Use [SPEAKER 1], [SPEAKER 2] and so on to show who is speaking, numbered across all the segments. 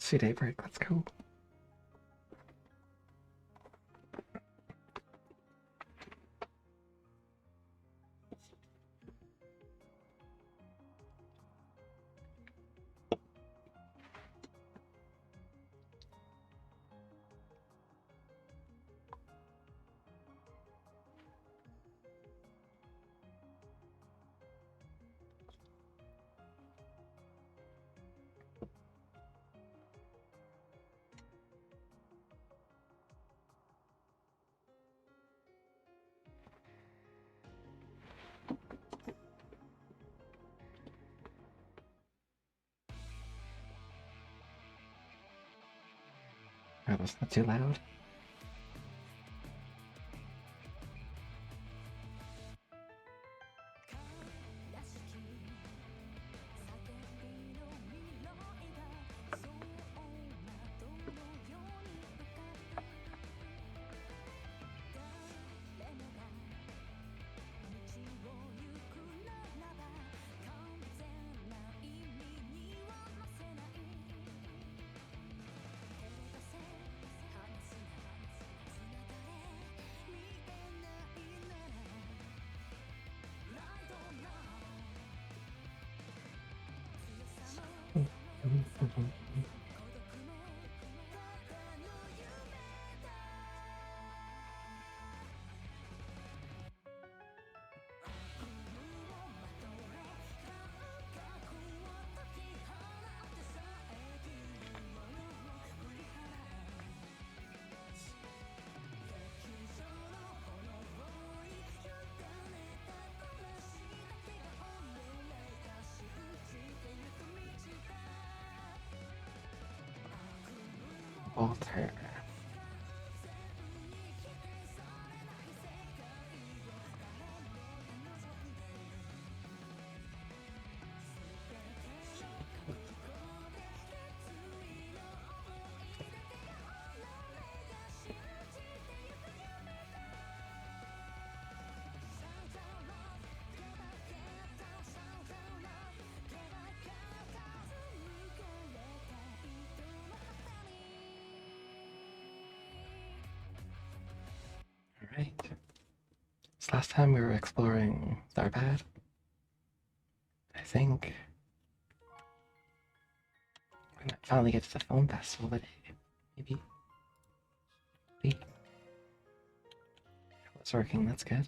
[SPEAKER 1] see Daybreak. Let's go. Oh, that's not too loud. Walter. Alright. So last time we were exploring Starbad. I think we might finally get to the film festival today. Maybe. See? It's working, that's good.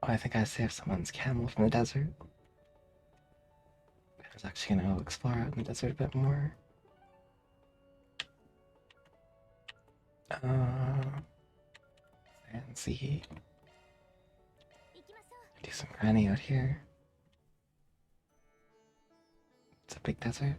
[SPEAKER 1] Oh, I think I saved someone's camel from the desert. I was actually gonna go explore out in the desert a bit more. And see. Do some grinding out here. It's a big desert.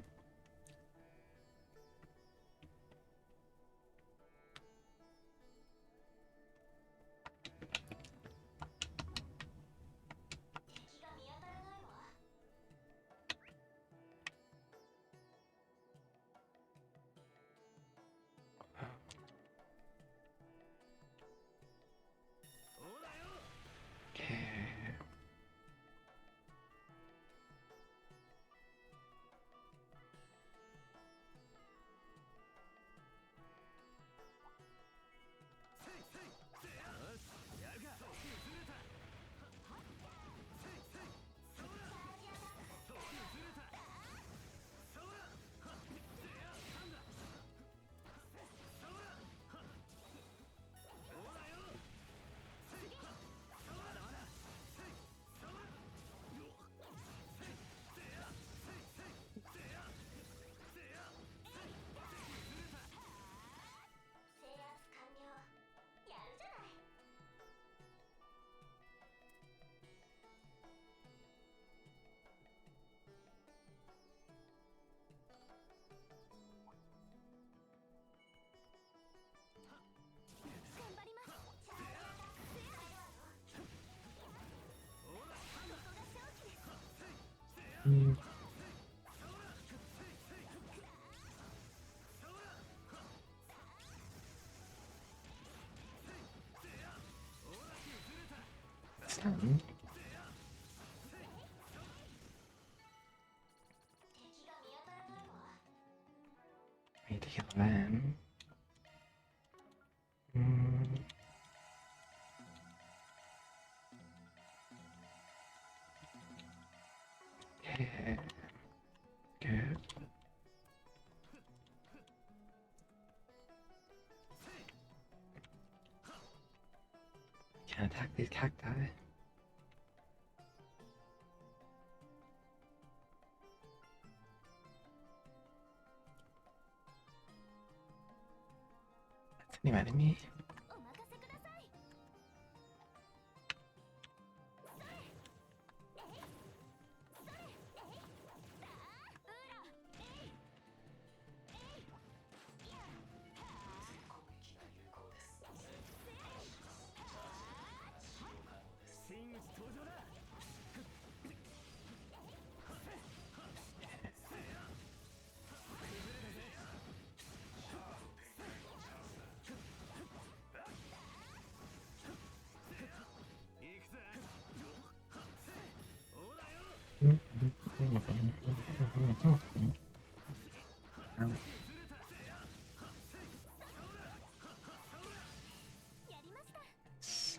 [SPEAKER 1] them. I need to kill them. Yeah. Good. Can't attack these cacti. That's a new enemy.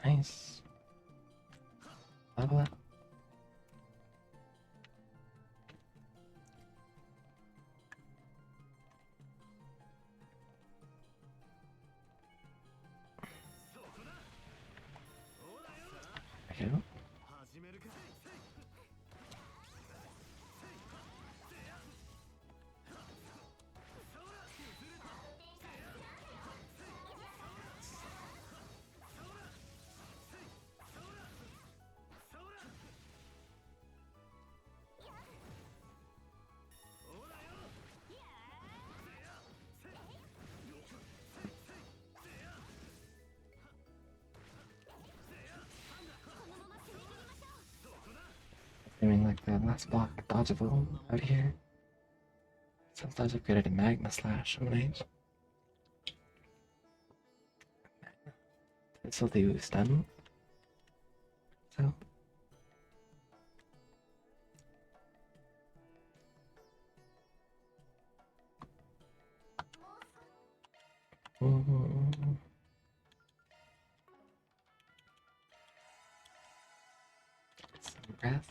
[SPEAKER 1] Nice. Level up. Okay. Doing like the last block dodgeable out here. Since that's upgraded to Magma Slash, I'm nice. This will do stun. So. Some breath.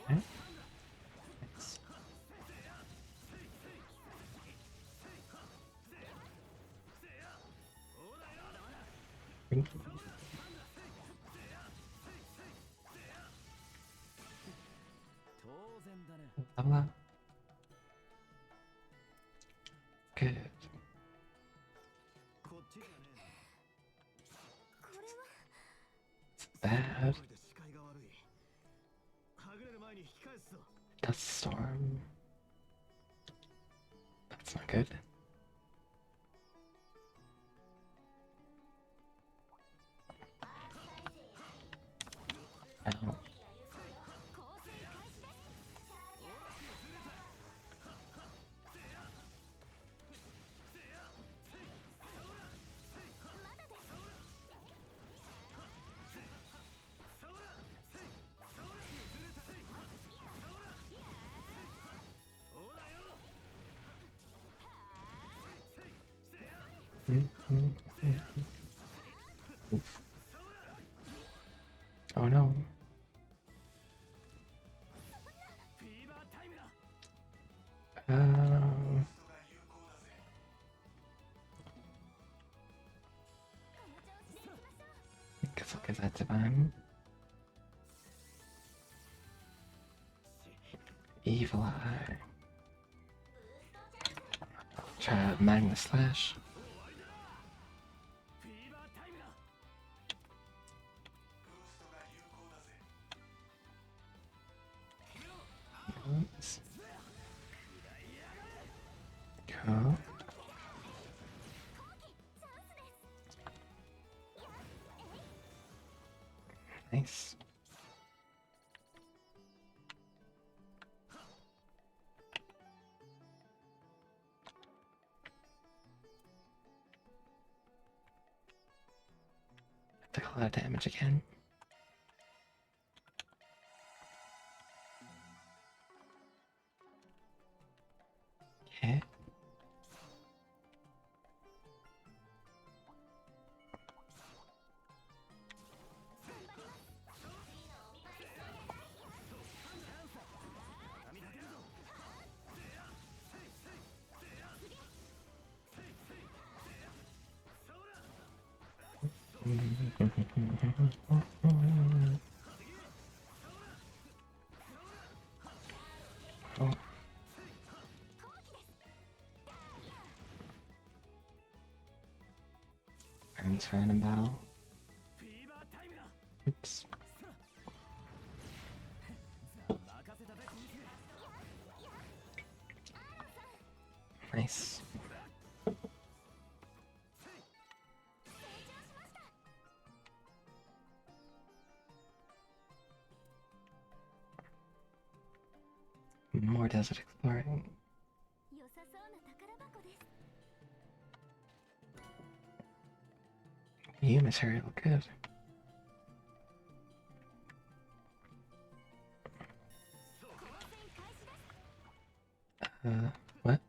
[SPEAKER 1] Okay. Nice. Level up. Good. It's bad. Dust storm. That's not good. Ow. Oof. Oh no. Guess I'll give that divine. Evil Eye. Try Magma Slash. Oops. Cool. Nice. a lot of damage again. Okay. Oh. Friends random battle. Oops. Nice. More desert exploring. You material good. What?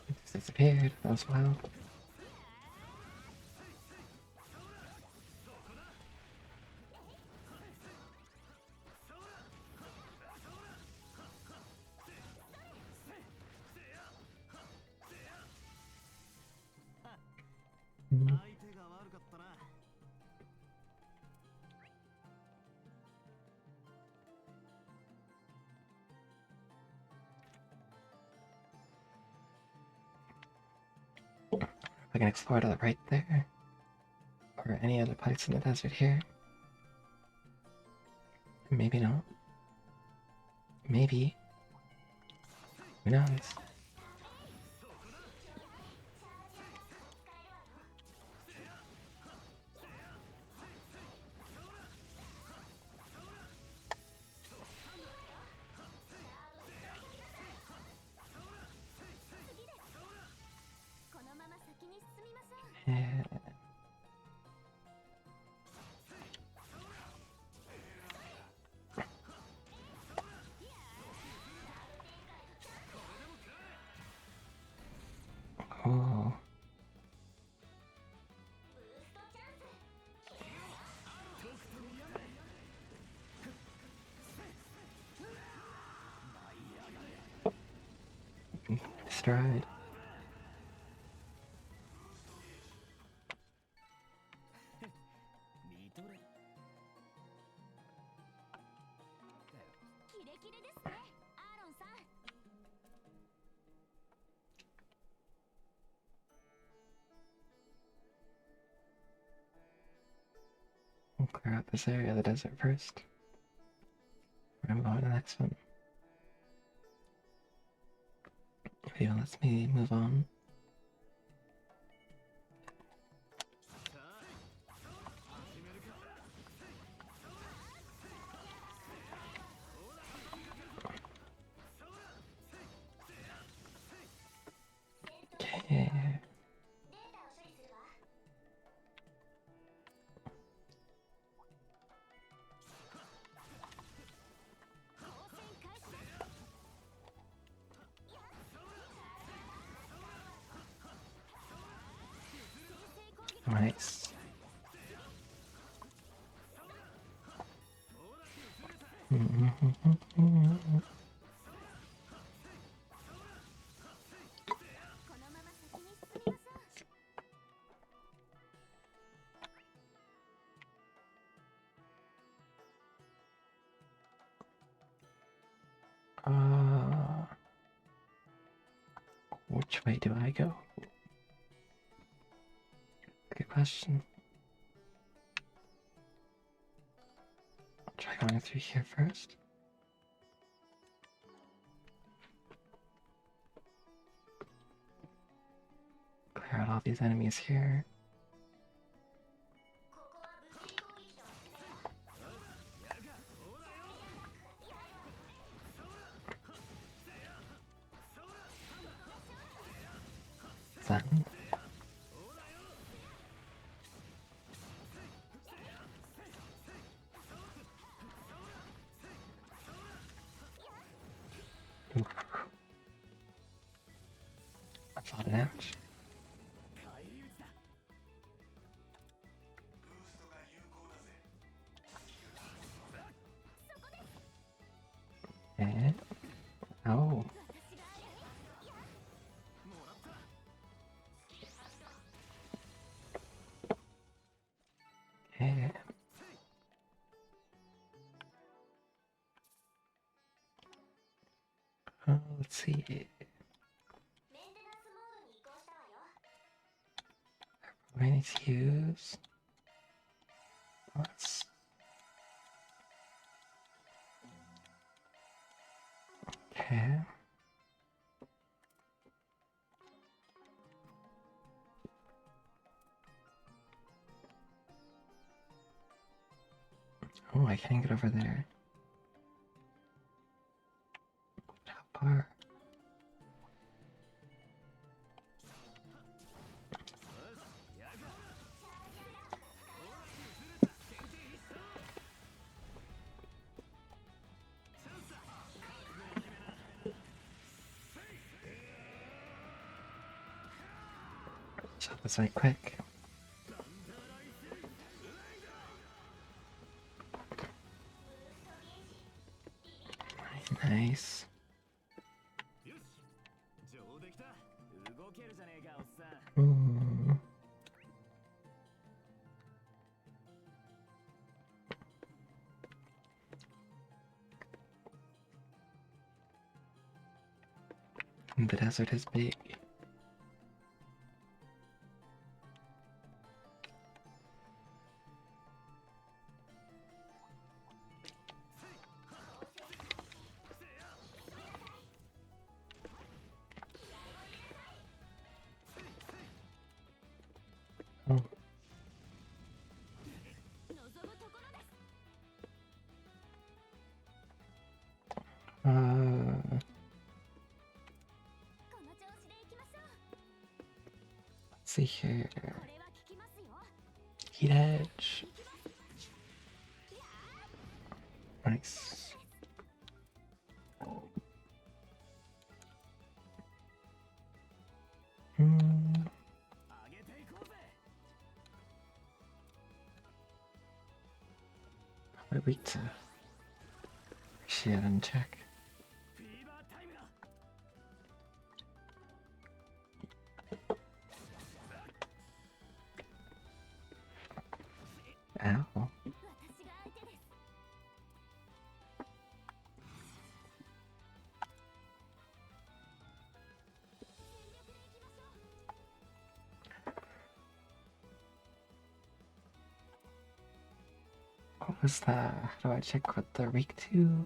[SPEAKER 1] It just disappeared. That was wild. I can explore to the right there. Or any other place in the desert here. Maybe not. Maybe. Who knows? Yeah. Oh. Stride. We'll clear out this area of the desert first. We're gonna move on to the next one. Video lets me move on. Okay. Nice. Which way do I go? Good question. I'll try going through here first. Clear out all these enemies here. Oof. That's a lot of damage. Eh? Oh. Eh. Let's see. I need to use. Let's. Okay. Oh, I can't get over there. How far? So that's like quick. Nice. Mm. The desert is big. Oh. Let's see here. Heat edge. Nice. Hmm. Probably weak to shield and check. Ow. What was that? How do I check what they're weak to?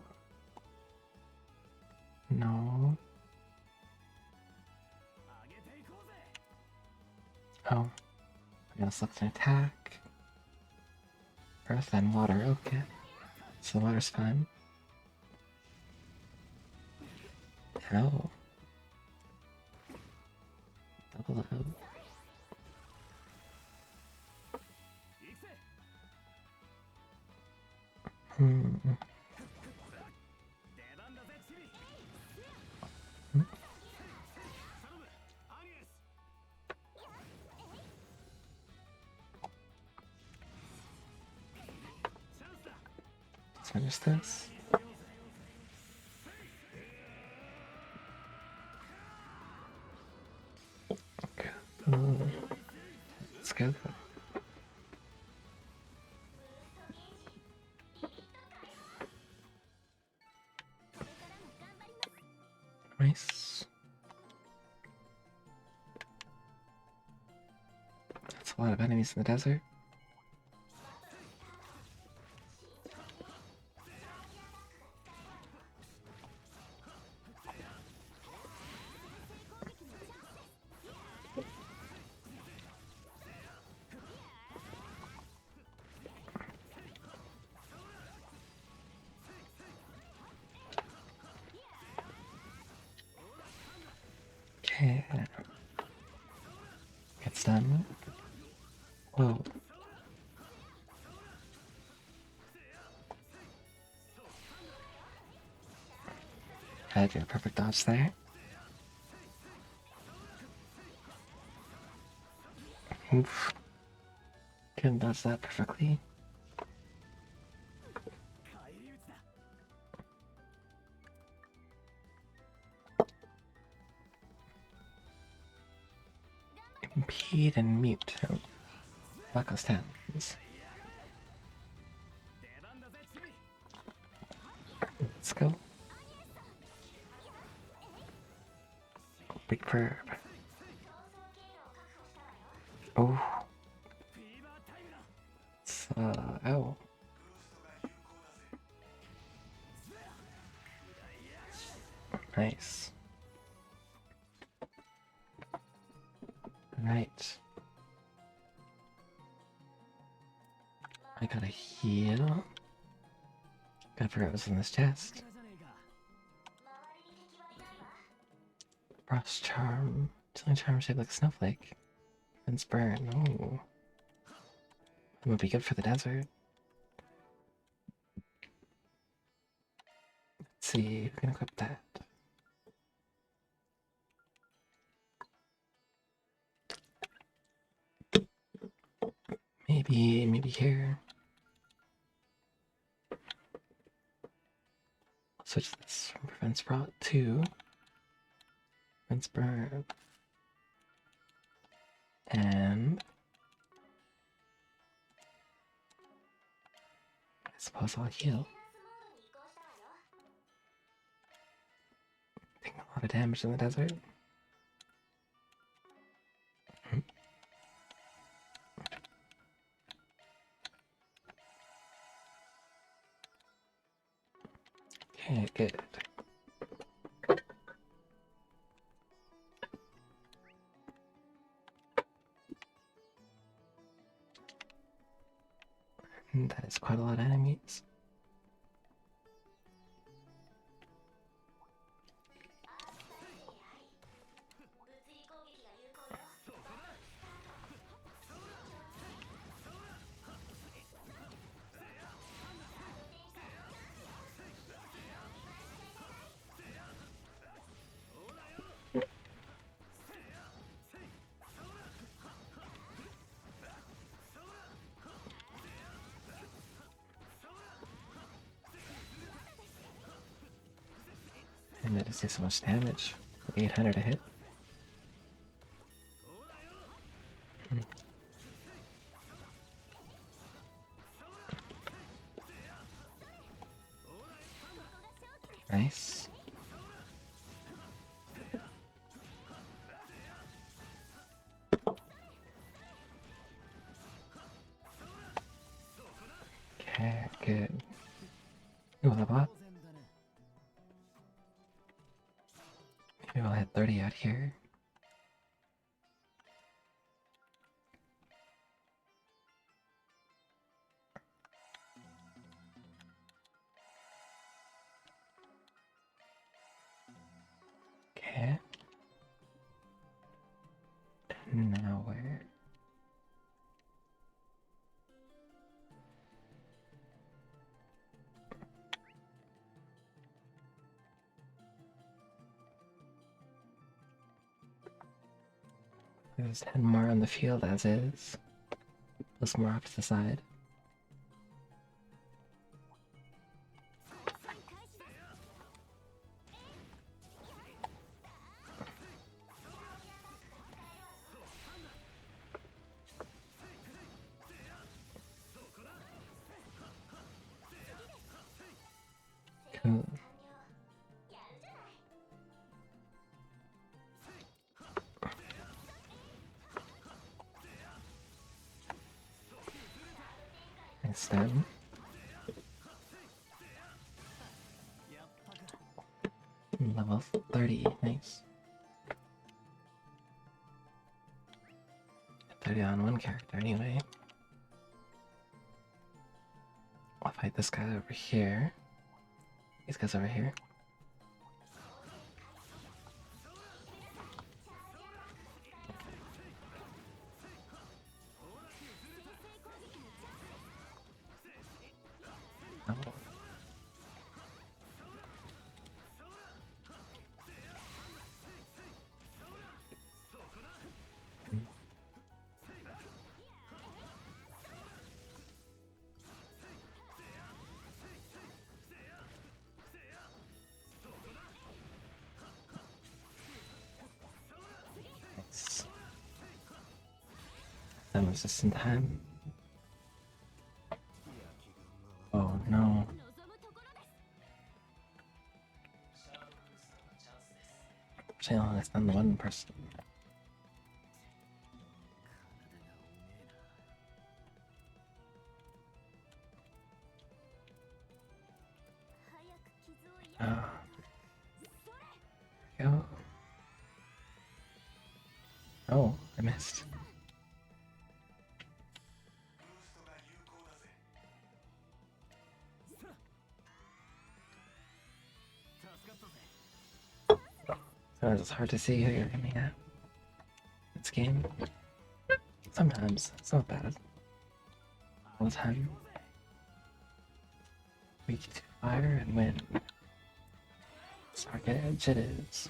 [SPEAKER 1] No. Oh. I'm gonna select an attack. Earth and water, okay. So the water's fine. Oh. Double O. Hmm. Let's finish this. Okay. It's good. Nice. That's a lot of enemies in the desert. Okay. It's done. Whoa. I do a perfect dodge there. Oof. Couldn't dodge that perfectly. Impede and mute. Oh, that goes 10. Let's go. Big verb. Oh. Oh. Nice. Right. I gotta heal. Gotta figure out what's in this chest. Frost charm. Chilling charm shaped like a snowflake. Fence burn. Oh. It would be good for the desert. Let's see, who can equip that? Maybe here. I'll switch this from prevent sprout to fence burn. And I suppose I'll heal. Taking a lot of damage in the desert. Okay, good. And that is quite a lot of enemies. And that just takes so much damage. 800 to hit. Nice. Okay, good. Ooh, level up. Maybe we'll hit 30 out here. Okay. Now where? There's 10 more on the field as is. Plus more off to the side. Cool. Nice then. Level 30, nice. 30 on one character anyway. I'll fight this guy over here. These guys over here. Oh. That was just in time. Oh no. Channel is not the one person. Go. Oh, I missed. Sometimes it's hard to see who you're aiming at. This game. Sometimes it's not bad. All the time. We get to fire and win. Target edge it is.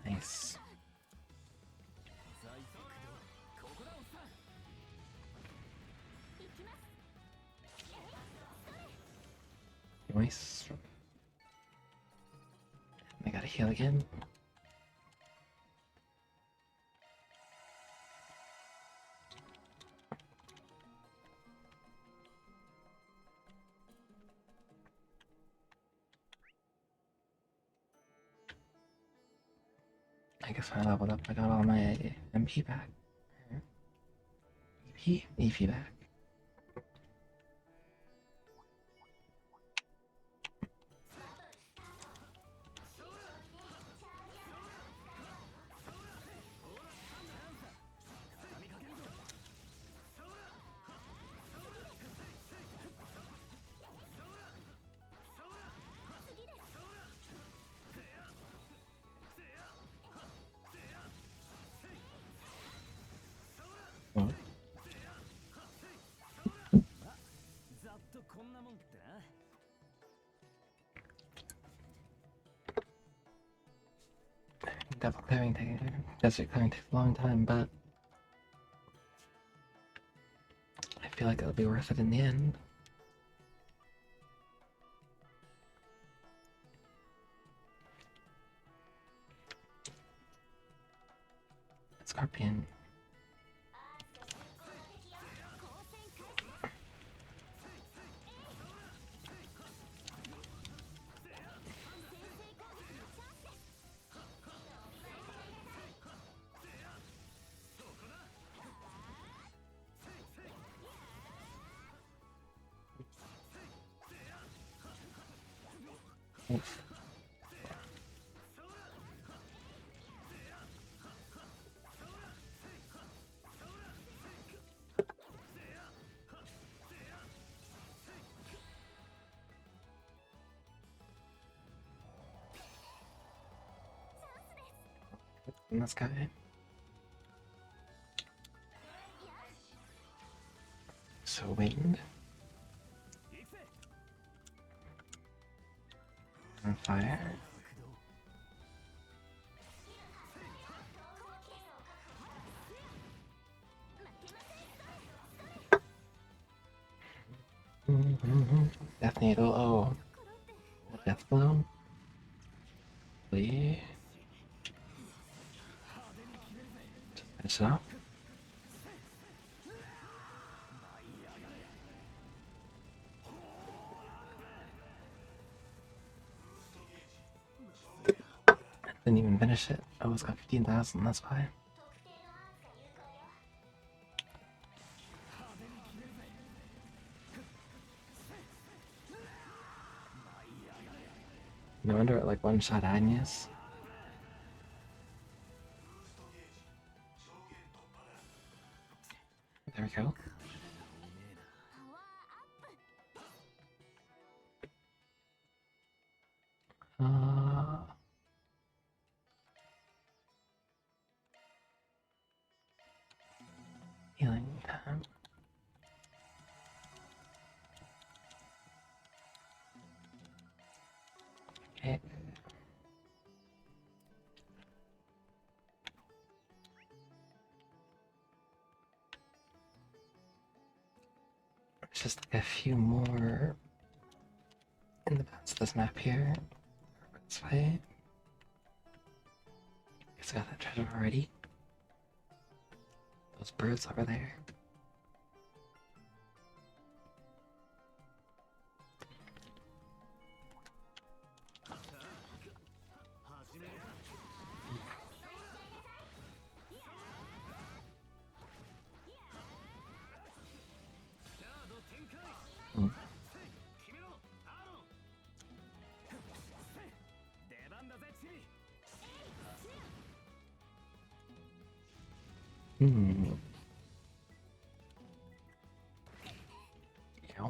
[SPEAKER 1] Nice. Nice. I gotta heal again. I guess when I leveled up, I got all my MP back. EP back. Oh. Desert clearing takes a long time, but I feel like it'll be worth it in the end. Scorpion. Oof. And this guy. So wind. And fire. Death Needle, oh. Death Blow. Finish it off. Didn't even finish it. I almost got 15,000, that's why. No wonder it like one-shot Agnes. There we go. Healing time. Okay. just like a few more in the bounds of this map here. This way. It's got that treasure already. Those birds over there. Mm. Hmm. Yeah.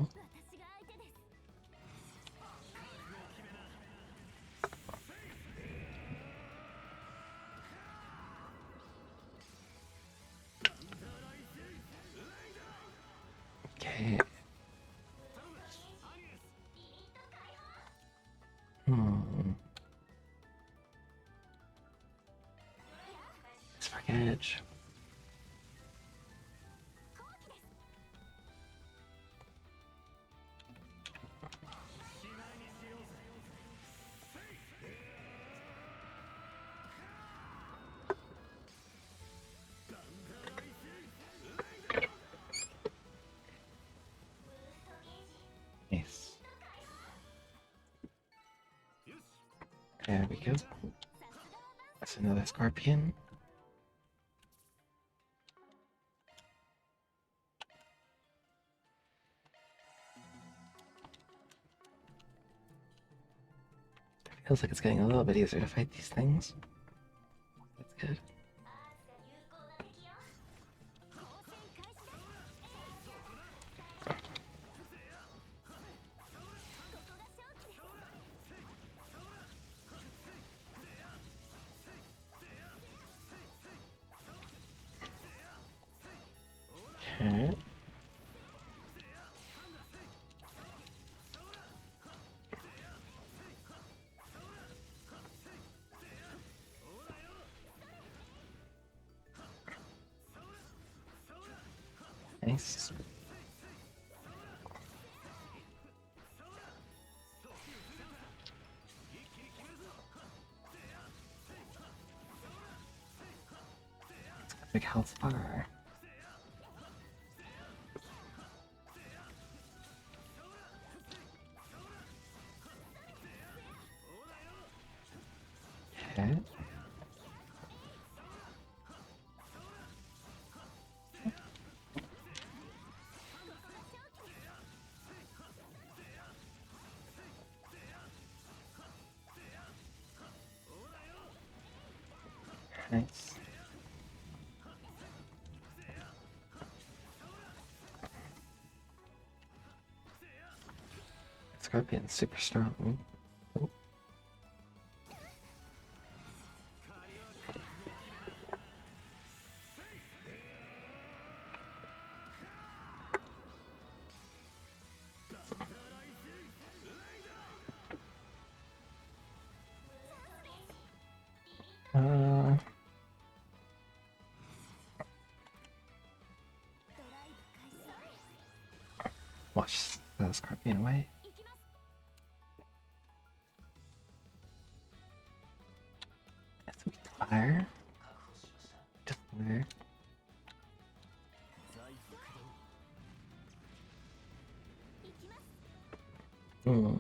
[SPEAKER 1] Okay. Hmm. Spark Edge. Nice. There we go. That's another scorpion. It feels like it's getting a little bit easier to fight these things. That's good. Okay. Nice. Big health bar. Okay. Nice. Scorpion's super strong. Oh. Uh, Watch the scorpion away. That's weak to fire. Just there. Hmm.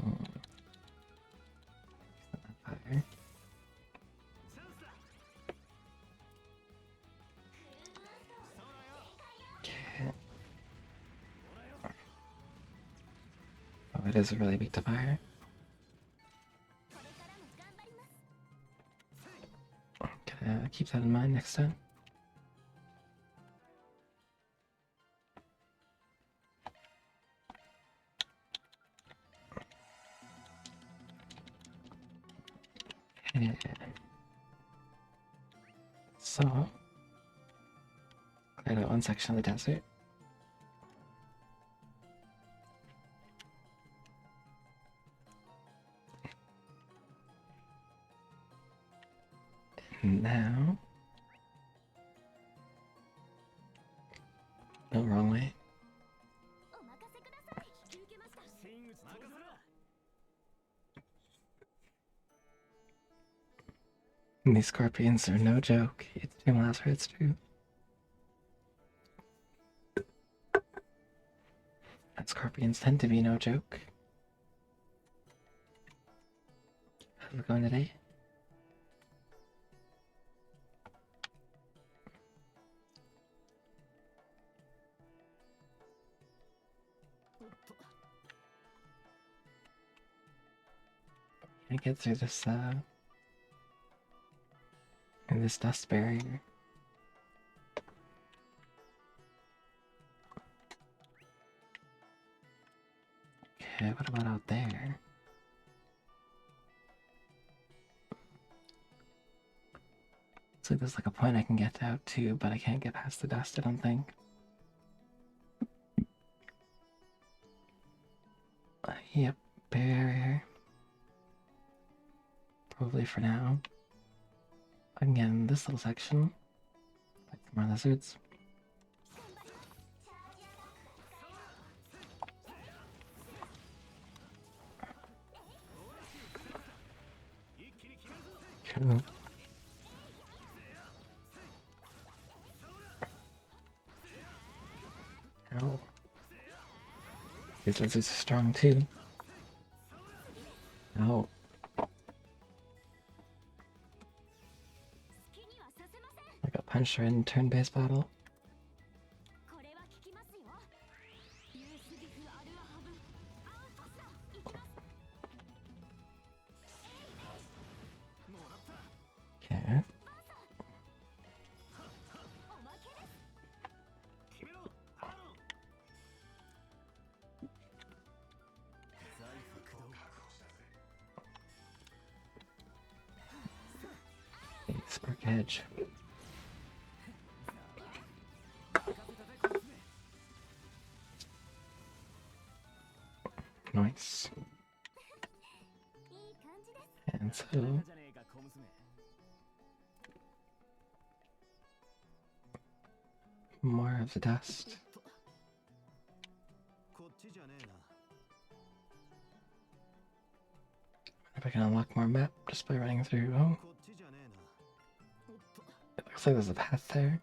[SPEAKER 1] Fire. Okay. Oh, it is really weak to fire. Gotta keep that in mind next time. Okay. So, cleared out one section of the desert. And now, no, wrong way. These scorpions are no joke. It's Team Last Hurts too. And scorpions tend to be no joke. How's it going today? Can't get through this in this dust barrier. Okay, what about out there? Looks like there's like a point I can get out to, but I can't get past the dust, I don't think. Yep, barrier. Probably for now. I can get in this little section. Like some more lizards. Cool. Ow. These lizards are strong too. Ow. I got punched right in turn-based battle. Okay. Spark edge. Nice. And so more of the dust. If I can unlock more map just by running through. Oh, it looks like there's a path there,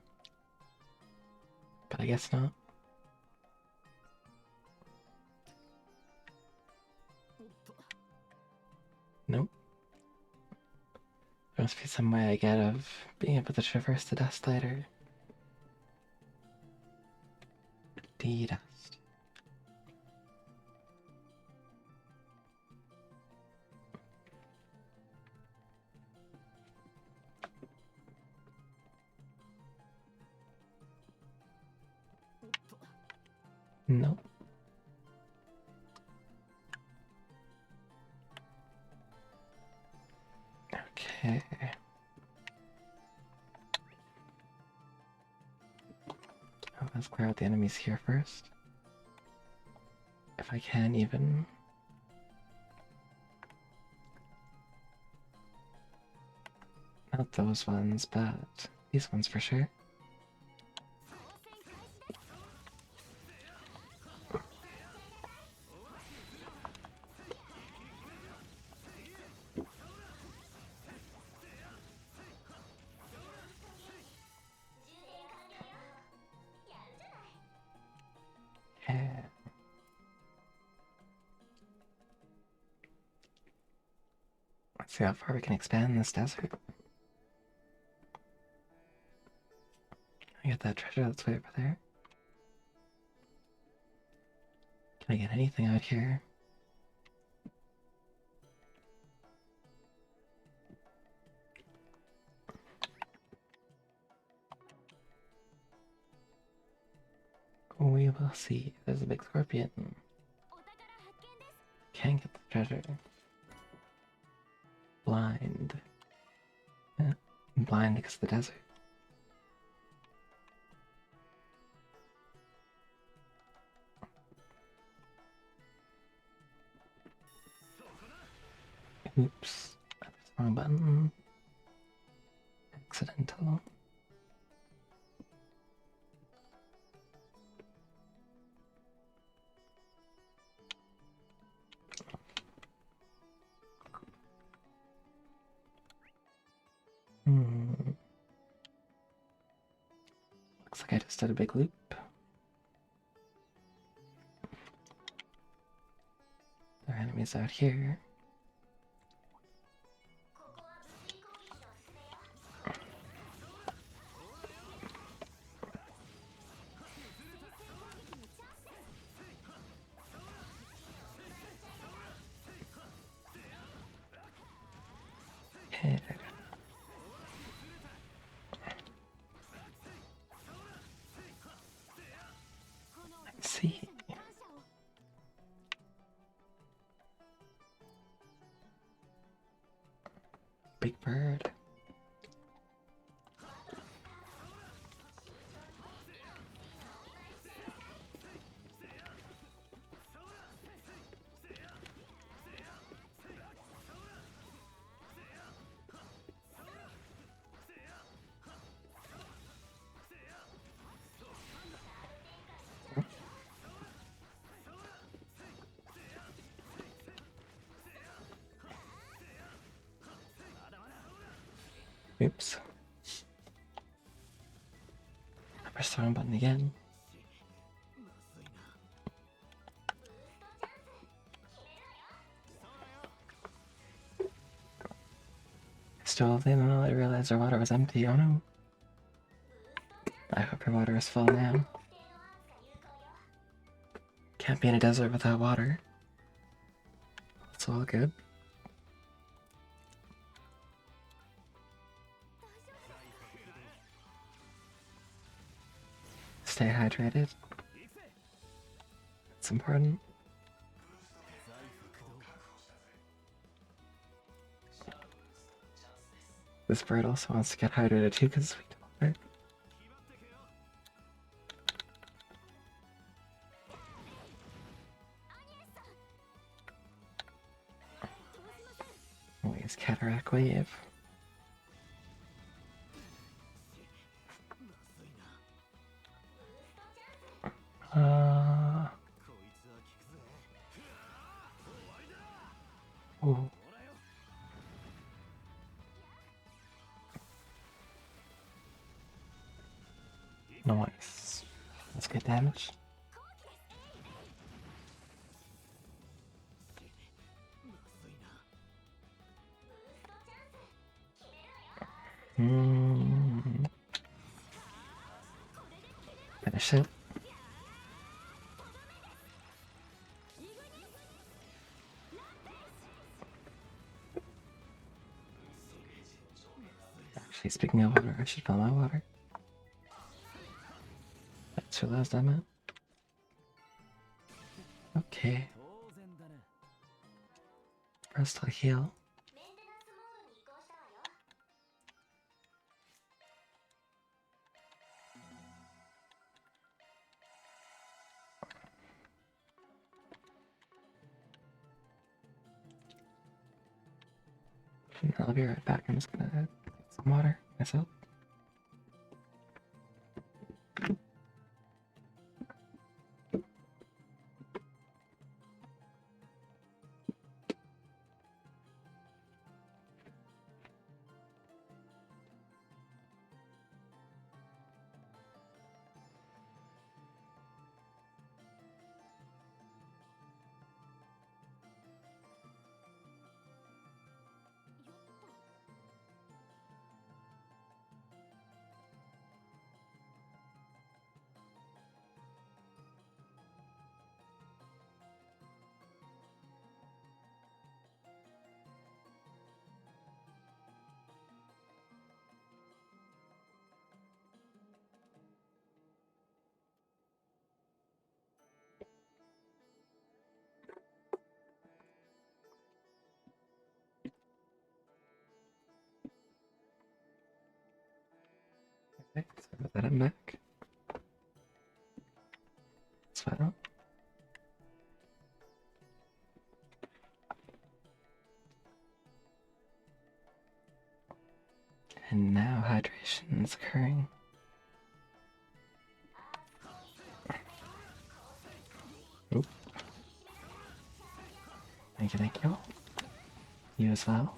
[SPEAKER 1] but I guess not. Nope. There must be some way I get of being able to traverse the dust later. The dust. Nope. Okay. Oh, let's clear out the enemies here first. If I can even. Not those ones, but these ones for sure. Yeah. Let's see how far we can expand this desert. I got that treasure that's way over there. Can I get anything out here? We will see. There's a big scorpion. Can't get the treasure. Blind. Yeah. I'm blind because of the desert. Oops. Wrong button. Accidental. Looks like I just did a big loop. There are enemies out here. Okay. Let's see. Big bird. Oops. I pressed the wrong button again. Still didn't know I realized our water was empty. Oh no. I hope your water is full now. Can't be in a desert without water. It's all good. Stay hydrated. It's important. This bird also wants to get hydrated too because it's sweet water. Always cataract wave. Oh. Nice. That's good damage. Finish it. Actually, speaking of water, I should fill my water. That's your last time out. Okay. First I'll heal. I'll be right back. I'm just gonna get some water myself. Okay, so with that I'm back. Sweat up. And now hydration is occurring. Oop. Thank you, thank you. You as well.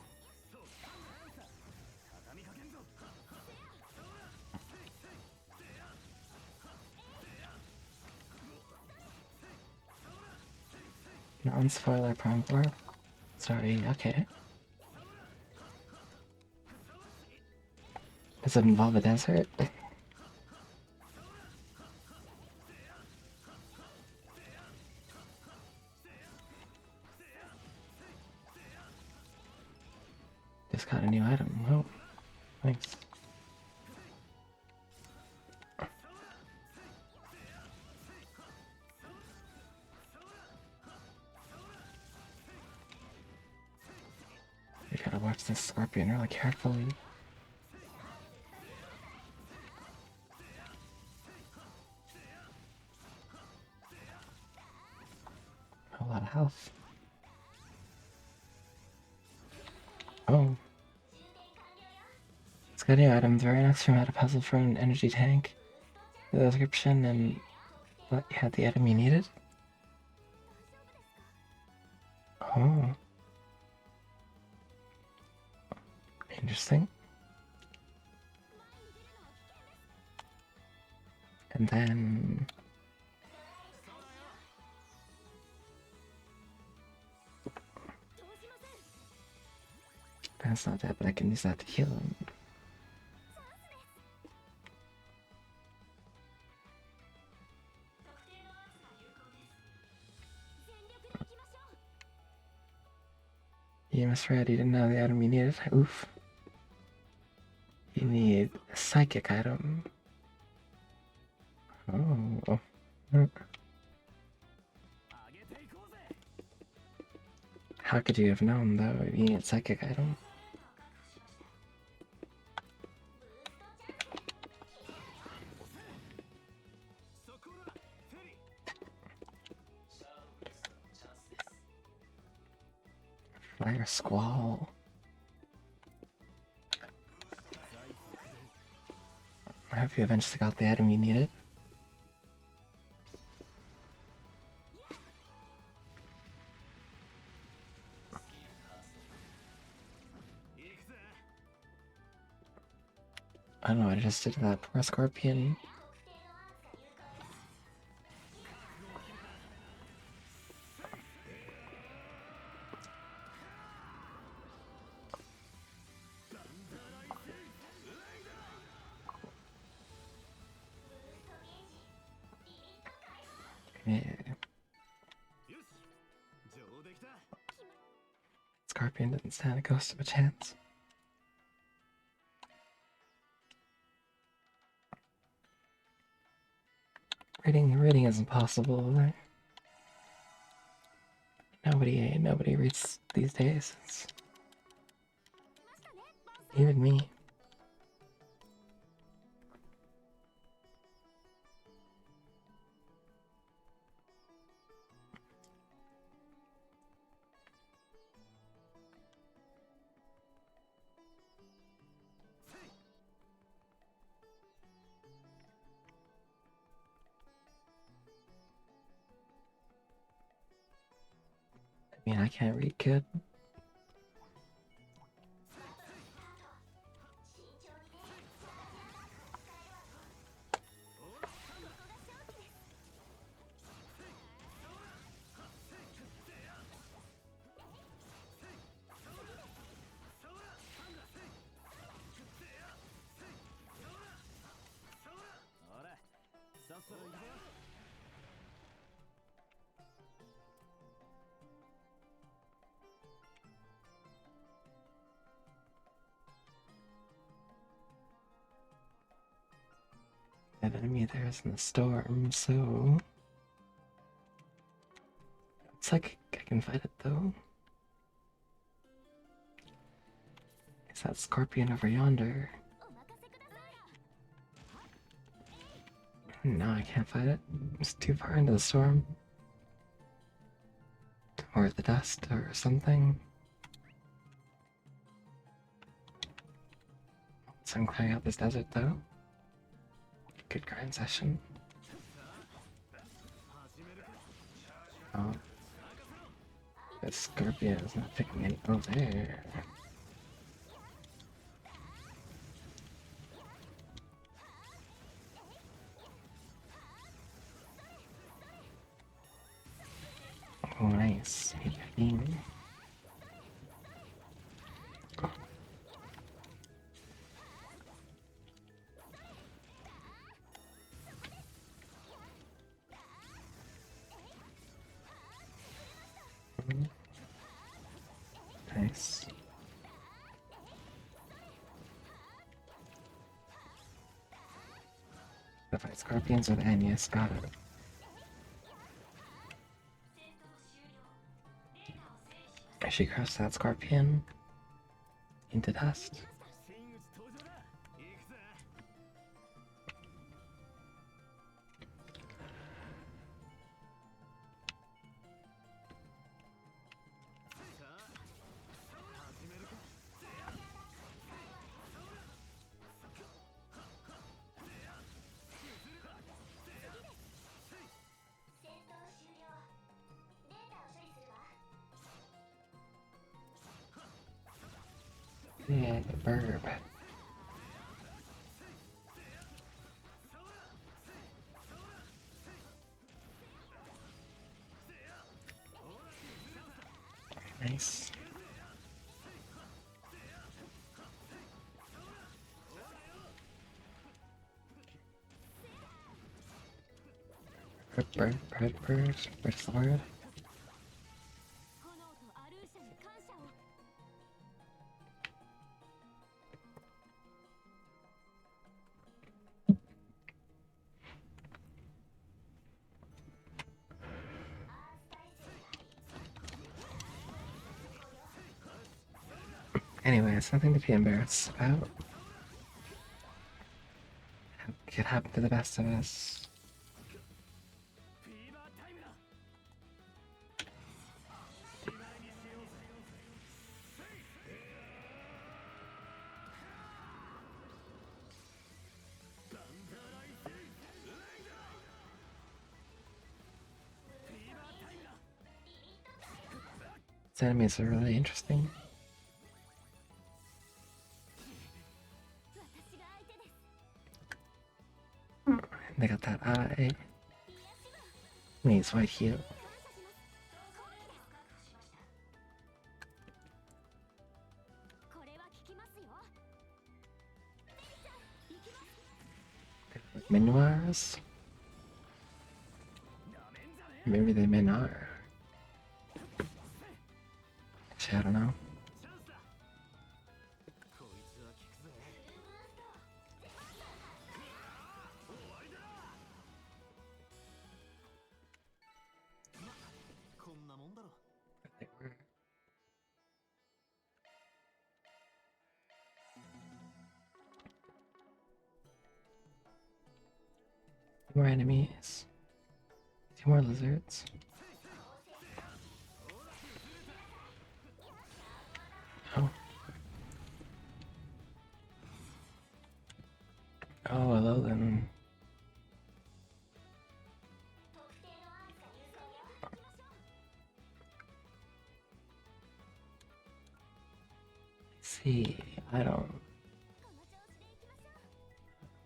[SPEAKER 1] Non-spoiler prime floor. Sorry, okay. Does it involve a desert? Just got a new item. Oh, thanks. You gotta watch this scorpion really carefully. A lot of health. Oh. It's got new items. Very next from had a puzzle for an energy tank. The description and what you had the item you needed. Oh. Interesting. And then that's not that, but I can use that to heal him. You misread, you didn't know the item you needed. Oof. You need a psychic item. Oh. How could you have known though? You need a psychic item. Fire Squall. I hope you eventually got the item you needed. I don't know what I just did to that poor scorpion. Yeah. Scorpion didn't stand a ghost of a chance. Reading is impossible. Nobody reads these days. Even me. I mean, I can't read good. That enemy there is in the storm, so it's like I can fight it though. Is that scorpion over yonder? No, I can't fight it. It's too far into the storm. Or the dust or something. So I'm clearing out this desert though. Good grind session. Oh. This scorpion is not picking any. Oh, there. Oh, nice. Being. Nice. The fight scorpions with Agnes, got it. She crushed that scorpion into dust. Yeah, burp. Nice. Bird, where's the word? Anyway, it's nothing to be embarrassed about. It could happen to the best of us. These enemies are really interesting. They got that eye. Needs white heel. Minoirs? Maybe they may not. Actually, I don't know. They were. Two more enemies. Two more lizards. Oh. Oh, hello then. See, I don't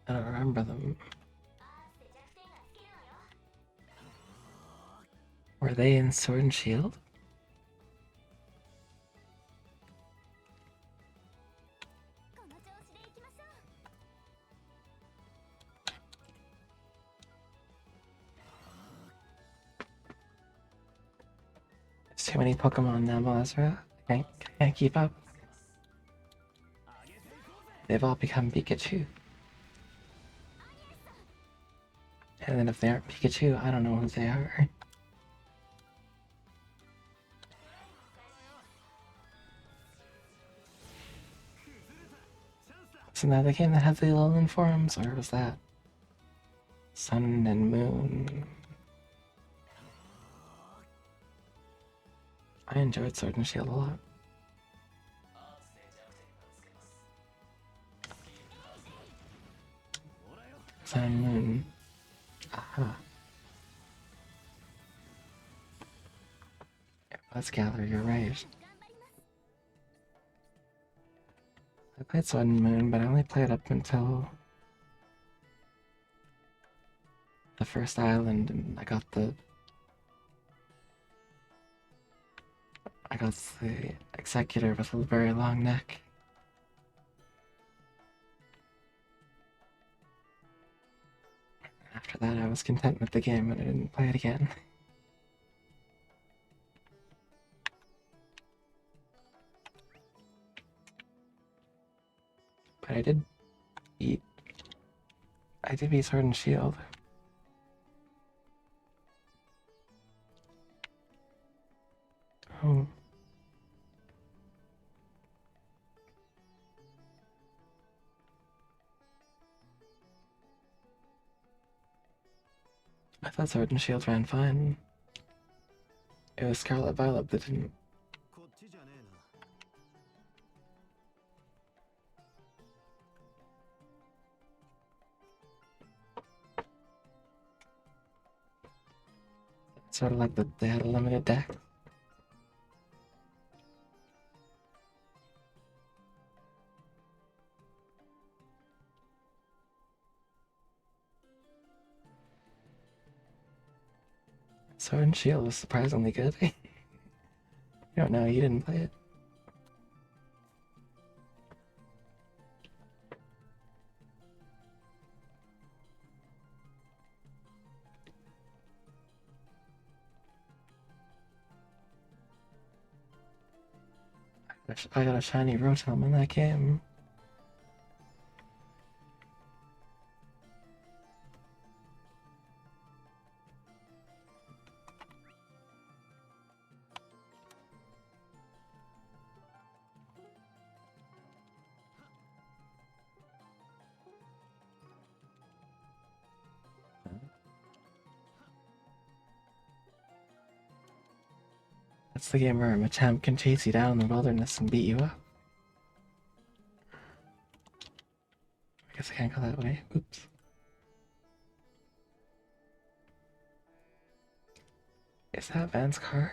[SPEAKER 1] remember them. Were they in Sword and Shield? There's too many Pokemon now, Ezra. Can't keep up. They've all become Pikachu. And then if they aren't Pikachu, I don't know who they are. Isn't that the game that had the Alolan forums, or was that Sun and Moon? I enjoyed Sword and Shield a lot. Sun and Moon. Aha. Let's gather, you're right. I played Sun and Moon, but I only played up until the first island, and I got the got the executor with a very long neck. After that, I was content with the game and I didn't play it again. But I did beat Sword and Shield. Oh. I thought Sword and Shield ran fine. It was Scarlet Violet that didn't. Sort of like that they had a limited deck. Sword and Shield was surprisingly good. You don't know, you didn't play it. I got a shiny Rotom in that game. That's the game where a Machamp can chase you down in the wilderness and beat you up. I guess I can't go that way. Oops. Is that Van's car?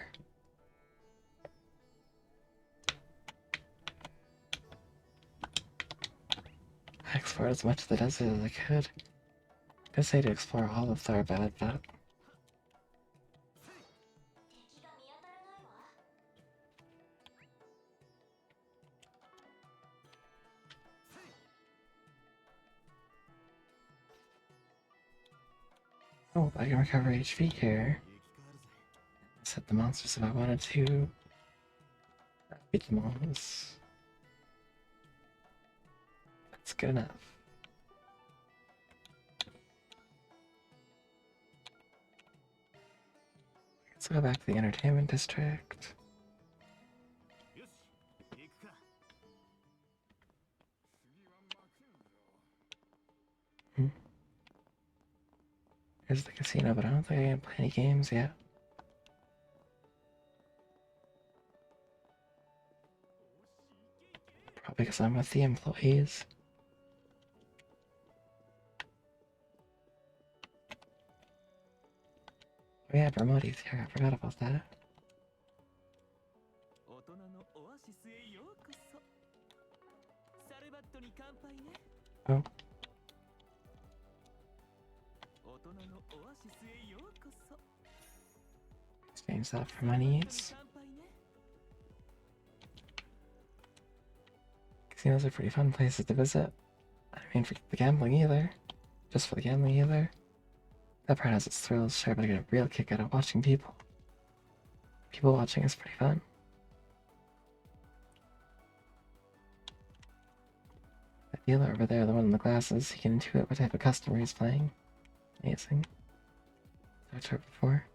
[SPEAKER 1] I explored as much of the desert as I could. I'd say to explore all of Tharbad, but oh, I can recover HP here. Set the monsters if I wanted to. Beat them all. That's good enough. Let's go back to the entertainment district. Here's the casino, but I don't think I can play any games yet. Probably because I'm with the employees. Oh yeah, Bermudi's here. I forgot about that. Oh. Exchange that for monies. Casinos are pretty fun places to visit. I mean, for the gambling either. Just for the gambling either. That part has its thrills, sure, but I get a real kick out of watching people. People watching is pretty fun. That dealer over there, the one in the glasses, he can intuit what type of customer he's playing. Amazing. I've heard before.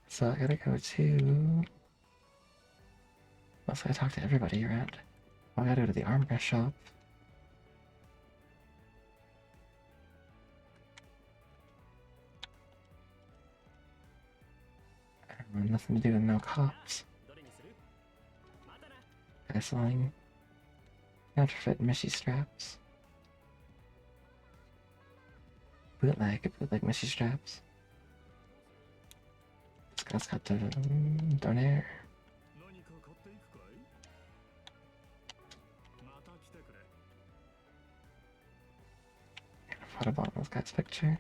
[SPEAKER 1] So I gotta go to... Also, I talk to everybody around. I gotta go to the armor shop. Nothing to do with no cops. Guy selling counterfeit Mishy straps. Bootleg Mishy straps. This guy's got the Donair. put up on this guy's picture.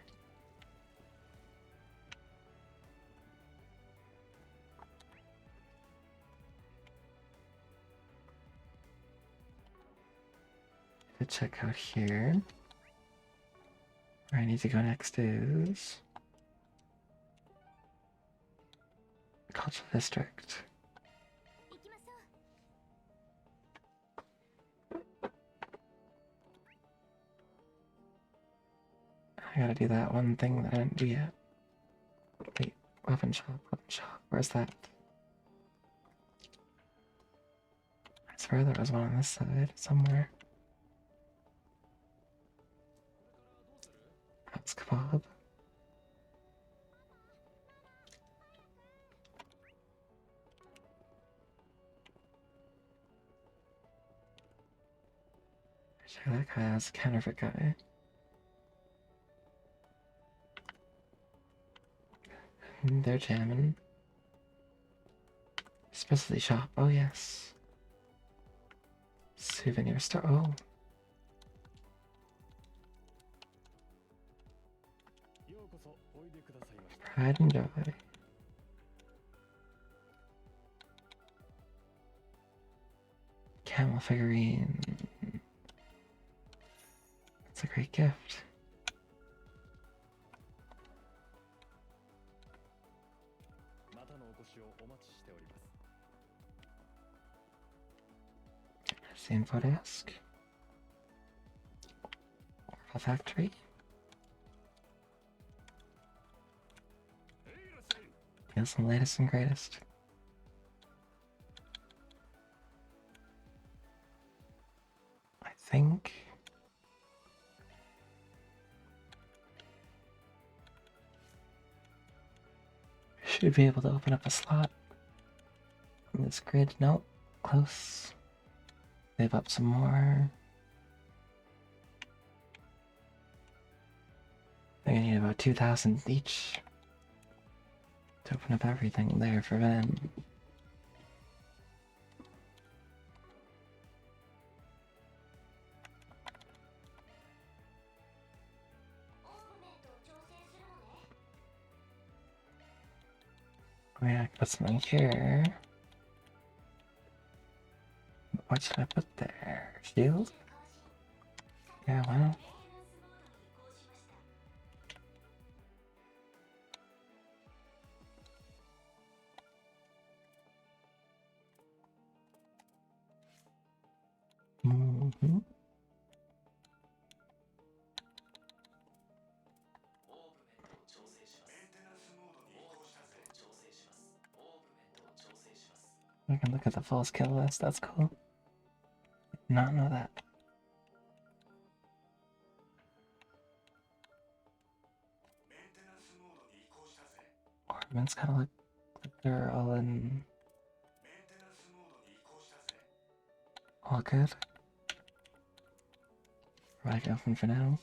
[SPEAKER 1] To check out here. Where I need to go next is Cultural District. I gotta do that one thing that I didn't do yet. Wait, weapon shop, weapon shop. Where's that? I swear there was one on this side somewhere. House kebab. Check that guy as a counterfeit guy. They're jamming. Specialty shop. Oh yes. Souvenir store. Oh. Pride and joy. Camel figurine. That's a great gift. There's the info desk. Orpha factory. Here's the latest and greatest. I think we should be able to open up a slot on this grid. Nope, close. Save up some more. I think I need about 2,000 each to open up everything there for them. Oh yeah, I can put something here. What should I put there? Shield? Yeah, well. Mm-hmm. We can look at the full skill list, that's cool. Did not know that. Ornaments kind of look like they're all in. All good. Right open for now.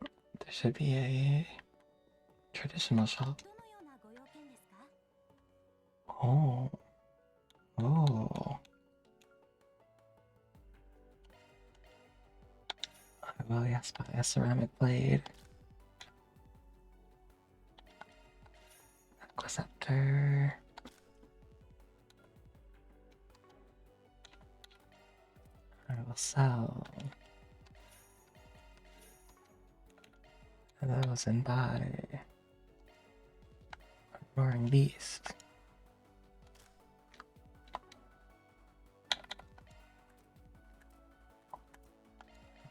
[SPEAKER 1] There should be a traditional shop. Oh. Oh. Well, yes, buy a ceramic blade. Aquaceptor. I will sell. And that was in buy. Roaring Beast.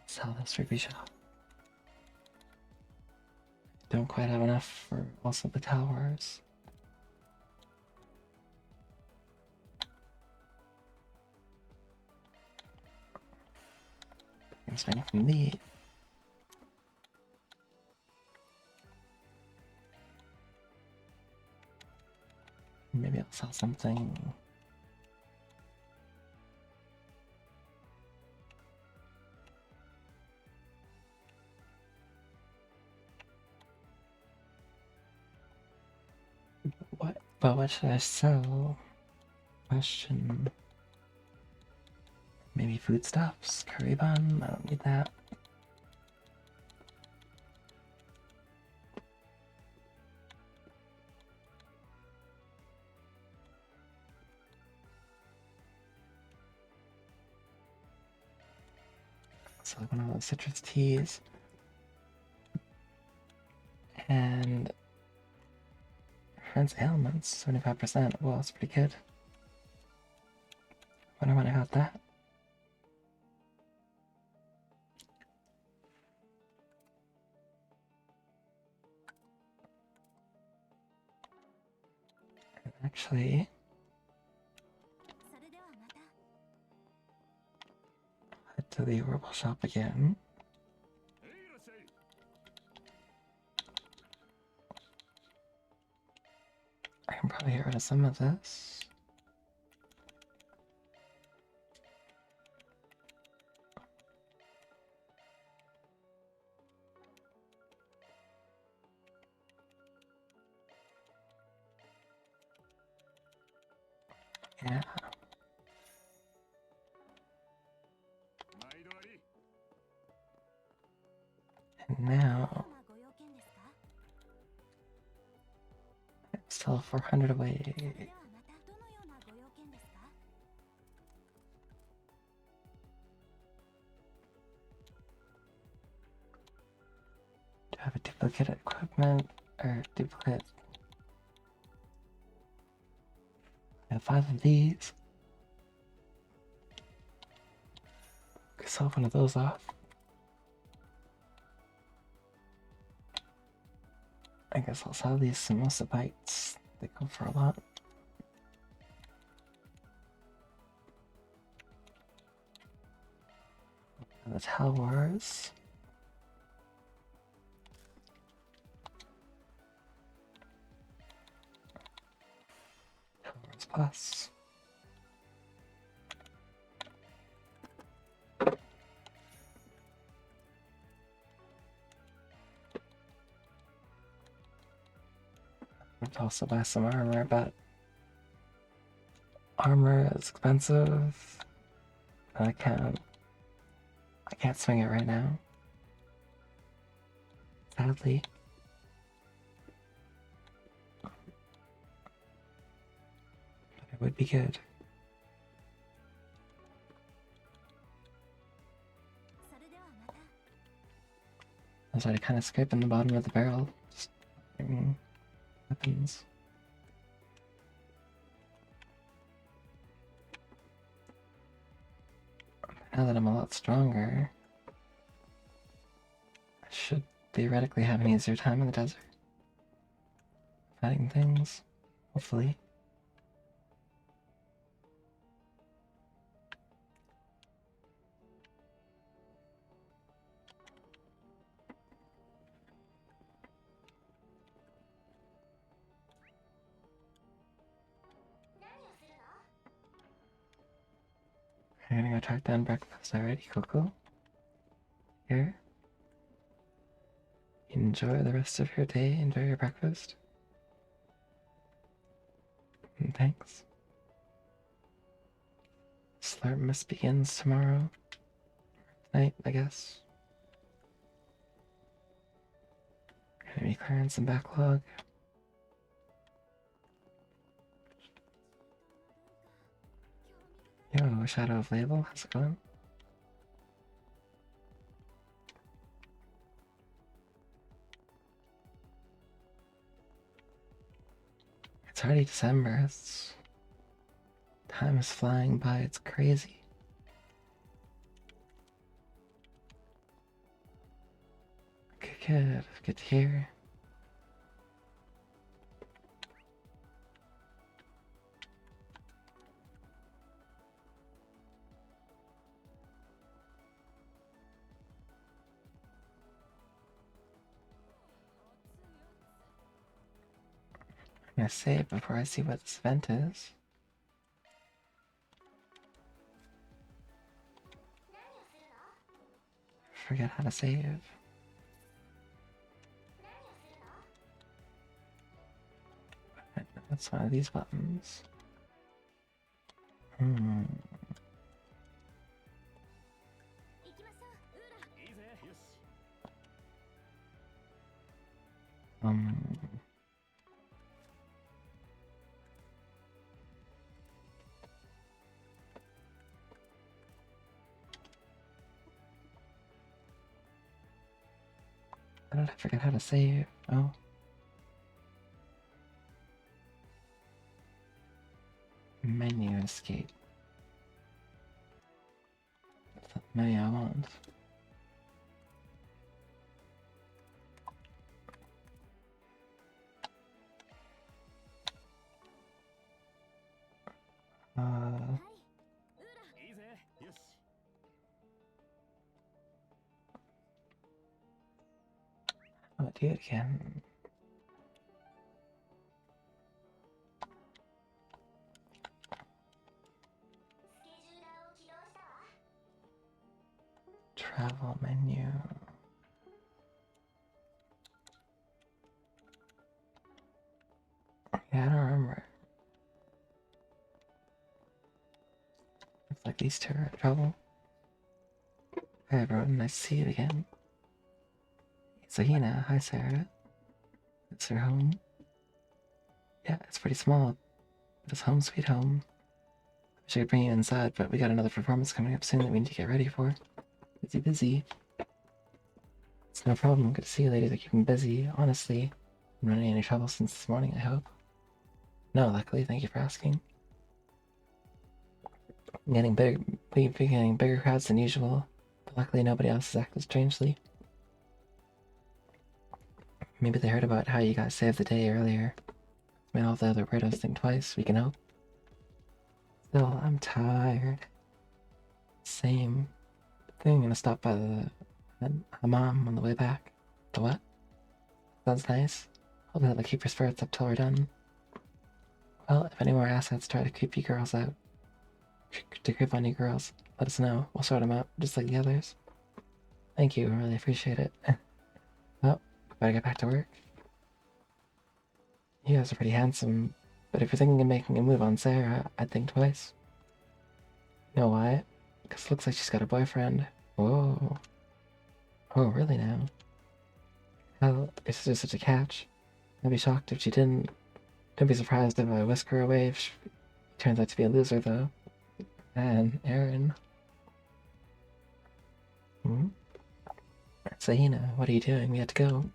[SPEAKER 1] Sell this ruby shop. Don't quite have enough for also the towers. Something from me. Maybe I'll sell something. What? But what should I sell? Question. Maybe foodstuffs, curry bun. I don't need that. So one of those citrus teas. And friend's ailments, 75%. Well, that's pretty good. Wonder when I got that. And actually, head to the herbal shop again. I can probably get rid of some of this. Yeah. And now, I'm still 400 away. Do I have a duplicate equipment or duplicate? I have 5 of these. Could sell one of those off. I guess I'll sell these samosa bites. They go for a lot. And the towers. Towers plus. I'd also buy some armor, but armor is expensive. And I can't swing it right now. Sadly. But it would be good. I was already kind of scraping the bottom of the barrel. Just weapons. Now that I'm a lot stronger, I should theoretically have an easier time in the desert. Fighting things, hopefully. I'm gonna go track down breakfast already, Coco. Here. Enjoy the rest of your day, enjoy your breakfast. And thanks. Slurpmas begins tomorrow night, I guess. Gonna be clearing some backlog. Yo, Shadow of Label, how's it going? It's already December. Time is flying by, it's crazy. Good to hear. I'm gonna save before I see what this event is. Forget how to save. That's one of these buttons. I forget how to save. Oh. Menu escape. That's not the menu I want. Oh, do it again. Travel menu. Yeah, I don't remember. It's like these two are in trouble. Hey everyone, nice to see you again. It's Ahina. Hi Sarah. It's her home. Yeah, it's pretty small, but it's home sweet home. I wish I could bring you inside, but we got another performance coming up soon that we need to get ready for. Busy, busy. It's no problem. Good to see you ladies are keeping busy. Honestly, I'm running any trouble since this morning, I hope. No, luckily, thank you for asking. I'm getting bigger crowds than usual, but luckily nobody else has acted strangely. Maybe they heard about how you guys saved the day earlier. Made all the other weirdos think twice, we can hope. Still, I'm tired. Same thing, gonna stop by the hammam on the way back. The what? Sounds nice. Hopefully that'll keep your spirits up till we're done. Well, if any more assets try to creep you girls out, to creep on you girls, let us know. We'll sort them out, just like the others. Thank you, I really appreciate it. Well, better get back to work. You guys are pretty handsome, but if you're thinking of making a move on Sarah, I'd think twice. You know why? Because it looks like she's got a boyfriend. Whoa. Oh, really now? Hell, your sister's such a catch. I'd be shocked if she didn't. Don't be surprised if I whisk her away if she turns out to be a loser, though. And Aaron. Hmm? Sahina, what are you doing? We have to go.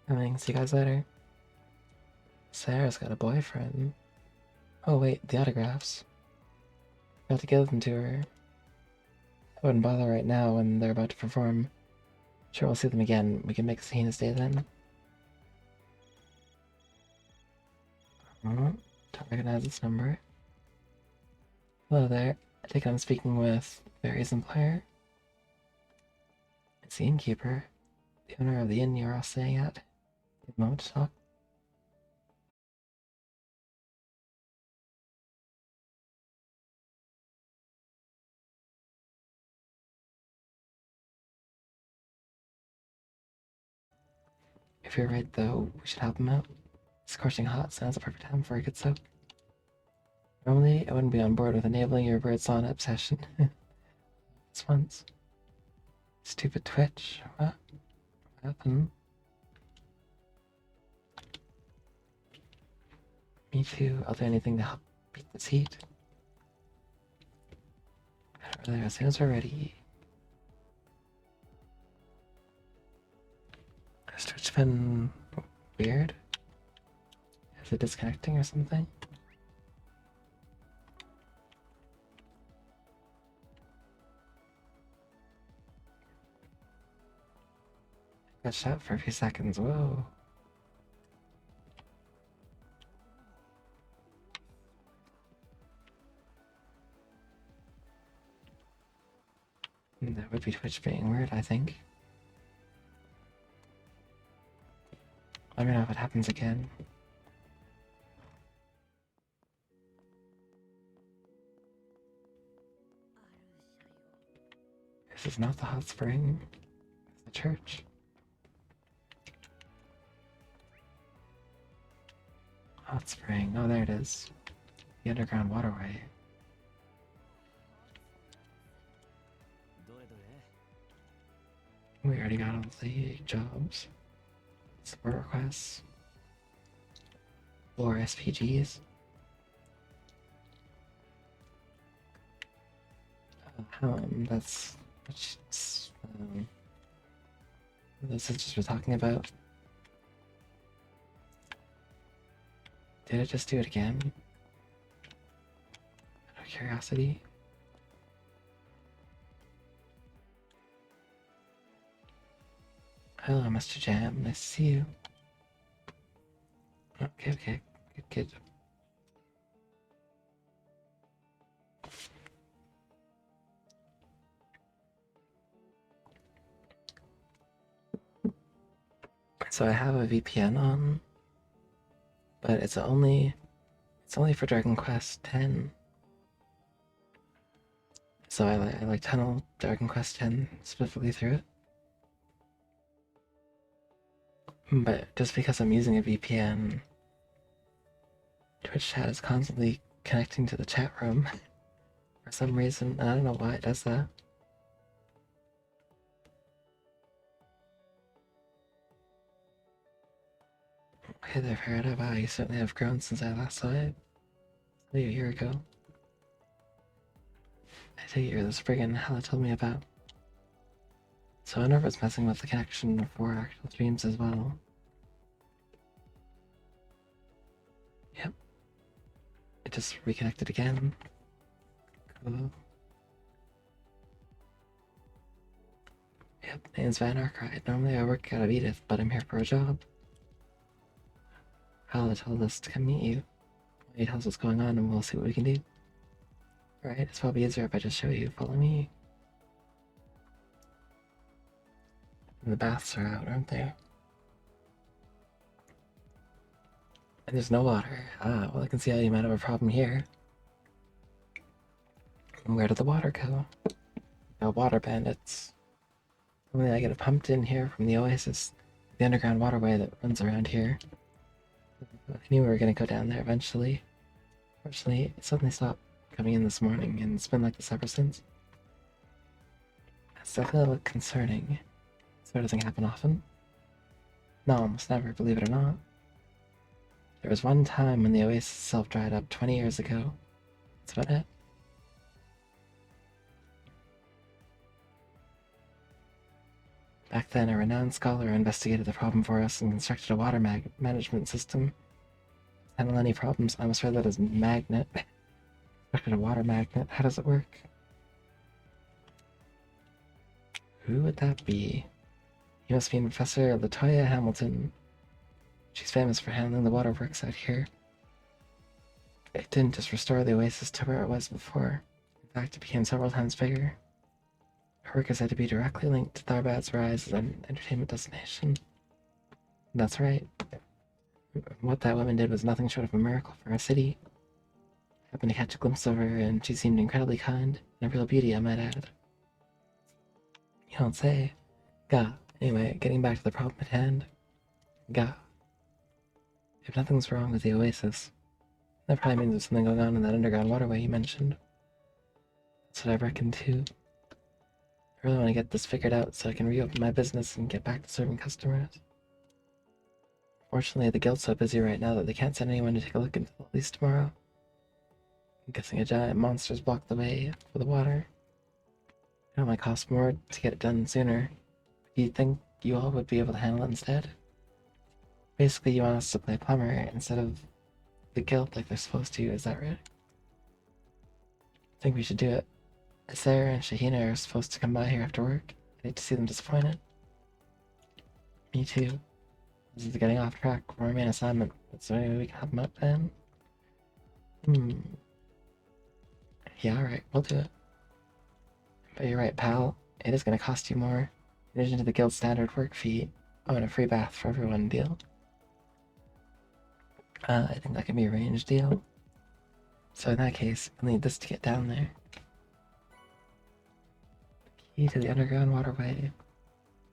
[SPEAKER 1] Coming, see you guys later. Sarah's got a boyfriend. Oh wait, the autographs. Got to give them to her. I wouldn't bother right now when they're about to perform. Sure, we'll see them again. We can make Sahina's day then. Don't recognize this number. Hello there. I take it I'm speaking with Barry's employer. It's the innkeeper, the owner of the inn you're all staying at. Take a moment to talk. If you're right, though, we should help him out. Scorching hot sounds a perfect time for a good soak. Normally, I wouldn't be on board with enabling your bird sauna obsession. This once. Stupid Twitch. What happened? Me too. I'll do anything to help beat this heat. Earlier, as soon as we're ready. Has Twitch been weird? Is it disconnecting or something? Got shot for a few seconds. Whoa. That would be Twitch being weird, I think. Let me know if it happens again. This is not the hot spring. It's the church. Hot spring. Oh, there it is. The underground waterway. We already got all the jobs. Support requests. 4 SPGs. That's the sisters were talking about. Did it just do it again? Out of curiosity. Hello, Mr. Jam. Nice to see you. Okay. Good. So I have a VPN on, but it's only for Dragon Quest X. So I like tunnel Dragon Quest X specifically through it. But just because I'm using a VPN, Twitch chat is constantly connecting to the chat room for some reason. I don't know why it does that. Hey there, Farida. Wow, you certainly have grown since I last saw you a year ago. I take it you're the friggin' hell it told me about. So I wonder if it's messing with the connection for actual streams as well. Yep. It just reconnected again. Cool. Yep, name's Van Arkwright. Normally I work out of Edith, but I'm here for a job. Hala told us to come meet you. Why you tell us what's going on and we'll see what we can do. Right, it's probably easier if I just show you. Follow me. And the baths are out, aren't they? And there's no water. Ah, well I can see how you might have a problem here. Where did the water go? No water bandits. Only I get it pumped in here from the oasis, the underground waterway that runs around here. I knew we were gonna go down there eventually. Fortunately, it suddenly stopped coming in this morning, and it's been like this ever since. It's definitely a little concerning. So it doesn't happen often. No, almost never, believe it or not. There was one time when the oasis itself dried up 20 years ago. That's about it. Back then, a renowned scholar investigated the problem for us and constructed a water management system. To handle any problems, I must read that as magnet. Constructed a water magnet. How does it work? Who would that be? You must be Professor Latoya Hamilton. She's famous for handling the waterworks out here. It didn't just restore the oasis to where it was before. In fact, it became several times bigger. Her work is said to be directly linked to Tharbad's rise as an entertainment destination. That's right. What that woman did was nothing short of a miracle for our city. I happened to catch a glimpse of her, and she seemed incredibly kind, and a real beauty, I might add. You don't say. Gah. Anyway, getting back to the problem at hand. Gah. If nothing's wrong with the oasis, that probably means there's something going on in that underground waterway you mentioned. That's what I reckon too. I really want to get this figured out so I can reopen my business and get back to serving customers. Fortunately, the guild's so busy right now that they can't send anyone to take a look until at least tomorrow. I'm guessing a giant monster's blocked the way for the water. It might cost more to get it done sooner. Do you think you all would be able to handle it instead? Basically, you want us to play plumber instead of the guild like they're supposed to, is that right? I think we should do it. Sarah and Shahina are supposed to come by here after work. I hate to see them disappointed. Me too. This is getting off track from our main assignment. Is there any way we can help them out then? Yeah, alright, we'll do it. But you're right, pal. It is gonna cost you more. In addition to the guild standard work fee. Oh, and a free bath for everyone deal. I think that can be a range deal. So in that case, we'll need this to get down there. Key to the underground waterway.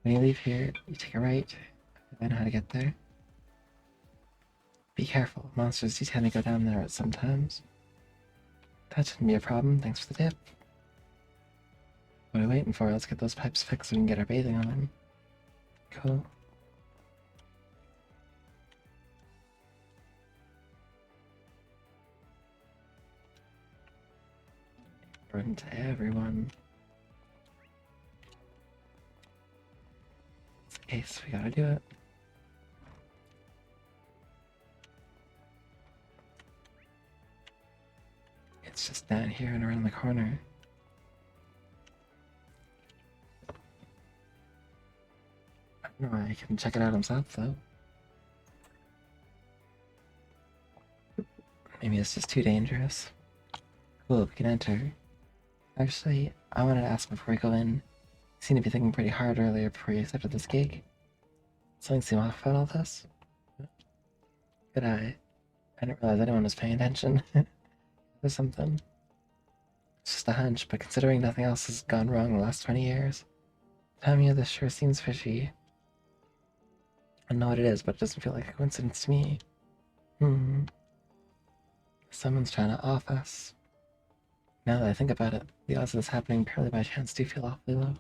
[SPEAKER 1] When you leave here, you take a right. I know how to get there. Be careful, monsters do tend to go down there at some times. That shouldn't be a problem, thanks for the tip. What are we waiting for? Let's get those pipes fixed so we can get our bathing on. Cool. Run to everyone. case, we gotta do it. It's just down here and around the corner. I don't know why I can check it out himself, though. Maybe it's just too dangerous. Cool, we can enter. Actually, I wanted to ask before we go in. You seemed to be thinking pretty hard earlier before you accepted this gig. Something seem off about all this? Good eye. I didn't realize anyone was paying attention. There's something. It's just a hunch, but considering nothing else has gone wrong in the last 20 years, the timing of this sure seems fishy. I don't know what it is, but it doesn't feel like a coincidence to me. Someone's trying to off us. Now that I think about it, the odds of this happening purely by chance do feel awfully low.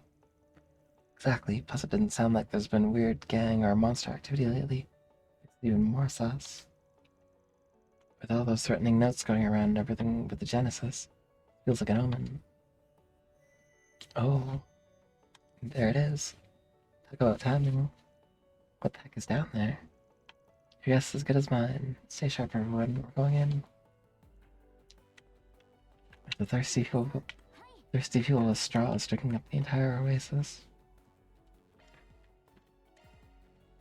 [SPEAKER 1] Exactly, plus it didn't sound like there's been weird gang or monster activity lately. It's even more sus. With all those threatening notes going around and everything with the Genesis, feels like an omen. Oh, there it is. Talk about timing. What the heck is down there? Your guess is as good as mine. Stay sharp, everyone. We're going in. The thirsty fuel with straws drinking up the entire oasis.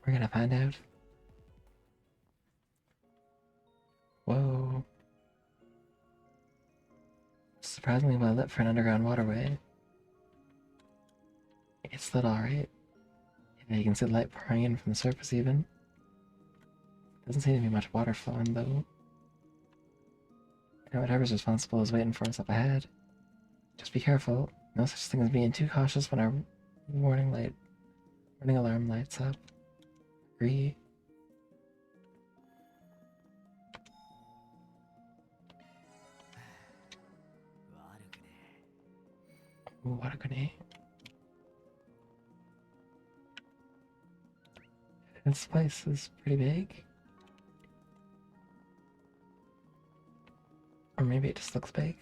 [SPEAKER 1] We're gonna find out. Whoa. Surprisingly well lit for an underground waterway. It's lit alright. Yeah, you can see the light pouring in from the surface even. Doesn't seem to be much water flowing though. And whatever's responsible is waiting for us up ahead. Just be careful. No such thing as being too cautious when our warning alarm lights up. Agree. Ooh, what a grenade. This place is pretty big. Or maybe it just looks big.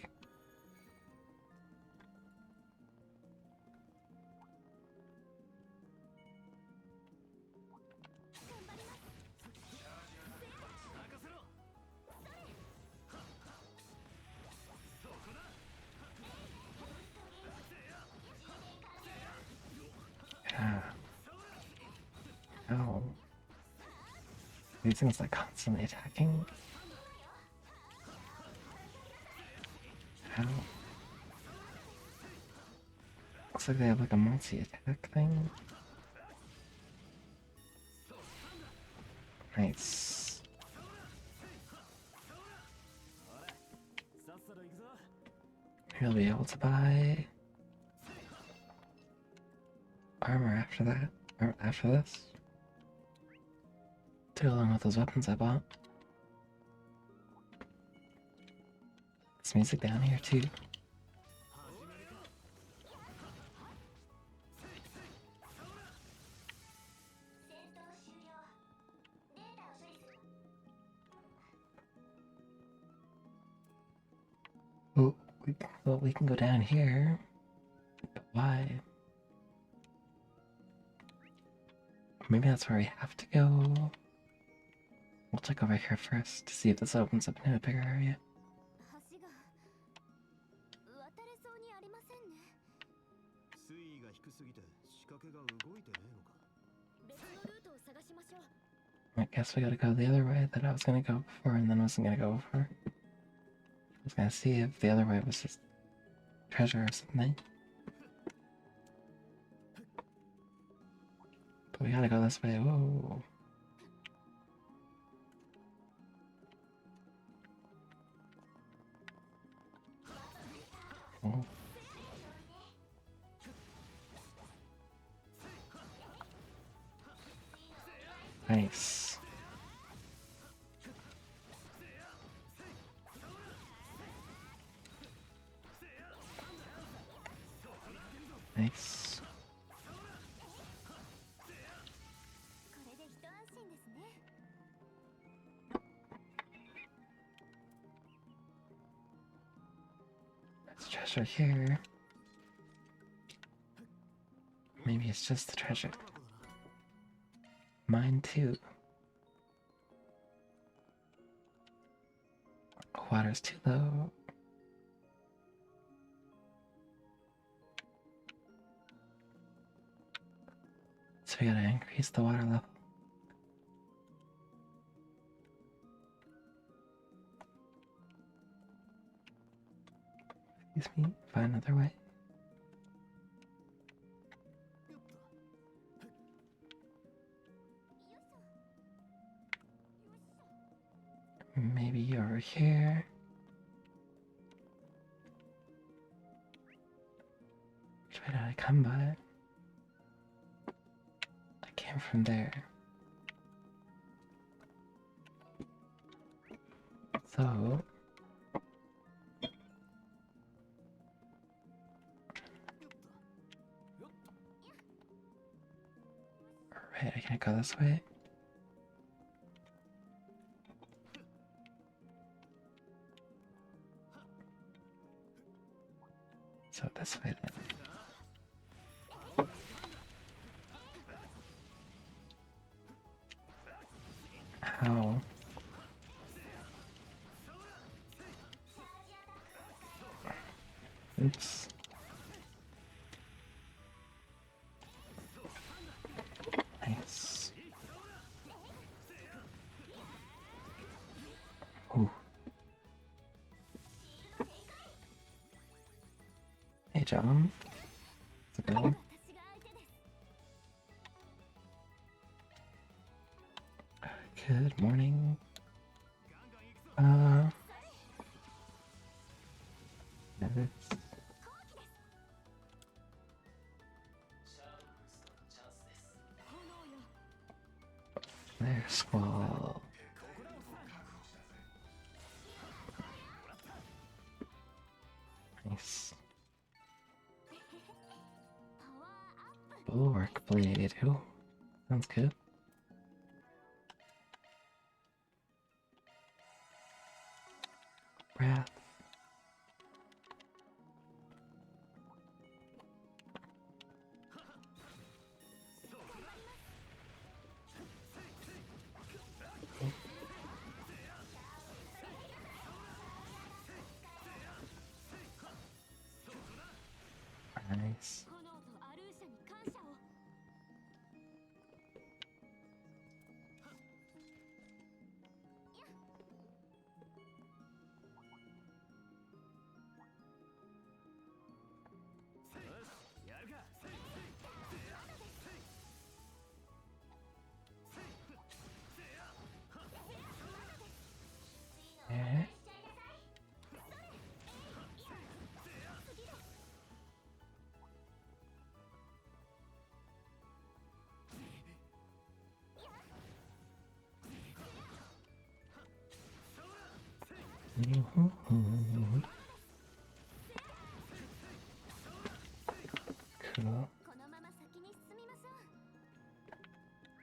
[SPEAKER 1] Yeah. Oh. These things like constantly attacking. How? Looks like they have like a multi-attack thing. Nice. We'll be able to buy armor after that, or after this. To go along with those weapons I bought. There's music down here too. Well, we can go down here. But why? Maybe that's where we have to go. We'll check over here first to see if this opens up into a bigger area. I guess we gotta go the other way that I was gonna go before and then wasn't gonna go before. I was gonna see if the other way was just treasure or something. But we gotta go this way. Whoa. Oh. Nice. Nice. There's treasure here. Maybe it's just the treasure. Mine too. Water's too low. So we gotta increase the water level. Excuse me, find another way. Maybe over here. Which way did I come by? I came from there. So... Right, I can't go this way. So this way then. How? Oops. Nice. Ooh. Hey, John. How's it going? Good morning. There's Squall. Nice. Bulwark Blade. Ooh, sounds good. Wrath. Nice. Yeah. Cool.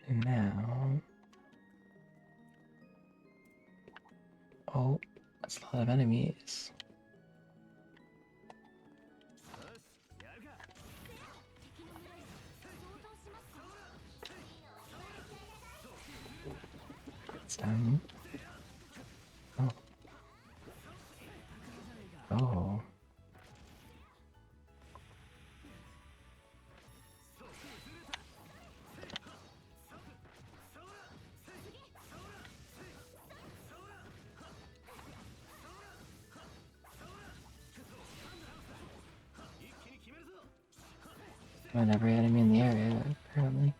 [SPEAKER 1] Now... Oh, that's a lot of enemies. It's done. Oh. Oh. Find every enemy in the area, apparently.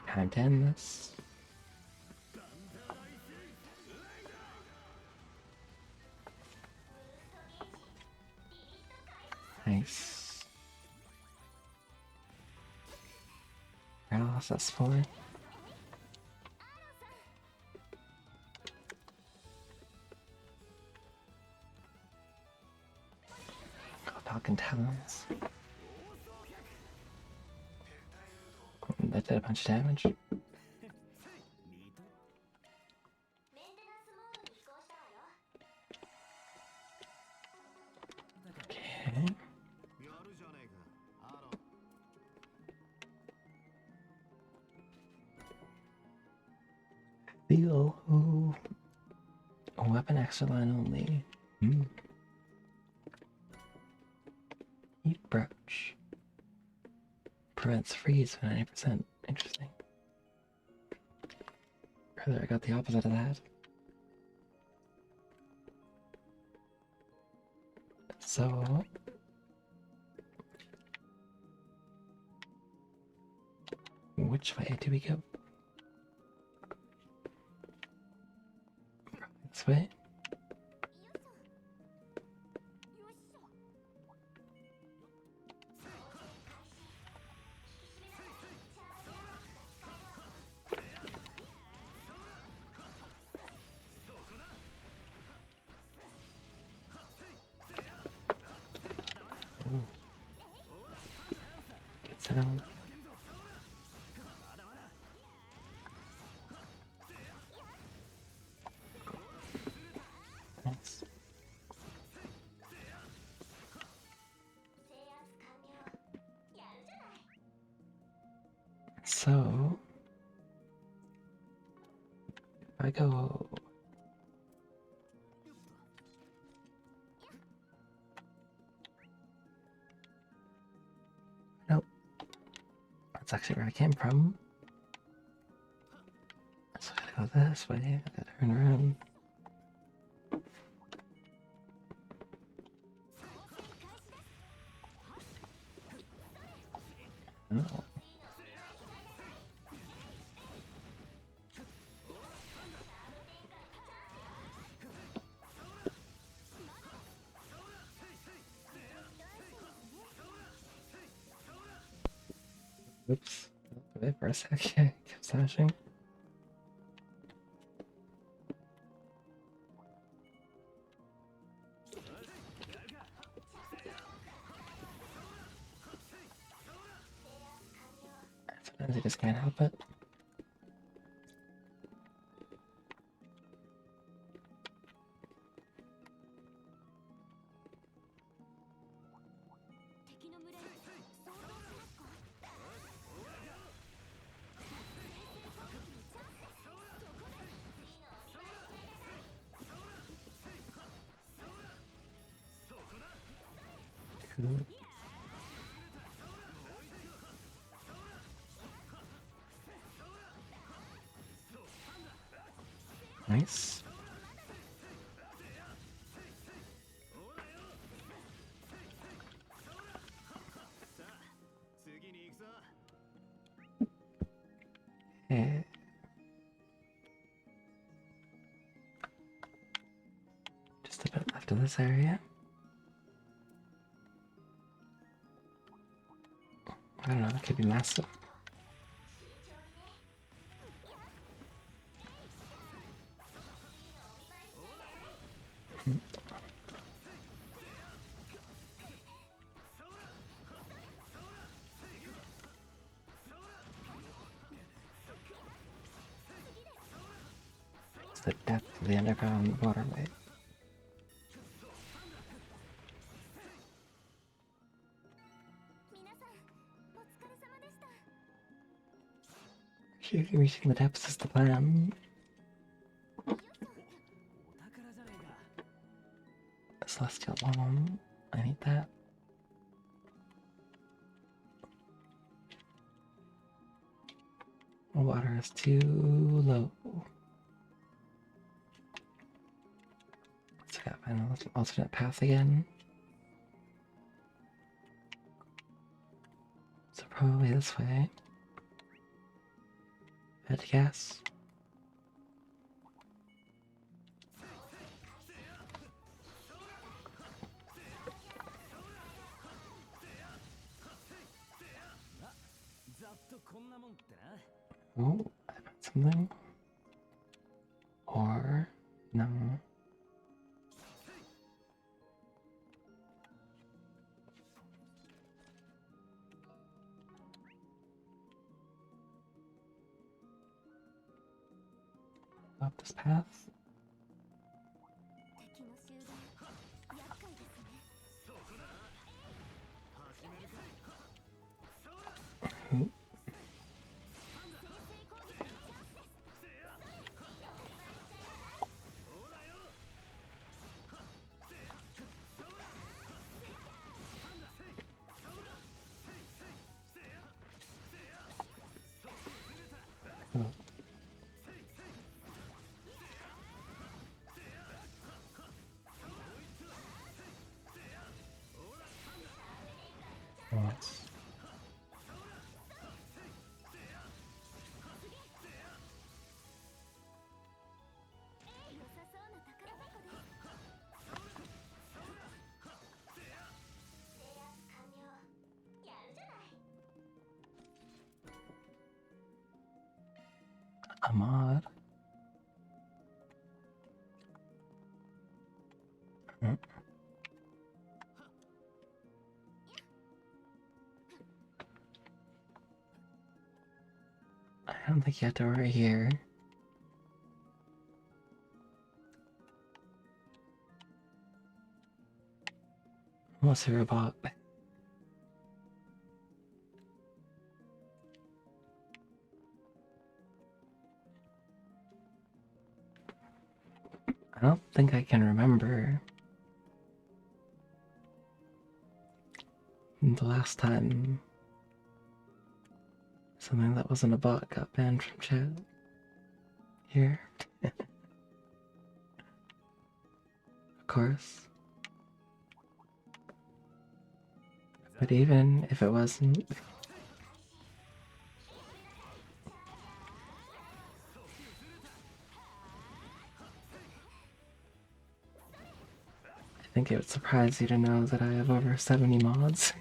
[SPEAKER 1] Time to end this. Nice. Paralysis 4. Falcon Talons. That did a bunch of damage. Deal. Ooh. A weapon extra line only. Heat brooch. Prevents freeze for 90%. Interesting. Rather, I got the opposite of that. So... which way do we go? This way? Ooh. Get down. Nice. So, if I go... Nope. That's actually where I came from. So I gotta go this way, I gotta turn around. Oh. Oops. Wait for a sec. Kept slashing. Sometimes I just can't help it. Cool. Nice. Eh. Just a bit left of this area. I don't know, it could be massive. It's the depth of the underground waterway. Reaching the depths is the plan. Celestial bomb. I need that. The water is too low. So I got an alternate path again. So probably this way. Head to gas. Oh, I found something. Or no. Up this path. Ooh. Oh. What? A mod? Hmm. I don't think you have to worry here. What's a robot? I don't think I can remember the last time something that wasn't a bot got banned from chat here. Of course. But even if it wasn't, I think it would surprise you to know that I have over 70 mods.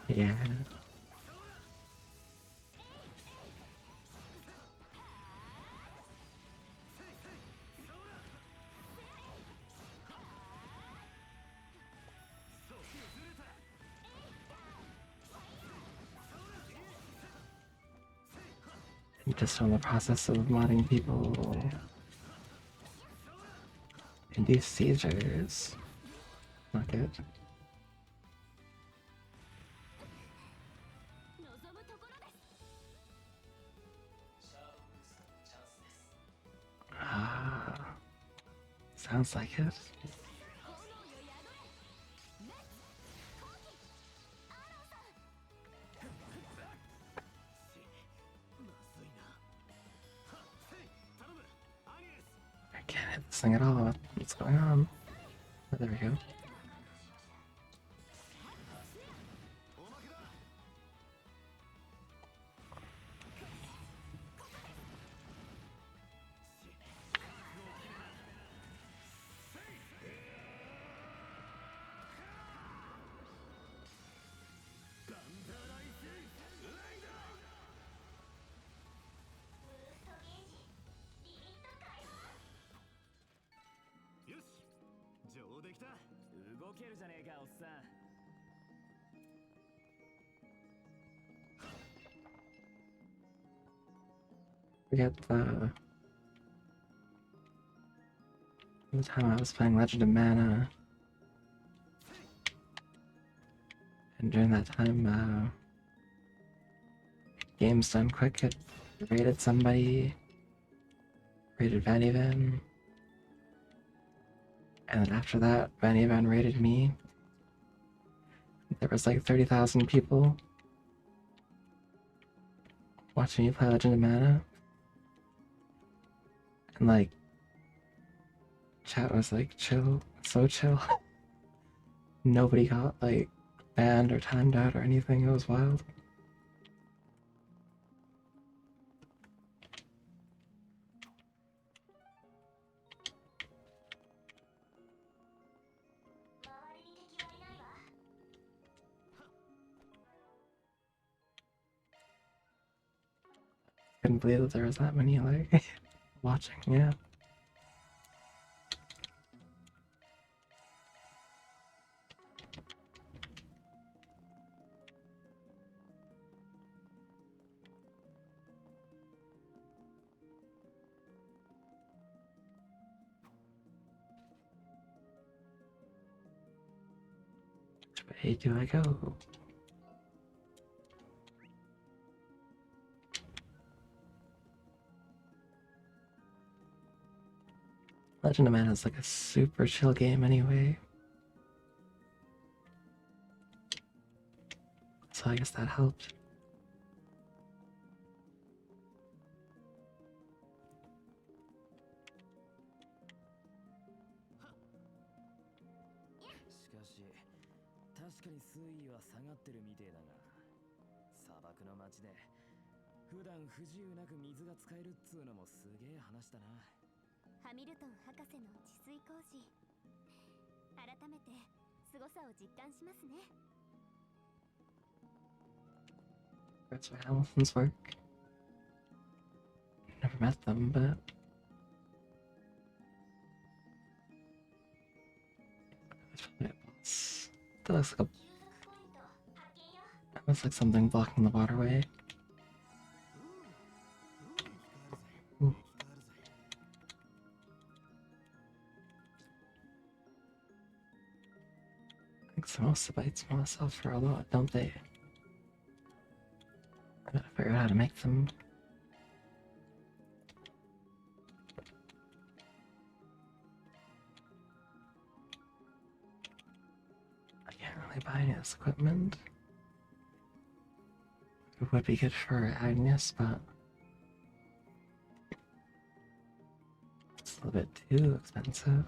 [SPEAKER 1] Yeah. I'm just on the process of modding people and these seizures. Not good. Ah, sounds like it. I can't hit this thing at all. What's going on? Oh, there we go. Forget the time I was playing Legend of Mana, and during that time, games done quick had raided somebody, raided Vanivan, and then after that, Vanivan raided me. There was like 30,000 people watching me play Legend of Mana, and like, chat was like chill, so chill. Nobody got like banned or timed out or anything. It was wild. Couldn't believe that there was that many like watching. Yeah. Which way do I go? Legend of Mana is like a super chill game anyway. So I guess that helped. That's how Hamiltons work. Never met them, but it's probably a boss. That looks like something blocking the waterway. Ooh. I think some most of the bites myself for a lot, don't they? I gotta figure out how to make them. I can't really buy any of this equipment. It would be good for Agnes, but it's a little bit too expensive.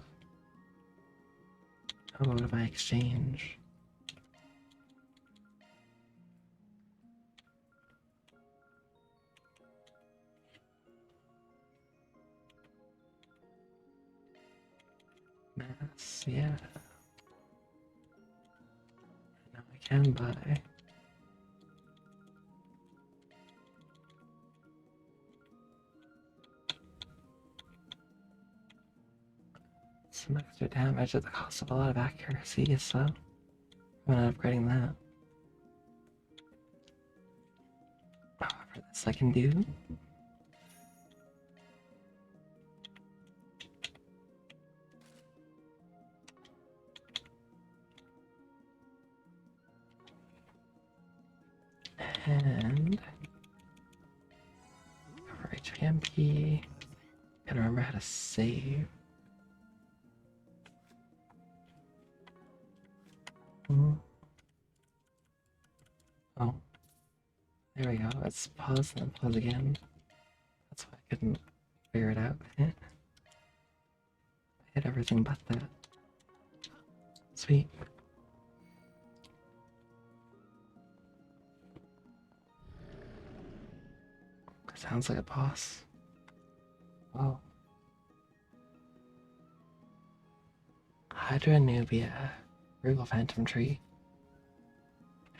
[SPEAKER 1] I'll go to my exchange. Mass, yeah. Now I can buy. Some extra damage at the cost of a lot of accuracy, so I'm not upgrading that. However, this I can do. And cover HPMP. Gotta remember how to save. Oh, there we go. Let's pause and then pause again. That's why I couldn't figure it out. I hit everything but that. Sweet. Sounds like a boss. Whoa. Hydra Nubia. Regal Phantom Tree.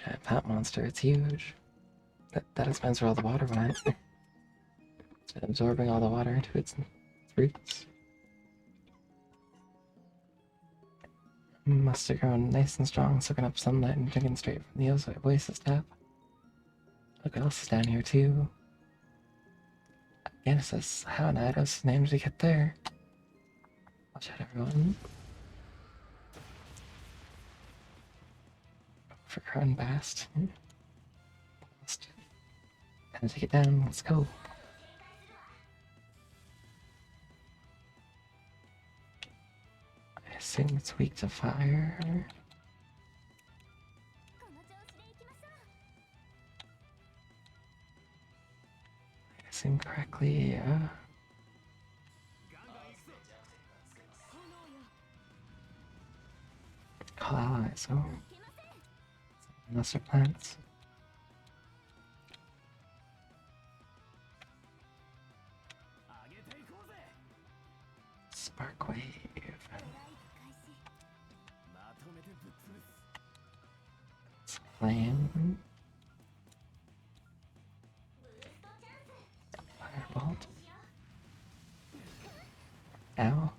[SPEAKER 1] Giant plant monster, it's huge. That explains where all the water went. It's been absorbing all the water into its roots. Must have grown nice and strong, soaking up sunlight and drinking straight from the Oasis tap. Look what else is down here too. Genesis, how in Eidos name did he get there? Watch out, everyone. For Crown Bast. Time to take it down, let's go. I assume it's weak to fire. I assume correctly, yeah. Call allies, oh. Lesser plants. Spark wave. Flame. Firebolt. Ow.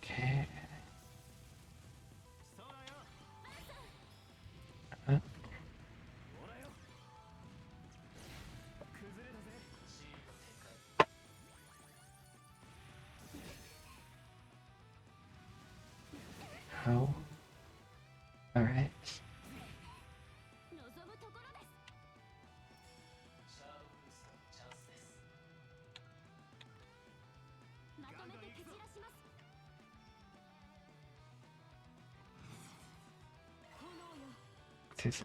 [SPEAKER 1] Okay. How? Alright. Tis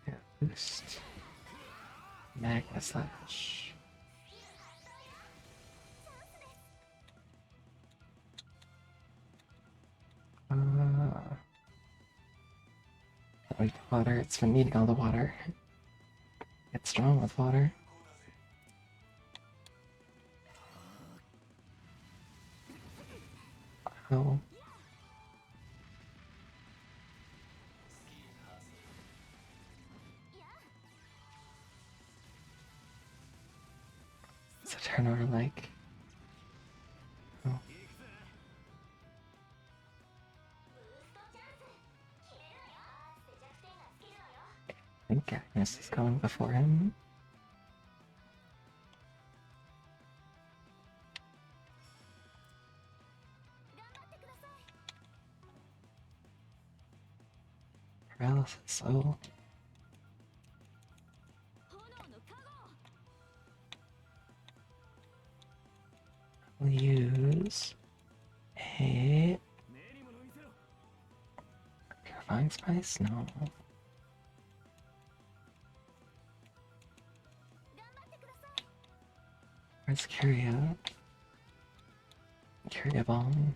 [SPEAKER 1] yeah, boost. Magma Slash. Like water, it's been needing all the water. It's strong with water. Oh. It's a turnover like. Oh. I think Agnes is going before him. Paralysis, oh. I'll use a purifying spice? No. Where's Curia? Curia Bomb.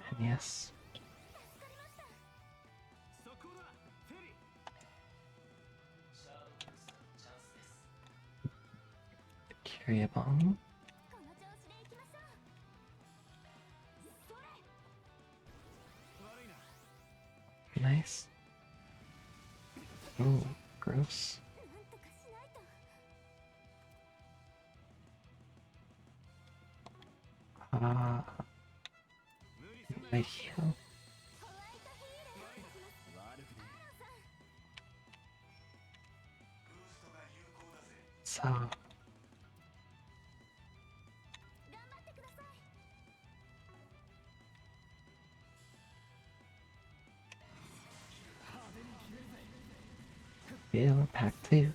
[SPEAKER 1] And yes. Curia Bomb. Nice. Oh, gross. Might heal. So. Yeah, pack 2.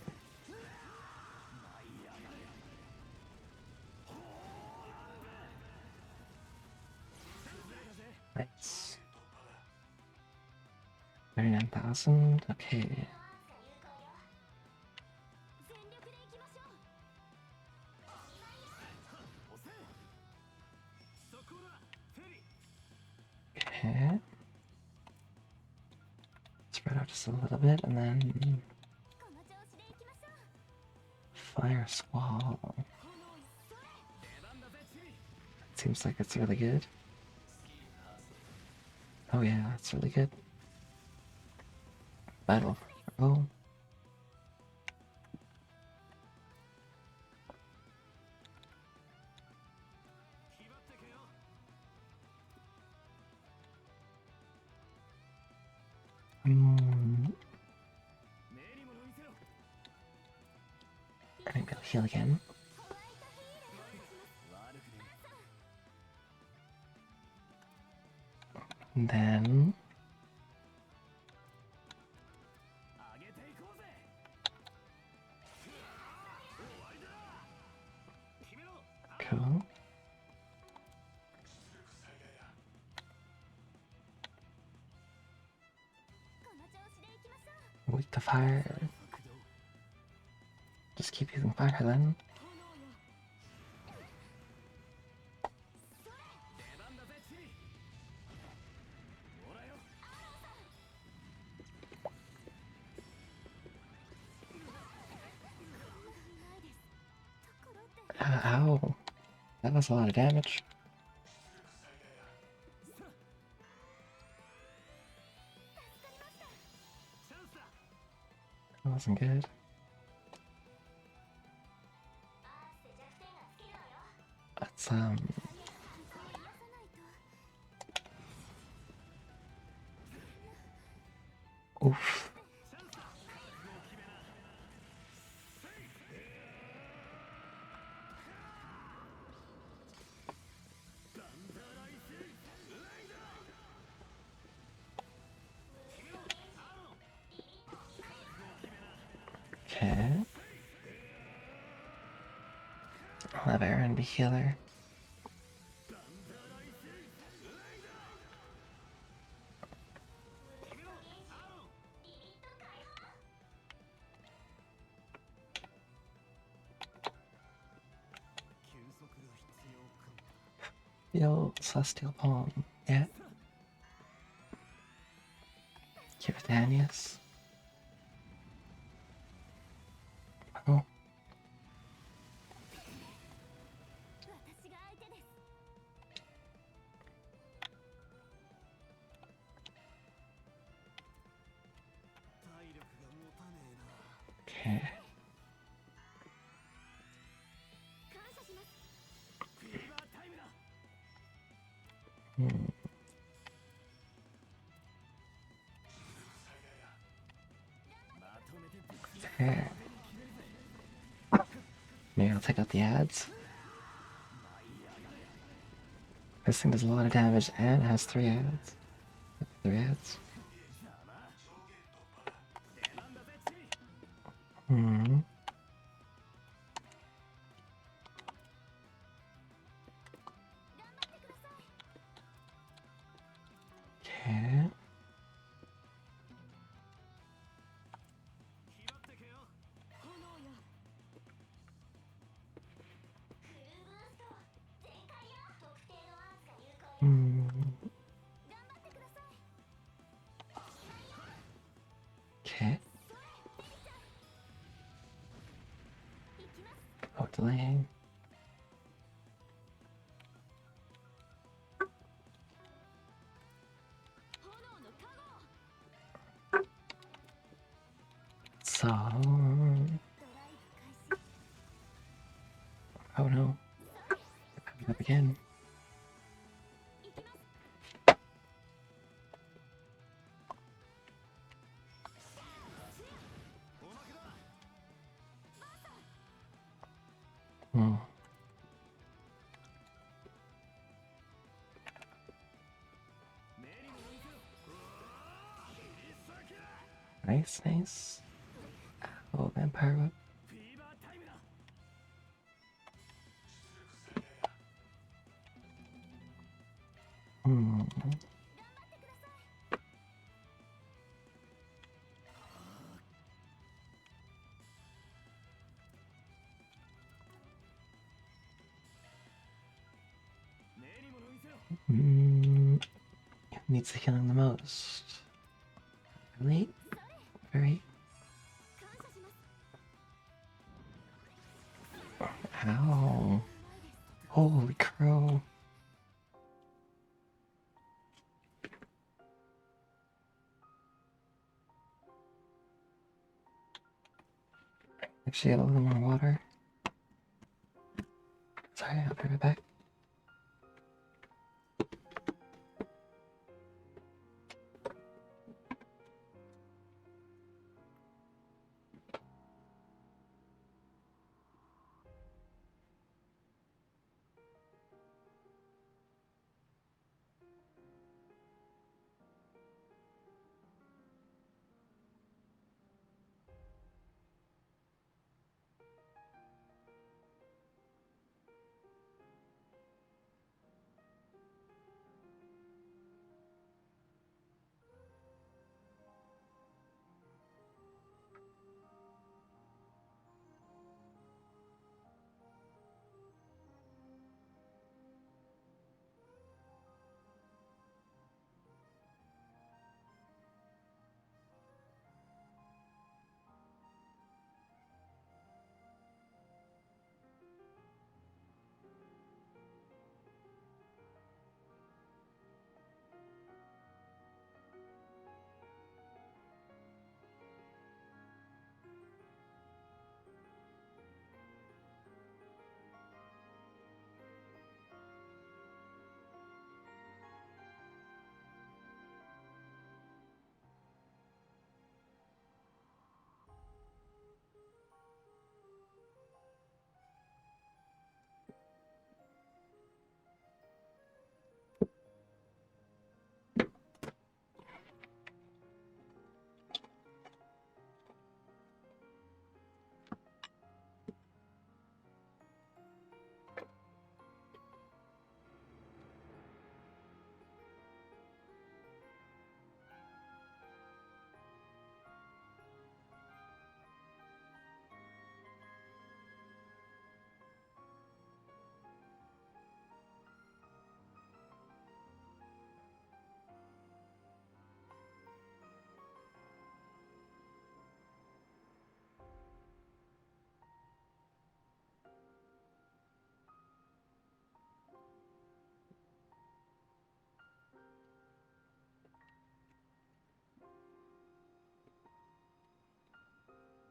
[SPEAKER 1] Nice. 39,000. Okay. Okay. Spread out just a little bit and then Fire Squall. Seems like it's really good. Oh yeah, it's really good. Battle. Oh. Maybe I'll heal again. And then cool. Weak to fire. Just keep using fire then. Ow. That was a lot of damage. That wasn't good. Let's oof. Okay. I'll have Aaron be healer. Yo, Celestial Palm. Yeah. Cuvitanius. Oh. Okay. Hmm. Fair. Maybe I'll take out the ads. This thing does a lot of damage and has 3 ads. 3 ads. Hmm. Okay. Hmm. Okay. Oh, delaying. So. Oh no. Coming up again. Hmm. Nice, nice. Oh, vampire whip. Hmm. Mm, needs the healing the most. Really? Very. Ow. Holy crow. Actually, a little more water. Sorry, I'll be right back.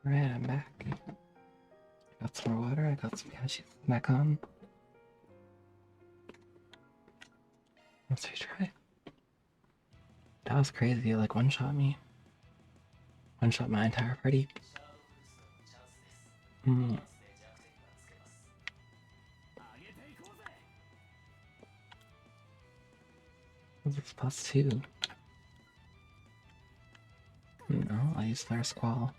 [SPEAKER 1] Alright, I'm back. I got some more water, I got some cashews back on. Let's retry. That was crazy, like one-shot me. One-shot my entire party. This is +2. No, I used Flare Squall.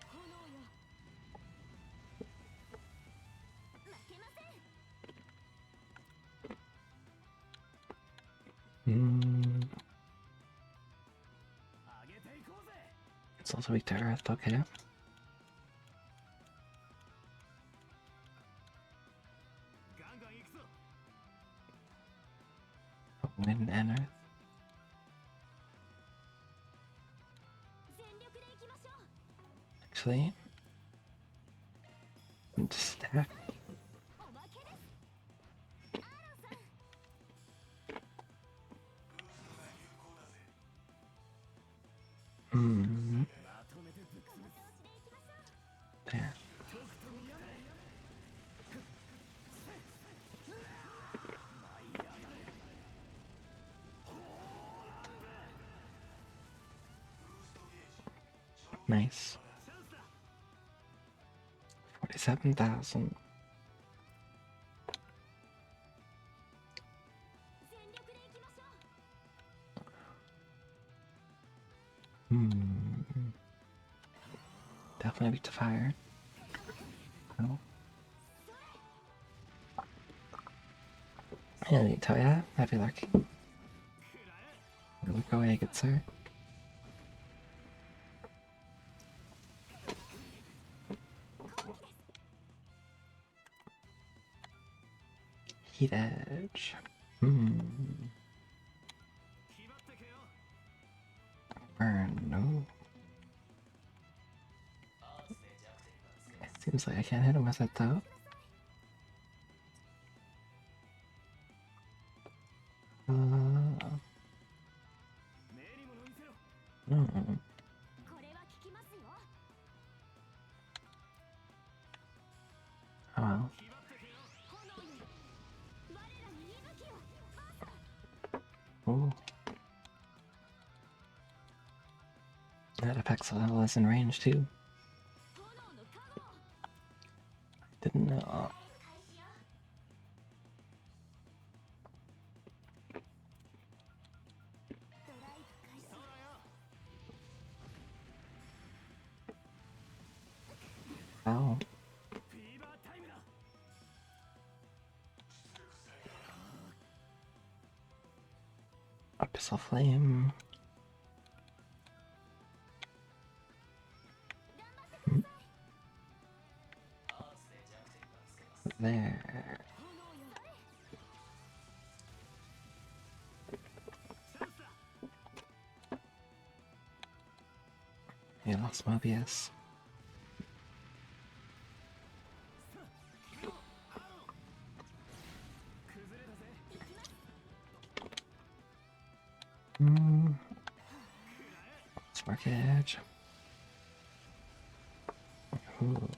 [SPEAKER 1] It's also weak to Earth, okay. Wind and Earth. Actually, just stack. There. Nice. 47,000. Definitely weak to fire. Oh. Yeah, you tell ya, happy lucky. Look away, good sir. Heat edge. Burn, no. It seems like I can't hit him with it though. Oh well. Ooh. That affects level is in range too. Didn't know. Ow. Abyssal Flame. There. You lost Mobius. Spark Edge. Ooh.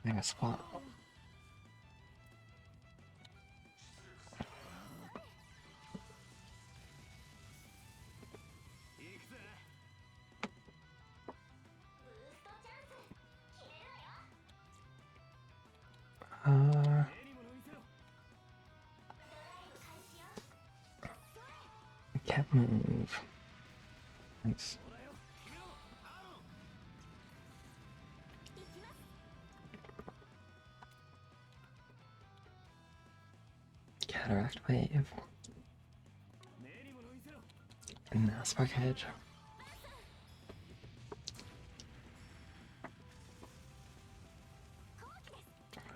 [SPEAKER 1] There a spot. I can't move. Nice. Cataract Wave. And now Spark Edge.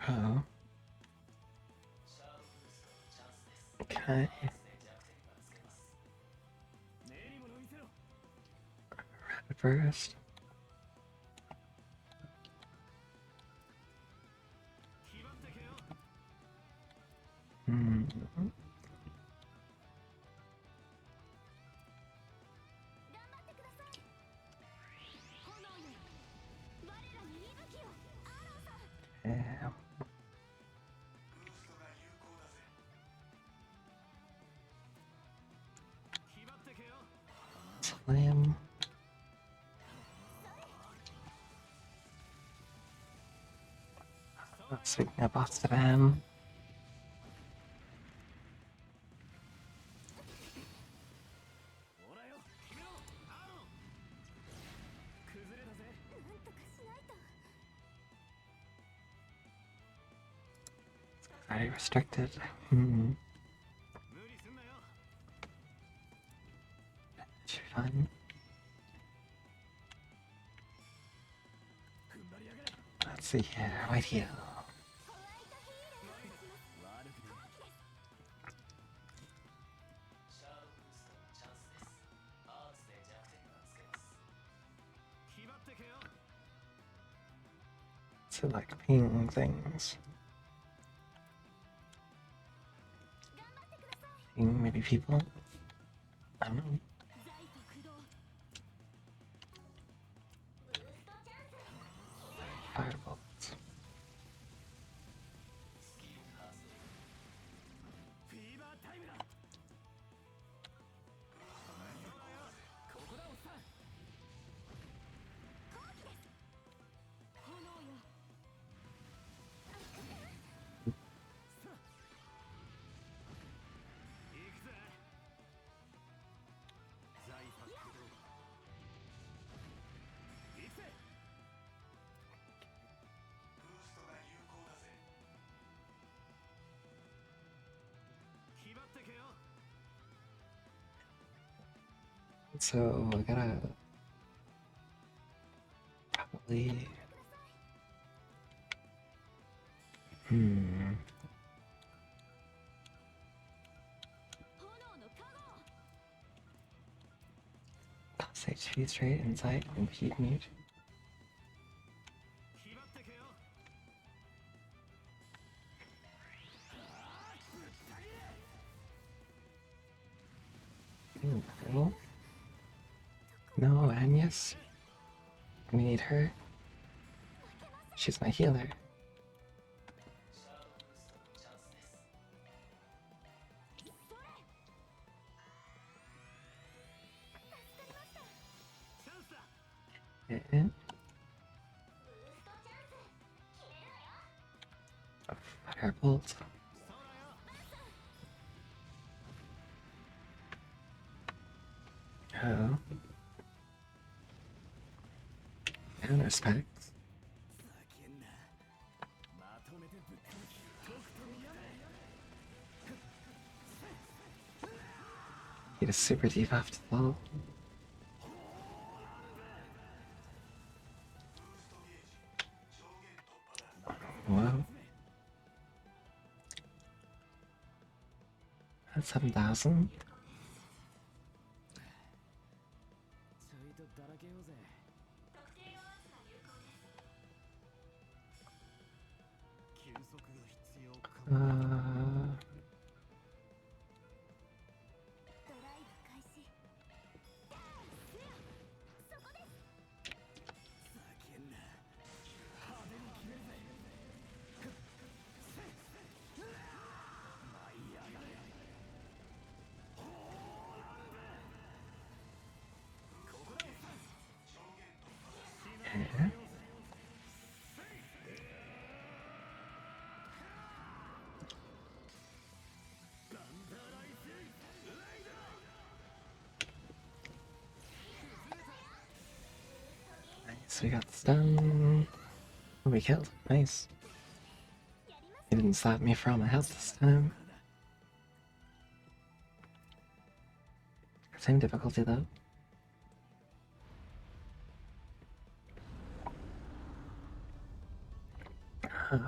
[SPEAKER 1] Oh. Okay. Rapid Burst. flame. Speaking of Amsterdam. Very restricted. Should be fun. Let's see here, right here. So like ping things. Ping maybe people? I don't know. Firebolts. So I gotta probably Cost HP straight, insight, and heat mute. Ooh, no, Agnes. We need her. She's my healer. A firebolt. Oh. And respect. He is super deep after the ball. Whoa. That's 7,000. Okay. Nice, we got this done. Oh, we killed. Nice. He didn't slap me for all my health this time. Same difficulty though.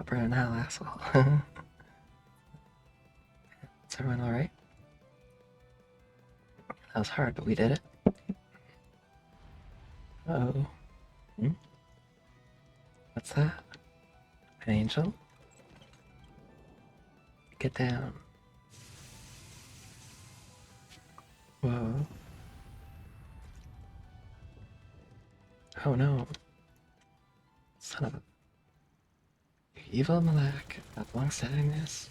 [SPEAKER 1] Burn hell, asshole. Is everyone alright? That was hard, but we did it. Uh-oh. What's that? An angel? Get down. Whoa. Oh no. Son of a... You evil Malak. That belongs to Agnes.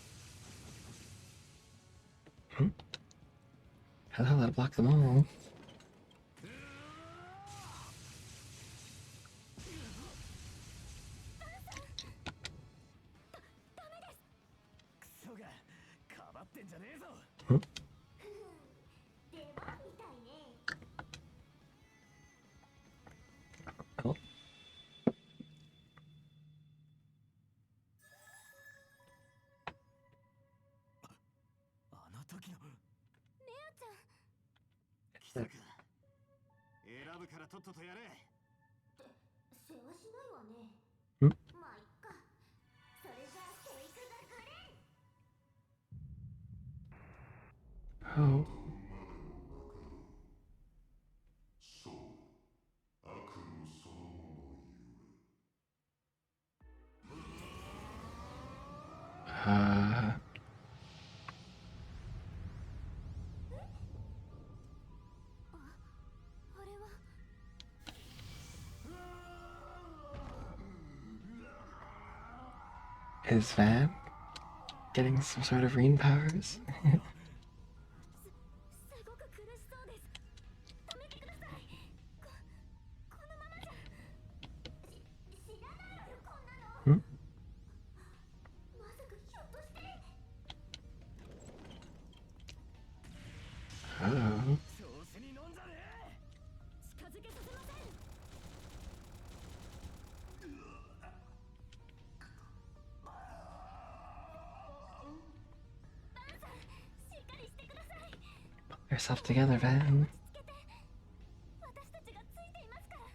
[SPEAKER 1] How the hell did I block them all? Hmm? Oh. It's it.
[SPEAKER 2] 選ぶからとっととやれ。世話しないわね。
[SPEAKER 1] Hmm?
[SPEAKER 2] まあいっか。それじゃあテイクザグレン。
[SPEAKER 1] Oh.
[SPEAKER 3] そう悪夢そのものゆえ
[SPEAKER 2] あれは
[SPEAKER 1] Is Van getting some sort of rain powers?
[SPEAKER 2] すごく苦しそうです。止めてください。このままじゃ。知らないわよこんなの。
[SPEAKER 1] Hmm?
[SPEAKER 2] まさかひょっとして。
[SPEAKER 1] Oh.
[SPEAKER 2] 調子に乗んじゃねえ。近づけさせません。バンさん、しっかりしてください。
[SPEAKER 1] Pull yourself together, Van.
[SPEAKER 2] 落ち着けて。私たちがついていますから。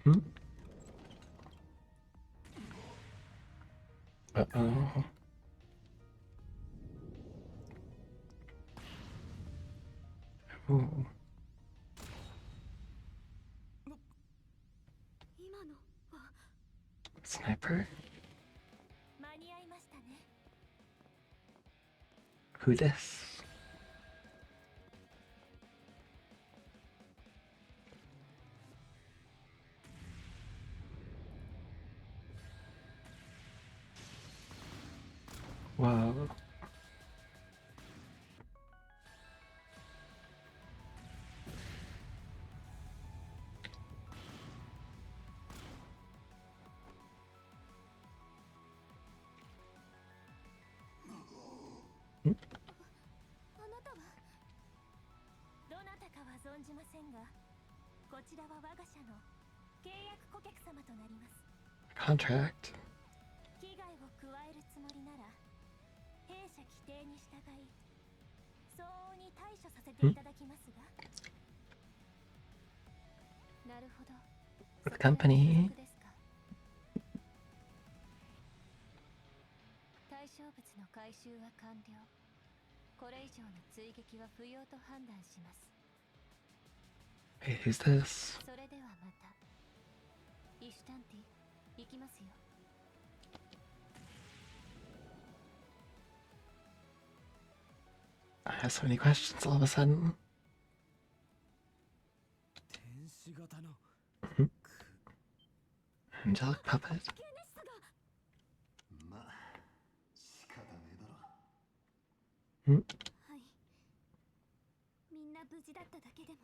[SPEAKER 1] Hmm? Uh-oh. Ooh.
[SPEAKER 2] 今のは
[SPEAKER 1] Sniper?
[SPEAKER 2] 間に合いましたね。
[SPEAKER 1] Who this? Whoa. Hmm?
[SPEAKER 2] あなたはどなたかは存じませんが、こちらは我が社の契約顧客様となります。
[SPEAKER 1] Contract.
[SPEAKER 2] 危害を加えるつもりなら弊社規定に従い相応に対処させていただきますが。なるほど。
[SPEAKER 1] The company.
[SPEAKER 2] ですか。対象物の回収は完了。これ以上の追撃は不要と判断します。
[SPEAKER 1] Wait, who's this?
[SPEAKER 2] それではまた。イシュタンティ、行きますよ。
[SPEAKER 1] I have so many questions all of a sudden.
[SPEAKER 4] 天使型の
[SPEAKER 1] Angelic puppet.
[SPEAKER 2] ケネスが。
[SPEAKER 3] まあ仕方ねえだろ。
[SPEAKER 1] Hmm?
[SPEAKER 2] はい。みんな無事だっただけでも。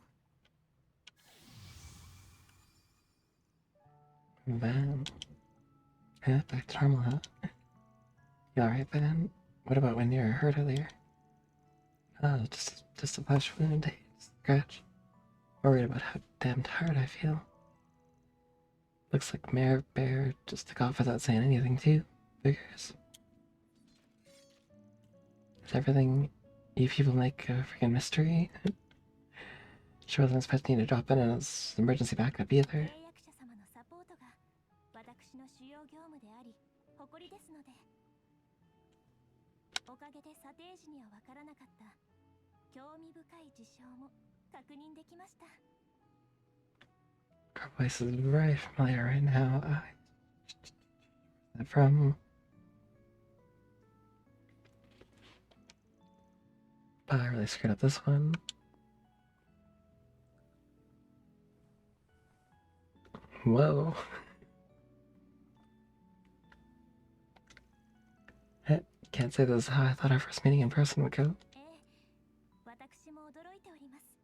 [SPEAKER 1] Van. Yeah, back to normal, huh? You alright, Van? What about when you were hurt earlier? Oh, just a flesh wound, scratch. Worried about how damn tired I feel. Looks like Mayor Bear just took off without saying anything too. Figures. Is everything you people make a freaking mystery? She wasn't expecting you to drop in as emergency backup either.
[SPEAKER 2] 契約者様のサポートが私の主要業務であり誇りですので。おかげで査定時にはわからなかった興味深い事象も確認できました。
[SPEAKER 1] Her voice is very familiar right now. From... I really screwed up this one. Whoa. Can't say this is how I thought our first meeting in person would go.
[SPEAKER 2] ええ、私も驚いております。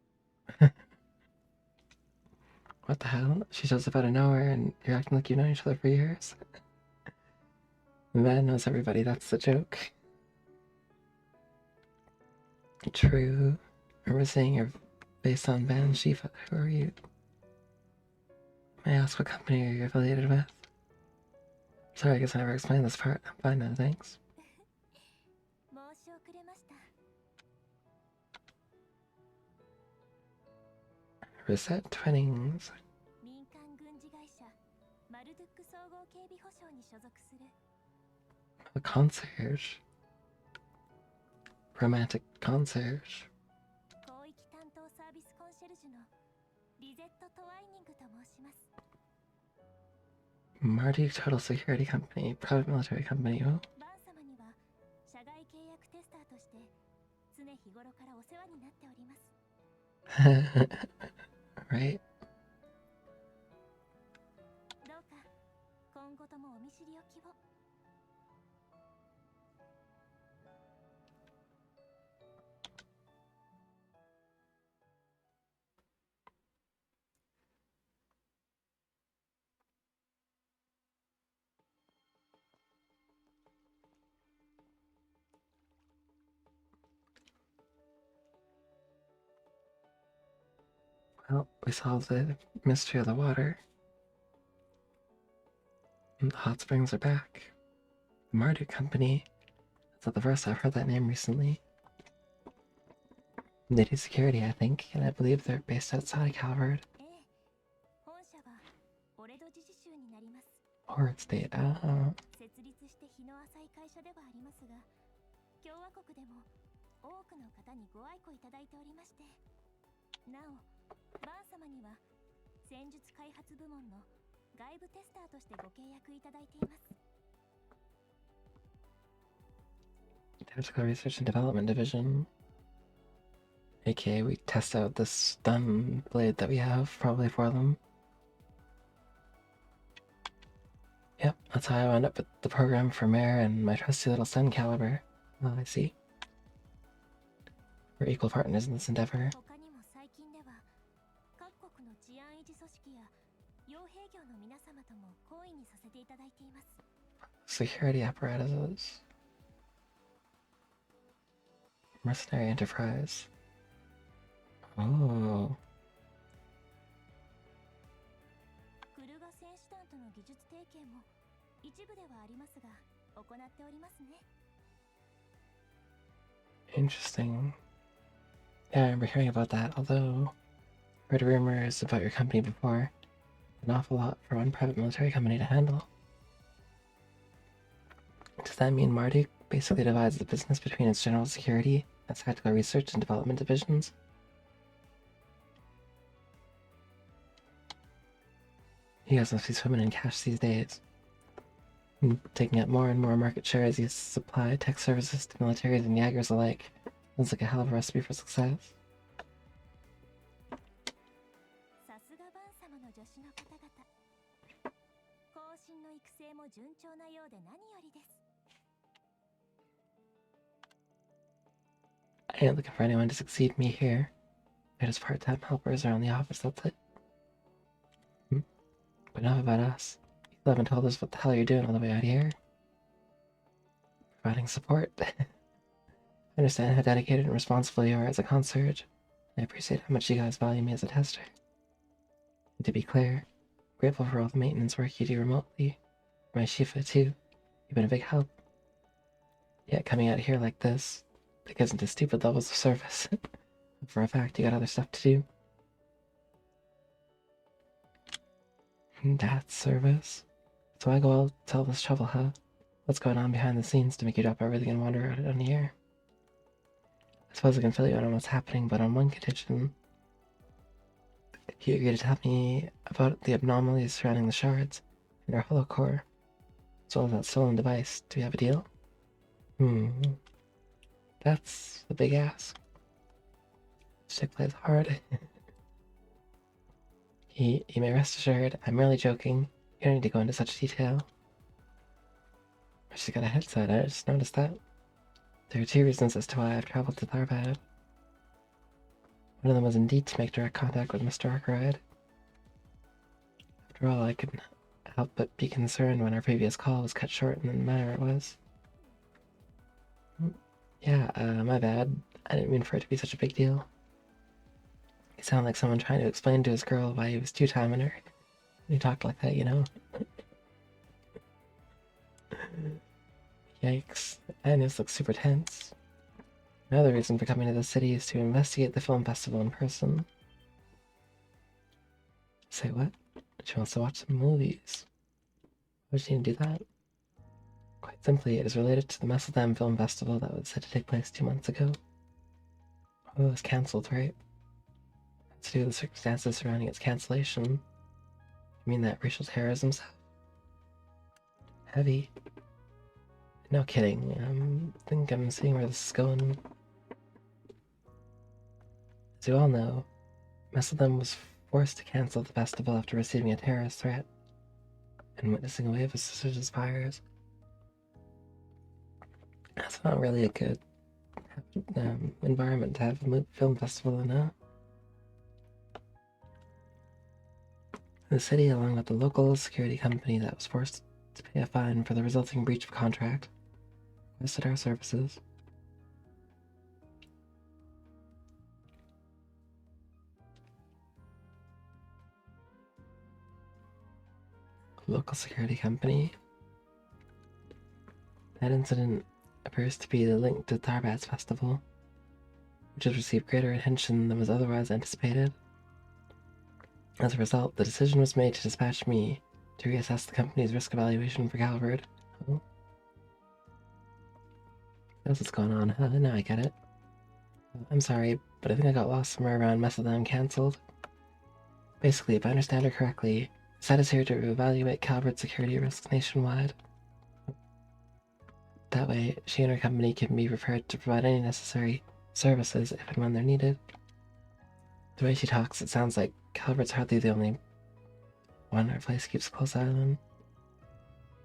[SPEAKER 1] What the hell? She shows up out of nowhere and you're acting like you've known each other for years? Van knows everybody, that's the joke. True. I remember saying you're based on Van Shifa. Who are you? May I ask what company are you affiliated with? Sorry, I guess I never explained this part. I'm fine now, thanks.
[SPEAKER 2] 申し遅れました。
[SPEAKER 1] Reset Twinnings.
[SPEAKER 2] 民間軍事会社マルドゥック総合警備保障に所属する
[SPEAKER 1] A concierge. Romantic concierge.
[SPEAKER 2] 広域担当サービスコンシェルジュのリゼット・トワイニングと申します。
[SPEAKER 1] Marty Total Security Company. Private military company. Oh.
[SPEAKER 2] バン様には社外契約テスターとして常日頃からお世話になっております。
[SPEAKER 1] Right?
[SPEAKER 2] どうか今後ともお見知りおきを。
[SPEAKER 1] Well, we solved the mystery of the water. And the hot springs are back. The Marduk Company. That's not the first I've heard that name recently. They do security, I think, and I believe they're based outside Calvert.
[SPEAKER 2] ええ、本社はオレド自治州になります。
[SPEAKER 1] Or it's state. Oh.
[SPEAKER 2] 設立して日の浅い会社ではありますが、共和国でも多くの方にご愛顧いただいておりまして、なお、バン様には戦術開発部門の外部テスターとしてご契約いただいています。
[SPEAKER 1] Tactical Research and Development Division. AKA, we test out this stun blade that we have, probably for them. Yep, that's how I wound up with the program for Mare and my trusty little stun caliber. Oh, I see. We're equal partners in this endeavor.
[SPEAKER 2] 他にも最近では各国の治安維持組織や傭兵業の皆様とも懇意にさせていただいています。
[SPEAKER 1] Security apparatuses. Mercenary enterprise. Oh.
[SPEAKER 2] クルガ戦士団との技術提携も一部ではありますが行っておりますね。
[SPEAKER 1] Interesting. Yeah, I remember hearing about that, although I heard rumors about your company before. An awful lot for one private military company to handle. Does that mean Marduk basically divides the business between its general security and tactical research and development divisions? You guys must be swimming in cash these days. Taking up more and more market share as you supply tech services to militaries and Jaggers alike. Sounds like a hell of a recipe for success.
[SPEAKER 2] さすがバン様の助手の方々。後進の育成も順調なようで何よりです。
[SPEAKER 1] I ain't looking for anyone to succeed me here. We're just part-time helpers around the office, that's it. But enough about us. You still haven't told us what the hell you're doing all the way out here. Providing support. I understand how dedicated and responsible you are as a concierge. I appreciate how much you guys value me as a tester. And to be clear, I'm grateful for all the maintenance work you do remotely. For my Shifa too. You've been a big help. Yet coming out here like this, it goes into stupid levels of service. For a fact, you got other stuff to do. That's service. So I go out tell this trouble, huh? What's going on behind the scenes to make you drop everything and wander out on the air? I suppose I can fill you in on what's happening, but on one condition. You agree to tell me about the anomalies surrounding the shards and our hollow core, as well as that stolen device. Do we have a deal? That's the big ask. Stick plays hard. You may rest assured, I'm merely joking. You don't need to go into such detail. She's got a headset, I just noticed that. There are two reasons as to why I've traveled to Tharbad. One of them was indeed to make direct contact with Mr. Arkwright. After all, I could help but be concerned when our previous call was cut short in the manner it was. Yeah, my bad. I didn't mean for it to be such a big deal. You sound like someone trying to explain to his girl why he was two-timing her. When you talk like that, you know? Yikes. Agnes looks super tense. Another reason for coming to the city is to investigate the film festival in person. Say what? She wants to watch some movies. Why would she need to do that? Quite simply, it is related to the Messeldam Film Festival that was set to take place 2 months ago. Oh, it was cancelled, right? To do with the circumstances surrounding its cancellation. You mean that racial terrorism stuff? Heavy. No kidding. I think I'm seeing where this is going. As you all know, Messeldam was forced to cancel the festival after receiving a terrorist threat and witnessing a wave of suspicious fires. That's not really a good environment to have a film festival in, huh? The city, along with the local security company that was forced to pay a fine for the resulting breach of contract, requested our services. Local security company. That incident appears to be the link to Tharbat's festival, which has received greater attention than was otherwise anticipated. As a result, the decision was made to dispatch me to reassess the company's risk evaluation for Calvert. Oh. That's what's going on, huh? Now I get it. I'm sorry, but I think I got lost somewhere around Messeldam cancelled. Basically, if I understand her correctly, SAT is here to evaluate Calvert's security risks nationwide. That way, she and her company can be prepared to provide any necessary services if and when they're needed. The way she talks, it sounds like Calvert's hardly the only one our place keeps a close eye on.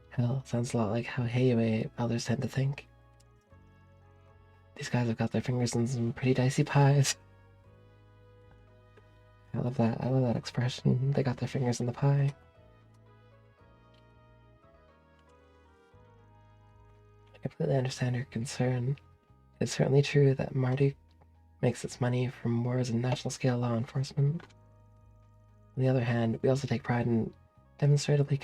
[SPEAKER 1] Hell, sounds a lot like how Heiue elders tend to think. These guys have got their fingers in some pretty dicey pies. I love that. I love that expression. They got their fingers in the pie. I completely understand your concern. It's certainly true that Marduk makes its money from wars and national-scale law enforcement. On the other hand, we also take pride in demonstratively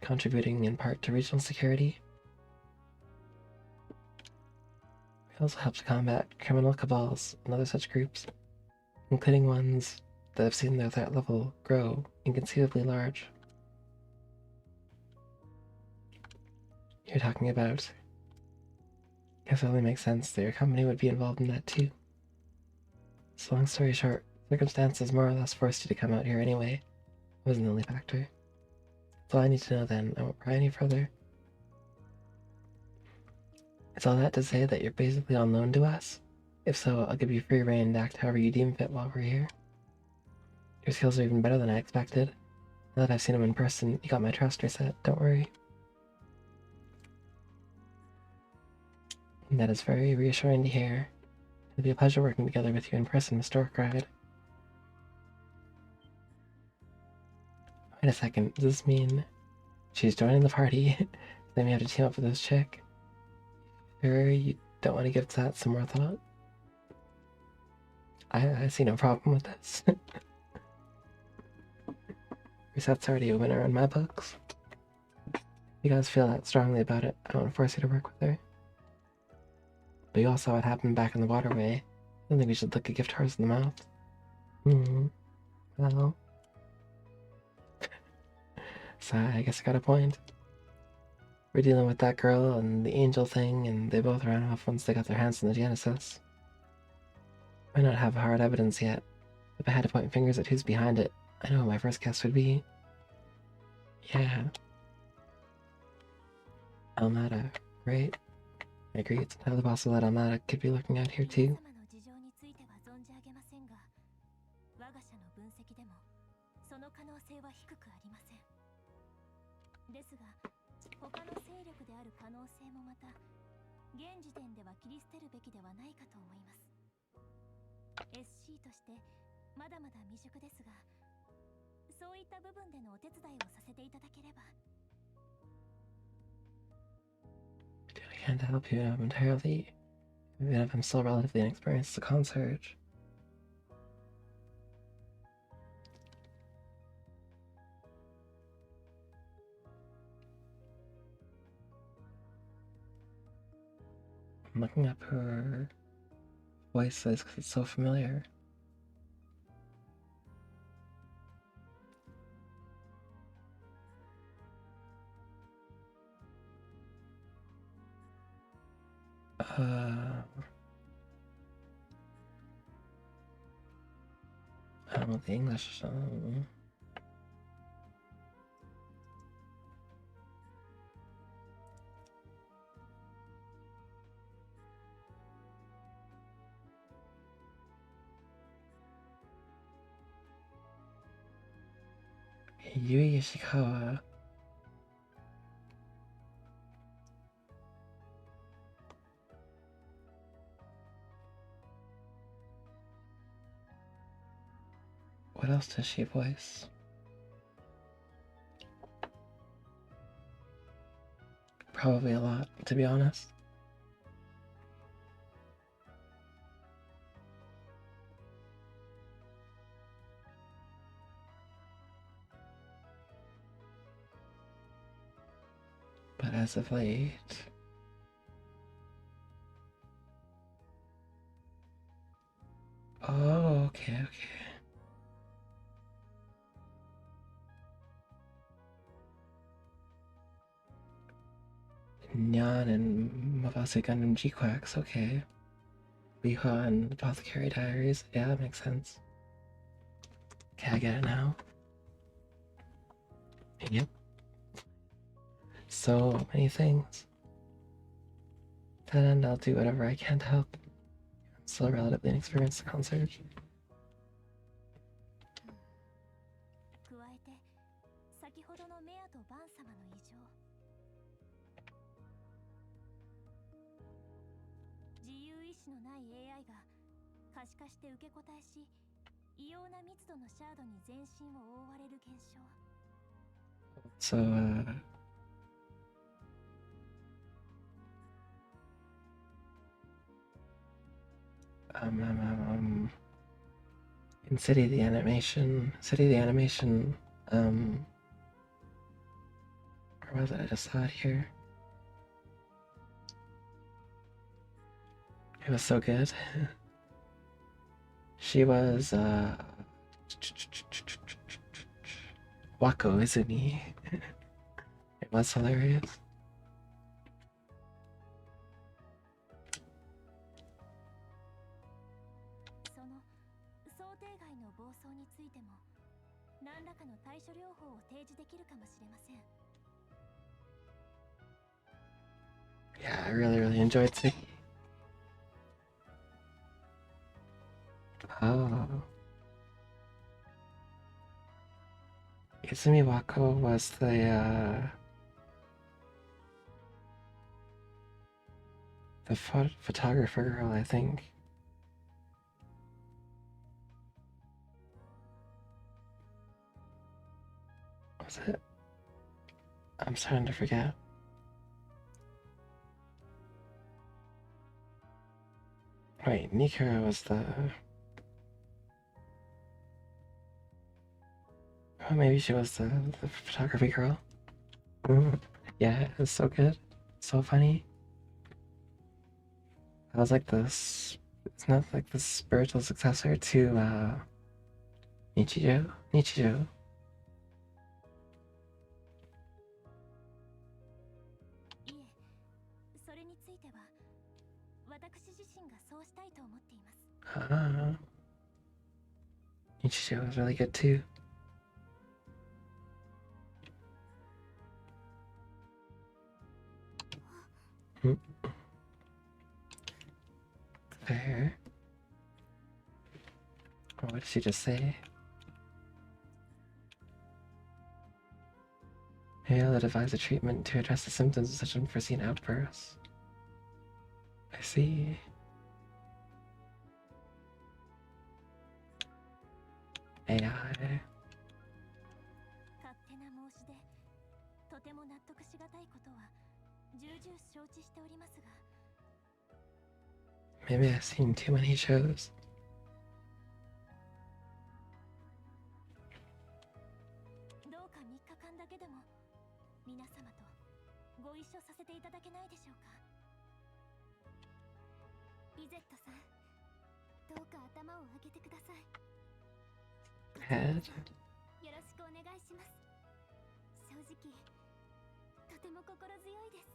[SPEAKER 1] contributing in part to regional security. We also help to combat criminal cabals and other such groups, including ones that have seen their threat level grow inconceivably large. You're talking about... Guess it only makes sense that your company would be involved in that too. So long story short, circumstances more or less forced you to come out here anyway. It wasn't the only factor. That's all I need to know then. I won't pry any further. Is all that to say that you're basically on loan to us? If so, I'll give you free rein to act however you deem fit while we're here. Your skills are even better than I expected. Now that I've seen them in person, you got my trust reset, don't worry. And that is very reassuring to hear. It'll be a pleasure working together with you in person, Mr. Orkride. Wait a second, does this mean she's joining the party? Then we have to team up with this chick? Sure, you don't want to give that some more thought? I see no problem with this. Reset's already a winner in my books. If you guys feel that strongly about it, I won't force you to work with her. But you all saw what happened back in the waterway. I don't think we should lick a gift horse in the mouth. Well... So I guess I got a point. We're dealing with that girl and the angel thing, and they both ran off once they got their hands on the Genesis. Might not have hard evidence yet. If I had to point fingers at who's behind it, I know who my first guess would be. Yeah. Almada, right? I agree, it's entirely possible that Almada could be looking out here too.
[SPEAKER 2] ですが、他の勢力である可能性もまた現時点では切り捨てるべきではないかと思います。SC としてまだまだ未熟ですが、そういっった部分でのお手伝いをさせていただければ。
[SPEAKER 1] I can't help you entirely, even if I'm still relatively inexperienced as a concierge. I'm looking up her voice is because it's so familiar. I don't know the English. Yui Ishikawa. What else does she voice? Probably a lot, to be honest. But as of late... Oh, okay. Nyan and Mavase Gundam G-Quacks, okay. Riha and Apothecary Diaries, yeah, that makes sense. Okay, I get it now. Yep. So many things. To that end, I'll do whatever I can to help. I'm still relatively inexperienced concierge.
[SPEAKER 2] 加えて先ほどのメアとバン様の異常、自由意志のない AI が可視化して受け答えし、異様な密度のシャードに全身を覆われる現象。
[SPEAKER 1] So, in City of the Animation, or was it? I just saw it here. It was so good. She was, Wako Izumi. It was hilarious.
[SPEAKER 2] その想定外の暴走についても何らかの対処療法を提示できるかもしれません。
[SPEAKER 1] Yeah, I really enjoyed seeing. Oh. Izumi Wako was the photographer girl, I think. Was it? I'm starting to forget. Wait, Nikura was the... Oh, maybe she was the photography girl. Yeah, it was so good. So funny. That was like this... It's not like the spiritual successor to, Nichijou? Nichijou.
[SPEAKER 2] いえ、それについては私自身がそうしたいと思っています。
[SPEAKER 1] Nichijou was really good too. Fair. Or what did she just say? Hail that advise a treatment to address the symptoms of such unforeseen outbursts. I see. AI.
[SPEAKER 2] 私でとても納得しがたいことは重々承知しておりますが、
[SPEAKER 1] Maybe I've seen too many shows.
[SPEAKER 2] どうか3日間だけでも皆様とご一緒させていただけないでしょうか。リゼットさん、どうか頭を上げてください。
[SPEAKER 1] Head.
[SPEAKER 2] よろしくお願いします。正直とても心強いです。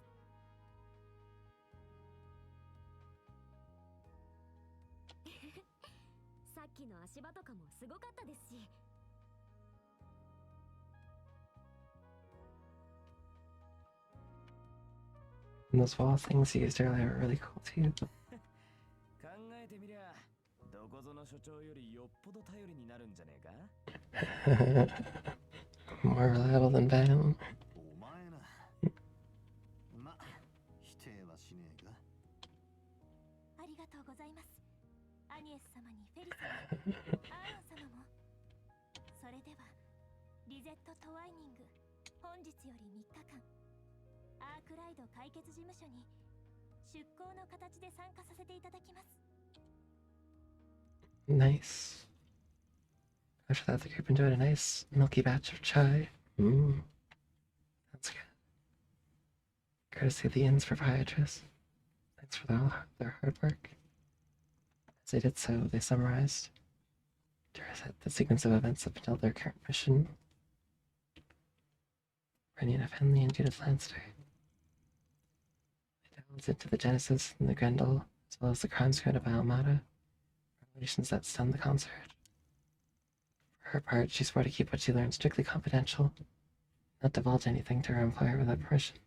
[SPEAKER 2] さっきの足場とかもすごかったですし。
[SPEAKER 1] And those wall things you used earlier were really cool too.
[SPEAKER 4] 考えてみりゃどこぞの所長よりよっぽど頼りになるんじゃねえか。
[SPEAKER 1] More reliable than Venom.
[SPEAKER 5] お前な。ま、否定はしねえが。
[SPEAKER 2] ありがとうございます。アニエス様にフェリ様、アーロン様も。それではリゼット・トワイニング、本日より3日間アークライド解決事務所に出向の形で参加させていただきます。
[SPEAKER 1] Nice. After that, the group enjoyed a nice milky batch of chai. That's good. Courtesy of the inn's proprietress. Thanks for their hard work. As they did so, they summarized the sequence of events up until their current mission. Rennie and Henley and Judith Lanster. They delved into the Genesis and the Grendel, as well as the crimes committed by Almada, revelations that stunned the concert. For her part, she swore to keep what she learned strictly confidential, not divulge anything to her employer without permission.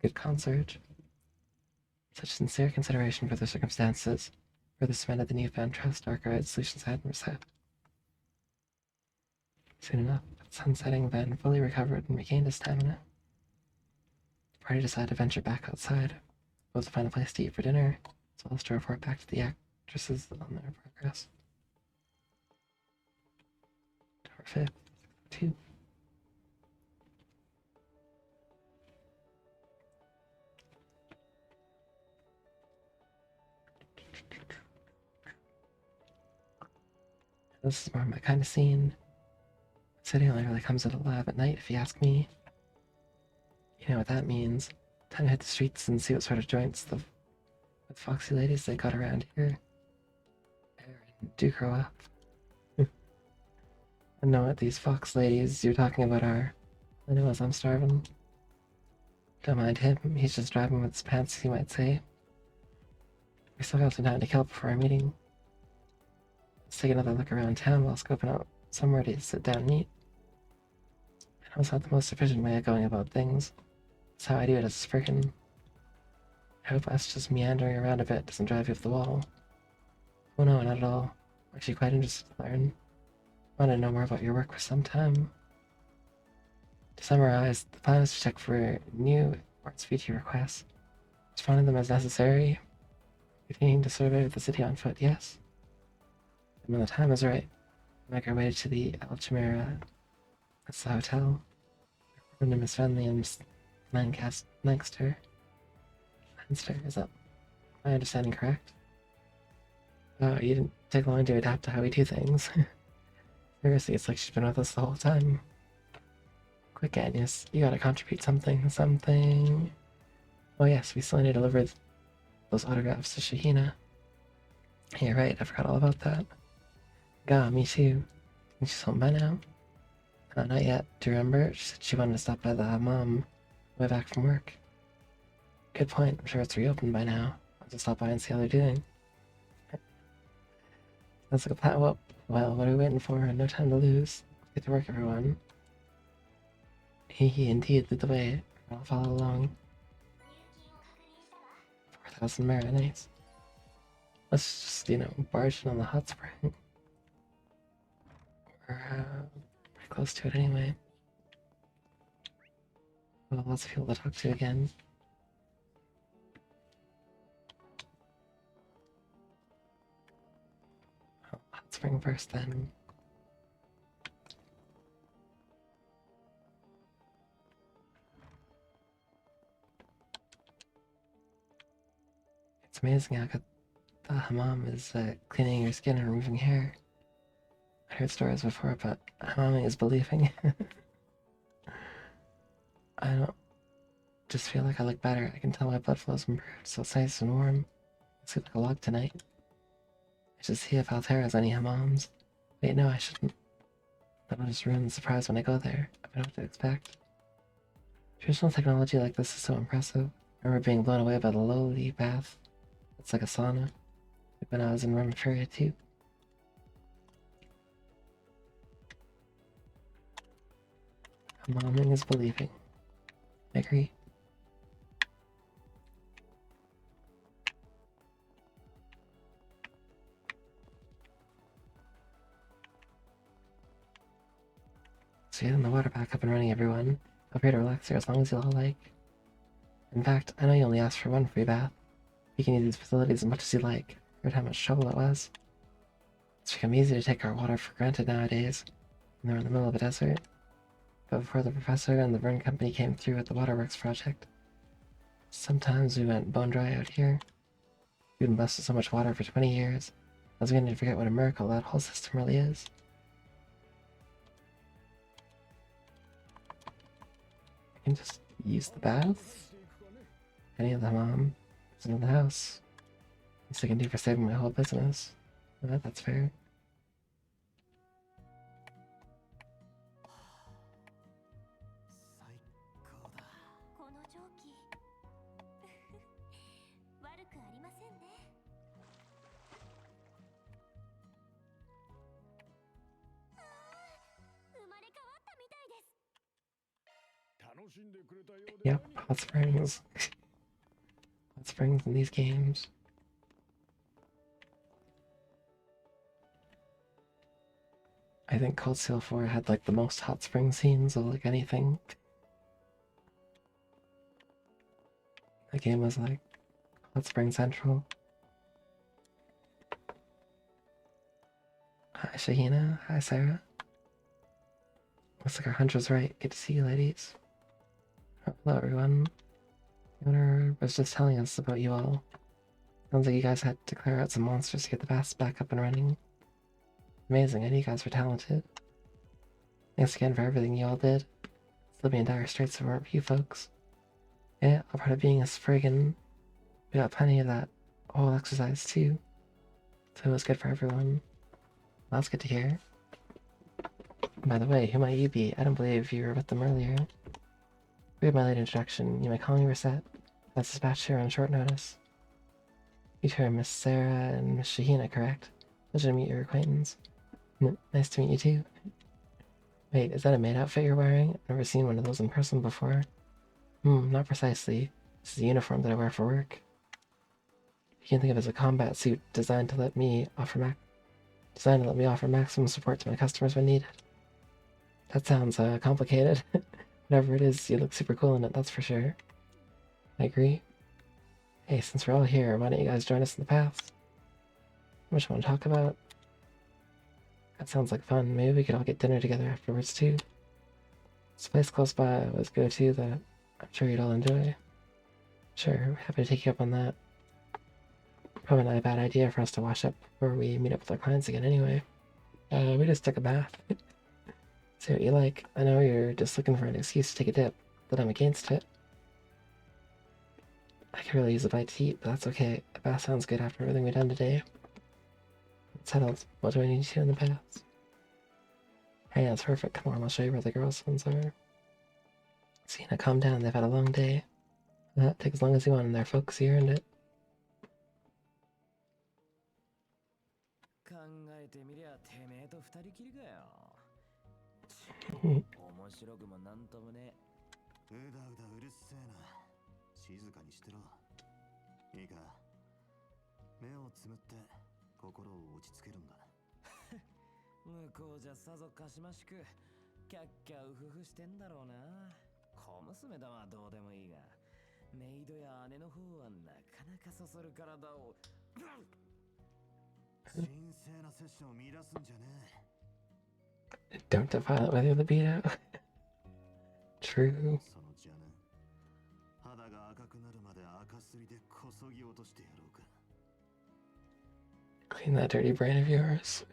[SPEAKER 1] Good concert. Such sincere consideration for the circumstances further cemented the newfound trust Archive Solutions had in Reset. Soon enough, at sunsetting, Van fully recovered and regained his stamina. The party decided to venture back outside, both to find a place to eat for dinner, as well as to report back to the actresses on their progress. October 5th, 2. This is more my kind of scene. City only really comes at 11 at night, if you ask me. You know what that means. Time to hit the streets and see what sort of joints the with foxy ladies they got around here. Aaron, do grow up. I know what these fox ladies you're talking about are. I know as I'm starving. Don't mind him, he's just driving with his pants, you might say. We still got some time to kill before our meeting. Let's take another look around town while scoping out somewhere to sit down and eat. I know it's not the most efficient way of going about things. That's how I do it as a Spriggan. I hope us just meandering around a bit doesn't drive you off the wall. Oh no, not at all. I'm actually quite interested to learn. I want to know more about your work for some time. To summarize, the plan is to check for new sports VT requests, responding to them as necessary, continuing to survey the city on foot, yes. And when the time is right, make our way to the El Chimera. That's the hotel. Her name is Friendly and Lancaster. Is that my understanding correct? Oh, you didn't take long to adapt to how we do things. Seriously, it's like she's been with us the whole time. Quick, Agnes, you gotta contribute something. Oh yes, we still need to deliver those autographs to Shahina. You're right, I forgot all about that. Gah, me too. Think she's home by now? Not yet. Do you remember? She said she wanted to stop by the hammam way back from work. Good point. I'm sure it's reopened by now. I'll just stop by and see how they're doing. Sounds like a plan. Well, what are we waiting for? No time to lose. Get to work, everyone. He indeed lead the way. I'll follow along. 4,000 merit, nice. Let's just, barge in on the hot spring. We're pretty close to it anyway. Well, lots of people to talk to again. Hot spring first, then. amazing how good the hammam is cleaning your skin and removing hair. I heard stories before, but hammaming is believing. I don't just feel like I look better. I can tell my blood flow's improved, so it's nice and warm. I sleep like a log tonight. I should see if Altair has any hammams. Wait, no, I shouldn't. That'll just ruin the surprise when I go there. I don't know what to expect. Traditional technology like this is so impressive. I remember being blown away by the lowly bath. It's like a sauna. Like when I was in Remiferia too. Hammaming is believing. I agree. So getting the water back up and running, everyone. Feel free to relax here as long as you all like. In fact, I know you only asked for one free bath. You can use these facilities as much as you like. Heard how much trouble it was. It's become easy to take our water for granted nowadays, when we're in the middle of a desert. But before the professor and the Vern Company came through with the waterworks project, sometimes we went bone dry out here. We'd been blessed with so much water for 20 years, I was beginning to forget what a miracle that whole system really is. I can just use the bath. Any of the mom is in the house. Least I can do for saving my whole business. Well, that's fair.
[SPEAKER 5] 最高だ。
[SPEAKER 2] この蒸気悪くありませんね。生まれ変わったみたいです。
[SPEAKER 1] Yep, hot springs. Hot springs in these games. I think Cold Steel 4 had like the most hot spring scenes of like anything. The game was like Hot Spring Central. Hi Shahina, hi Sarah. Looks like our hunch was right. Good to see you, ladies. Hello, everyone. The owner was just telling us about you all. Sounds like you guys had to clear out some monsters to get the baths back up and running. Amazing, I knew you guys were talented. Thanks again for everything you all did. Still be in dire straits if it weren't for you folks. Yeah, a part of being a Spriggan. We got plenty of that whole exercise too. So it was good for everyone. Well, that's good to hear. By the way, who might you be? I don't believe you were with them earlier. Read my late introduction. You may call me Reset. That's dispatched here on short notice. You two are Miss Sarah and Miss Shahina, correct? Pleasure to meet your acquaintance. Nice to meet you too. Wait, is that a maid outfit you're wearing? I've never seen one of those in person before. Not precisely. This is a uniform that I wear for work. You can think of it as a combat suit designed to let me offer maximum support to my customers when needed. That sounds complicated. Whatever it is, you look super cool in it, that's for sure. I agree. Hey, since we're all here, why don't you guys join us in the paths? What you want to talk about? That sounds like fun. Maybe we could all get dinner together afterwards too. This place close by I always go to that I'm sure you'd all enjoy. Sure, happy to take you up on that. Probably not a bad idea for us to wash up before we meet up with our clients again anyway. We just took a bath. Say what you like. I know you're just looking for an excuse to take a dip, but I'm against it. I could really use a bite to eat, but that's okay. A bath sounds good after everything we've done today. It's settled. What do I need to do in the baths? Hey, that's perfect. Come on, I'll show you where the girls' ones are. See, now calm down. They've had a long day. Take as long as you want in there, folks. You earned it.
[SPEAKER 4] 考えてみりゃてめえと二人きりかよ。面白くもなんともね。
[SPEAKER 5] うだうだうるせえな。静かにしてろ。いいか。目をつむって心を落ち着けるんだ。
[SPEAKER 4] 向こうじゃさぞかしましくキャッキャウフフしてんだろうな。小娘だはどうでもいいが、メイドや姉の方はなかなかそそる体を。
[SPEAKER 5] 神聖なセッションを見出すんじゃねえ。
[SPEAKER 1] Don't defile it whether the beat out. True.
[SPEAKER 5] その邪念、肌が赤くなるまで赤すりでこそぎ落としてやろうか。
[SPEAKER 1] Clean that dirty brain of yours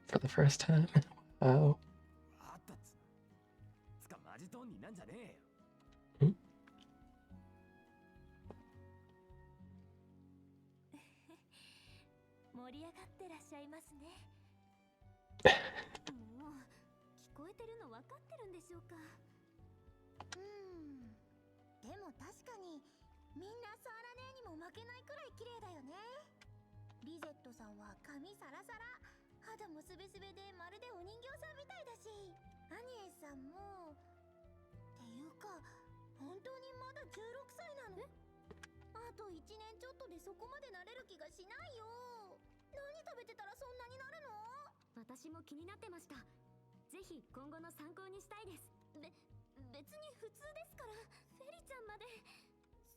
[SPEAKER 1] for the first time. Wow.
[SPEAKER 4] あったつかマジトンになんじゃねえよ。
[SPEAKER 2] 盛り上がってらっしゃいますね。もう聞こえてるの分かってるんでしょうか。でも確かにみんなサーラ姉にも負けないくらい綺麗だよね。リゼットさんは髪サラサラ、肌もスベスベでまるでお人形さんみたいだし、アニエスさんもっていうか本当にまだ16歳なの？あと1年ちょっとでそこまでなれる気がしないよ。何食べてたらそんなになるの？私も気になってました。ぜひ今後の参考にしたいです。別に普通ですから。フェリちゃんまで。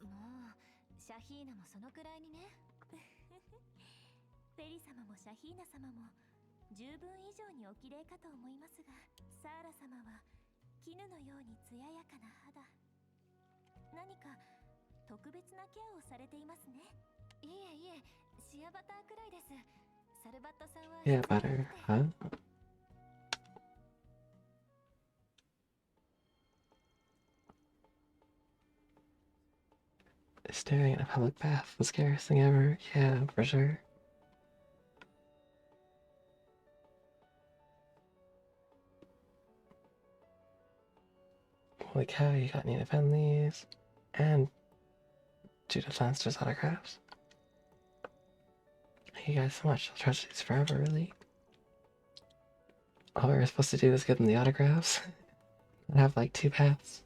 [SPEAKER 2] もうシャヒーナもそのくらいにね。フェリ様もシャヒーナ様も十分以上にお綺麗かと思いますが、サーラ様は絹のように艶やかな肌。何か特別なケアをされていますね。いえいえ、シアバターくらいです。サルバットさんは
[SPEAKER 1] Yeah, better, huh? Staring at a public bath, the scariest thing ever. Yeah, for sure. Holy cow, you got Nina Fenley's and Judith Lanster's autographs. Thank you guys so much. I'll treasure these forever, really. All we were supposed to do was give them the autographs. And have like 2 paths.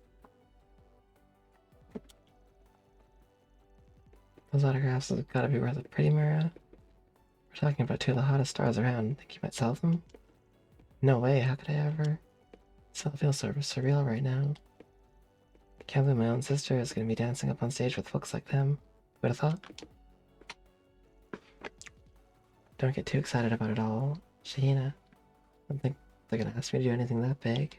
[SPEAKER 1] Those autographs have gotta be worth it, pretty Mara. We're talking about 2 of the hottest stars around. Think you might sell them? No way, how could I ever? Still feels so surreal right now. Can't believe my own sister is gonna be dancing up on stage with folks like them. Who'd have thought? Don't get too excited about it all, Shahina. I don't think they're gonna ask me to do anything that big.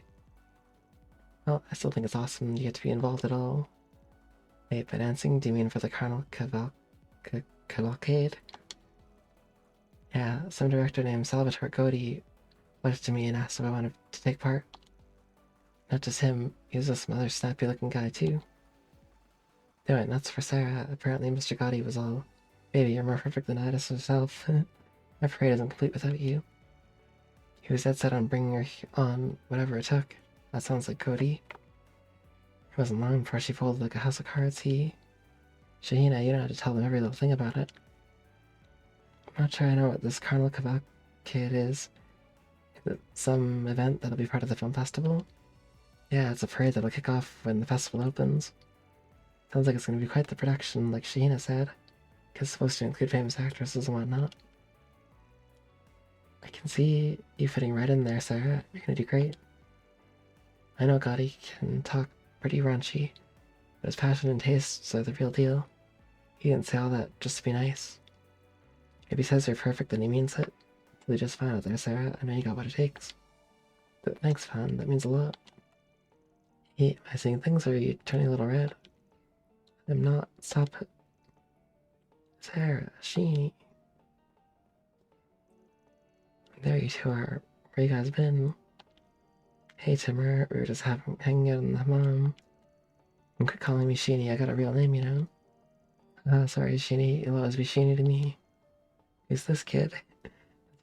[SPEAKER 1] Well, I still think it's awesome you get to be involved at all. Wait, by dancing, do you mean for the Carnal Cavalcade? Yeah, some director named Salvatore Godi looked to me and asked if I wanted to take part. Not just him, he was some other snappy-looking guy too. They went nuts for Sarah. Apparently Mr. Gotti was all, "Baby, you're more perfect than Idas herself. My parade isn't complete without you." He was dead set on bringing her on, whatever it took. That sounds like Cody. It wasn't long before she folded like a house of cards. Shahina, you don't have to tell them every little thing about it. I'm not sure I know what this Carnival Cavalcade is. Is it some event that'll be part of the film festival? Yeah, it's a parade that'll kick off when the festival opens. Sounds like it's going to be quite the production, like Shahina said. 'Cause it's supposed to include famous actresses and whatnot. I can see you fitting right in there, Sarah. You're gonna do great. I know Gotti can talk pretty raunchy, but his passion and tastes are the real deal. He didn't say all that just to be nice. If he says you're perfect, then he means it. You'll do just fine out there, Sarah. I know you got what it takes. But thanks, Fan. That means a lot. Hey, am I seeing things or are you turning a little red? I'm not. Stop it. Sarah, Sheeny. There you two are. Where you guys been? Hey, Timur. We were just hanging out in the hammam. And quit calling me Sheeny. I got a real name, you know. Sorry, Sheeny. You'll always be Sheeny to me. Who's this kid? A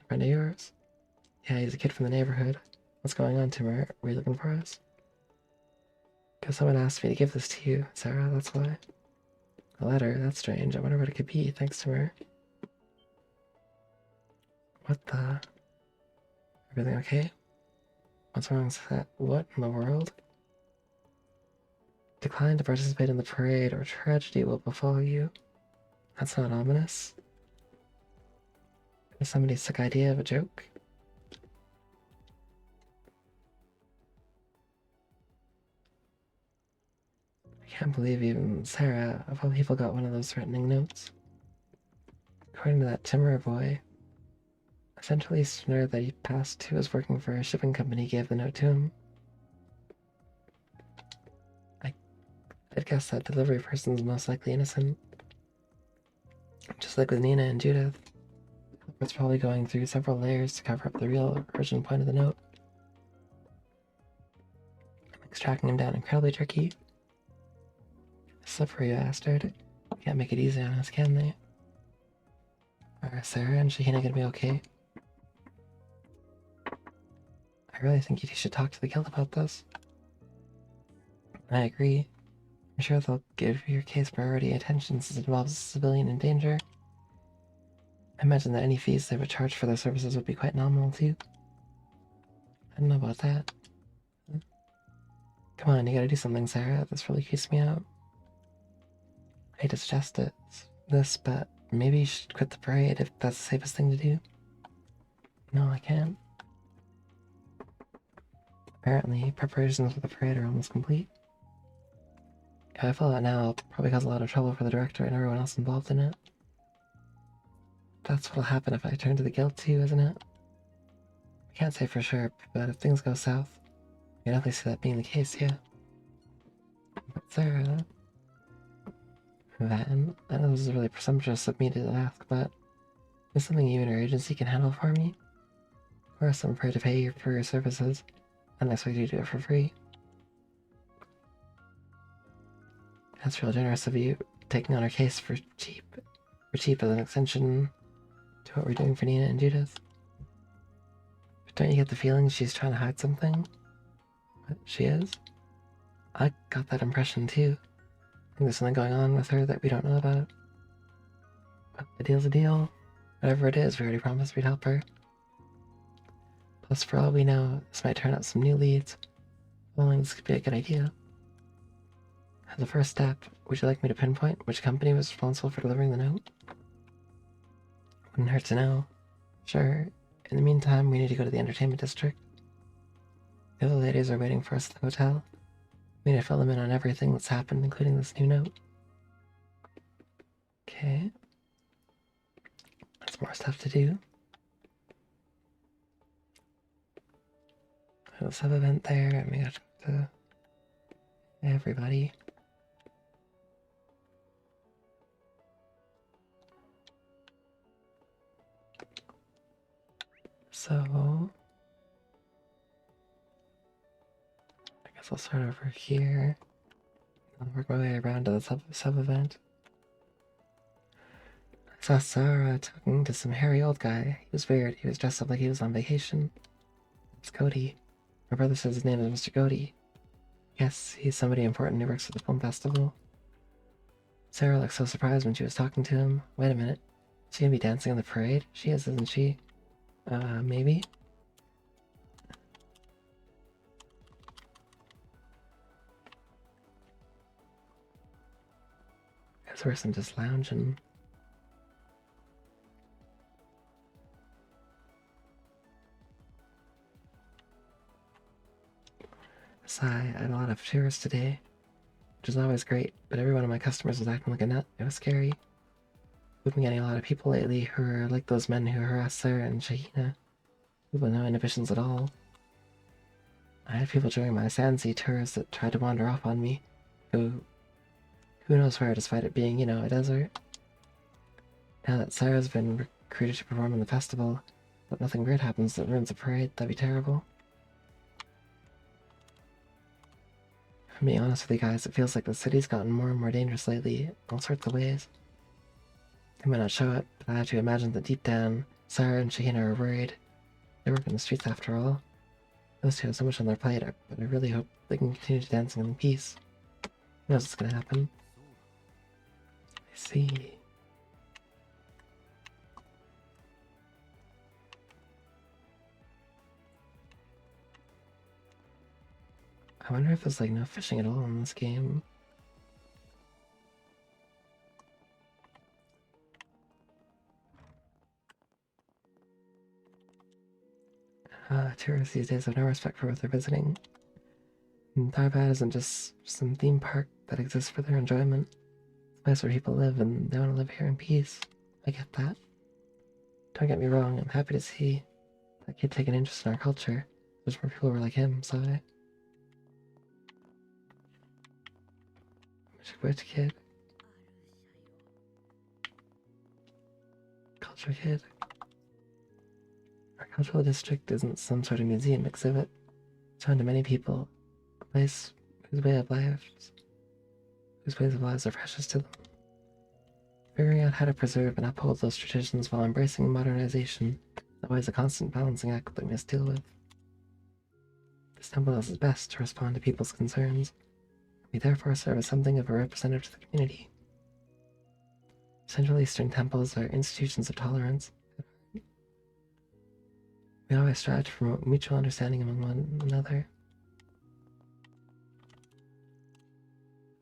[SPEAKER 1] friend of yours? Yeah, he's a kid from the neighborhood. What's going on, Timur? Were you looking for us? Because someone asked me to give this to you, Sarah, that's why. A letter? That's strange. I wonder what it could be. Thanks, Timur. What the? Everything okay? What's wrong with that? What in the world? Decline to participate in the parade or tragedy will befall you. That's not ominous. Is somebody's sick idea of a joke? I can't believe even Sarah, of all people, got one of those threatening notes. According to that Timur boy, a Central Easterner that he passed who was working for a shipping company gave the note to him. I'd guess that delivery person's most likely innocent. Just like with Nina and Judith. It's probably going through several layers to cover up the real origin point of the note. Makes tracking him down incredibly tricky. Slippery bastard. Can't make it easy on us, can they? Are Sarah and Shahina gonna be okay? I really think you should talk to the guild about this. I agree. I'm sure they'll give your case priority attention since it involves a civilian in danger. I imagine that any fees they would charge for their services would be quite nominal too. I don't know about that. Come on, you gotta do something, Sarah. This really creeps me out. I hate to suggest this, but maybe you should quit the parade if that's the safest thing to do. No, I can't. Apparently, preparations for the parade are almost complete. If I fill out now, it'll probably cause a lot of trouble for the director and everyone else involved in it. That's what'll happen if I turn to the guild too, isn't it? I can't say for sure, but if things go south, I can definitely see that being the case, yeah. But Sarah... Van, I know this is really presumptuous of me to ask, but is something you and your agency can handle for me? Of course, I'm afraid to pay you for your services, and I expect you to do it for free. That's real generous of you, taking on our case for cheap. For cheap as an extension to what we're doing for Nina and Judith. But don't you get the feeling she's trying to hide something? But she is? I got that impression too. I think there's something going on with her that we don't know about. But a deal's a deal. Whatever it is, we already promised we'd help her. Plus, for all we know, this might turn out some new leads. Following this could be a good idea. As a first step, would you like me to pinpoint which company was responsible for delivering the note? Wouldn't hurt to know. Sure. In the meantime, we need to go to the entertainment district. The other ladies are waiting for us at the hotel. We need to fill them in on everything that's happened, including this new note. Okay. That's more stuff to do. We'll have an event there, and we got to everybody. So I guess I'll start over here. I'll work my way around to the sub event. I saw Sarah talking to some hairy old guy. He was weird. He was dressed up like he was on vacation. It's Cody. My brother says his name is Mr. Cody. Yes, he's somebody important who works at the film festival. Sarah looked so surprised when she was talking to him. Wait a minute. Is she gonna be dancing on the parade? She is, isn't she? Maybe? It's worse than just lounging. Sigh, I had a lot of tourists today, which is always great, but every one of my customers was acting like a nut. It was scary. We've been getting a lot of people lately who are like those men who harassed Sarah and Shahina, with no inhibitions at all. I had people during my Sansi tours that tried to wander off on me, who knows where, despite it being, you know, a desert. Now that Sarah's been recruited to perform in the festival, but nothing weird happens that ruins the parade, that'd be terrible. If I'm being honest with you guys, it feels like the city's gotten more and more dangerous lately, in all sorts of ways. They might not show it, but I have to imagine that deep down, Sarah and Shahina are worried. They work in the streets after all. Those two have so much on their plate, but I really hope they can continue dancing in peace. Who knows what's gonna happen? I see. I wonder if there's like no fishing at all in this game. Tourists these days have no respect for what they're visiting. And Tharbad isn't just some theme park that exists for their enjoyment. It's a place where people live and they want to live here in peace. I get that. Don't get me wrong, I'm happy to see that kid take an interest in our culture. There's more people who are like him, so Which kid? Culture kid? Cultural district isn't some sort of museum exhibit. It's home to many people, a place whose ways of lives are precious to them. Figuring out how to preserve and uphold those traditions while embracing modernization is always a constant balancing act that we must deal with. This temple does its best to respond to people's concerns. We therefore serve as something of a representative to the community. Central Eastern temples are institutions of tolerance. We always strive to promote mutual understanding among one another.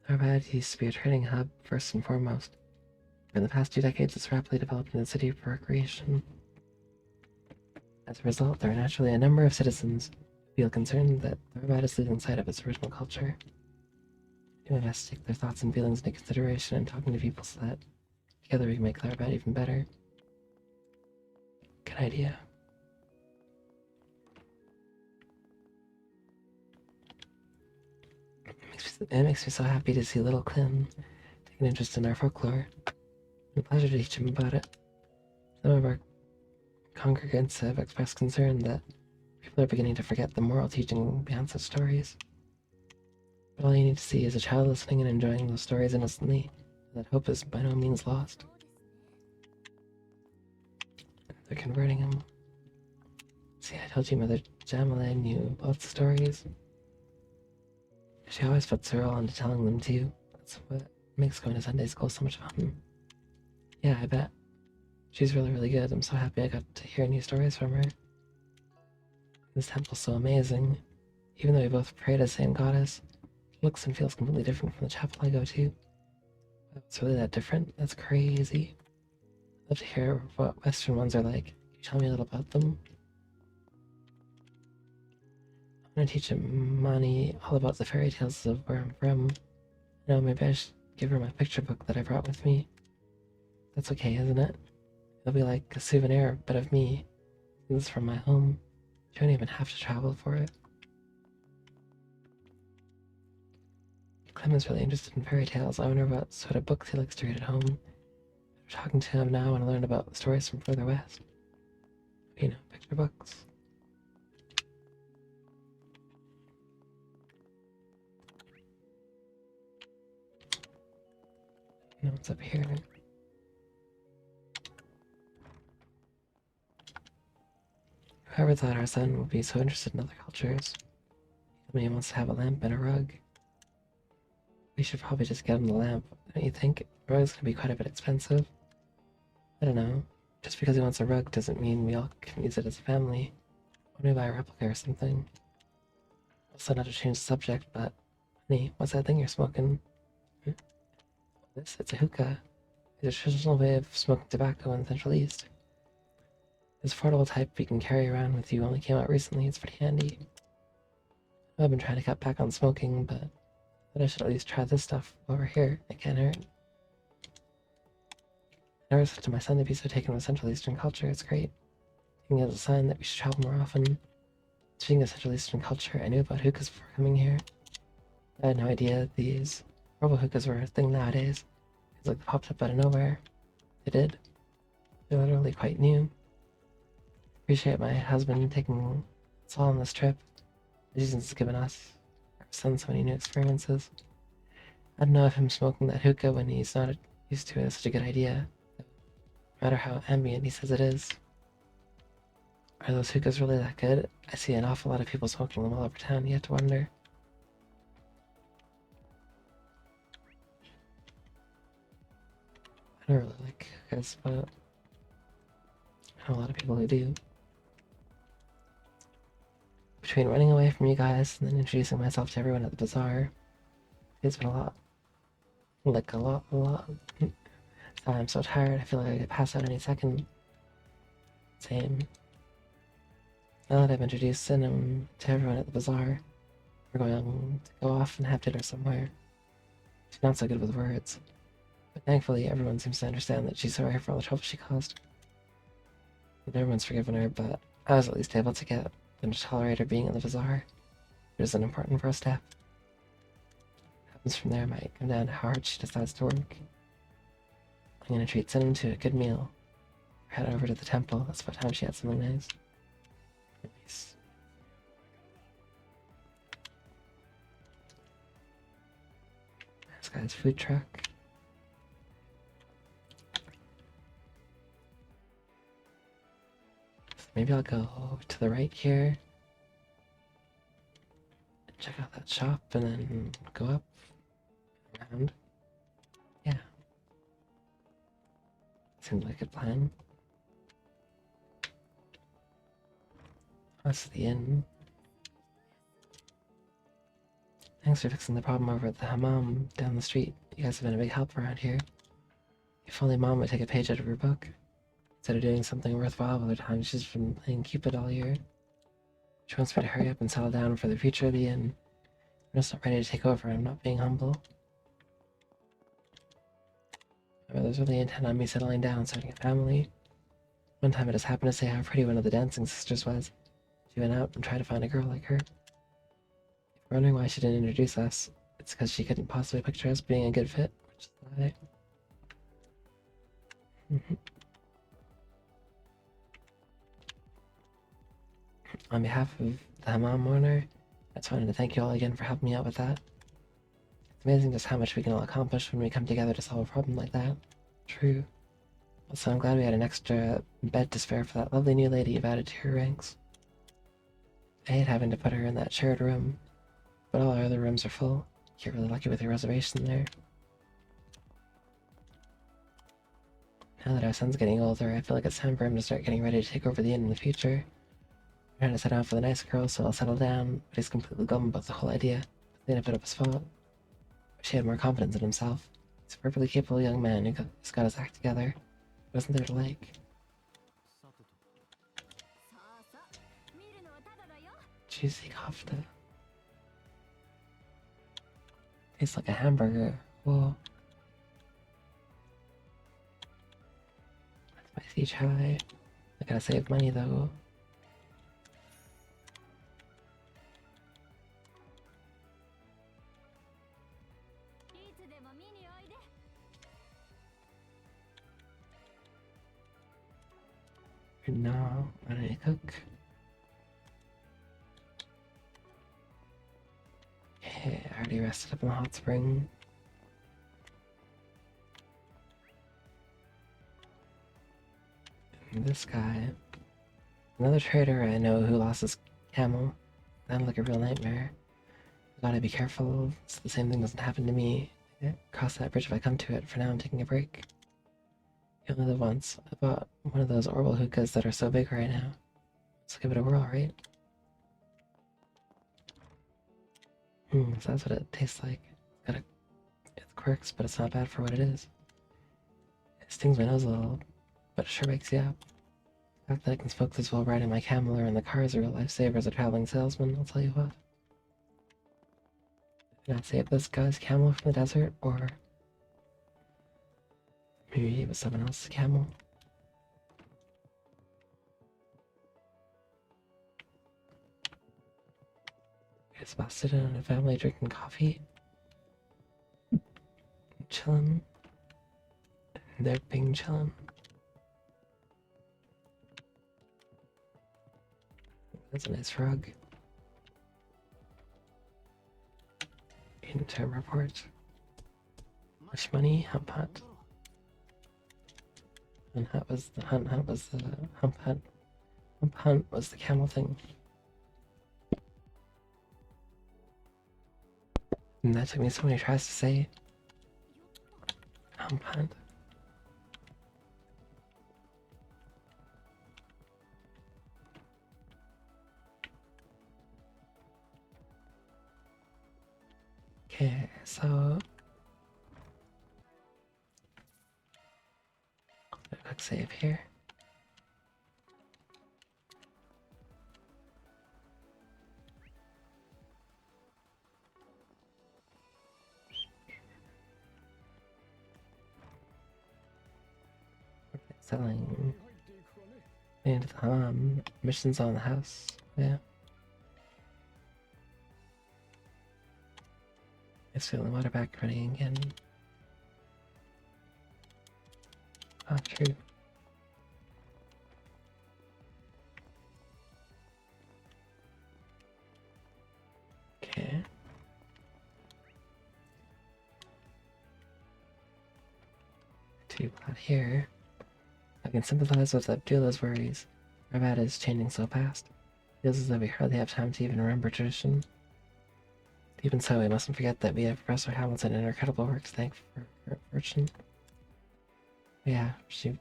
[SPEAKER 1] Arbad used to be a trading hub, first and foremost. In the past 2 decades, it's rapidly developed into a city for recreation. As a result, there are naturally a number of citizens who feel concerned that Arbad is losing sight of its original culture. Do my best to take their thoughts and feelings into consideration in talking to people so that together we can make Arbad even better. Good idea. It makes me so happy to see little Clem take an interest in our folklore. It's a pleasure to teach him about it. Some of our congregants have expressed concern that people are beginning to forget the moral teaching behind such stories. But all you need to see is a child listening and enjoying those stories innocently, and that hope is by no means lost. They're converting him. See, I told you Mother Jamila knew lots of stories. She always puts her all into telling them too. That's what makes going to Sunday school so much fun. Yeah, I bet. She's really, really good. I'm so happy I got to hear new stories from her. This temple's so amazing. Even though we both pray to the same goddess, it looks and feels completely different from the chapel I go to. It's really that different? That's crazy. I'd love to hear what Western ones are like. Can you tell me a little about them? I'm gonna teach Mani all about the fairy tales of where I'm from. Maybe I should give her my picture book that I brought with me. That's okay, isn't it? It'll be like a souvenir, but of me. This is from my home. You don't even have to travel for it. Clem is really interested in fairy tales. I wonder what sort of books he likes to read at home. After talking to him now, I want to learn about the stories from further west. Picture books. What's up here? Whoever thought our son would be so interested in other cultures? He wants to have a lamp and a rug. We should probably just get him the lamp, don't you think? The rug's gonna be quite a bit expensive. I don't know. Just because he wants a rug doesn't mean we all can use it as a family. Why don't we buy a replica or something? Also, not to change the subject, but honey, what's that thing you're smoking? It's a hookah. It's a traditional way of smoking tobacco in the Central East. This affordable type you can carry around with you only came out recently. It's pretty handy. I've been trying to cut back on smoking, but I should at least try this stuff over here. It can't hurt. I never said to my son to be so taken with Central Eastern culture. It's great. Taking it as a sign that we should travel more often. Speaking of Central Eastern culture, I knew about hookahs before coming here. I had no idea these herbal hookahs were a thing nowadays. It's like they popped up out of nowhere. They did. They're literally quite new. Appreciate my husband taking us all on this trip. Jesus has given us, our son, so many new experiences. I don't know if him smoking that hookah when he's not used to it is such a good idea. No matter how ambient he says it is. Are those hookahs really that good? I see an awful lot of people smoking them all over town. You have to wonder. I don't really like hookahs, but I know a lot of people who do. Between running away from you guys and then introducing myself to everyone at the bazaar, it's been a lot. Like a lot. Sorry, I'm so tired. I feel like I could pass out any second. Same. Now that I've introduced Sinem to everyone at the bazaar, we're going to go off and have dinner somewhere. She's not so good with words, but thankfully everyone seems to understand that she's sorry for all the trouble she caused. And everyone's forgiven her, but I was at least able to get them to tolerate her being in the bazaar. It is an important first step. What happens from there might come down to how hard she decides to work. I'm gonna treat Sinem to a good meal. Head over to the temple. That's about time she had something nice. Nice. This guy's food truck. Maybe I'll go to the right here. Check out that shop and then go up around. Yeah. Seems like a good plan. That's the inn. Thanks for fixing the problem over at the hammam down the street. You guys have been a big help around here. If only Mom would take a page out of her book. Instead of doing something worthwhile with her time, she's been playing Cupid all year. She wants me to hurry up and settle down for the future of the inn. I'm just not ready to take over, I'm not being humble. My mother's really intent on me settling down, starting a family. One time I just happened to say how pretty one of the dancing sisters was. She went out and tried to find a girl like her. If you're wondering why she didn't introduce us, it's because she couldn't possibly picture us being a good fit, which is why. On behalf of the hammam owner, I just wanted to thank you all again for helping me out with that. It's amazing just how much we can all accomplish when we come together to solve a problem like that. True. Also, I'm glad we had an extra bed to spare for that lovely new lady you've added to your ranks. I hate having to put her in that shared room, but all our other rooms are full. You're really lucky with your reservation there. Now that our son's getting older, I feel like it's time for him to start getting ready to take over the inn in the future. I'm trying to set out for the nice girl so I'll settle down, but he's completely glum about the whole idea. It's a bit of his fault. Wish he had more confidence in himself. He's a perfectly capable young man who's got his act together. What isn't there to like? Juicy kofta. Tastes like a hamburger. Whoa. Spicy chai. I gotta save money though. No, I don't need to cook. Okay, I already rested up in the hot spring. And this guy, another trader I know who lost his camel. Sounded like a real nightmare. Gotta be careful, so the same thing doesn't happen to me. Cross that bridge if I come to it. For now, I'm taking a break. You only live once. I bought one of those Orwell hookahs that are so big right now. Let's give it a whirl, right? So that's what it tastes like. It's quirks, but it's not bad for what it is. It stings my nose a little, but it sure wakes you up. The fact that I can smoke this while riding my camel or in the car is a real lifesaver as a traveling salesman, I'll tell you what. Did I save this guy's camel from the desert, or maybe it was someone else's camel? It's about sitting in a family drinking coffee, chilling. They're being chilling. That's a nice rug. In-term report. Much money, hump hunt. And hunt was the hunt was the hump hunt. Hump hunt was the camel thing. And that took me so many tries to say. Hump hunt. Okay, so quick save here. Selling and missions on the house. Yeah. It's feeling the water back running again. Ah, true. people out here. I can sympathize with Abdullah's worries. Rabat is changing so fast. Feels as though we hardly have time to even remember tradition. Even so, we mustn't forget that we have Professor Hamilton and her incredible work to thank for her fortune. Yeah, she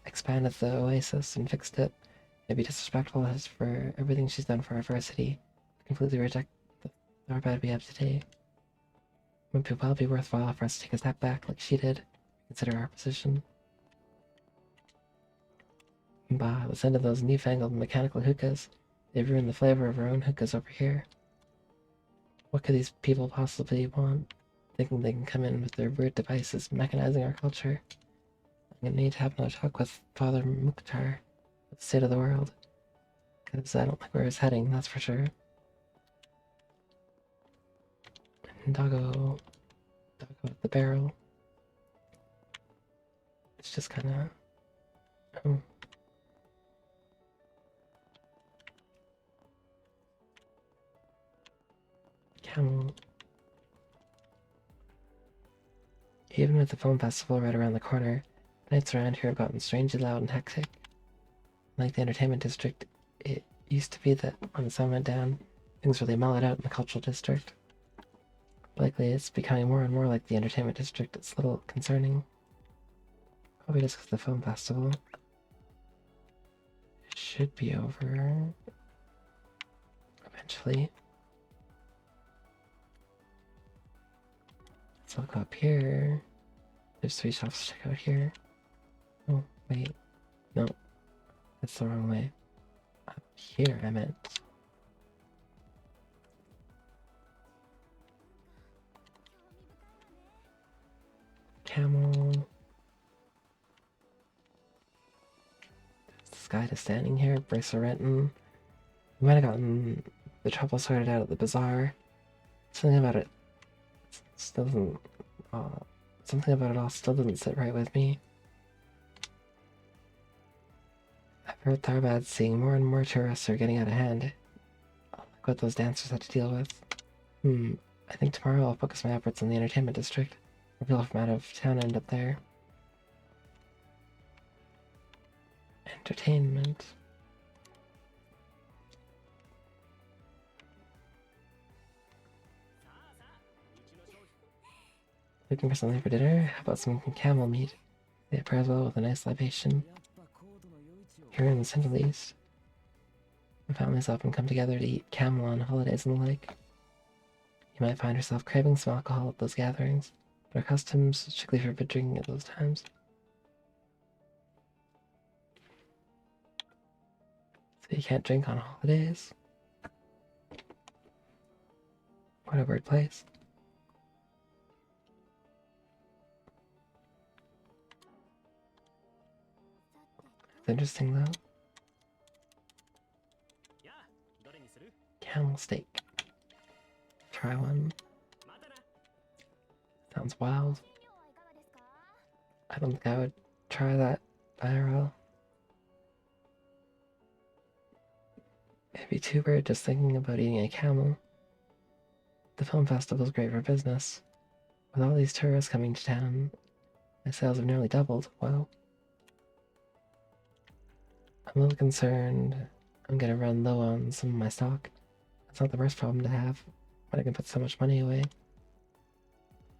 [SPEAKER 1] expanded the oasis and fixed it. It'd be disrespectful as for everything she's done for our city to completely reject the Rabat we have today. It would well be worthwhile for us to take a step back like she did, consider our position. Bah, the scent of those newfangled mechanical hookahs. They've ruined the flavor of our own hookahs over here. What could these people possibly want, thinking they can come in with their weird devices mechanizing our culture? I'm gonna need to have another talk with Father Mukhtar about the state of the world, because I don't like where it's heading, that's for sure. And Doggo at the barrel. It's just kinda... Oh. Camel. Even with the film festival right around the corner, nights around here have gotten strangely loud and hectic. Like the entertainment district, it used to be that when the sun went down, things really mellowed out in the cultural district. Likely it's becoming more and more like the entertainment district. It's a little concerning. Probably just because the film festival. It should be over eventually. So I'll go up here. There's 3 shops to check out here. Oh, wait. No. That's the wrong way. Up here, I meant. Camel. This guy just standing here, Bracer Renton. We might have gotten the trouble sorted out at the bazaar. Something about it still doesn't. Something about it all still doesn't sit right with me. I've heard Tharbad's seeing more and more tourists are getting out of hand. Like what those dancers had to deal with. I think tomorrow I'll focus my efforts on the entertainment district. Where people from out of town end up there. Entertainment. Looking for something for dinner? How about some camel meat? They pair as well with a nice libation. Here in the Central East, my families often come together to eat camel on holidays and the like. You might find yourself craving some alcohol at those gatherings, but our customs strictly forbid drinking at those times. So you can't drink on holidays? What a weird place. It's interesting though. Camel steak. Try one. Sounds wild. I don't think I would try that IRL. It'd be too weird just thinking about eating a camel. The film festival's great for business. With all these tourists coming to town, my sales have nearly doubled. Wow. I'm a little concerned I'm gonna run low on some of my stock. That's not the worst problem to have, when I can put so much money away.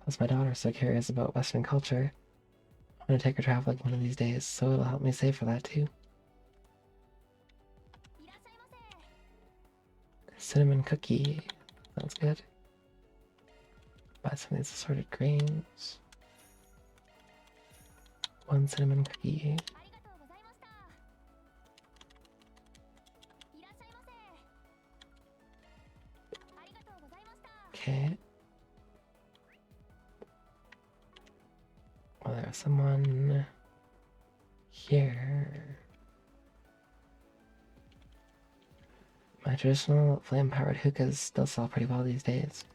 [SPEAKER 1] Plus my daughter's so curious about Western culture. I want to take her traveling one of these days, so it'll help me save for that too. Cinnamon cookie. Sounds good. Buy some of these assorted grains. 1 cinnamon cookie. Okay. Well, there's someone here. My traditional flame-powered hookahs still sell pretty well these days.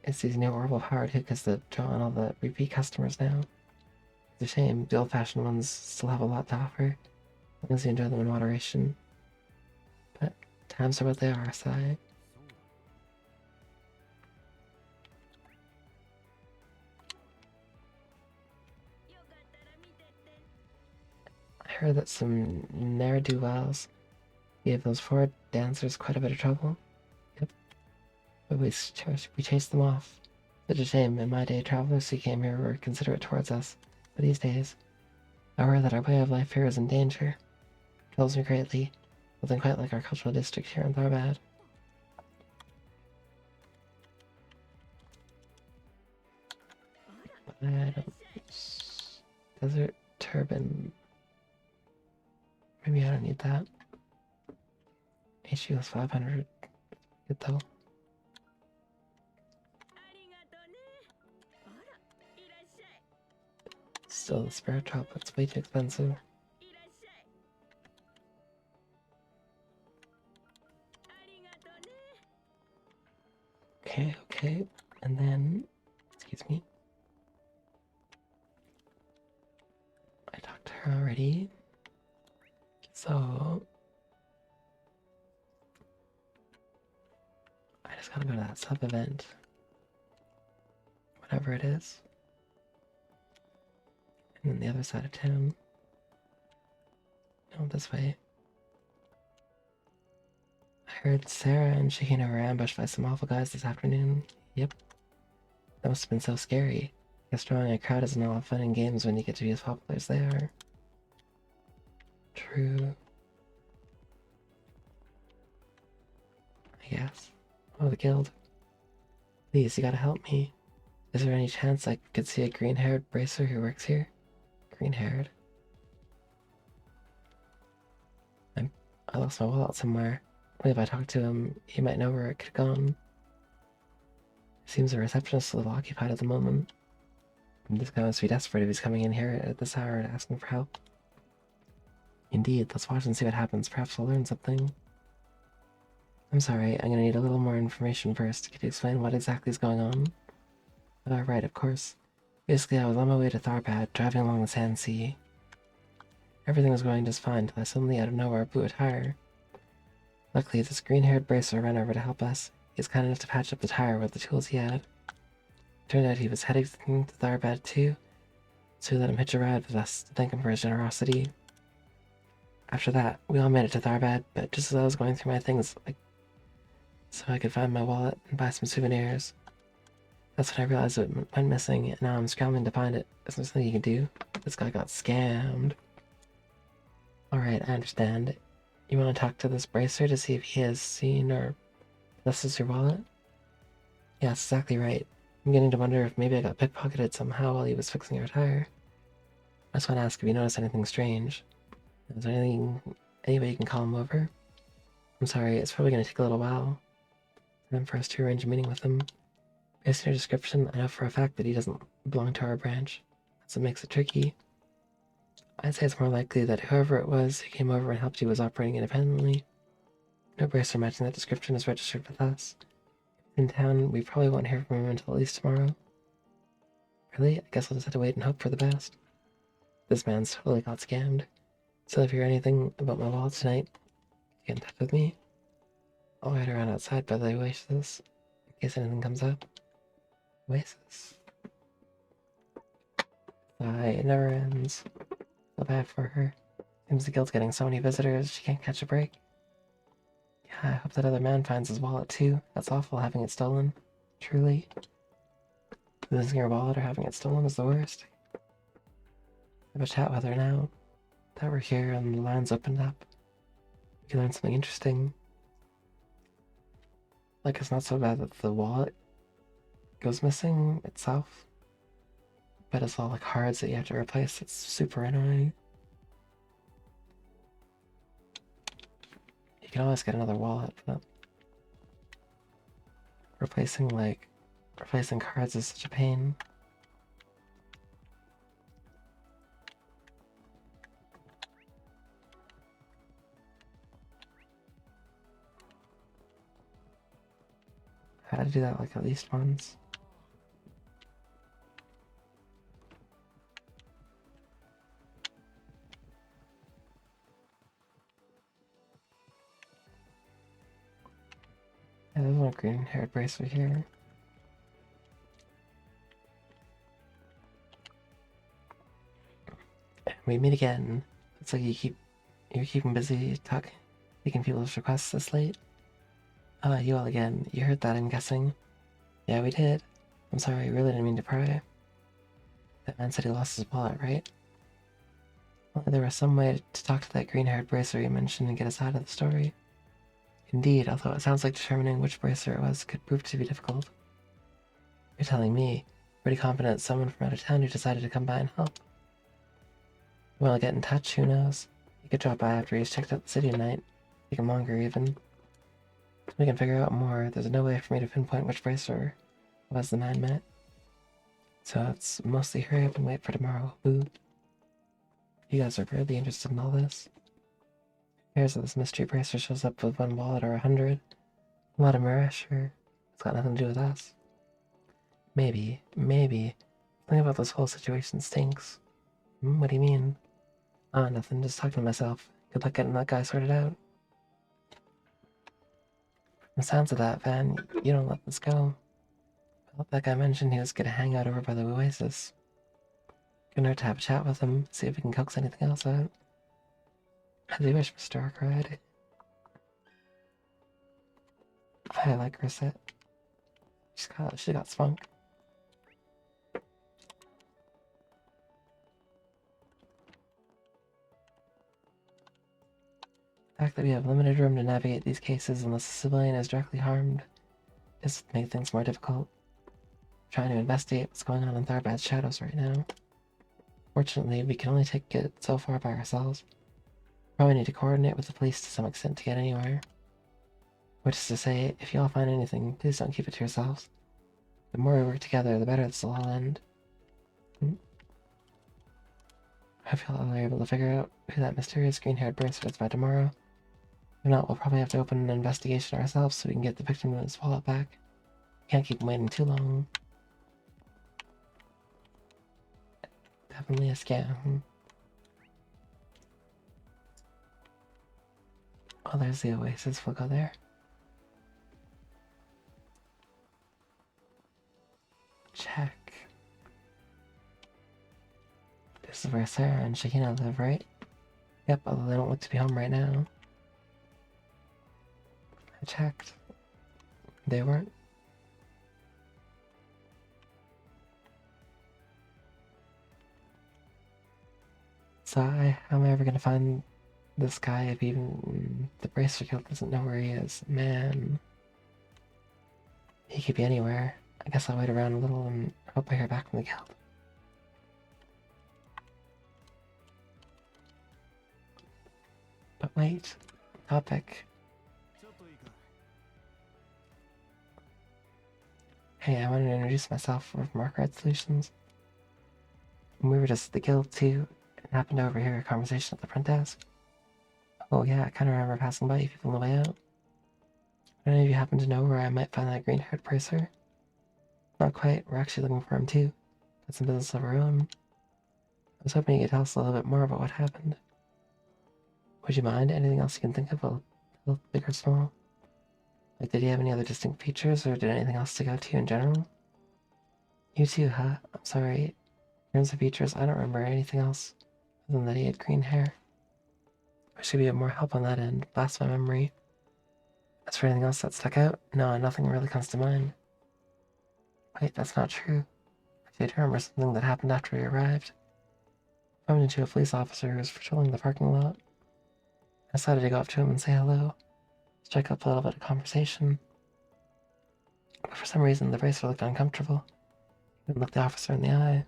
[SPEAKER 1] It's these new orbital-powered hookahs that draw in all the repeat customers now. It's a shame the old-fashioned ones still have a lot to offer, as long as you enjoy them in moderation. But times are what they are, Sai. heard that some ne'er-do-wells gave those 4 dancers quite a bit of trouble. Yep. But we chased them off. Such a shame. In my day, travelers who came here were considerate towards us. But these days, I worry that our way of life here is in danger. It troubles me greatly. Nothing quite like our cultural district here in Tharbad. Desert turban. Maybe I don't need that. HU is 500. Good though. Still, the spirit drop, that's way too expensive. Okay. And then, excuse me. I talked to her already. So, I just gotta go to that sub event. Whatever it is. And then the other side of town. No, this way. I heard Sarah and Shahina were ambushed by some awful guys this afternoon. Yep. That must have been so scary. I guess drawing a crowd isn't all fun and games when you get to be as popular as they are. True. I guess. Oh, the guild. Please, you gotta help me. Is there any chance I could see a green-haired bracer who works here? Green-haired? I lost my wallet somewhere. Maybe if I talk to him, he might know where it could have gone. Seems the receptionist is a little occupied at the moment. This guy must be desperate if he's coming in here at this hour and asking for help. Indeed, let's watch and see what happens. Perhaps we'll learn something. I'm sorry, I'm gonna need a little more information first. Could you explain what exactly is going on? Right, of course. Basically, I was on my way to Tharbad, driving along the Sand Sea. Everything was going just fine till I suddenly, out of nowhere, blew a tire. Luckily, this green-haired bracer ran over to help us. He was kind enough to patch up the tire with the tools he had. Turned out he was heading to Tharbad too, so we let him hitch a ride with us to thank him for his generosity. After that, we all made it to Tharbad, but just as I was going through my things, so I could find my wallet and buy some souvenirs, that's when I realized it went missing, and now I'm scrambling to find it. Is there something you can do? This guy got scammed. Alright, I understand. You want to talk to this bracer to see if he has seen or possesses your wallet? Yeah, that's exactly right. I'm beginning to wonder if maybe I got pickpocketed somehow while he was fixing your tire. I just want to ask if you noticed anything strange. Is there any way you can call him over? I'm sorry, it's probably going to take a little while. Time for us to arrange a meeting with him. Based on your description, I know for a fact that he doesn't belong to our branch. That's what makes it tricky. I'd say it's more likely that whoever it was who came over and helped you was operating independently. No bracer matching that description is registered with us. In town, we probably won't hear from him until at least tomorrow. Really? I guess I'll just have to wait and hope for the best. This man's totally got scammed. So if you hear anything about my wallet tonight, get in touch with me. I'll wait around outside by the Oasis in case anything comes up. Oasis. It never ends. So bad for her. Seems the guild's getting so many visitors, she can't catch a break. Yeah, I hope that other man finds his wallet too. That's awful, having it stolen. Truly. Losing your wallet or having it stolen is the worst. I have a chat with her now. That we're here and the lines opened up. We can learn something interesting. Like, it's not so bad that the wallet goes missing itself, but it's all the cards that you have to replace. It's super annoying. You can always get another wallet, but replacing cards is such a pain. I had to do that like at least once. Yeah, there's no green-haired bracer here. We meet again. looks like you're keeping busy taking people's requests this late. Ah, you all again. You heard that, I'm guessing. Yeah, we did. I'm sorry, I really didn't mean to pry. That man said he lost his wallet, right? Well, there was some way to talk to that green-haired bracer you mentioned and get us out of the story. Indeed, although it sounds like determining which bracer it was could prove to be difficult. You're telling me. Pretty confident it's someone from out of town who decided to come by and help. You want to get in touch? Who knows? You could drop by after he's checked out the city tonight. Take him longer, even. So we can figure out more. There's no way for me to pinpoint which bracer was the man met. So it's mostly hurry up and wait for tomorrow. Boo. You guys are really interested in all this. Who cares if this mystery bracer shows up with 1 wallet or 100? A lot of mirror, sure. It's got nothing to do with us. Maybe. Something about this whole situation stinks. What do you mean? Ah, nothing. Just talking to myself. Good luck getting that guy sorted out. From the sounds of that, Van, you don't let this go. I thought that guy mentioned he was gonna hang out over by the Oasis. Gonna have to have a chat with him, see if we can coax anything else out. I do wish Mr. Arkwright. I like Rosette. She's got spunk. The fact that we have limited room to navigate these cases unless a civilian is directly harmed just make things more difficult. Trying to investigate what's going on in Tharbad's shadows right now. Fortunately, we can only take it so far by ourselves. Probably need to coordinate with the police to some extent to get anywhere. Which is to say, if you all find anything, please don't keep it to yourselves. The more we work together, the better this will all end. I feel all are able to figure out who that mysterious green-haired bracer is by tomorrow. If not, we'll probably have to open an investigation ourselves so we can get the victim and his wallet back. Can't keep him waiting too long. Definitely a scam. Oh, there's the Oasis. We'll go there. Check. This is where Sarah and Shakina live, right? Yep, although they don't look to be home right now. I checked. They weren't. So how am I ever gonna find this guy if even the bracer guild doesn't know where he is? Man. He could be anywhere. I guess I'll wait around a little and hope I hear back from the guild. But wait. Topic. Hey, I wanted to introduce myself. We're from Arkwright Solutions. And we were just at the guild too, and happened to overhear a conversation at the front desk. Oh yeah, I kinda remember passing by you people on the way out. Do any of you happen to know where I might find that green-haired bracer? Not quite, we're actually looking for him too. Got some business of our own. I was hoping you could tell us a little bit more about what happened. Would you mind? Anything else you can think of, big or small? Like, did he have any other distinct features, or did anything else stick out to you in general? You too, huh? I'm sorry. In terms of features, I don't remember anything else other than that he had green hair. I should be of more help on that end. Blast my memory. As for anything else that stuck out, no, nothing really comes to mind. Wait, that's not true. I did remember something that happened after we arrived. I bumped into a police officer who was patrolling the parking lot. I decided to go up to him and say hello. Strike up a little bit of conversation. But for some reason, the bracer looked uncomfortable. He didn't look the officer in the eye.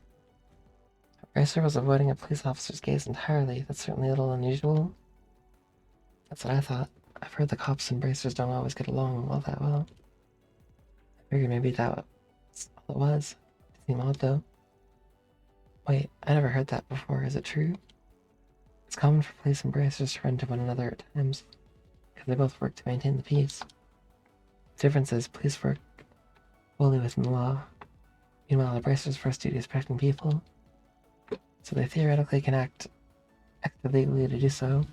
[SPEAKER 1] The bracer was avoiding a police officer's gaze entirely. That's certainly a little unusual. That's what I thought. I've heard the cops and bracers don't always get along all that well. I figured maybe that was all it was. It seemed odd, though. Wait, I never heard that before. Is it true? It's common for police and bracers to run into one another at times, because they both work to maintain the peace. The difference is police work fully within the law. Meanwhile, the bracers' first duty is protecting people, so they theoretically can act legally to do so.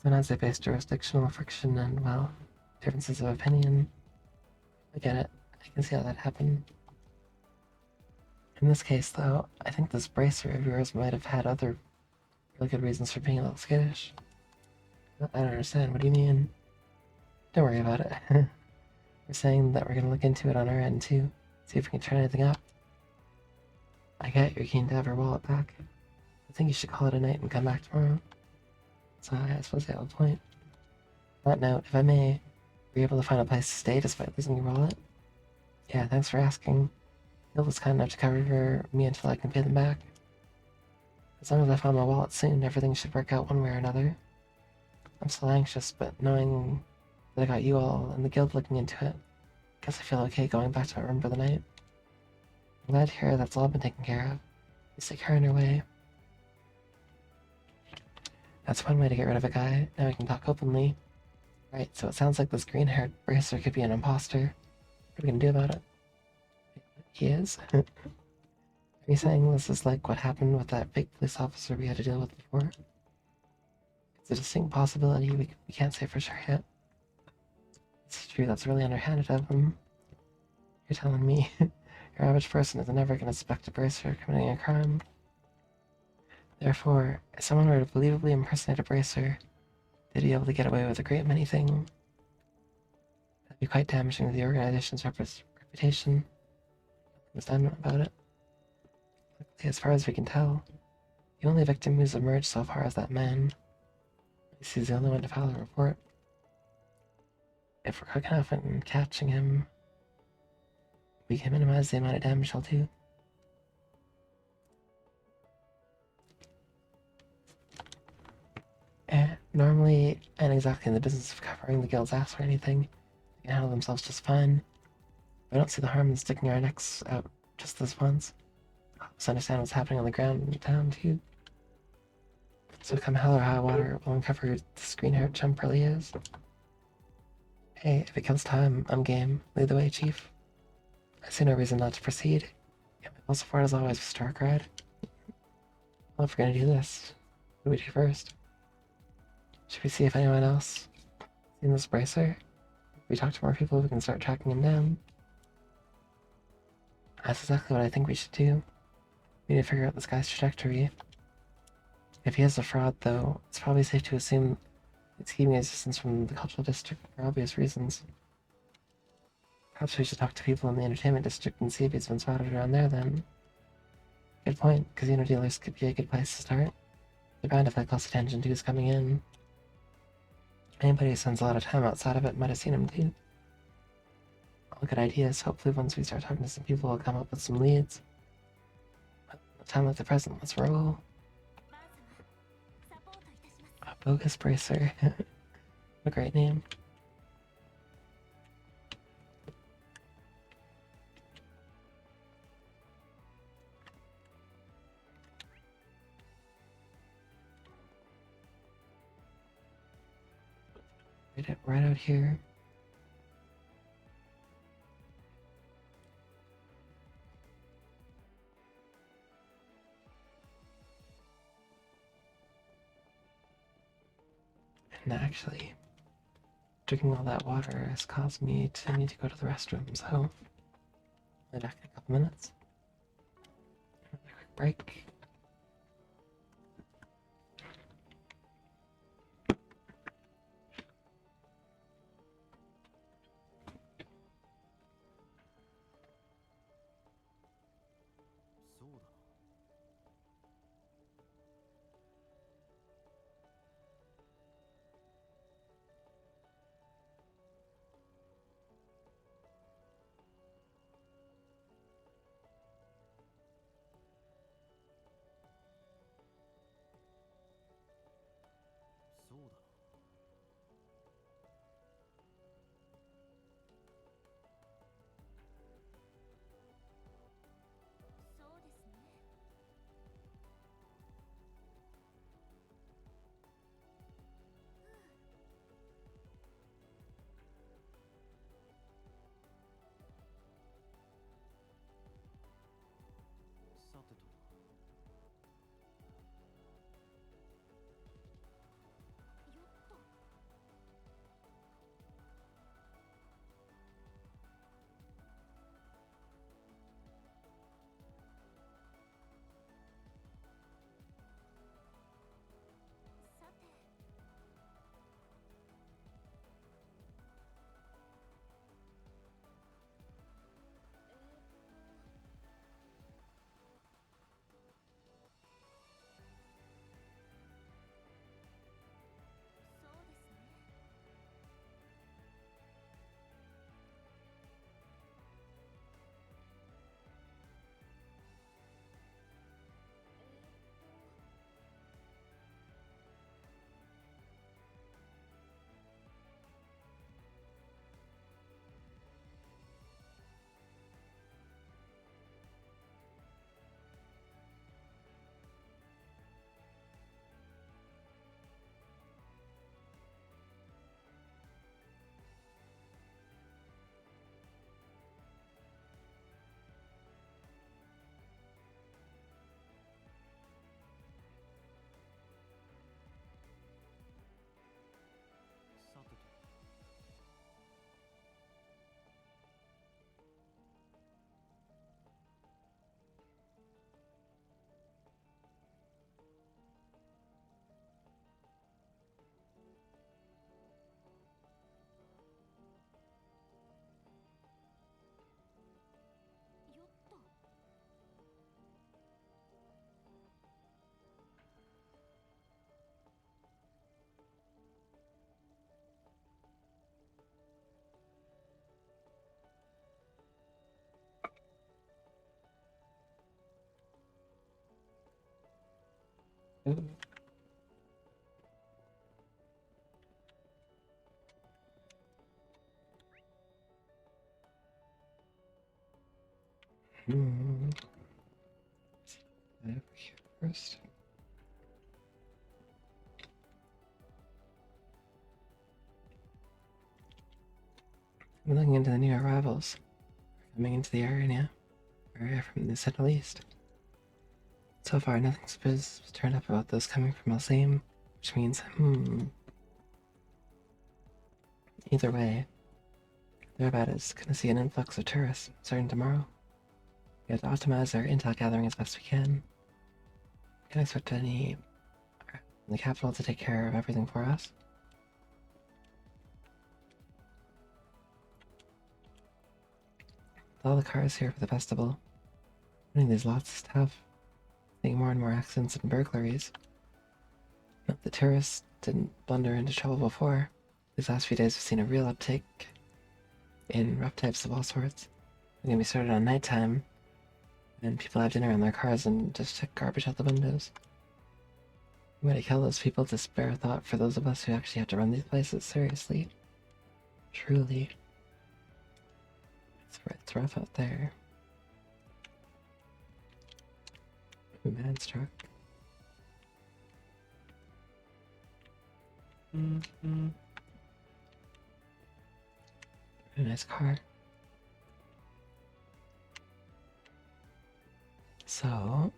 [SPEAKER 1] Sometimes they face jurisdictional friction and, well, differences of opinion. I get it. I can see how that happened. In this case, though, I think this bracer of yours might have had other really good reasons for being a little skittish. I don't understand. What do you mean? Don't worry about it. We're saying that we're gonna look into it on our end too. See if we can turn anything up. I get you're keen to have your wallet back. I think you should call it a night and come back tomorrow. So I suppose you have a point. On that note, if I may, were you able to find a place to stay despite losing your wallet? Yeah, thanks for asking. Bill was kind enough to cover for me until I can pay them back. As long as I find my wallet soon, everything should work out one way or another. I'm still anxious, but knowing that I got you all and the guild looking into it, I guess I feel okay going back to my room for the night. I'm glad to hear that's all been taken care of. You take her in her way. That's one way to get rid of a guy. Now we can talk openly. Right, so it sounds like this green-haired bracer could be an imposter. What are we gonna do about it? He is? Are you saying this is like what happened with that fake police officer we had to deal with before? It's a distinct possibility. We can't say for sure yet. It's true, that's really underhanded of him. You're telling me your average person is never gonna suspect a bracer of committing a crime. Therefore, if someone were to believably impersonate a bracer, they'd be able to get away with a great many things. That'd be quite damaging to the organization's reputation. Nothing's done about it. Luckily, as far as we can tell, the only victim who's emerged so far is that man. At least he's the only one to file a report. If we're quick enough in catching him, we can minimize the amount of damage he'll do. Normally, and exactly in the business of covering the guild's ass or anything, they can handle themselves just fine. I don't see the harm in sticking our necks out just this once. Let's understand what's happening on the ground in town, too. So come hell or high water, we'll uncover who this green-haired chump really is. Hey, if it kills time, I'm game. Lead the way, Chief. I see no reason not to proceed. Yeah, my goal so far is always Stark Ride. Well, if we're gonna do this, what do we do first? Should we see if anyone else seen this bracer? If we talk to more people, we can start tracking him down. That's exactly what I think we should do. We need to figure out this guy's trajectory. If he is a fraud, though, it's probably safe to assume he's keeping his distance from the cultural district for obvious reasons. Perhaps we should talk to people in the entertainment district and see if he's been spotted around there then. Good point. Casino dealers could be a good place to start. They're bound to pay close attention to who's coming in. Anybody who spends a lot of time outside of it might have seen him too. All good ideas. Hopefully once we start talking to some people, we'll come up with some leads. But at a time like the present, let's roll. A bogus bracer. What a great name. Right out here. And actually, drinking all that water has caused me to need to go to the restroom, so I'll be back in a couple minutes. Another quick break. Ooh. Hmm. Over here first. I'm looking into the new arrivals coming into the area from the Central East. So far, nothing's turned up about those coming from Alsame, which means, Either way, they're about is gonna see an influx of tourists starting tomorrow. We have to optimize our intel gathering as best we can. Can't expect any from the capital to take care of everything for us. With all the cars here for the festival, running these lots is tough. Seeing more and more accidents and burglaries. But the tourists didn't blunder into trouble before. These last few days we've seen a real uptake in rough types of all sorts. They're gonna be started on nighttime, and people have dinner in their cars and just check garbage out the windows. We gotta kill those people to spare a thought for those of us who actually have to run these places seriously. Truly. It's rough out there. Ooh, man's truck. Very nice car. So,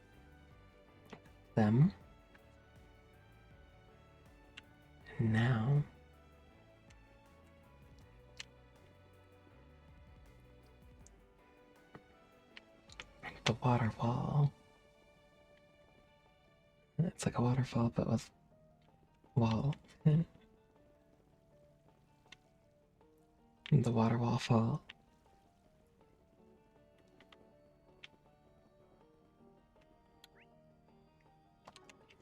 [SPEAKER 1] them. And now, the waterfall. It's like a waterfall, but with wall. The waterfall fall.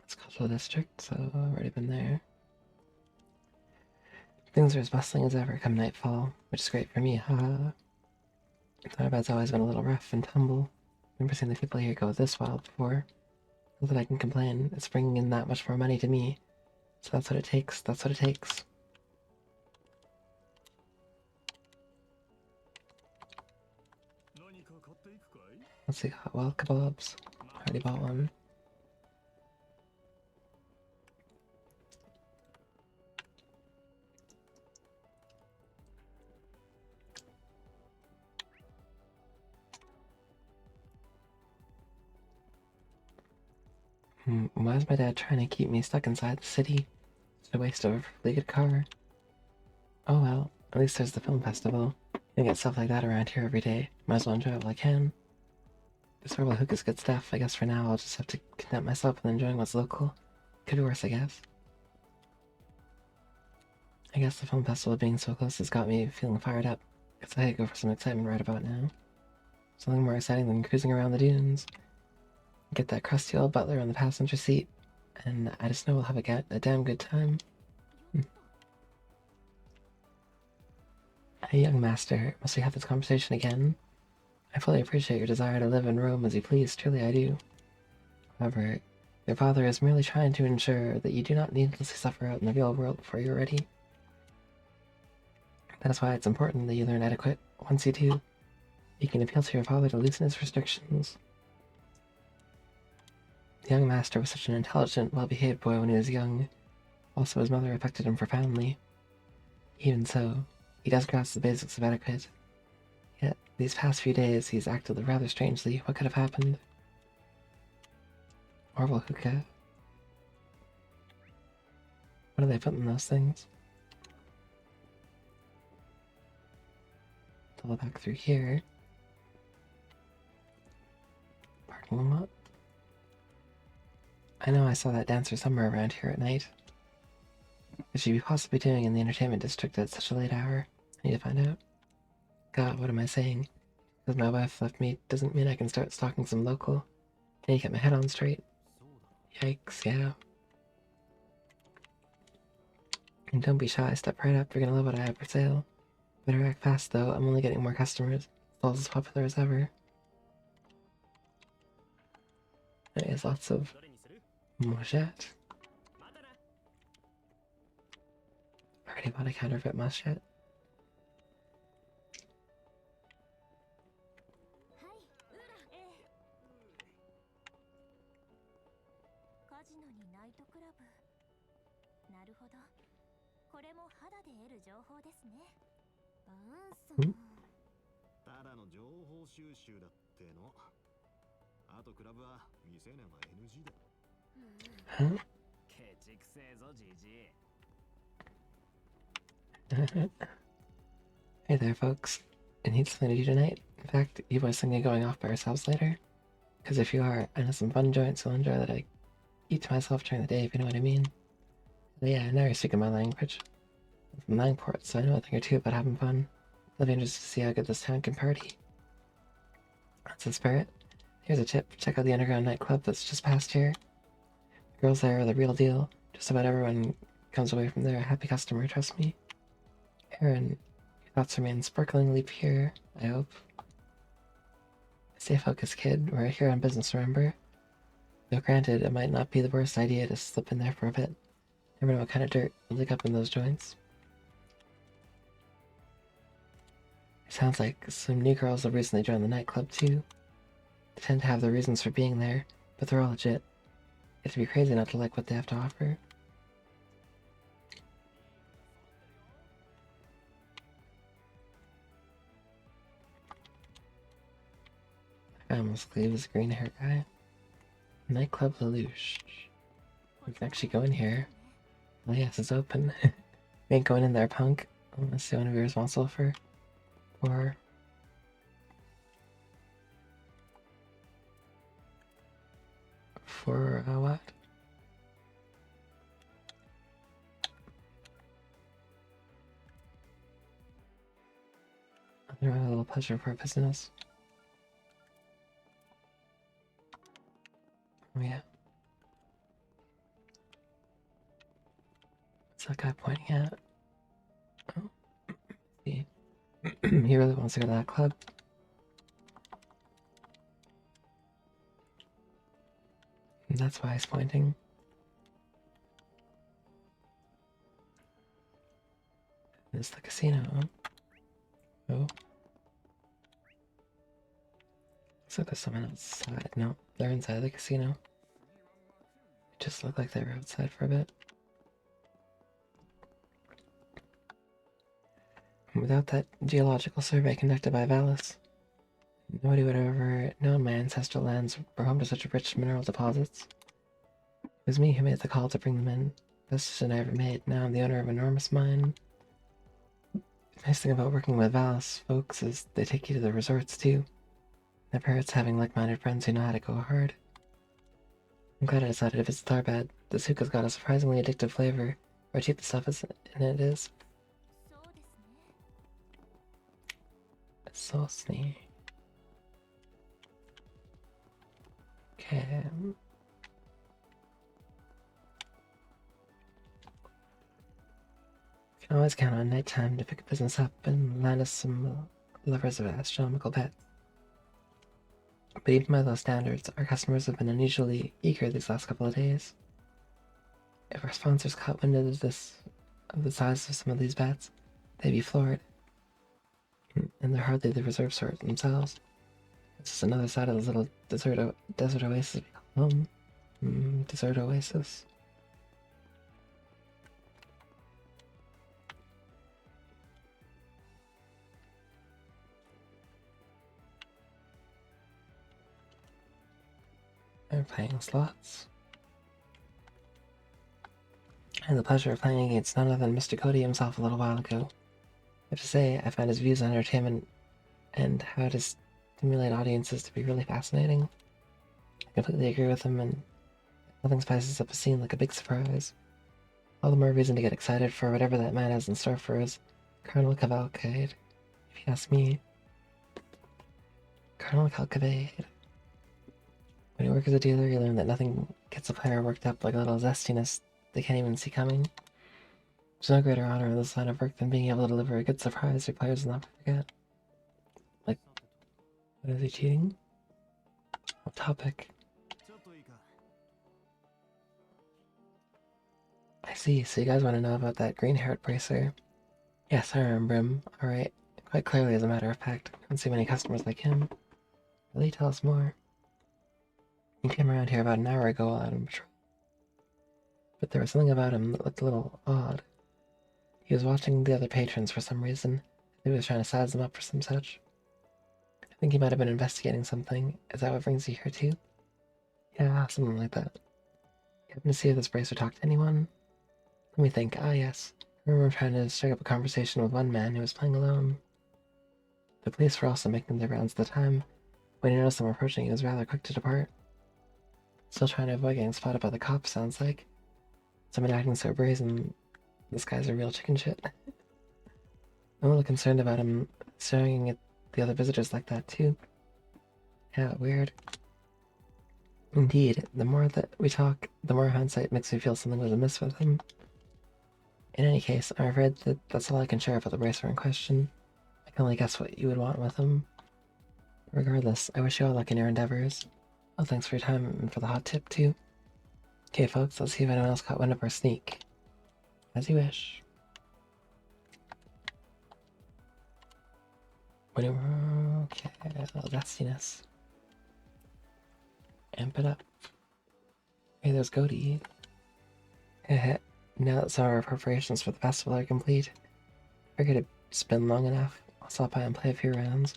[SPEAKER 1] It's cultural district, so I've already been there. Things are as bustling as ever come nightfall, which is great for me, haha. Thunderbird's always been a little rough and tumble. Never seen the people here go this wild before. Not that I can complain, it's bringing in that much more money to me. So that's what it takes, that's what it takes. Let's see, hot wild kebabs. Already bought one. Why is my dad trying to keep me stuck inside the city? It's a waste of a really good car. Oh well, at least there's the film festival. You get stuff like that around here every day. Might as well enjoy it while I can. This horrible hook is good stuff. I guess for now I'll just have to content myself with enjoying what's local. Could be worse, I guess. I guess the film festival being so close has got me feeling fired up. Guess I could go for some excitement right about now. Something more exciting than cruising around the dunes. Get that crusty old butler on the passenger seat, and I just know we'll have a damn good time. Hey, young master, must we have this conversation again? I fully appreciate your desire to live and roam as you please, truly I do. However, your father is merely trying to ensure that you do not needlessly suffer out in the real world before you're ready. That is why it's important that you learn etiquette. Once you do, you can appeal to your father to loosen his restrictions. The young master was such an intelligent, well-behaved boy when he was young. Also, his mother affected him profoundly. Even so, he does grasp the basics of etiquette. Yet, these past few days, he's acted rather strangely. What could have happened? Orville hookah. What do they put in those things? Double back through here. Parking lot. I know I saw that dancer somewhere around here at night. What could she be possibly doing in the entertainment district at such a late hour? I need to find out. God, what am I saying? Because my wife left me doesn't mean I can start stalking some local. I need to get my head on straight. Yikes, yeah. And don't be shy, step right up, you're gonna love what I have for sale. Better act fast though, I'm only getting more customers. Stall's as popular as ever. There's lots of Machette. Already bought a counterfeit machette.
[SPEAKER 2] はいウーラええカジノにナイトクラブなるほどこれも肌で得る情報ですねバーンさん
[SPEAKER 5] ただの情報収集だっての。あとクラブは未成年は NG だ。
[SPEAKER 1] Huh?
[SPEAKER 4] ケチくせえぞじじい。
[SPEAKER 1] Hey there, folks. I need something to do tonight. In fact, you boys thinking of going off by yourselves later? Because if you are, I know some fun joints you'll enjoy that I eat to myself during the day, if you know what I mean. But yeah, now you're speaking my language. I'm from Langport, so I know a thing or two about having fun. I'll be interested to see how good this town can party. That's the spirit. Here's a tip. Check out the underground nightclub that's just past here. The girls there are the real deal. Just about everyone comes away from there a happy customer, trust me. Aaron, your thoughts remain sparklingly pure, I hope. Stay focused, kid. We're here on business, remember? Though granted, it might not be the worst idea to slip in there for a bit. Never know what kind of dirt you'll dig up in those joints. It sounds like some new girls have recently joined the nightclub, too. They tend to have their reasons for being there, but they're all legit. You have to be crazy not to like what they have to offer. I almost believe it's a green hair guy. Nightclub Lelouch. We can actually go in here. Oh yes, it's open. We ain't going in there, punk. Unless you want to be responsible for... Or... For, what? A little pleasure for business. Oh yeah. What's that guy pointing at? Oh. See. He really wants to go to that club. And that's why he's pointing. It's the casino, huh? Oh. Looks like there's someone outside. No, they're inside the casino. It just looked like they were outside for a bit. Without that geological survey conducted by Valis, nobody would have ever known my ancestral lands were home to such rich mineral deposits. It was me who made the call to bring them in. Best decision I ever made. Now I'm the owner of an enormous mine. The nice thing about working with Valis folks is they take you to the resorts too. Never hurts having like-minded friends who know how to go hard. I'm glad I decided to visit Tharbad. This hookah's got a surprisingly addictive flavor, or cheap the stuff in it is.
[SPEAKER 2] そうですね
[SPEAKER 1] It's so sneaky. Okay. Can always count on nighttime to pick business up and land us some lovers of astronomical pets. But even by those standards, our customers have been unusually eager these last couple of days. If our sponsors caught wind of the size of some of these bats, they'd be floored. And they're hardly the reserve sort themselves. It's just another side of this little desert oasis we call home. Desert oasis. They're playing slots. I had the pleasure of playing against none other than Mr. Cody himself a little while ago. I have to say, I find his views on entertainment and how to stimulate audiences to be really fascinating. I completely agree with him, and nothing spices up a scene like a big surprise. All the more reason to get excited for whatever that man has in store for his Colonel Cavalcade, if you ask me. Colonel Cavalcade. When you work as a dealer, you learn that nothing gets a player worked up like a little zestiness they can't even see coming. There's no greater honor in this line of work than being able to deliver a good surprise your players will never forget. Like, what is he cheating? What topic?
[SPEAKER 5] ちょっといいか。
[SPEAKER 1] see, so you guys want to know about that green-haired bracer? Yes, I remember him. Alright. Quite clearly, as a matter of fact. I don't see many customers like him. Really, tell us more. He came around here about an hour ago while out on patrol. But there was something about him that looked a little odd. He was watching the other patrons for some reason. He was trying to size them up for some such. I think he might have been investigating something. Is that what brings you here too? Yeah, something like that. You happen to see if this bracer talked to anyone? Let me think. Ah, yes. I remember trying to strike up a conversation with one man who was playing alone. The police were also making their rounds at the time. When he noticed them approaching, he was rather quick to depart. Still trying to avoid getting spotted by the cops, sounds like. Someone acting so brazen. This guy's a real chicken shit. I'm a little concerned about him staring at the other visitors like that, too. Yeah, weird. Indeed, the more that we talk, the more hindsight makes me feel something was amiss with him. In any case, I'm afraid that that's all I can share about the bracer in question. I can only guess what you would want with him. Regardless, I wish you all luck in your endeavors. Oh, thanks for your time and for the hot tip, too. Okay, folks, let's see if anyone else caught wind of our sneak. As you wish. Okay, a little dustiness. Amp it up. Hey, there's Goaty. Heh. Now that some of our preparations for the festival are complete, I figured it's been long enough. I'll stop by and play a few rounds.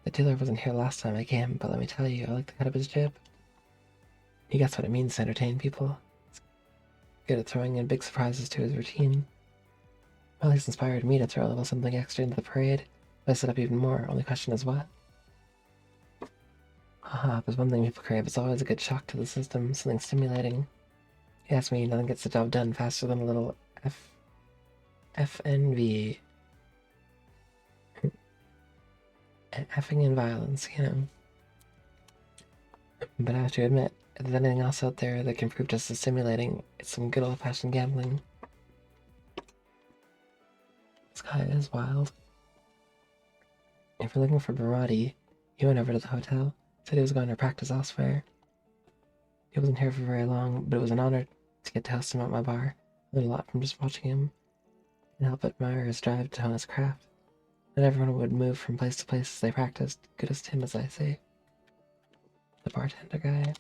[SPEAKER 1] The dealer wasn't here last time I came, but let me tell you, I like the cut of his jib. He gets what it means to entertain people. He's good at throwing in big surprises to his routine. Well, he's inspired me to throw a little something extra into the parade. Spice it up even more, only question is what? Haha, if there's one thing people crave, it's always a good shock to the system, something stimulating. He asked me, nothing gets the job done faster than a little FNV. Effing and violence, you know. But I have to admit, if there's anything else out there that can prove just as stimulating, it's some good old-fashioned gambling. This guy is wild. If you're looking for Barati, he went over to the hotel, said he was going to practice elsewhere. He wasn't here for very long, but it was an honor to get to host him at my bar. I learned a lot from just watching him, and help admire his drive to hone his craft. Not everyone would move from place to place as they practiced, good as Tim, as I say. The bartender guy.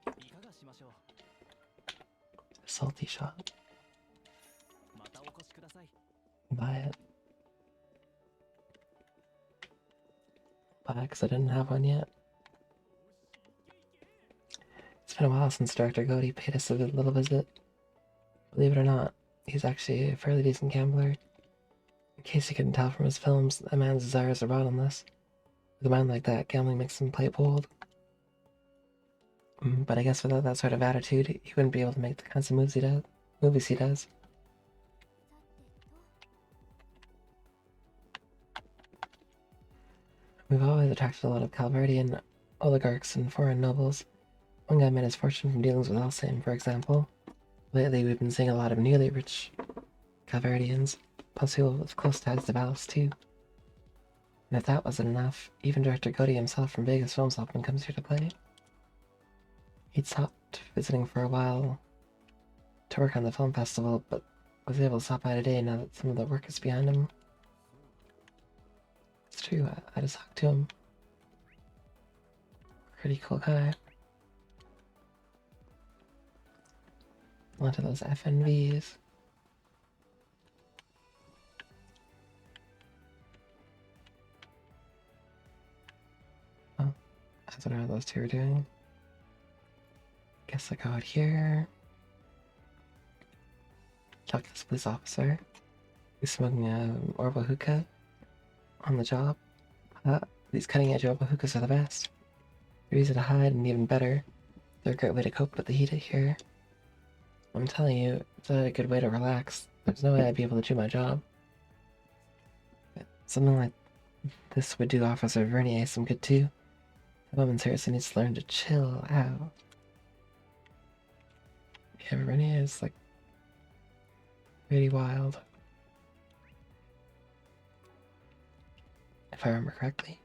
[SPEAKER 1] A salty shot. Buy it. Buy it because I didn't have one yet. It's been a while since Director Goaty paid us a little visit. Believe it or not, he's actually a fairly decent gambler. In case you couldn't tell from his films, that man's desires are bottomless. With a mind like that, gambling makes him play bold. But I guess without that sort of attitude, he wouldn't be able to make the kinds of movies he does. We've always attracted a lot of Calverdian oligarchs and foreign nobles. One guy made his fortune from dealings with Alsame, for example. Lately, we've been seeing a lot of newly rich Calverdians, plus people with close ties to Valis, too. And if that wasn't enough, even Director Goaty himself from Vegas Films often comes here to play. He'd stopped visiting for a while to work on the film festival, but was able to stop by today now that some of the work is behind him. It's true, I just talked to him. Pretty cool guy. One of those FNVs. Oh, that's what those two are doing. Guess I go out here. Talk to this police officer. He's smoking a Orba hookah on the job. These cutting edge Orba hookahs are the best. They're easy to hide and even better. They're a great way to cope with the heat here. I'm telling you, it's a good way to relax. There's no way I'd be able to do my job. But something like this would do Officer Vernier some good too. The woman seriously needs to learn to chill out. Yeah, Vernier is like pretty wild. If I remember correctly.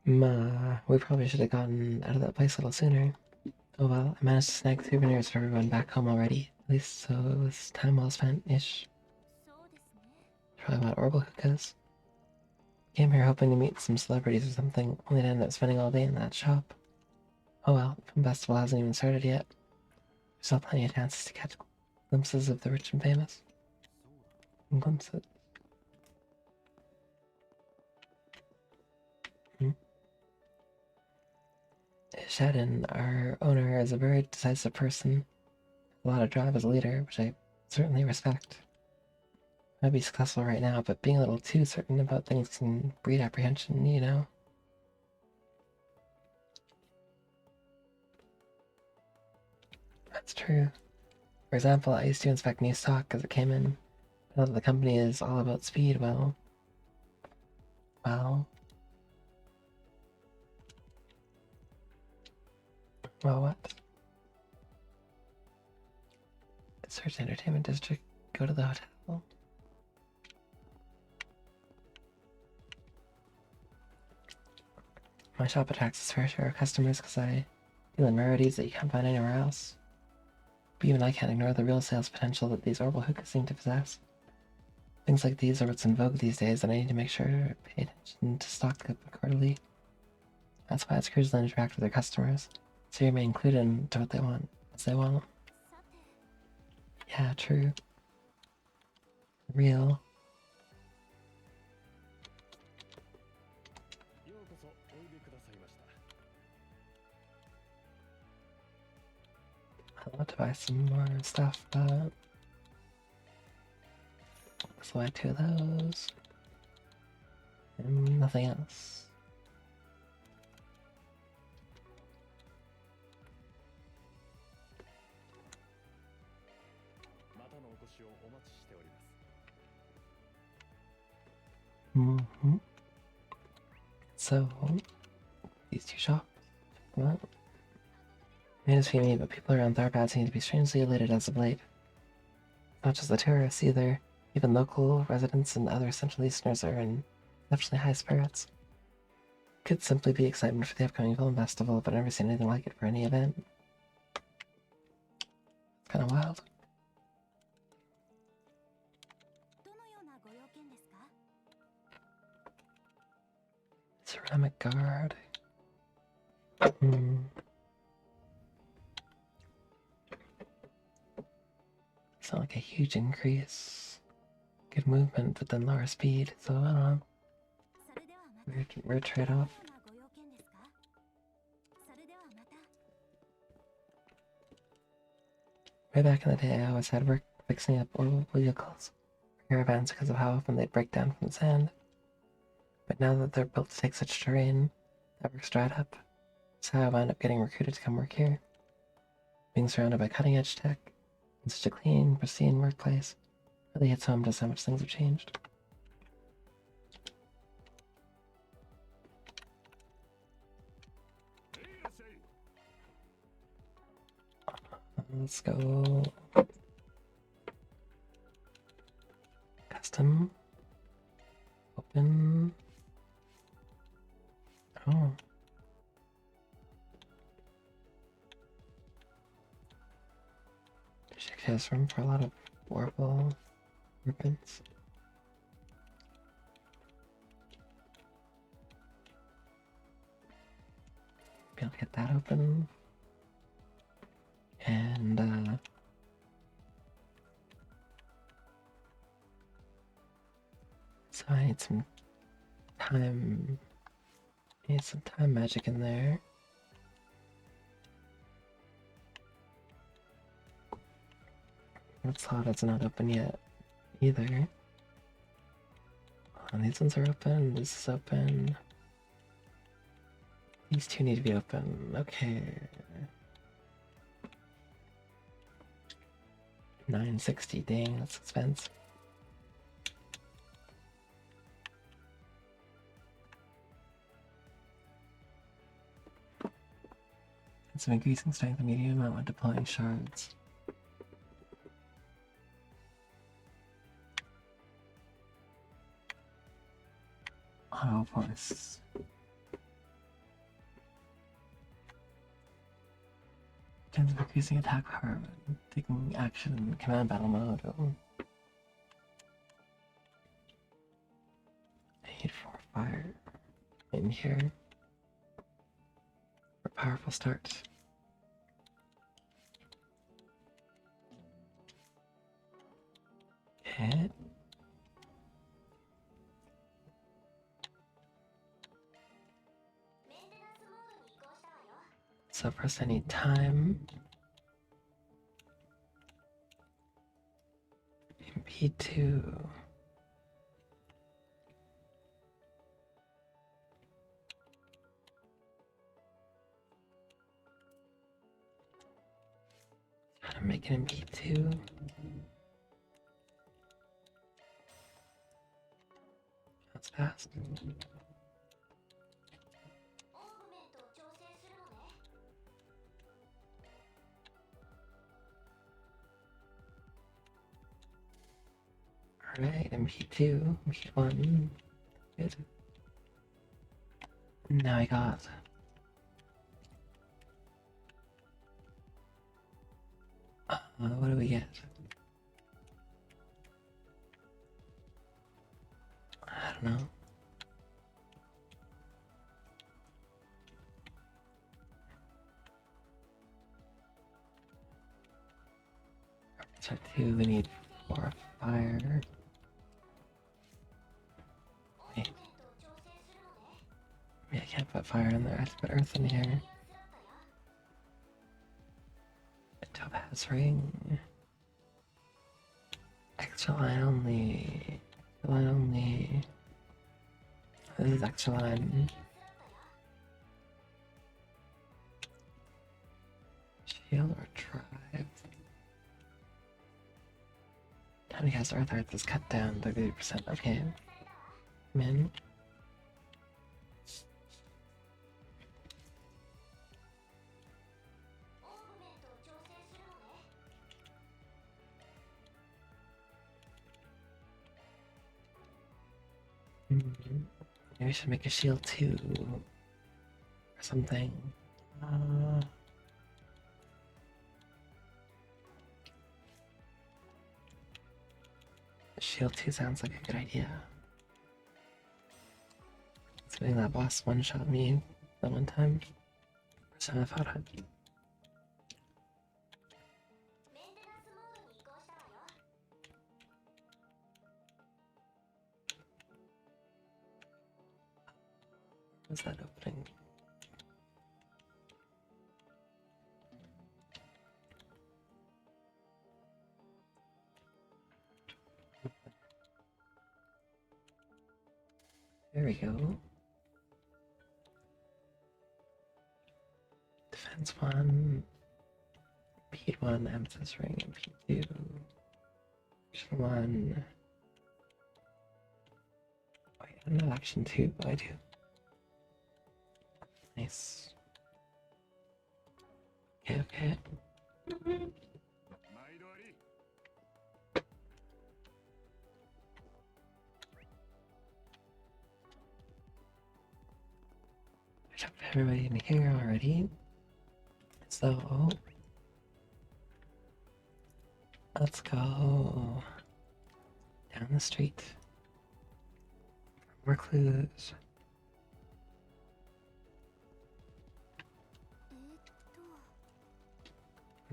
[SPEAKER 1] We probably should have gotten out of that place a little sooner. Oh well, I managed to snag souvenirs for everyone back home already. At least so it was time well spent-ish.
[SPEAKER 2] そうですね。
[SPEAKER 1] Probably about Orbital hookahs. Came here hoping to meet some celebrities or something, only to end up spending all day in that shop. Oh well, the film festival hasn't even started yet. There's still plenty of chances to catch glimpses of the rich and famous. Glimpses. Shadden, our owner, is a very decisive person. A lot of drive as a leader, which I certainly respect. Might be successful right now, but being a little too certain about things can breed apprehension, you know? That's true. For example, I used to inspect new stock as it came in. Now that the company is all about speed, well, what? Search entertainment district, go to the hotel. My shop attracts its fair share of customers because I deal in rarities that you can't find anywhere else. But even I can't ignore the real sales potential that these orbital hookahs seem to possess. Things like these are what's in vogue these days, and I need to make sure to pay attention to stock up accordingly. That's why it's crucial to interact with their customers, so you may include into what they want, as they want.
[SPEAKER 2] さて、
[SPEAKER 1] Yeah, true. Real.
[SPEAKER 6] ようこそおいでくださいました。
[SPEAKER 1] I want to buy some more stuff, but so I have 2 of those. And nothing else.
[SPEAKER 6] またのお越しをお待ちしております。
[SPEAKER 1] Mm-hmm. So, these 2 shops. What? May just be me, but people around Tharpad seem to be strangely elated as of late. Not just the tourists either. Even local residents and other Central Easterners are in exceptionally high spirits. Could simply be excitement for the upcoming film festival, but I've never seen anything like it for any event. It's kind of wild.
[SPEAKER 2] どのようなご用件ですか？
[SPEAKER 1] Ceramic guard. It's not like a huge increase. Good movement, but then lower speed, so I don't know.
[SPEAKER 2] それではまた。
[SPEAKER 1] Weird trade-off.
[SPEAKER 2] どのようなご用件ですか？それではまた。
[SPEAKER 1] Way back in the day, I always had work fixing up old vehicles, caravans, because of how often they'd break down from the sand. But now that they're built to take such terrain, that work's dried up. That's how I wound up getting recruited to come work here. Being surrounded by cutting-edge tech, in such a clean, pristine workplace, really hits home just how much things have changed. Let's go. Custom. Open. Oh. Check has room for a lot of warble weapons. Maybe I'll get that open. And so I need some time. Need some time magic in there. That slot is not open yet either. Oh, these ones are open. This is open. These 2 need to be open. Okay. 960. Dang, that's expensive. It's an increasing strength and medium amount when deploying shards. Auto force. Turns of increasing attack power when taking action in command battle mode. Oh. I need 4 fire in here for a powerful start. Okay. So first I need time. MP2. Trying to make it MP2. That's fast. Alright, MP2, MP1. Good. Now I got. What do we get? I don't know. Check 2, we need 4 fire. Wait. Maybe I can't put fire in there, I have to put earth in here. A topaz ring. Extra line only. Extra line only. This is extra line. Shield or tribe? Time to cast Earth. Earth is cut down 30%. Okay. Min. Maybe we should make a shield too. Or something. Shield 2 sounds like a good idea. Letting that boss one-shot me that one time. First time I fought it. What's that opening? There we go. Defense 1, P1, Amethyst Ring, and P2. Action 1. Wait, I don't have action 2, but I do. Nice. Okay, okay. I jumped everybody in here already. So let's go down the street. More clues.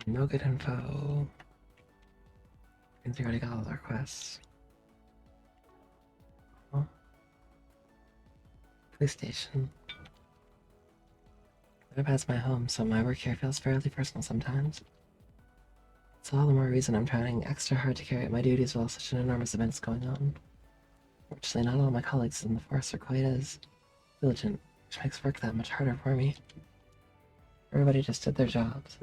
[SPEAKER 1] No good info. Means we already got all our quests. Oh. Police station. That's my home, so my work here feels fairly personal sometimes. It's all the more reason I'm trying extra hard to carry out my duties while such an enormous event's going on. Fortunately, not all my colleagues in the force are quite as diligent, which makes work that much harder for me. Everybody just did their jobs.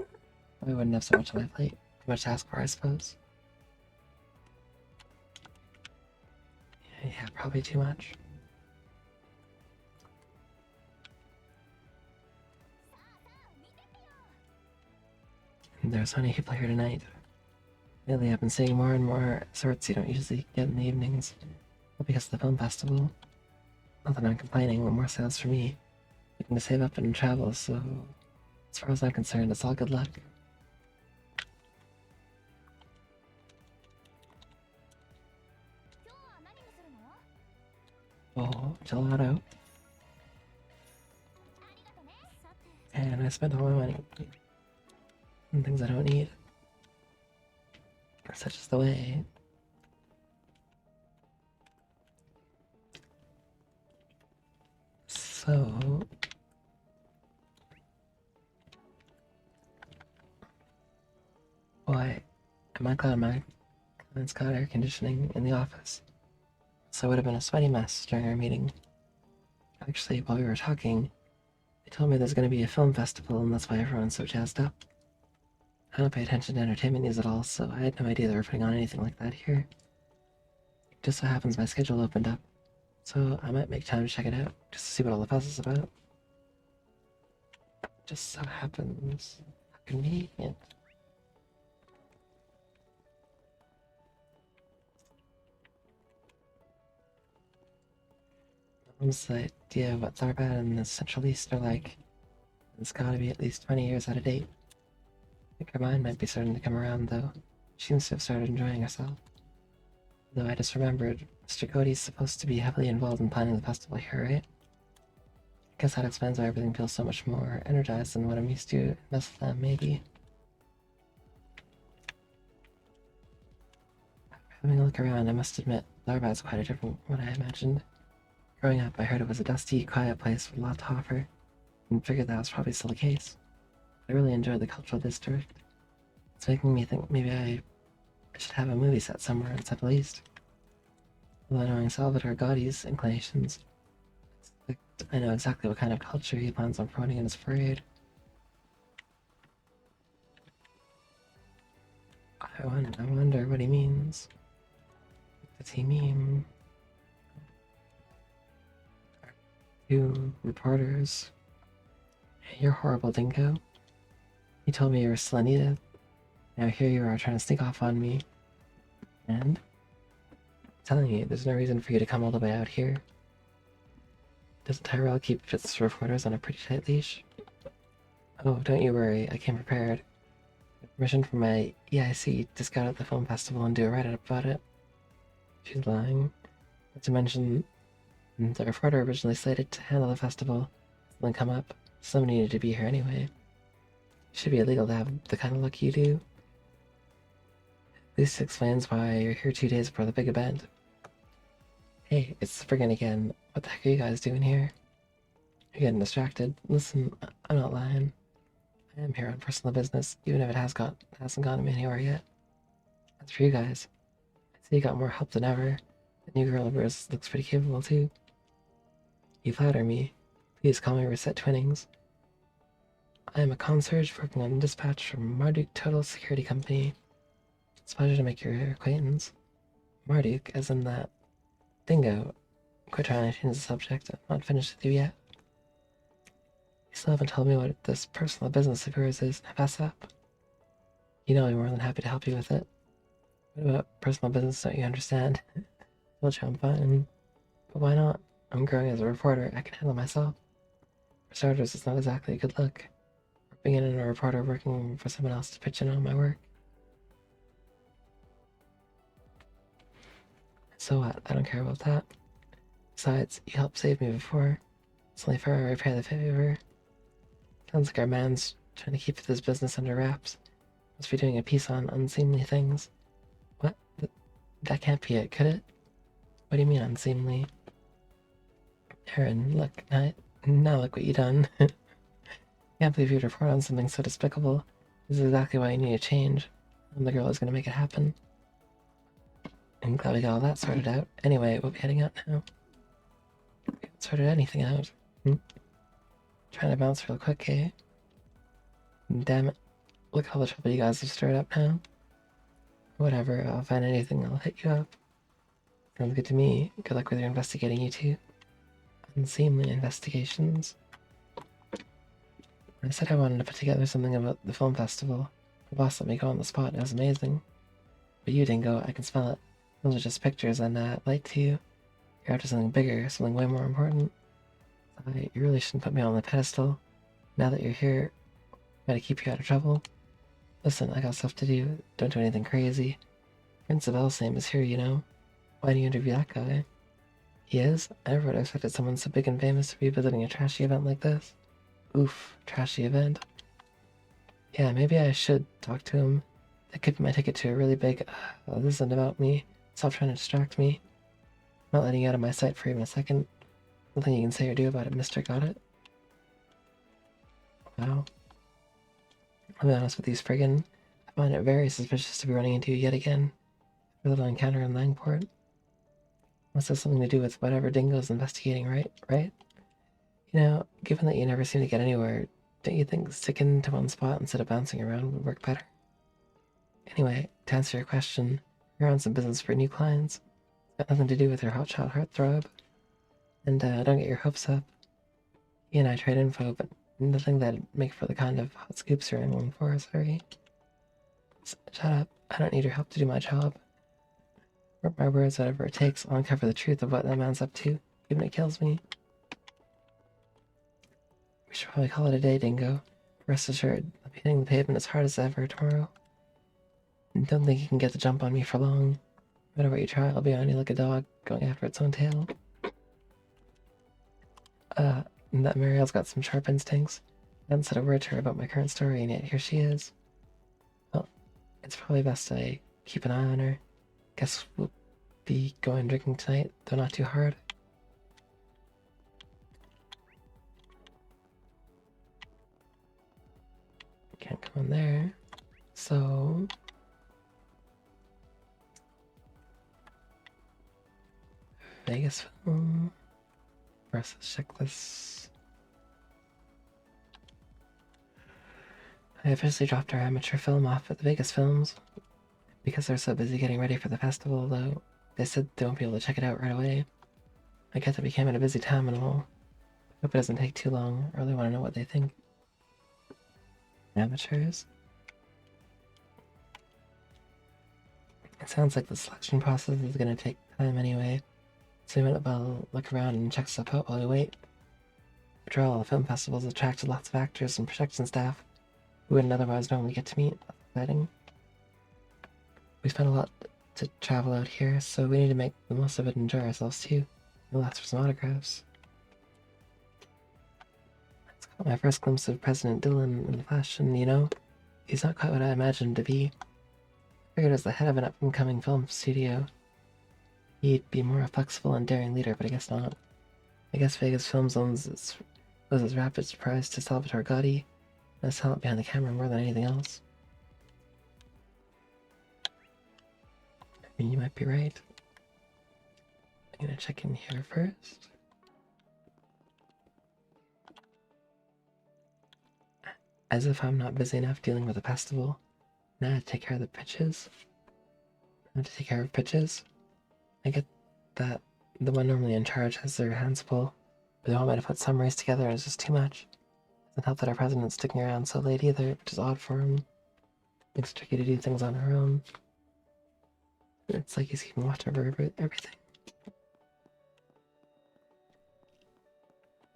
[SPEAKER 1] I wouldn't have so much on my plate. Too much to ask for, I suppose. Yeah, probably too much. There's so many people here tonight. Lately, I've been seeing more and more sorts you don't usually get in the evenings. Well, because of the film festival. Not that I'm complaining, but more sales for me. Looking to save up and travel, so as far as I'm concerned, it's all good luck. Oh, gelato. And I spent all my money on things I don't need. Such is the way. So... Boy, my client's got air conditioning in the office. So it would have been a sweaty mess during our meeting. Actually, while we were talking, they told me there's going to be a film festival and that's why everyone's so jazzed up. I don't pay attention to entertainment news at all, so I had no idea they were putting on anything like that here. Just so happens my schedule opened up, so I might make time to check it out, just to see what all the fuss is about. Just so happens. How convenient. Mom's the idea of what Tharbad and the Central East are like. It's gotta be at least 20 years out of date. I think her mind might be starting to come around, though. She seems to have started enjoying herself. Though I just remembered, Mr. Cody's supposed to be heavily involved in planning the festival here, right? I guess that explains why everything feels so much more energized than what I'm used to in Bethlehem, maybe. Having a look around, I must admit, Tharbad's quite a different from what I imagined. Growing up, I heard it was a dusty, quiet place with a lot to offer, and figured that was probably still the case. I really enjoyed the cultural district. It's making me think maybe I should have a movie set somewhere in Central East. Although knowing Salvador Gaudi's inclinations, I know exactly what kind of culture he plans on promoting in his parade. I wonder what he means. What does he mean? You reporters. Hey, you're horrible, Dingo. You told me you were still needed. Now here you are trying to sneak off on me. And? I'm telling you, there's no reason for you to come all the way out here. Doesn't Tyrell keep its reporters on a pretty tight leash? Oh, don't you worry, I came prepared. Permission from my EIC to scout out the film festival and do a write-up about it. She's lying. Not to mention, the reporter originally slated to handle the festival, then come up. Someone needed to be here anyway. It should be illegal to have the kind of luck you do. This explains why you're here 2 days before the big event. Hey, it's Friggin' again. What the heck are you guys doing here? You're getting distracted. Listen, I'm not lying. I am here on personal business, even if it hasn't gone anywhere yet. As for you guys, I see you got more help than ever. The new girl of yours looks pretty capable too. You flatter me. Please call me Reset Twinnings. I am a concierge working on dispatch from Marduk Total Security Company. It's a pleasure to make your acquaintance. Marduk, as in that Dingo. Quit trying to change the subject. I'm not finished with you yet. You still haven't told me what this personal business of yours is. Now pass up. You know I'm more than happy to help you with it. What about personal business don't you understand? Told you I'm fine. But why not? I'm growing as a reporter. I can handle myself. For starters, it's not exactly a good look. Bringing in a reporter working for someone else to pitch in on my work. So what? I don't care about that. Besides, you helped save me before. It's only fair I repay the favor. Sounds like our man's trying to keep this business under wraps. Must be doing a piece on unseemly things. What? That can't be it, could it? What do you mean unseemly? Aaron, look, now look what you done. Can't believe you'd report on something so despicable. This is exactly why you need a change. And the girl is gonna make it happen. I'm glad we got all that sorted out. Anyway, we'll be heading out now. We haven't sorted anything out. Trying to bounce real quick, eh? Damn it. Look how the trouble you guys have stirred up now. Whatever, I'll find anything, I'll hit you up. Sounds good to me. Good luck with your investigating, you two. Unseemly investigations. I said I wanted to put together something about the film festival. The boss let me go on the spot, it was amazing. But you, Dingo, I can smell it. Those are just pictures and light to you. You're after something bigger, something way more important. You really shouldn't put me on the pedestal. Now that you're here, I gotta keep you out of trouble. Listen, I got stuff to do. Don't do anything crazy. Prince of Elsame is here, you know. Why do you interview that guy? He is? I never would have expected someone so big and famous to be visiting a trashy event like this. Oof, trashy event. Yeah, maybe I should talk to him. That could be my ticket to a really big, this isn't about me. Stop trying to distract me. I'm not letting you out of my sight for even a second. Nothing you can say or do about it, mister. Got it? Wow. I'll be honest with you, Spriggan. I find it very suspicious to be running into you yet again. A little encounter in Langport. Must have something to do with whatever Dingo's investigating, right? Right? You know, given that you never seem to get anywhere, don't you think sticking to one spot instead of bouncing around would work better? Anyway, to answer your question, we're on some business for new clients. It's got nothing to do with your hotshot heartthrob. And don't get your hopes up. He and I trade info, but nothing that'd make for the kind of hot scoops you're aiming for, sorry. Shut up. I don't need your help to do my job. Mark my words, whatever it takes, I'll uncover the truth of what that man's up to, even if it kills me. We should probably call it a day, Dingo. Rest assured, I'll be hitting the pavement as hard as ever tomorrow. And don't think you can get the jump on me for long. No matter what you try, I'll be on you like a dog, going after its own tail. And that Mariel's got some sharp instincts. I haven't said a word to her about my current story, and yet here she is. Well, it's probably best I keep an eye on her. Guess we'll be going drinking tonight, though not too hard. Can't come in there. So... Vegas film... Let's check this. I officially dropped our amateur film off at the Vegas Films because they're so busy getting ready for the festival, though they said they won't be able to check it out right away. I get that we came at a busy time and all. Hope it doesn't take too long. I really want to know what they think. Amateurs? It sounds like the selection process is going to take time anyway, so we might as well look around and check stuff out while we wait. After all, film festivals attract lots of actors and production staff who wouldn't otherwise normally get to meet. That's exciting. We spent a lot to travel out here, so we need to make the most of it and enjoy ourselves too. We'll ask for some autographs. It's got my first glimpse of President Dillon in the flesh, and you know, he's not quite what I imagined him to be. I figured as the head of an up-and-coming film studio, he'd be more a flexible and daring leader, but I guess not. I guess Vegas Films was his rapid surprise to Salvatore Gotti, and his talent behind the camera more than anything else. I mean, you might be right. I'm gonna check in here first. As if I'm not busy enough dealing with the festival. Now to take care of the pitches. Now to take care of pitches. I get that the one normally in charge has their hands full, but they want me to put summaries together and it's just too much. Doesn't help that our president's sticking around so late either, which is odd for him. Makes it tricky to do things on her own. It's like he's keeping watch over everything.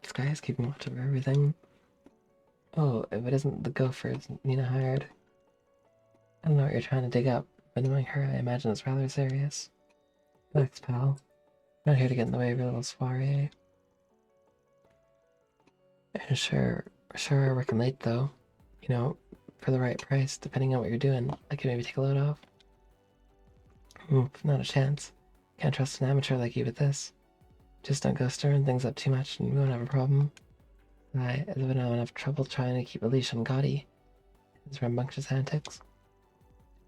[SPEAKER 1] This guy is keeping watch over everything. Oh, if it isn't the gophers Nina hired. I don't know what you're trying to dig up, but knowing her, I imagine it's rather serious. Thanks, pal. I'm not here to get in the way of your little soiree. And sure, we're working late though. You know, for the right price, depending on what you're doing, I could maybe take a load off. Not a chance. Can't trust an amateur like you with this. Just don't go stirring things up too much and we won't have a problem. As I've been having enough trouble trying to keep a leash on Gotti. His rambunctious antics.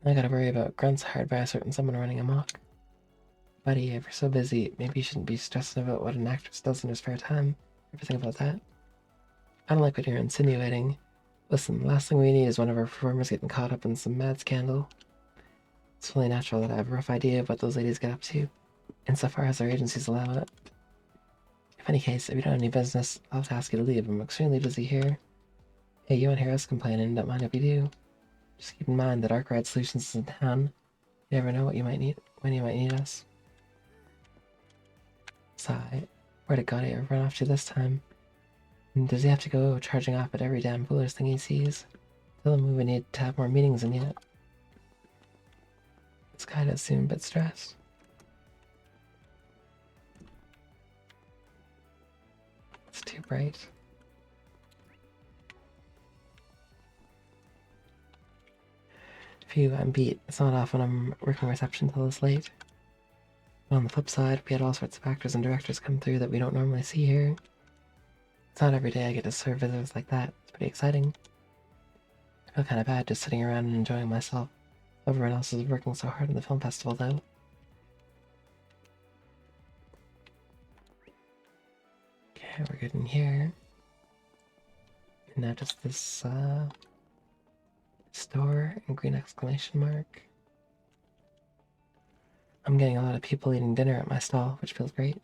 [SPEAKER 1] I gotta worry about grunts hired by a certain someone running amok. Buddy, if you're so busy, maybe you shouldn't be stressing about what an actress does in her spare time. Ever think about that? I don't like what you're insinuating. Listen, the last thing we need is one of our performers getting caught up in some mad scandal. It's only natural that I have a rough idea of what those ladies get up to, insofar as their agencies allow it. In any case, if you don't have any business, I'll have to ask you to leave. I'm extremely busy here. Hey, you won't hear us complaining, don't mind if you do. Just keep in mind that Arkwright Solutions is in town. You never know what you might need when you might need us. Sigh. Where did Gotti run off to this time? And does he have to go charging off at every damn foolish thing he sees? Tell him we would need to have more meetings than yet. This guy does seem a bit stressed. too bright. Phew, I'm beat. It's not often I'm working reception till this late. But on the flip side, we had all sorts of actors and directors come through that we don't normally see here. It's not every day I get to serve visitors like that. It's pretty exciting. I feel kind of bad just sitting around and enjoying myself. Everyone else is working so hard in the film festival, though. Okay, we're good in here. And now just this, store and green exclamation mark. I'm getting a lot of people eating dinner at my stall, which feels great.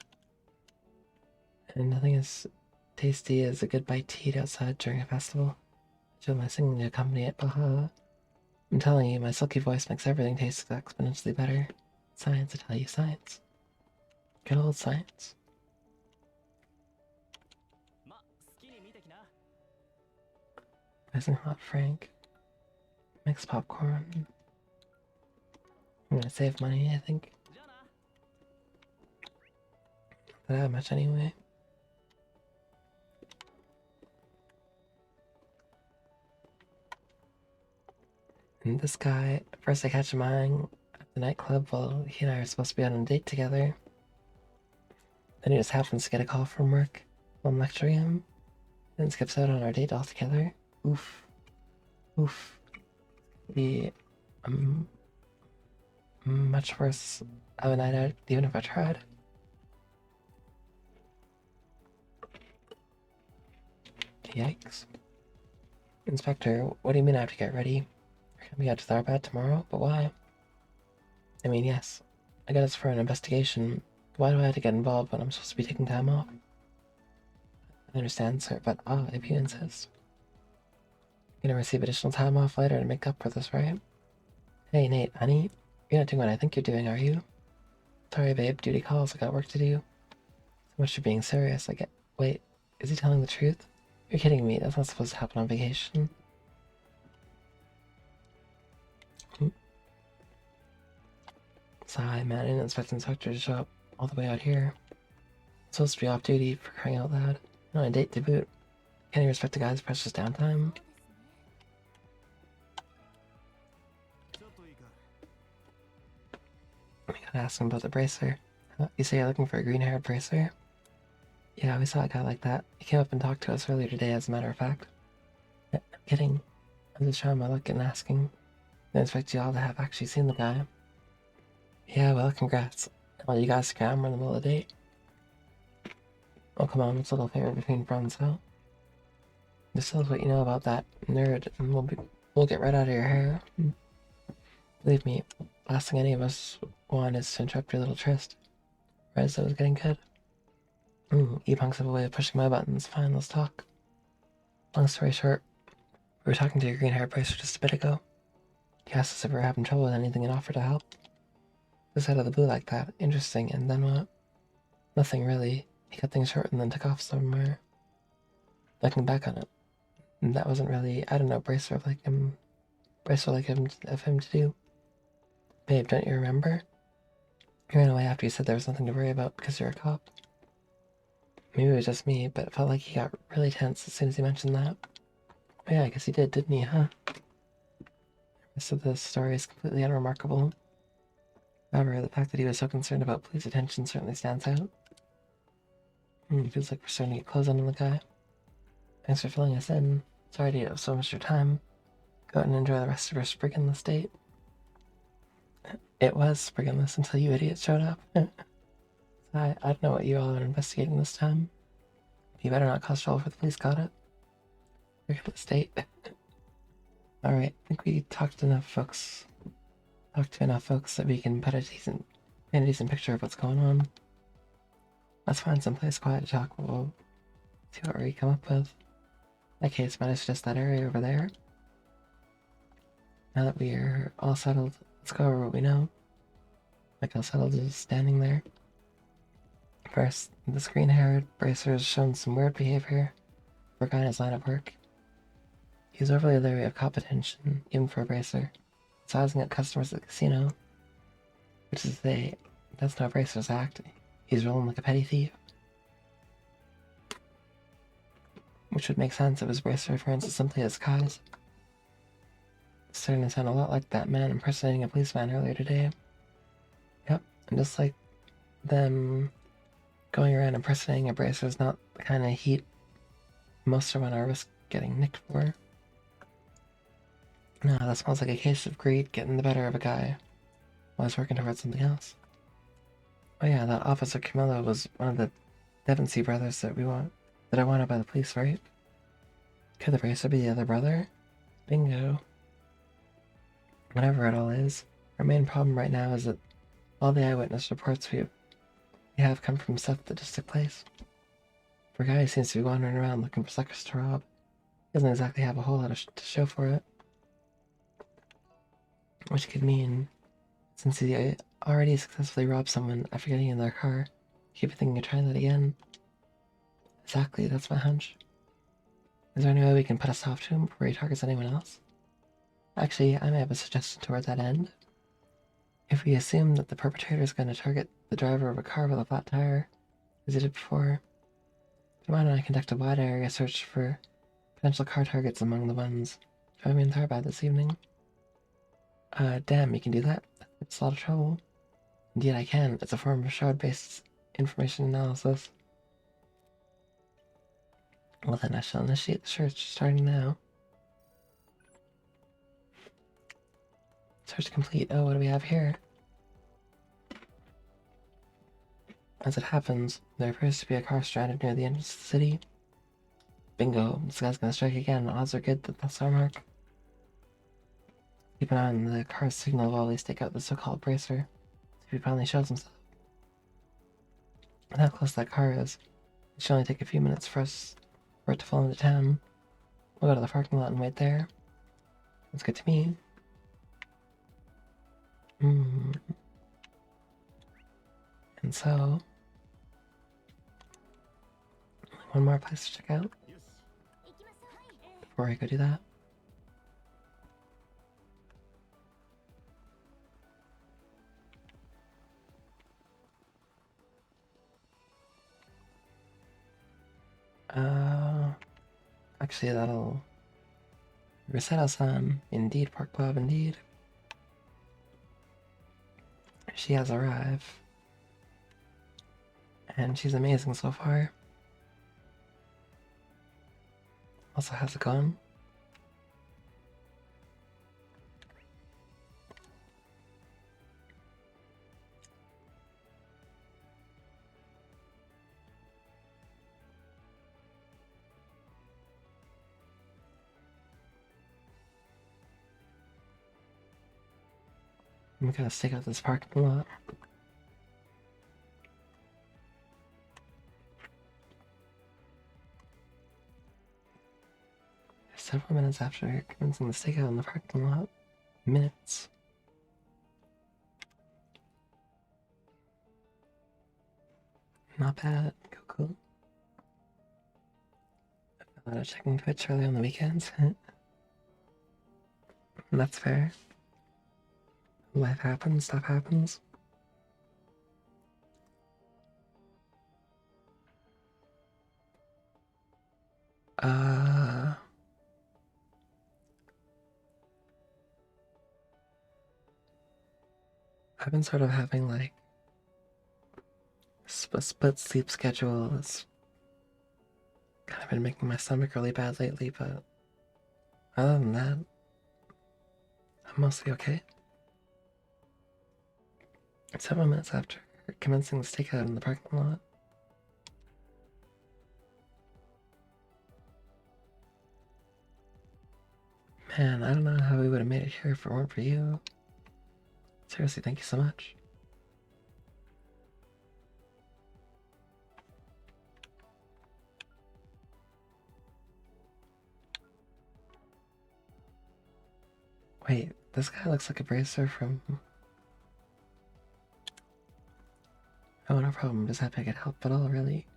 [SPEAKER 1] And nothing as tasty as a good bite to eat outside during a festival. I my singing to accompany it, baha. I'm telling you, my silky voice makes everything taste exponentially better. Science, I tell you, science. Good old science. Isn't hot Frank? Makes popcorn. I'm gonna save money, I think. Not that much anyway. And this guy, first I catch him eyeing at the nightclub while he and I are supposed to be on a date together. Then he just happens to get a call from work while I'm lecturing him, and skips out on our date altogether. Oof. Oof. The much worse of a night out, even if I tried. Yikes. Inspector, what do you mean I have to get ready? We're coming out to Tharbad tomorrow, but why? I mean, yes, I got us for an investigation. Why do I have to get involved when I'm supposed to be taking time off? I understand, sir, but if you insist. You're gonna receive additional time off later to make up for this, right? Hey, Nate, honey, you're not doing what I think you're doing, are you? Sorry, babe, duty calls, I got work to do. So much for being serious, I get. Wait, is he telling the truth? You're kidding me, that's not supposed to happen on vacation. Sigh, man, I didn't expect the inspector to show up all the way out here. I'm supposed to be off duty for crying out loud. On a date to boot. Can't you respect a guy's precious downtime? I gotta ask him about the bracer. You say you're looking for a green-haired bracer? Yeah, we saw a guy like that. He came up and talked to us earlier today, as a matter of fact. I'm kidding. I'm just trying my luck and asking. I expect you all to have actually seen the guy. Yeah, well, congrats. Well, you guys scram, we're in the middle of the date. Oh, come on, what's a little favor between friends, huh? Just tell us what you know about that nerd, and we'll get right out of your hair. Believe me, last thing any of us want is to interrupt your little tryst. Right as it was getting good. E-punks have a way of pushing my buttons. Fine, let's talk. Long story short, we were talking to your green-haired bracer just a bit ago. He asked us if we were having trouble with anything and offered to help. Just out of the blue like that. Interesting, and then what? Nothing really. He cut things short and then took off somewhere. Looking back on it, that wasn't really, I don't know, bracer of him to do. Babe, don't you remember? He ran away after you said there was nothing to worry about because you're a cop. Maybe it was just me, but it felt like he got really tense as soon as he mentioned that. Oh yeah, I guess he did, didn't he, huh? The rest of the story is completely unremarkable. However, the fact that he was so concerned about police attention certainly stands out. Feels like we're starting to get close on the guy. Thanks for filling us in. Sorry to eat up so much of your time. Go out and enjoy the rest of your sprigginless date. It was sprigginless until you idiots showed up. I don't know what you all are investigating this time. You better not cause trouble for the police, got it? Sprigginless date. Alright, I think we talked to enough folks that we can paint a decent picture of what's going on. Let's find someplace quiet to talk. We'll see what we come up with. In that case, might I suggest that area over there? Now that we're all settled, let's go over what we know. Like all settled is standing there. First, this green-haired bracer has shown some weird behavior for a guy in his line of work. He's overly leery of cop attention, even for a bracer, sizing up customers at the casino. Which is that's no bracer's act. He's rolling like a petty thief. which would make sense if his bracer reference is simply his disguise. It's starting to sound a lot like that man impersonating a policeman earlier today. Yep, and just like them going around impersonating a bracer is not the kind of heat most would want to risk getting nicked for. No, that smells like a case of greed getting the better of a guy while he's working towards something else. Oh yeah, that Officer Camillo was one of the Devonsey brothers that I wanted by the police, right? Could the bracer be the other brother? Bingo. Whatever it all is, our main problem right now is that all the eyewitness reports we have come from stuff that just took place. For a guy who seems to be wandering around looking for suckers to rob, he doesn't exactly have a whole lot to show for it. Which could mean, since he already successfully robbed someone after getting in their car, he could be thinking of trying that again. Exactly, that's my hunch. Is there any way we can put a stop to him before he targets anyone else? Actually, I may have a suggestion toward that end. If we assume that the perpetrator is going to target the driver of a car with a flat tire, as he did before, why don't I conduct a wide area search for potential car targets among the ones driving in Tharbad this evening? Damn, you can do that? It's a lot of trouble. Indeed I can. It's a form of shard-based information analysis. Well then, I shall initiate the search starting now. Search complete. Oh, what do we have here? As it happens, there appears to be a car stranded near the entrance to the city. Bingo, this guy's gonna strike again. Odds are good that that's our mark. Keep an eye on the car's signal while we stake out the so-called bracer. See if he finally shows himself. And how close that car is. It should only take a few minutes for it to fall into town. We'll go to the parking lot and wait there. That's good to me. And so, one more place to check out before I go do that. Actually, that'll reset us on Indeed, Park Club, indeed. She has arrived. And she's amazing so far. Also has a gun. I'm gonna stake out this parking lot. Several minutes after commencing the stakeout in the parking lot. Minutes. Not bad. Cool. A lot of checking Twitch early on the weekends. That's fair. Life happens, stuff happens. I've been sort of having like a split sleep schedule. It's kind of been making my stomach really bad lately, but other than that, I'm mostly okay. 7 minutes after commencing the stakeout in the parking lot. Man, I don't know how we would have made it here if it weren't for you. Seriously, thank you so much. Wait, this guy looks like a bracer from... Oh, no problem, just happy I could help at all, really.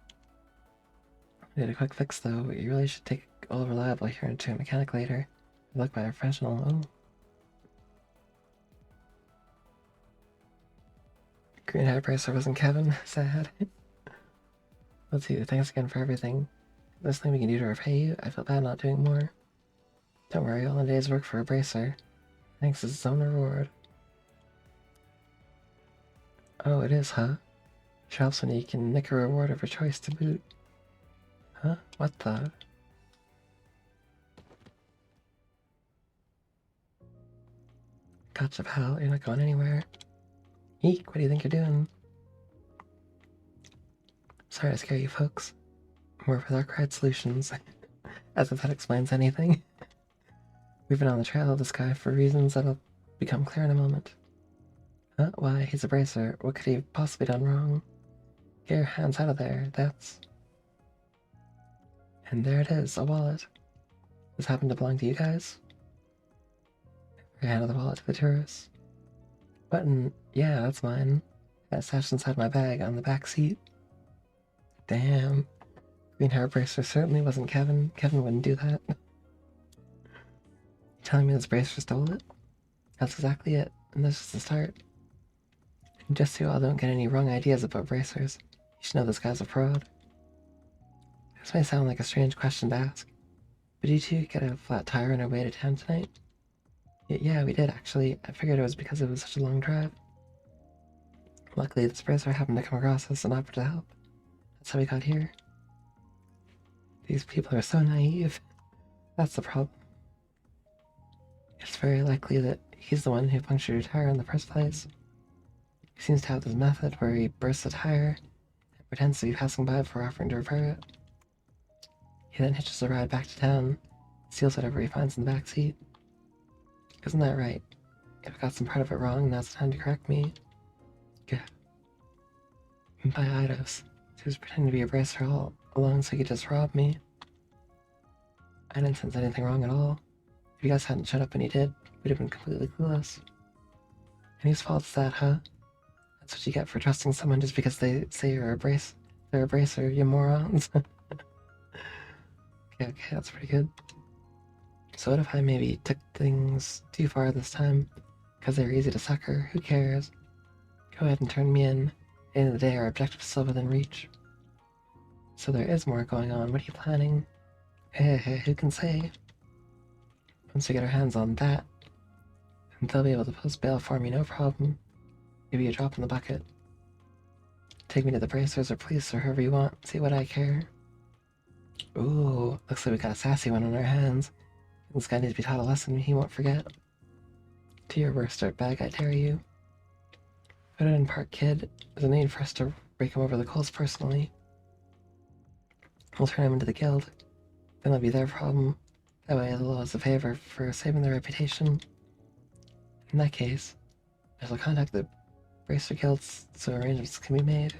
[SPEAKER 1] Need a quick fix, though. You really should take Old Reliable here into a mechanic later. Look by a professional. Oh. Green hair bracer wasn't Kevin. Sad. Let's see. Thanks again for everything. There's nothing we can do to repay you. I feel bad not doing more. Don't worry, all a day's work for a bracer. Thanks is its own reward. Oh, it is, huh? Shops when you can nick a reward of your choice to boot. Huh? What the? Gotcha, pal. You're not going anywhere. Eek, what do you think you're doing? Sorry to scare you folks. More with our cried solutions. As if that explains anything. We've been on the trail of this guy for reasons that'll become clear in a moment. Huh? Why, he's a bracer. What could he have possibly done wrong? Get your hands out of there. That's... And there it is, a wallet. This happened to belong to you guys? I handed the wallet to the tourist. Button, yeah, that's mine. Got stashed inside my bag on the back seat. Damn. Green hair bracer certainly wasn't Kevin. Kevin wouldn't do that. You telling me this bracer stole it? That's exactly it, and this is the start. And just so you all don't get any wrong ideas about bracers, you should know this guy's a fraud. This may sound like a strange question to ask, but did you two get a flat tire on our way to town tonight? Yeah, we did actually. I figured it was because it was such a long drive. Luckily, this bracer happened to come across us and offered to help. That's how we got here. These people are so naive. That's the problem. It's very likely that he's the one who punctured your tire in the first place. He seems to have this method where he bursts a tire and pretends to be passing by before offering to repair it. He then hitches a ride back to town, steals whatever he finds in the back seat. Isn't that right? If I got some part of it wrong, now's the time to correct me. Good. By Eidos. He was pretending to be a bracer all along so he could just rob me. I didn't sense anything wrong at all. If you guys hadn't showed up when he did, we'd have been completely clueless. And whose fault is that, huh? That's what you get for trusting someone just because they say they're a bracer, you morons. Okay, that's pretty good. So what if I maybe took things too far this time? Because they were easy to sucker, who cares? Go ahead and turn me in. At the end of the day, our objective is still within reach. So there is more going on. What are you planning? Hey, who can say? Once we get our hands on that, then they'll be able to post bail for me, no problem. Give you a drop in the bucket. Take me to the bracers or police or whoever you want. See what I care. Ooh, looks like we got a sassy one on our hands. This guy needs to be taught a lesson he won't forget. To your worst dirtbag, I dare you. Put it in park, kid. There's a need for us to rake him over the coals personally. We'll turn him into the guild. Then it'll be their problem. That way they'll owe us a favor for saving their reputation. In that case, I shall contact the Bracer Guilds so arrangements can be made.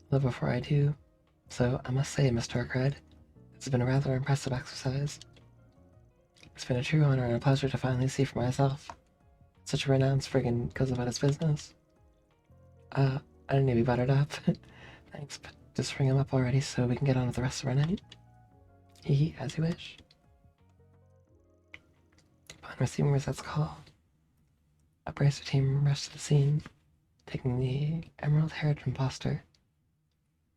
[SPEAKER 1] Though before I do, so I must say, Mr. Arkred, this has been a rather impressive exercise. It's been a true honor and a pleasure to finally see for myself. Such a renowned friggin' goes about his business. I didn't need to be buttered up. Thanks, but just ring him up already so we can get on with the rest of our night. Hee, as you wish. Upon receiving Rosette's call, a bracer team rushed to the scene, taking the emerald-haired imposter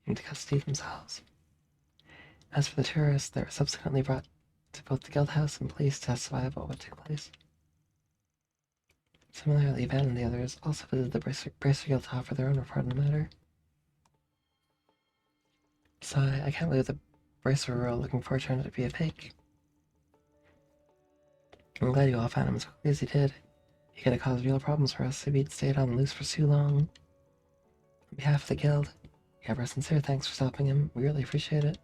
[SPEAKER 1] into custody themselves. As for the tourists, they were subsequently brought to both the guild house and police to testify about what took place. Similarly, Ben and the others also visited the Bracer Guild to offer their own report on the matter. So I can't believe the Bracer were all looking for turned out to be a fake. I'm glad you all found him as quickly as you did. He could have caused real problems for us if he'd stayed on the loose for too long. On behalf of the guild, we have our sincere thanks for stopping him. We really appreciate it.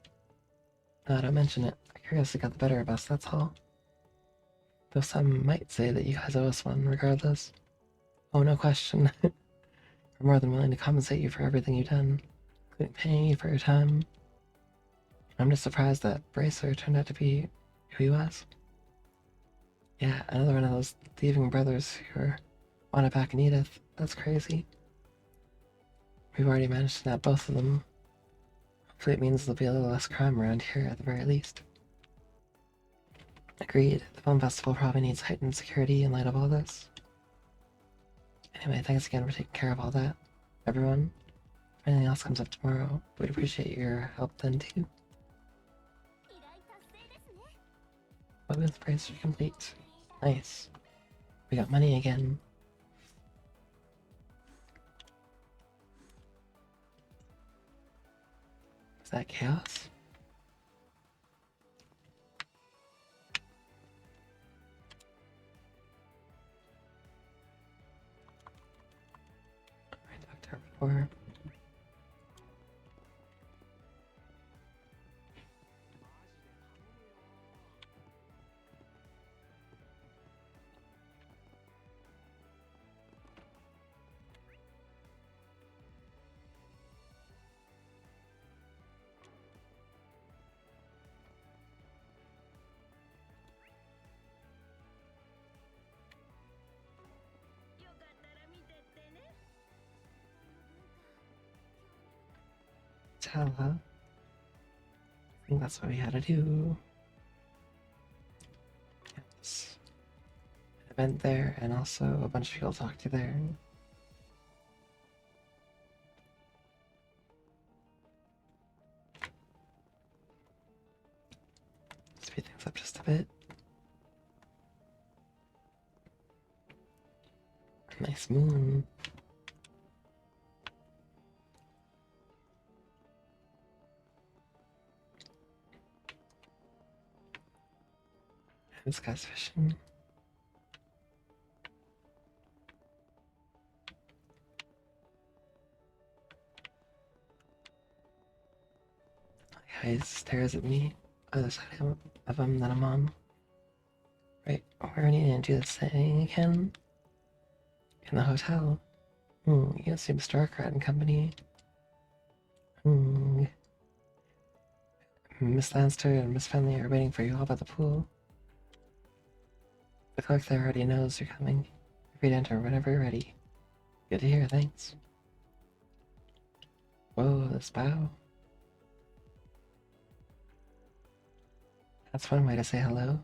[SPEAKER 1] No, don't mention it. Our curiosity got the better of us, that's all. Though some might say that you guys owe us one, regardless. Oh, no question. We're more than willing to compensate you for everything you've done, including paying you for your time. I'm just surprised that Bracer turned out to be who he was. Yeah, another one of those thieving brothers who want it back in Edith. That's crazy. We've already managed to nab both of them. Hopefully it means there'll be a little less crime around here at the very least. Agreed. The film festival probably needs heightened security in light of all this. Anyway, thanks again for taking care of all that, everyone. If anything else comes up tomorrow, we'd appreciate your help then too. Weapons price are complete. Nice. We got money again. Is that chaos? Alright, October 4. Tell her. I think that's what we had to do. Yes. An event there, and also a bunch of people talk to there. Speed things up just a bit. A nice moon. This guy's fishing. Guy stares at me. Other side of him that I'm on. Right, we're needing to do this thing again. In the hotel. You see Mr. Arkrat and company. Miss Lanster and Miss Fenley are waiting for you all by the pool. The clerk there already knows you're coming. You're free to enter whenever you're ready. Good to hear, thanks. Whoa, this bow. That's one way to say hello.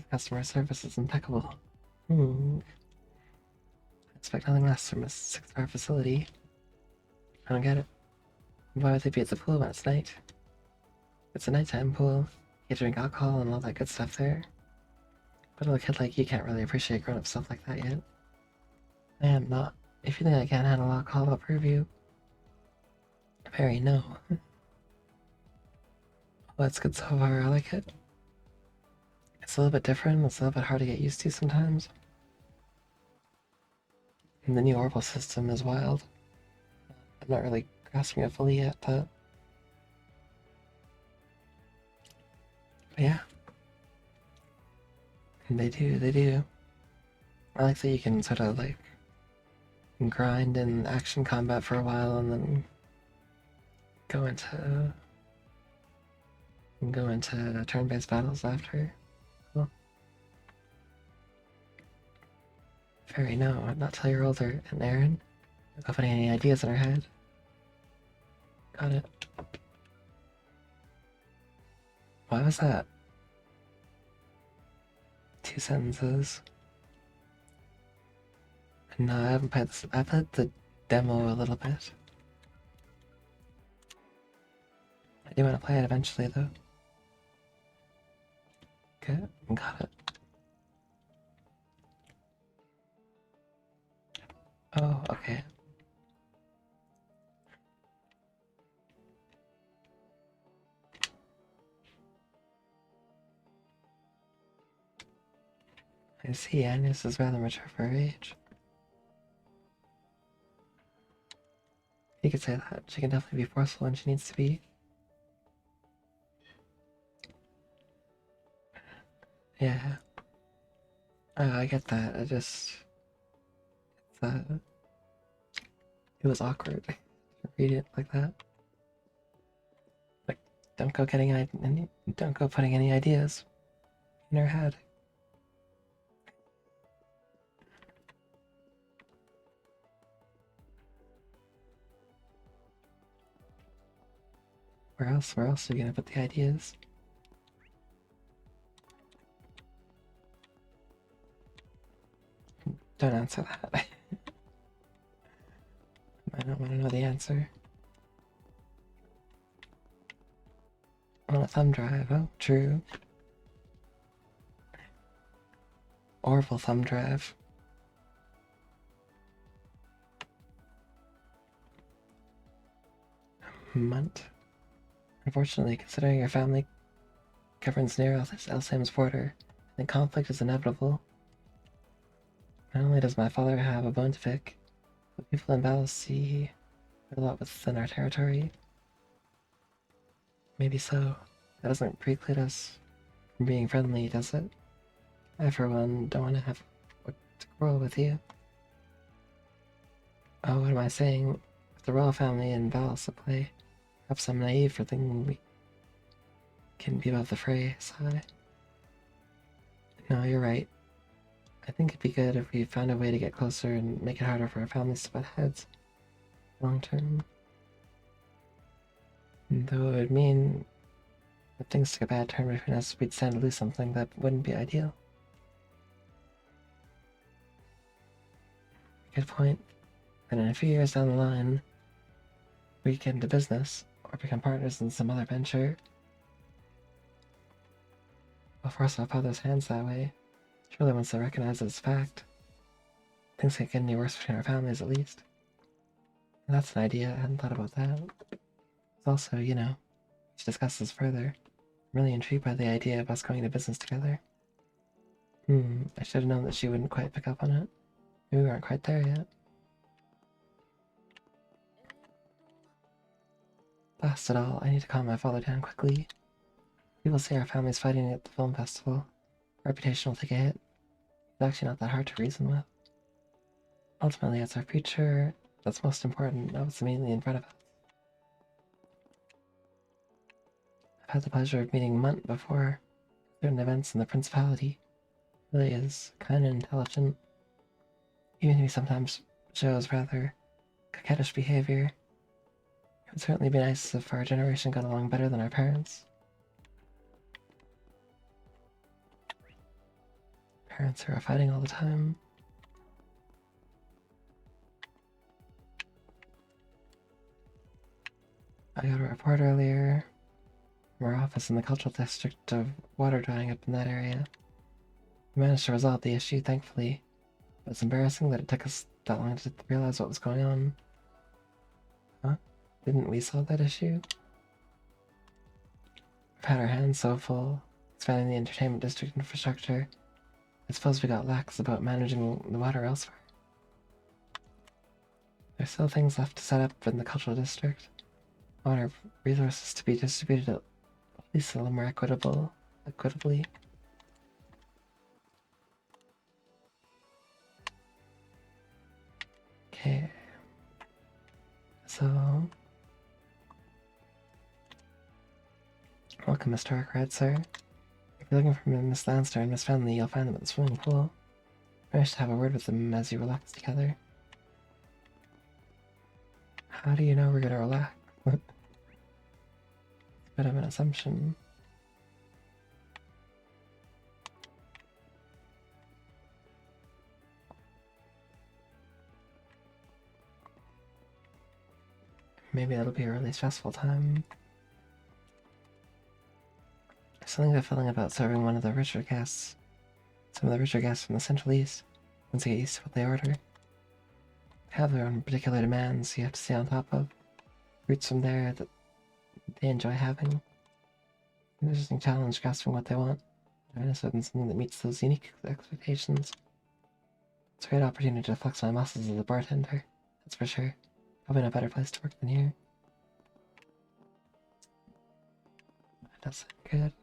[SPEAKER 1] Customer service is impeccable. I expect nothing less from a 6-star facility. I don't get it. Why would they be at the pool when it's night? It's a nighttime pool. You get to drink alcohol and all that good stuff there. But a little kid like you can't really appreciate grown-up stuff like that yet. I am not. If you think I can't handle alcohol, I'll prove you. Very no. Well, that's good so far, I like it. It's a little bit different, it's a little bit hard to get used to sometimes. And the new orbital system is wild. I'm not really grasping it fully yet, but yeah. And they do. I like that you can sort of like grind in action combat for a while and then go into turn-based battles after. Cool. Fairy, no, not till you're older. And Aaron, not putting any ideas in her head. Got it. Why was that? 2 sentences. No, I haven't played this. I played the demo a little bit. I do want to play it eventually, though. Okay, got it. Oh, okay. I see, Agnes is rather mature for her age. You could say that. She can definitely be forceful when she needs to be. Yeah. Oh, I get that. It was awkward to read it like that. Like, don't go putting any ideas in her head. Where else are you gonna put the ideas? Don't answer that. I don't want to know the answer. On a thumb drive, oh, true. Orville thumb drive. Munt. Unfortunately, considering your family governs near Alsam's border, I think conflict is inevitable. Not only does my father have a bone to pick, but people in Valis see a lot within our territory. Maybe so. That doesn't preclude us from being friendly, does it? I, for one, don't want to have to quarrel with you. Oh, what am I saying? With the royal family and Valis at play, perhaps I'm naive for thinking we can be above the fray, sigh. No, you're right. I think it'd be good if we found a way to get closer and make it harder for our families to butt heads. Long term. Though it would mean if things took a bad turn between us, we'd stand to lose something that wouldn't be ideal. Good point. And in a few years down the line, we get into business, or become partners in some other venture. We'll force our father's hands that way. Surely once they recognize it as fact, things can't get any worse between our families at least. And that's an idea, I hadn't thought about that. It's also, we should discuss this further. I'm really intrigued by the idea of us going into business together. I should have known that she wouldn't quite pick up on it. Maybe we aren't quite there yet. Blast it all, I need to calm my father down quickly. People say our family's fighting at the film festival. Our reputation will take a hit. It's actually not that hard to reason with. Ultimately, it's our future that's most important, not what's immediately in front of us. I've had the pleasure of meeting Munt before. Certain events in the Principality. Really is kind and intelligent. Even if he sometimes shows rather coquettish behavior. It would certainly be nice if our generation got along better than our parents. Parents who are fighting all the time. I got a report earlier from our office in the cultural district of water drying up in that area. We managed to resolve the issue, thankfully, but it's embarrassing that it took us that long to realize what was going on. Huh? Didn't we solve that issue? We've had our hands so full, expanding the entertainment district infrastructure. I suppose we got lax about managing the water elsewhere. There's still things left to set up in the cultural district. I want our resources to be distributed at least a little more equitably. Okay. So... Welcome, Mr. Arkwright, sir. If you're looking for Miss Lanster and Miss Fenley, you'll find them at the swimming pool. Managed to have a word with them as you relax together. How do you know we're gonna relax? It's a bit of an assumption. Maybe that'll be a really stressful time. There's something fulfilling about serving some of the richer guests from the Central East, once they get used to what they order. They have their own particular demands you have to stay on top of. Roots from there that they enjoy having. An interesting challenge grasping what they want. Trying to certain something that meets those unique expectations. It's a great opportunity to flex my muscles as a bartender, that's for sure. Probably no better place to work than here. That does sound good.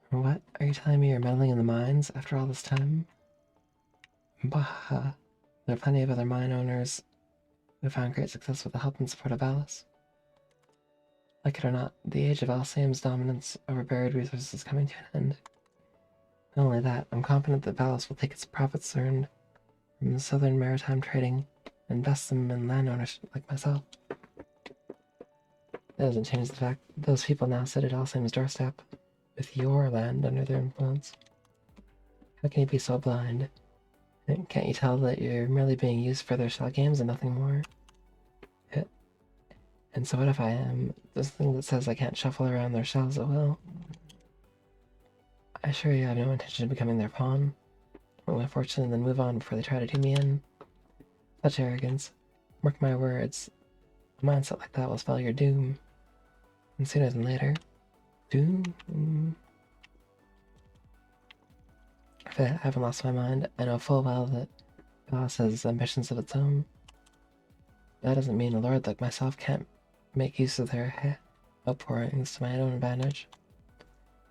[SPEAKER 1] What? Are you telling me you're meddling in the mines after all this time? Bah! There are plenty of other mine owners who found great success with the help and support of Alice. Like it or not, the age of Alsam's dominance over buried resources is coming to an end. Not only that, I'm confident that Valis will take its profits earned from the southern maritime trading and invest them in land ownership like myself. That doesn't change the fact that those people now sit at Alsam's doorstep, with your land under their influence. How can you be so blind? And can't you tell that you're merely being used for their shell games and nothing more? And so what if I am? There's nothing that says I can't shuffle around their shells at will. I assure you I have no intention of becoming their pawn. I want my fortune and then move on before they try to do me in. Such arrogance. Mark my words, a mindset like that will spell your doom. And sooner than later. Doom? If I haven't lost my mind, I know full well that Boss has ambitions of its own. That doesn't mean a lord like myself can't make use of their outpourings to my own advantage.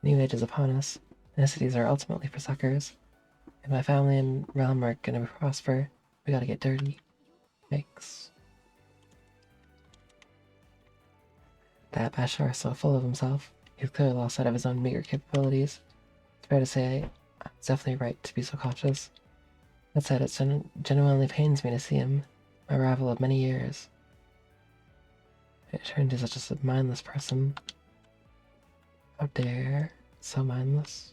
[SPEAKER 1] New age is upon us, and cities are ultimately for suckers. If my family and realm are gonna prosper, we gotta get dirty. Yikes. That Bashar is so full of himself. He's clearly lost sight of his own meager capabilities. It's fair to say I was definitely right to be so cautious. That said, it genuinely pains me to see him, my rival of many years, turned into such a mindless person. How dare, so mindless,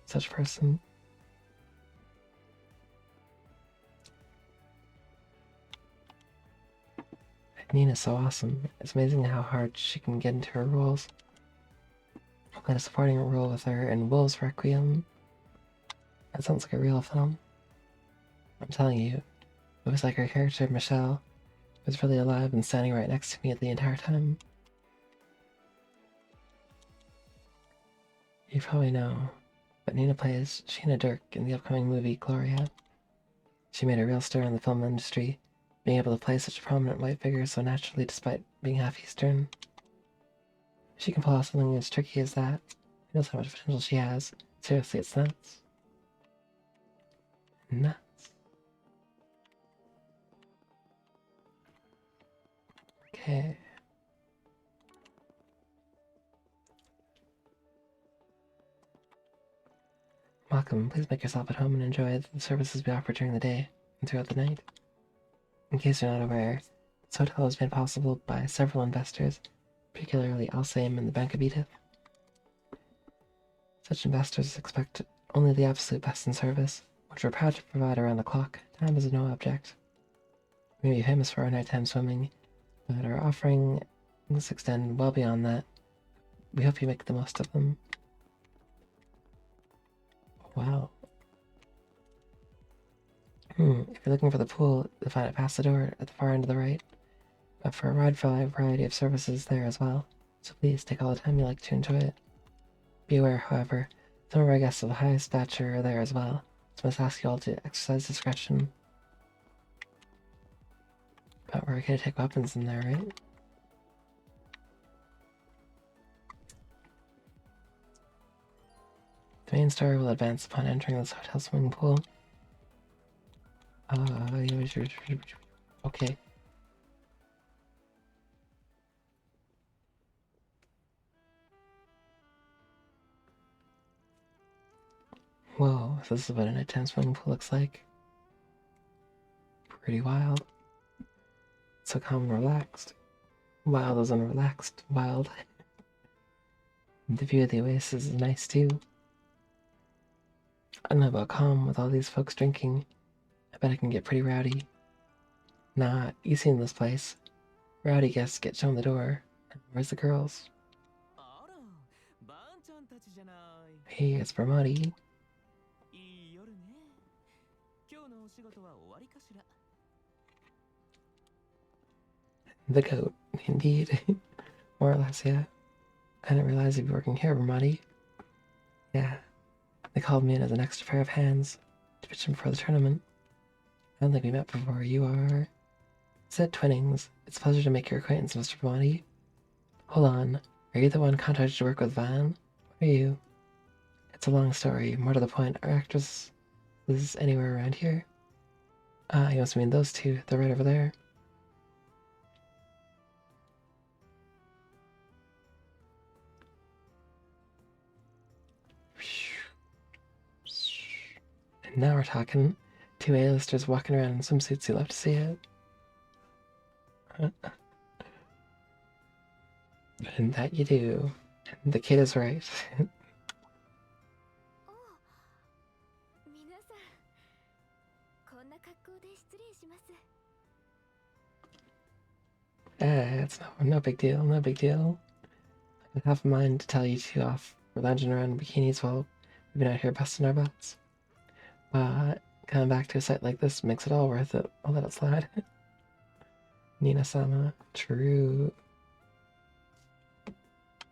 [SPEAKER 1] such person. Nina's so awesome. It's amazing how hard she can get into her roles. I played a supporting role with her in Wolves Requiem. That sounds like a real film. I'm telling you, it was like her character, Michelle, was really alive and standing right next to me the entire time. You probably know, but Nina plays Sheena Dirk in the upcoming movie Gloria. She made a real stir in the film industry, being able to play such a prominent white figure so naturally despite being half Eastern. If she can pull off something as tricky as that, who knows how much potential she has. Seriously, it's nuts. Nuts. Okay. Welcome. Please make yourself at home and enjoy the services we offer during the day and throughout the night. In case you're not aware, this hotel was made possible by several investors, particularly Alsame and the Bank of Edith. Such investors expect only the absolute best in service, which we're proud to provide around the clock. Time is no object. We may be famous for our nighttime swimming, but our offerings extend well beyond that. We hope you make the most of them. Wow. If you're looking for the pool, you'll find it past the door at the far end of the right. But for a wide variety of services there as well, so please take all the time you like to enjoy it. Be aware, however, some of our guests of the highest stature are there as well, so I must ask you all to exercise discretion. But we're okay to take weapons in there, right? The main story will advance upon entering this hotel swimming pool. Okay. Whoa, this is what a nighttime swimming pool looks like. Pretty wild. So calm and relaxed. Wild as in relaxed. Wild. The view of the oasis is nice too. I don't know about calm with all these folks drinking. I bet it can get pretty rowdy. Nah, you seen this place. Rowdy guests get shown the door. Where's the girls? Hey, it's Bramati. The goat, indeed. More or less, yeah. I didn't realize you'd be working here, Bramati. Yeah. They called me in as an extra pair of hands to pitch in before the tournament. I don't think we met before. You are... Said Twinnings. It's a pleasure to make your acquaintance, Mr. Bramati. Hold on. Are you the one contracted to work with Van? What are you? It's a long story. More to the point, our actress is anywhere around here? Ah, you must mean those two. They're right over there. And now we're talking. Two A-listers walking around in swimsuits. You love to see it. And that you do. And the kid is right. It's no big deal, no big deal. I have a mind to tell you two off. We're lounging around in bikinis while We've been out here busting our butts. But coming back to a site like this makes it all worth it. I'll let it slide. Nina-sama. True.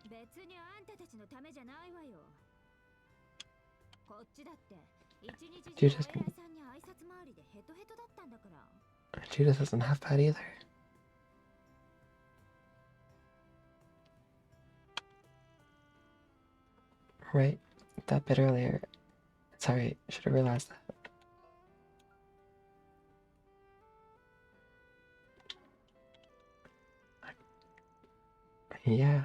[SPEAKER 2] 別にあんたたちのためじゃないわよ。こっちだって一日中お偉いさんに挨拶回りでヘトヘトだったんだから。
[SPEAKER 1] Judith isn't half bad either. Right, that bit earlier. Sorry, should have realized that. Yeah.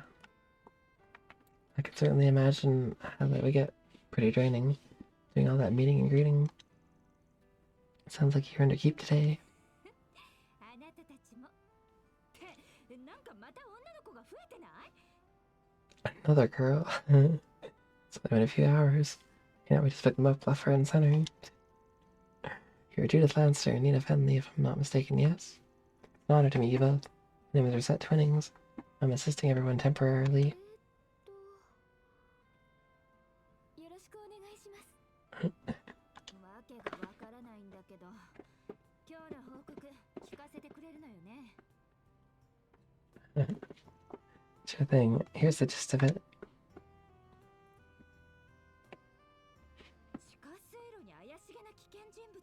[SPEAKER 1] I can certainly imagine how that would get pretty draining, doing all that meeting and greeting. It sounds like you're under keep today.
[SPEAKER 2] あなたたちも。ってなんかまた女の子が増えてない？
[SPEAKER 1] Another girl. It's only been a few hours. Can't wait to pick them up left, right, and center. You're Judith Lancer and Nina Fenley, if I'm not mistaken, yes? It's an honor to meet you both. My name is Rosette Twinnings. I'm assisting everyone temporarily.
[SPEAKER 2] よろしくお願いします。わけがわからないんだけど、今日の報告聞かせてくれるのよね。
[SPEAKER 1] Sure thing. Here's the gist of it.
[SPEAKER 2] 地下水路に怪しげな危険人物。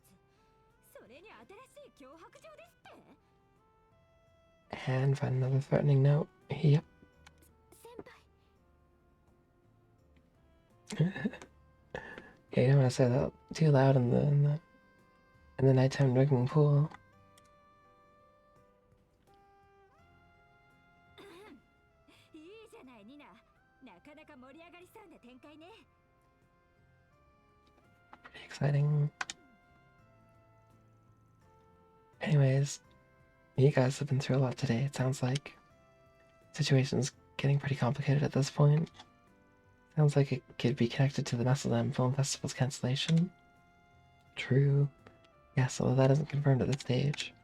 [SPEAKER 2] それに新しい脅迫状ですって？
[SPEAKER 1] And find another threatening note. Yep.
[SPEAKER 2] 先輩。
[SPEAKER 1] Yeah, you don't want to say that too loud in the nighttime drinking pool.
[SPEAKER 2] いいじゃないニナ。なかなか盛り上がりそうな展開ね。
[SPEAKER 1] Pretty exciting. Anyways, you guys have been through a lot today, it sounds like. Situation's getting pretty complicated at this point. Sounds like it could be connected to the Messalem Film Festival's cancellation. True. Yes, although that isn't confirmed at this stage.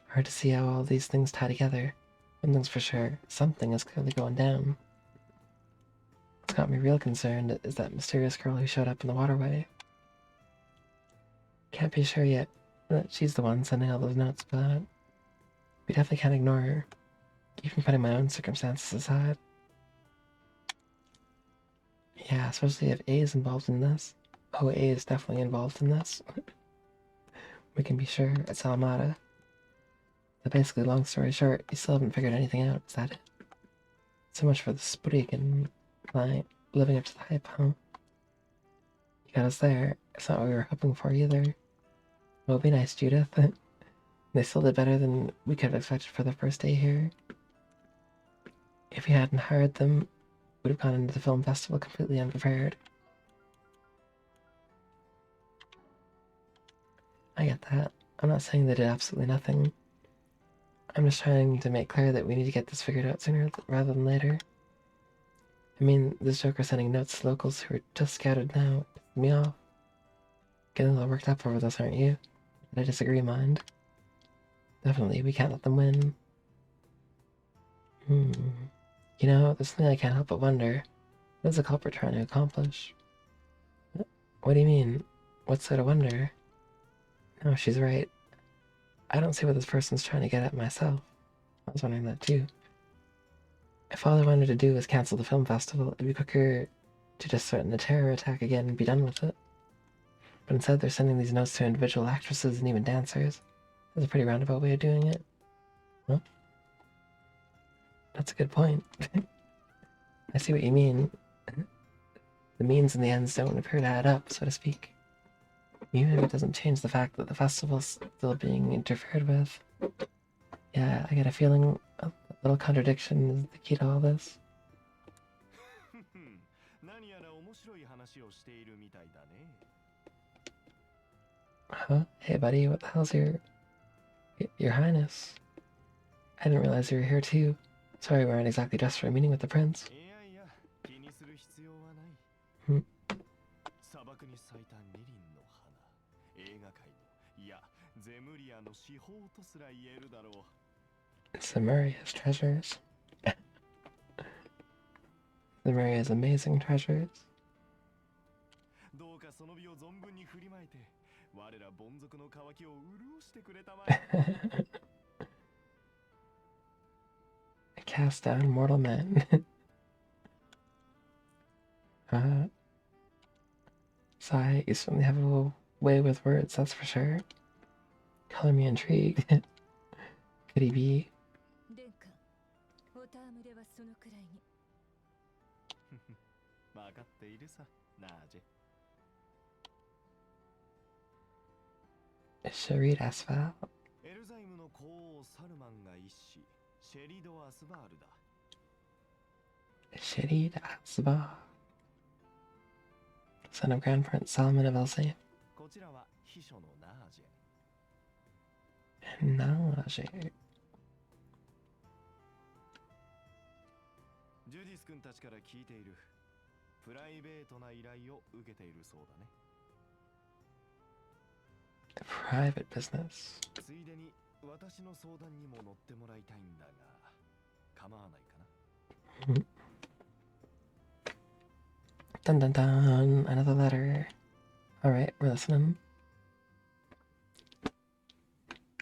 [SPEAKER 1] Hard to see how all these things tie together. One thing's for sure, something is clearly going down. What's got me real concerned is that mysterious girl who showed up in the waterway. Can't be sure yet that she's the one sending all those notes, but we definitely can't ignore her, even putting my own circumstances aside. Yeah, especially if A is involved in this. Oh, A is definitely involved in this. We can be sure it's Alamada. But basically, long story short, you still haven't figured anything out, is that it? So much for the Spriggan client living up to the hype, huh? You got us there. It's not what we were hoping for either. Well, be nice, Judith. They still did better than we could have expected for their first day here. If we hadn't hired them, we'd have gone into the film festival completely unprepared. I get that. I'm not saying they did absolutely nothing. I'm just trying to make clear that we need to get this figured out sooner rather than later. I mean, this joker sending notes to locals who are just scouted now pissed me off. Getting a little worked up over this, aren't you? I disagree, mind. Definitely, we can't let them win. You know, there's something I can't help but wonder. What is the culprit trying to accomplish? What do you mean? What's there to wonder? No, she's right. I don't see what this person's trying to get at myself. I was wondering that too. If all I wanted to do was cancel the film festival, it'd be quicker to just threaten a terror attack again and be done with it. But instead they're sending these notes to individual actresses and even dancers. That's a pretty roundabout way of doing it. Well, that's a good point. I see what you mean. The means and the ends don't appear to add up, so to speak. Even if it doesn't change the fact that the festival's still being interfered with. Yeah, I get a feeling a little contradiction is the key to all this. Huh? Hey buddy, what the hell's your highness? I didn't realize you were here too. Sorry we weren't exactly dressed for a meeting with the prince. Zemuria's treasures. Zemuria's amazing treasures.
[SPEAKER 6] どうかその美を存分に振りまいて、我ら凡族の渇きを潤してくれたまえ。
[SPEAKER 1] Cast down mortal men. Sigh, you certainly have a way with words, that's for sure. Color me intrigued. Could he be?
[SPEAKER 7] 殿下、お戯れはそのくらいに。
[SPEAKER 6] 分かっているさ、ナージェ。
[SPEAKER 1] Sharid Asphalt.
[SPEAKER 6] エルザイムの皇后サルマンが一子、シェリド・アスバールだ。
[SPEAKER 1] Sharid Asphalt. Son of Grand Prince Solomon of Elsain.
[SPEAKER 6] こちらは秘書のナージェ。
[SPEAKER 1] Naje.
[SPEAKER 6] ジュディス君たちから聞いている。プライベートな依頼を受けているそうだね。
[SPEAKER 1] Private business.
[SPEAKER 6] ついでに私の相談にも乗ってもらいたいんだが、構わないかな。
[SPEAKER 1] Dun dun dun. Another letter. Alright, we're listening.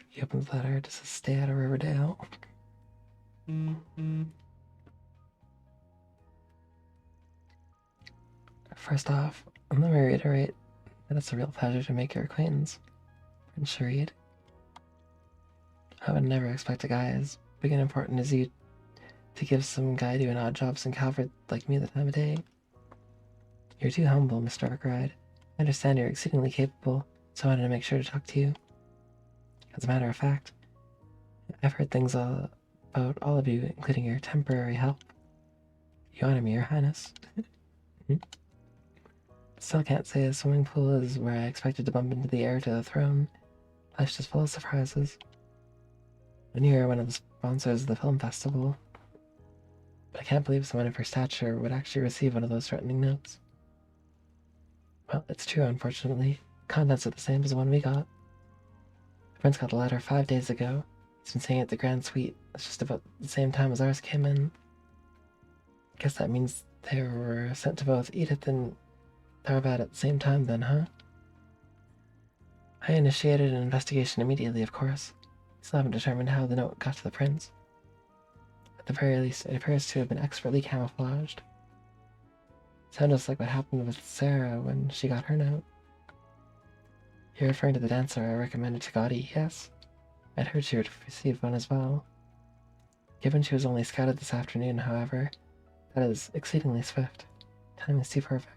[SPEAKER 1] He opens the letter. Does it stay out of Riverdale? First off, let me reiterate that it's a real pleasure to make your acquaintance, Prince Sharid. I would never expect a guy as big and important as you to give some guy doing odd jobs in Calvert like me the time of day. You're too humble, Mr. Arkwright. I understand you're exceedingly capable, so I wanted to make sure to talk to you. As a matter of fact, I've heard things about all of you, including your temporary help. You honor me, Your Highness. Still can't say a swimming pool is where I expected to bump into the heir to the throne. Life's just full of surprises. I knew you were one of the sponsors of the film festival, but I can't believe someone of her stature would actually receive one of those threatening notes. Well, it's true, unfortunately. Contents are the same as the one we got. The prince got the letter 5 days ago. He's been staying at the Grand Suite. It's just about the same time as ours came in. Guess that means they were sent to both Edith and Tharvad at the same time then, huh? I initiated an investigation immediately, of course. Still haven't determined how the note got to the prince. At the very least, it appears to have been expertly camouflaged. Sounds just like what happened with Sarah when she got her note. You're referring to the dancer I recommended to Gaudi, yes? I'd heard she would receive one as well. Given she was only scouted this afternoon, however, that is exceedingly swift. Timing is too perfect.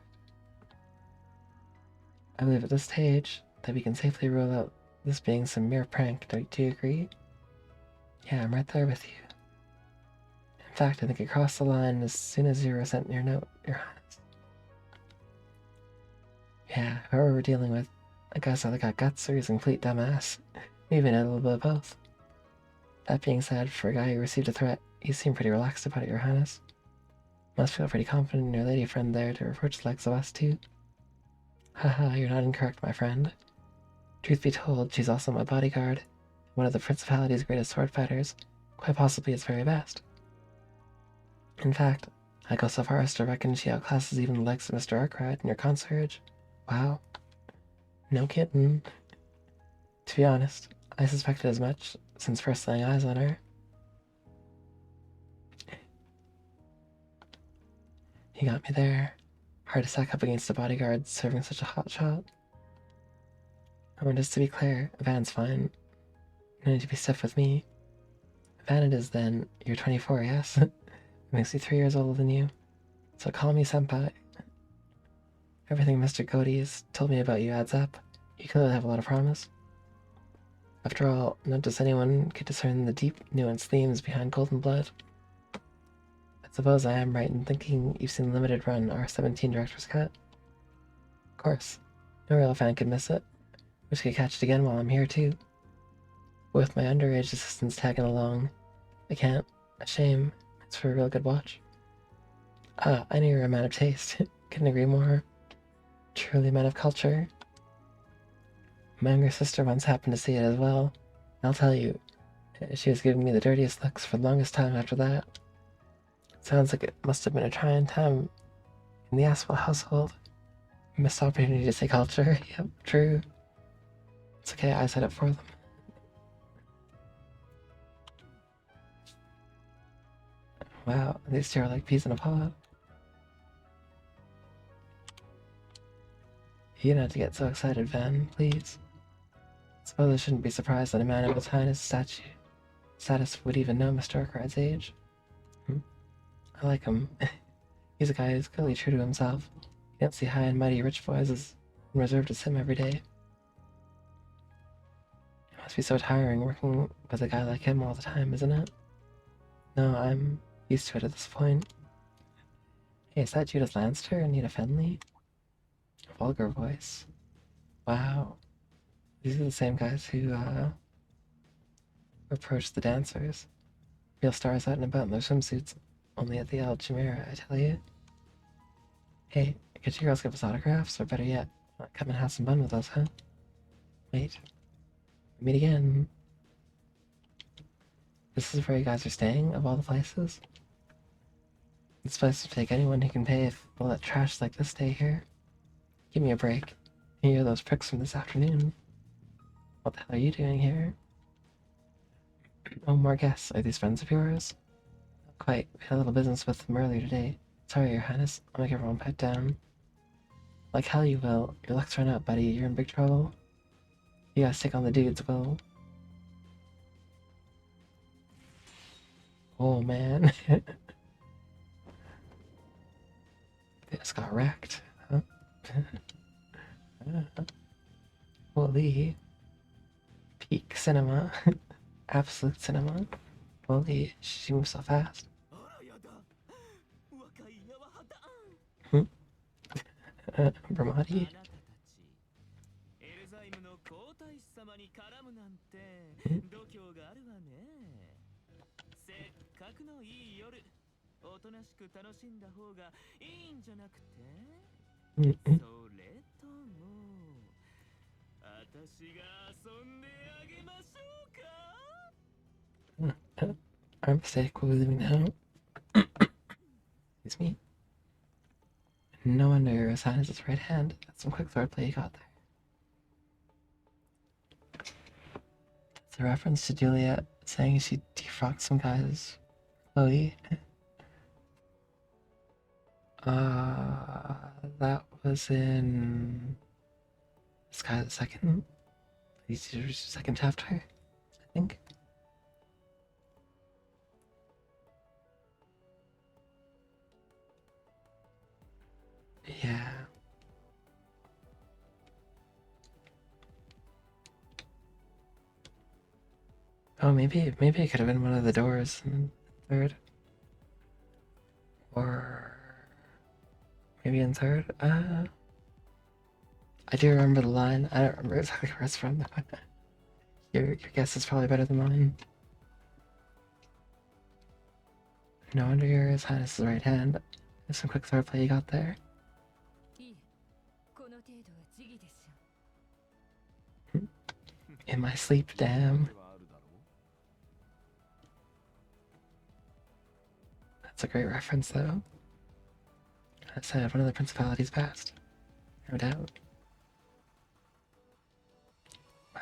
[SPEAKER 1] I believe at this stage that we can safely rule out this being some mere prank, do you agree? Yeah, I'm right there with you. In fact, I think it crossed the line as soon as you were sent your note, Your Highness. Yeah, whoever we're dealing with, I guess either got guts or he's a complete dumbass. Maybe a little bit of both. That being said, for a guy who received a threat, you seem pretty relaxed about it, Your Highness. Must feel pretty confident in your lady friend there to approach the likes of us, too. Haha, you're not incorrect, my friend. Truth be told, she's also my bodyguard, one of the Principality's greatest sword fighters, quite possibly its very best. In fact, I go so far as to reckon she outclasses even the likes of Mr. Arkwright and your concierge. Wow. No kidding. To be honest, I suspected as much since first laying eyes on her. You got me there. Hard to stack up against a bodyguard serving such a hot shot. Oh, and just to be clear, Van's fine. No need to be stiff with me. Van it is then. You're 24, yes? Makes me 3 years older than you. So call me senpai. Everything Mr. Cody's told me about you adds up. You clearly have a lot of promise. After all, not just anyone could discern the deep, nuanced themes behind Golden Blood. I suppose I am right in thinking you've seen the limited run R17 Director's Cut. Of course, no real fan could miss it. Wish I could catch it again while I'm here too. With my underage assistants tagging along, I can't. A shame. It's for a real good watch. Ah, I knew you were a man of taste. Couldn't agree more. Truly a man of culture. My younger sister once happened to see it as well. I'll tell you, she was giving me the dirtiest looks for the longest time after that. Sounds like it must have been a trying time in the Aspel household. Missed opportunity to say culture. Yep, true. It's okay, I said it for them. Wow, these two are like peas in a pod. You don't have to get so excited, Van, please. Suppose I shouldn't be surprised that a man of his highness status would even know Mr. Urquhart's age. I like him. He's a guy who's clearly true to himself. You don't see high and mighty rich boys as reserved as him every day. It must be so tiring working with a guy like him all the time, isn't it? No, I'm used to it at this point. Hey, is that Judith Lanster and Nita Fenley? Vulgar voice. Wow. These are the same guys who, approached the dancers. Real stars out and about in their swimsuits. Only at the El Chimera, I tell you. Hey, could you girls give us autographs? Or better yet, come and have some fun with us, huh? Wait. Meet again. This is where you guys are staying, of all the places? This place will take anyone who can pay if we'll let trash like this stay here. Give me a break. Here are those pricks from this afternoon. What the hell are you doing here? Oh, more guests. Are these friends of yours? Not quite. We had a little business with them earlier today. Sorry, Your Highness. I'll make everyone pipe down. Like hell you will. Your luck's run out, buddy. You're in big trouble. You gotta stick on the dudes, Will. Oh, man. They just got wrecked. Huh? Holy. Peak cinema. Absolute cinema. Holy, she moves so fast. Brahmati? Our mistake, we'll be leaving now. Excuse me. No wonder your sign is his right hand. That's some quick swordplay you got there. It's a reference to Juliet saying she defrocked some guys. Chloe. That was in Sky the Second. Second chapter, I think. Yeah. Oh, maybe it could have been one of the doors in third. Or maybe in third. I do remember the line. I don't remember exactly where it's from. Your guess is probably better than mine. No wonder your His Highness's right hand. There's some quick swordplay you got there. In my sleep, damn. That's a great reference, though. I said one of the principalities passed. No doubt.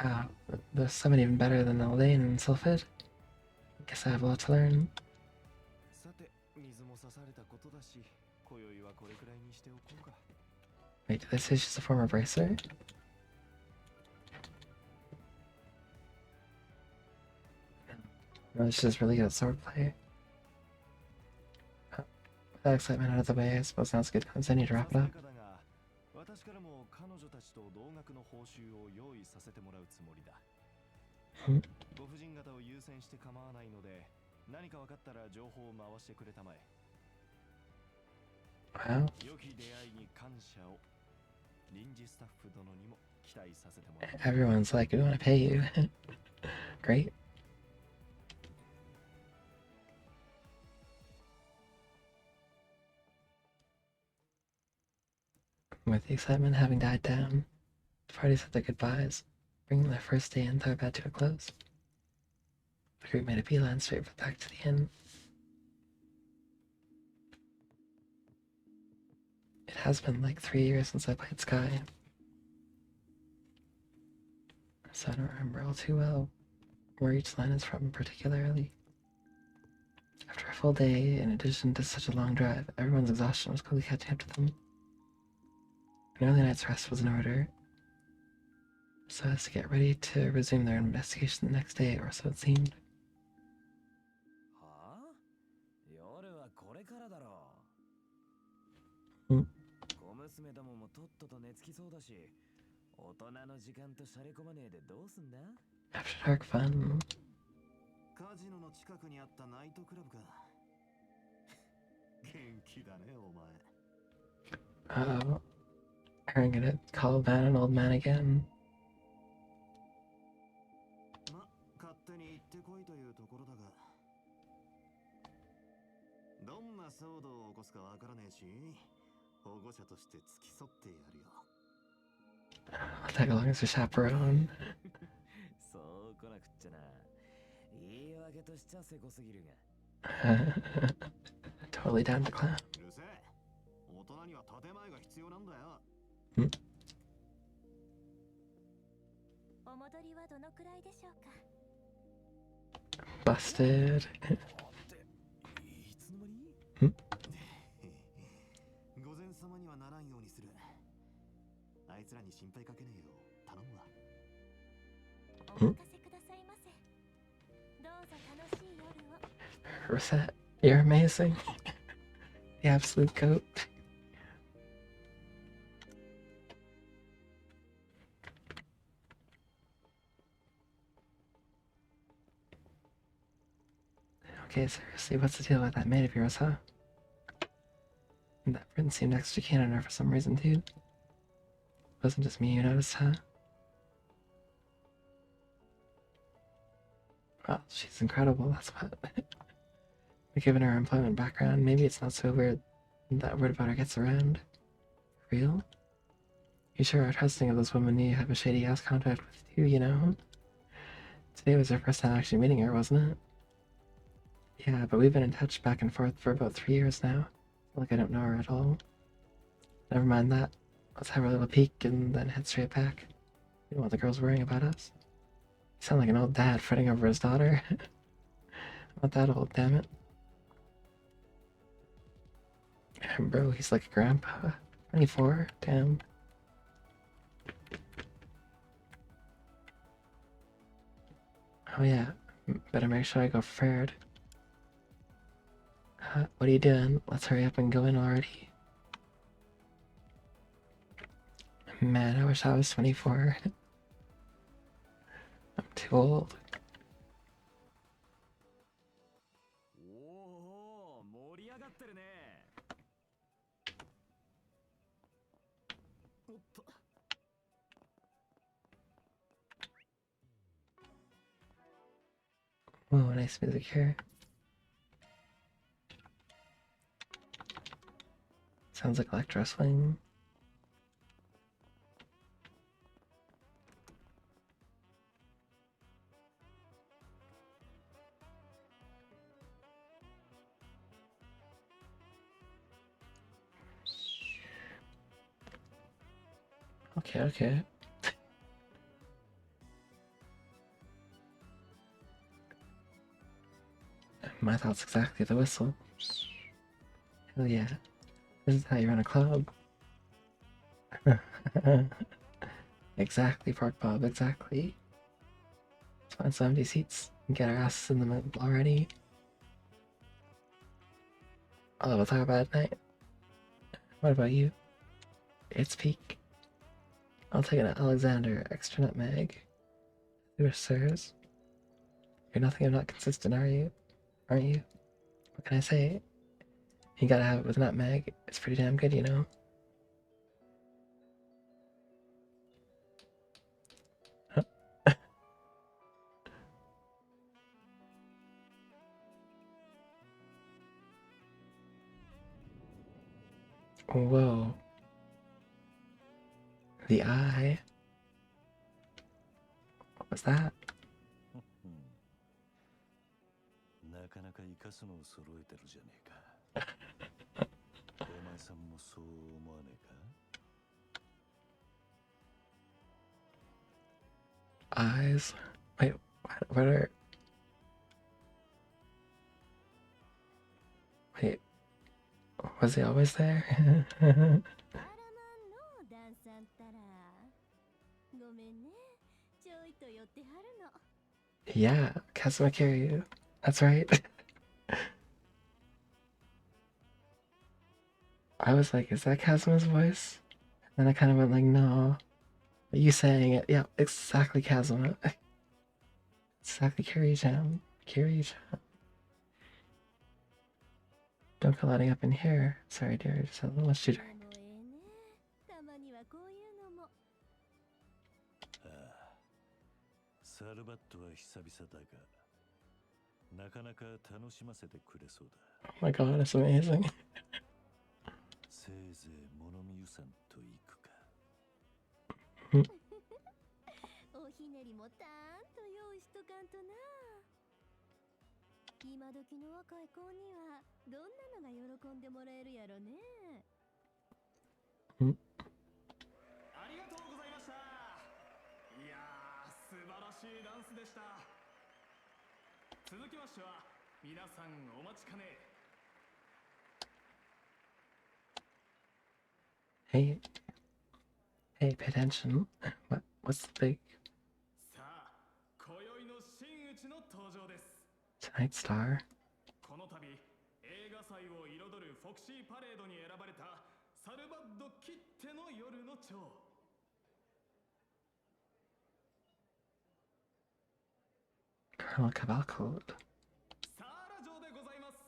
[SPEAKER 1] Wow, there's someone even better than Eldain and Sylphid. Guess I have a lot to learn. Wait, did this is just a former bracer? No, it's just really good swordplay. With that excitement out of the way, I suppose now's a good time, so I need to wrap it up. Wow. Everyone's like, we want to pay you. Great. With the excitement having died down, the party said their goodbyes, bringing their first day in Tharbad to a close. The group made a beeline straight back to the inn. It has been like 3 years since I played Sky, so I don't remember all too well where each line is from particularly. After a full day, in addition to such a long drive, everyone's exhaustion was quickly catching up to them. An early night's rest was in order, so as to get ready to resume their investigation the next day, or so it seemed.
[SPEAKER 4] はあ夜はこれからだろ
[SPEAKER 1] う。
[SPEAKER 4] 小娘どももとっとと寝つきそうだし、大人の時間としゃれ込まねえでどうすんだ
[SPEAKER 1] After dark fun.
[SPEAKER 5] カジノの近くにあったナイトクラブか。元気だね、お前。
[SPEAKER 1] Oh, I'm gonna call that an old man again.
[SPEAKER 5] ま、勝手に行ってこいというところだが。どんな騒動を起こすかわからねえし、保護者として付き添ってやるよ。
[SPEAKER 1] I'll tag along as a chaperone.
[SPEAKER 4] そう来なくっちゃな。言い訳としちゃせこすぎるが。
[SPEAKER 1] Totally down to clown.
[SPEAKER 5] うるせえ。大人には建前が必要なんだよ。
[SPEAKER 2] お戻りはどのくらいでしょうか。
[SPEAKER 1] Busted.
[SPEAKER 4] いつの間に
[SPEAKER 5] 午前様にはならんようにする。あいつらに心配かけねえよ。頼むわ。
[SPEAKER 2] お任せくださいませ。どうぞ楽しい夜を。
[SPEAKER 1] Reset, you're amazing. The absolute goat. Okay, seriously, what's the deal with that maid of yours, huh? That prince seemed extra keen on her for some reason, too. Wasn't just me you noticed, huh? Well, she's incredible, that's what. But given her employment background, maybe it's not so weird that word about her gets around. Real? You sure are trusting of this woman you have a shady ass contact with too, you know? Today was your first time actually meeting her, wasn't it? Yeah, but we've been in touch back and forth for about 3 years now. Like I don't know her at all. Never mind that. Let's have a little peek and then head straight back. You know what the girl's worrying about us? You sound like an old dad fretting over his daughter. I'm not that old, damn it. Bro, he's like a grandpa. 24, damn. Oh yeah, better make sure I go prepared. What are you doing? Let's hurry up and go in already. Man, I wish I was 24. I'm too old.
[SPEAKER 4] おお、盛り上がってるね。おっと。
[SPEAKER 1] Whoa, nice music here. Sounds like electro swing. Okay, okay. My thoughts exactly, the whistle. Hell yeah. This is how you run a club. Exactly, Pork Bob, exactly. Let's find some empty seats and get our asses in the middle already. Oh, we'll talk about it at night. What about you? It's peak. I'll take an Alexander extra nutmeg. Your sirs. You're nothing if not consistent, are you? Aren't you? What can I say? You gotta have it with nutmeg. It's pretty damn good, you know? Whoa. The eye. What was that?
[SPEAKER 6] なかなか生かすのを揃えてるじゃねえか。お前さんもそう思わねえか？
[SPEAKER 1] Eyes. Wait, what are... Wait, was he always there?
[SPEAKER 2] あらまんのダンさんったらごめんねちょいと寄ってはるの
[SPEAKER 1] Yeah, Kazuma Kiryu. That's right. I was like, is that Kazuma's voice? And then I kind of went like, no. But you saying it, yeah, exactly Kazuma. Exactly Kiryu-chan. Kiryu-chan. Don't go letting up in here. Sorry, dear, I just had a little much to drink.
[SPEAKER 2] でもええねたまにはこういうのも
[SPEAKER 6] ああ、サルバットは久々だが、なかなか楽しませてくれそうだ。
[SPEAKER 1] Oh my god, it's amazing.
[SPEAKER 6] せいぜい物見湯さんと行くか。
[SPEAKER 2] おひねりもたーんと用意しとかんとな今時の若い子にはどんなのが喜んでもらえるやろね
[SPEAKER 6] ありがとうございました。いやー、素晴らしいダンスでした。続きましては、皆さんお待ちかね。
[SPEAKER 1] Hey, hey, pay attention. What's the big
[SPEAKER 6] さあ、今宵の真打ちの登場です。
[SPEAKER 1] tonight star?
[SPEAKER 6] この度、映画祭を彩るフォクシーパレードに選ばれたサルバッドきっての夜の蝶。
[SPEAKER 1] Colonel Cavalcade.
[SPEAKER 6] サーラ城でございます。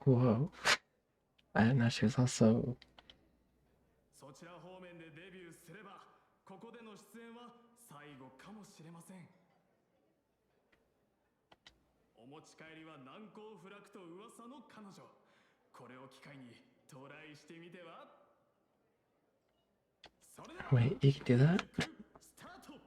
[SPEAKER 1] Whoa. I didn't know she was also...
[SPEAKER 6] そちら方面でデビューすれば、ここでの出演は最後かもしれません。お持ち帰りは難攻不落と噂の彼女。これを機会にトライしてみては？それでは
[SPEAKER 1] Wait, you can do that?
[SPEAKER 6] スタート。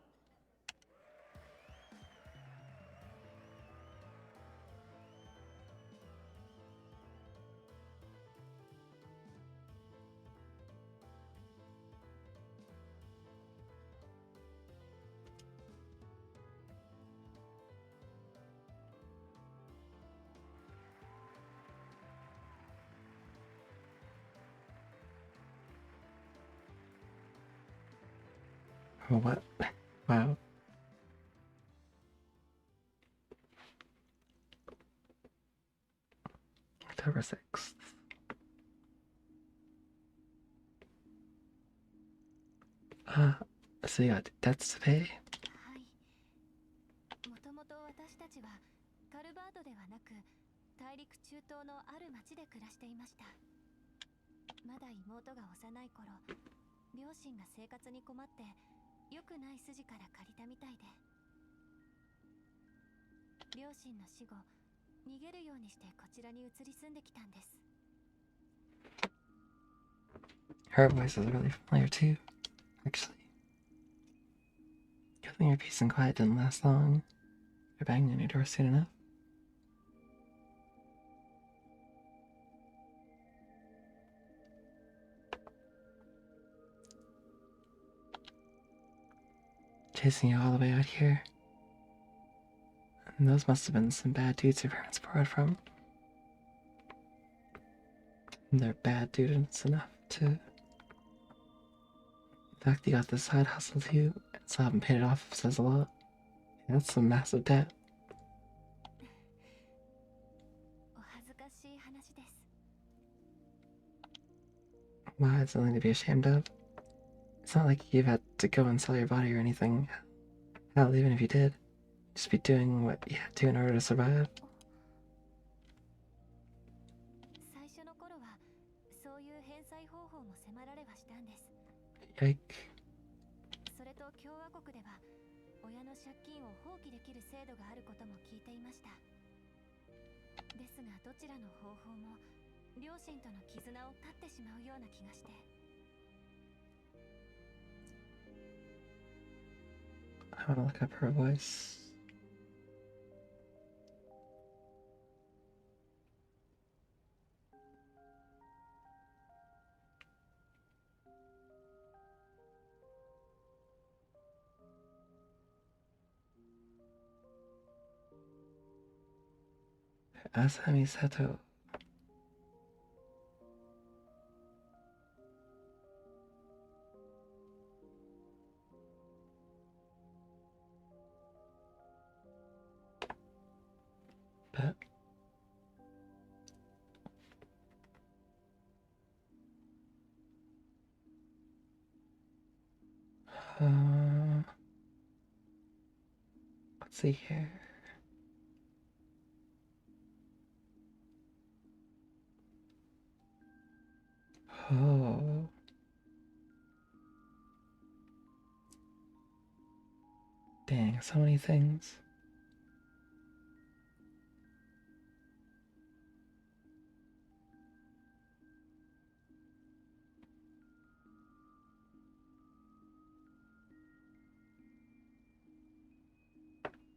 [SPEAKER 1] What? Wow. October 6th. So you got debts to pay?
[SPEAKER 2] はいもともと私たちはカルバードではなく大陸中東のある町で暮らしていましたまだ妹が幼い頃両親が生活に困って良くない筋から借りたみたいで両親の死後逃げるようにしてこちらに移り住んできたんです
[SPEAKER 1] Her voice is really familiar too, actually. Good thing your peace and quiet didn't last long. You're banging on your door soon enough. Chasing you all the way out here. And those must have been some bad dudes your parents borrowed from. And they're bad dudes enough to... The fact that you got this side hustle too, and still haven't paid it off says a lot. That's some massive debt.
[SPEAKER 2] お恥ずかしい話です
[SPEAKER 1] Wow, it's nothing to be ashamed of. It's not like you've had to go and sell your body or anything. Hell, even if you did, just be doing what you had to in order to survive.
[SPEAKER 2] 最初の頃はそういう返済方法も迫られはしたんです
[SPEAKER 1] Yike.
[SPEAKER 2] それと共和国では親の借金を放棄できる制度があることも聞いていましたですがどちらの方法も両親との絆を断ってしまうような気がして
[SPEAKER 1] I wanna look up her voice. Asami Sato. But let's see here. Oh. Dang, so many things.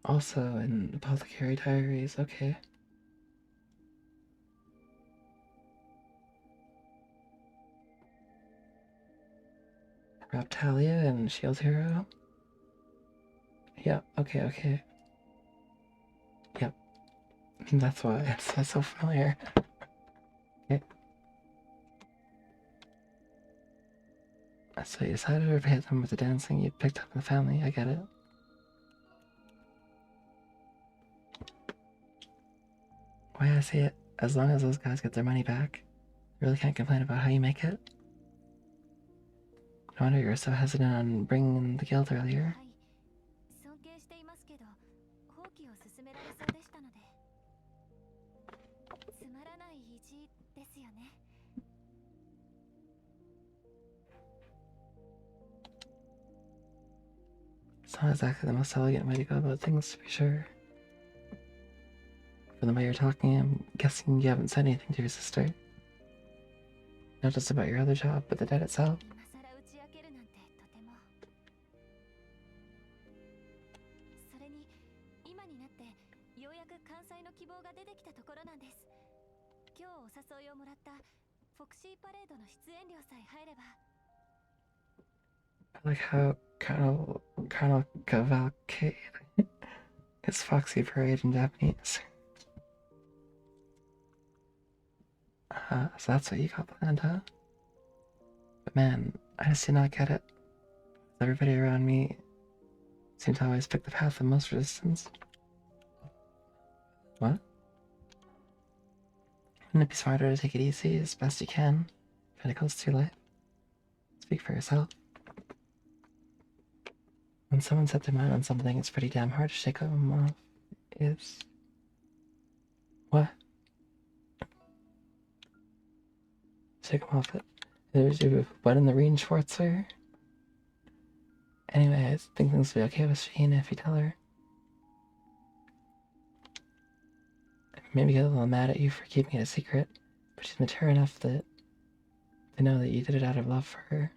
[SPEAKER 1] Also in Apothecary Diaries, okay. Raptalia and Shield Hero. Yep, okay. Yep. That's why it's so familiar. Okay. So you decided to repay them with the dancing you picked up in the family, I get it. Why I say it, as long as those guys get their money back, I really can't complain about how you make it. No wonder you were so hesitant on bringing in the guild earlier.
[SPEAKER 2] 尊敬していますけど、放棄を勧められそうでしたので。つまらない意地ですよね。
[SPEAKER 1] It's not exactly the most elegant way to go about things, to be sure. From the way you're talking, I'm guessing you haven't said anything to your sister. Not just about your other job, but the debt itself.
[SPEAKER 2] 今更打ち明けるなんてとても。それに今になってようやく関西の希望が出てきたところなんです。今日お誘いをもらったフォクシーパレードの出演料さえ入れば。
[SPEAKER 1] I like how Colonel Cavalcade is Foxy Parade in Japanese. So that's what you got planned, huh? But man, I just do not get it. Everybody around me seems to always pick the path of most resistance. What? Wouldn't it be smarter to take it easy as best you can? Kind of close to your life. Speak for yourself. When someone set their mind on something, it's pretty damn hard to shake them off. Is... What? Shake them off it. There's your butt in the rain, Schwarzer. Anyway, I think things will be okay with Shahina if you tell her. Maybe get a little mad at you for keeping it a secret, but she's mature enough to know that you did it out of love for her.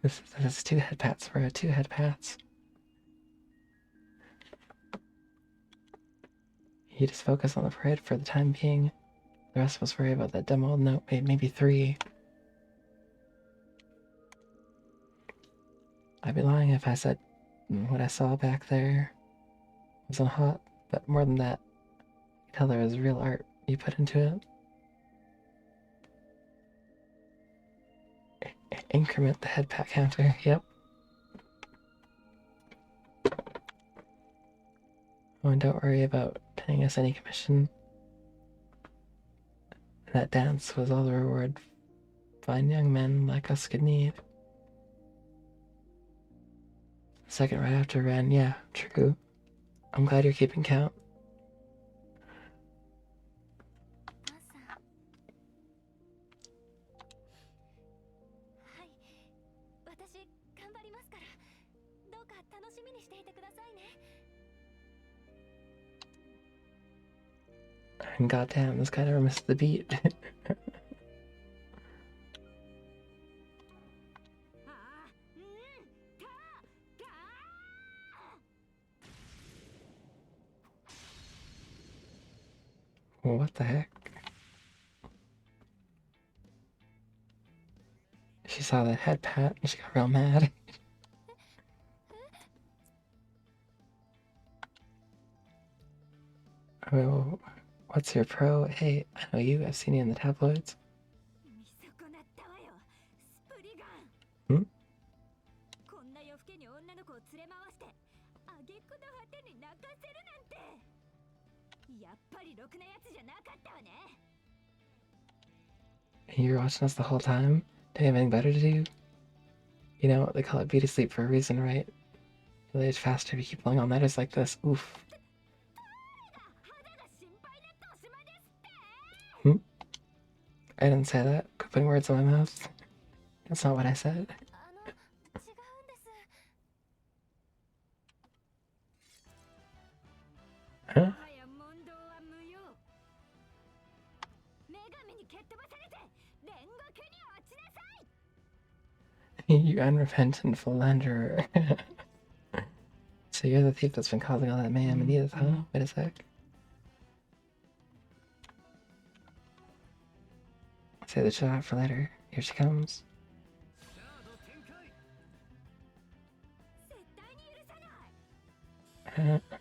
[SPEAKER 1] This is 2 head pats. We're at 2 head pats. You just focus on the parade for the time being. The rest of us worry about that dumb old note. Maybe 3. I'd be lying if I said what I saw back there wasn't hot, but more than that, I could tell there was real art you put into it. Increment the head pat counter, yep. Oh, and don't worry about paying us any commission. That dance was all the reward fine young men like us could need. Second right after Ren, yeah, true. I'm glad you're keeping count.
[SPEAKER 2] マンさん。はい。私頑張りますから。どうか楽しみにしていてくださいね。
[SPEAKER 1] And goddamn, this guy never missed the beat. Well, what the heck? She saw that head pat and she got real mad. Oh, what's your pro? Hey, I know you. I've seen you in the tabloids.
[SPEAKER 7] 見損なったわよスプリガン
[SPEAKER 1] Hmm?
[SPEAKER 7] こんな夜更けに女の子を連れ回して挙句の果てに泣かせるなんてやっぱりろくなやつじゃなかったわね
[SPEAKER 1] You were watching us the whole time? Do you have anything better to do? You know, they call it beauty sleep for a reason, right? You'll age faster if you keep pulling all nighters like this. Oof.
[SPEAKER 7] 肌が心配でとしまですって
[SPEAKER 1] Hmm? I didn't say that. Quit putting words in my mouth. That's not what I said.
[SPEAKER 2] あの違うんです
[SPEAKER 1] Huh?
[SPEAKER 7] もはや問答は無用女神に蹴っ飛ばされて煉獄に落ちなさい
[SPEAKER 1] You unrepentant philanderer. So you're the thief that's been causing all that mayhem in Edith, huh? Wait a sec. Save the shit out for later. Here she comes.
[SPEAKER 7] 絶対に許さない
[SPEAKER 1] Huh?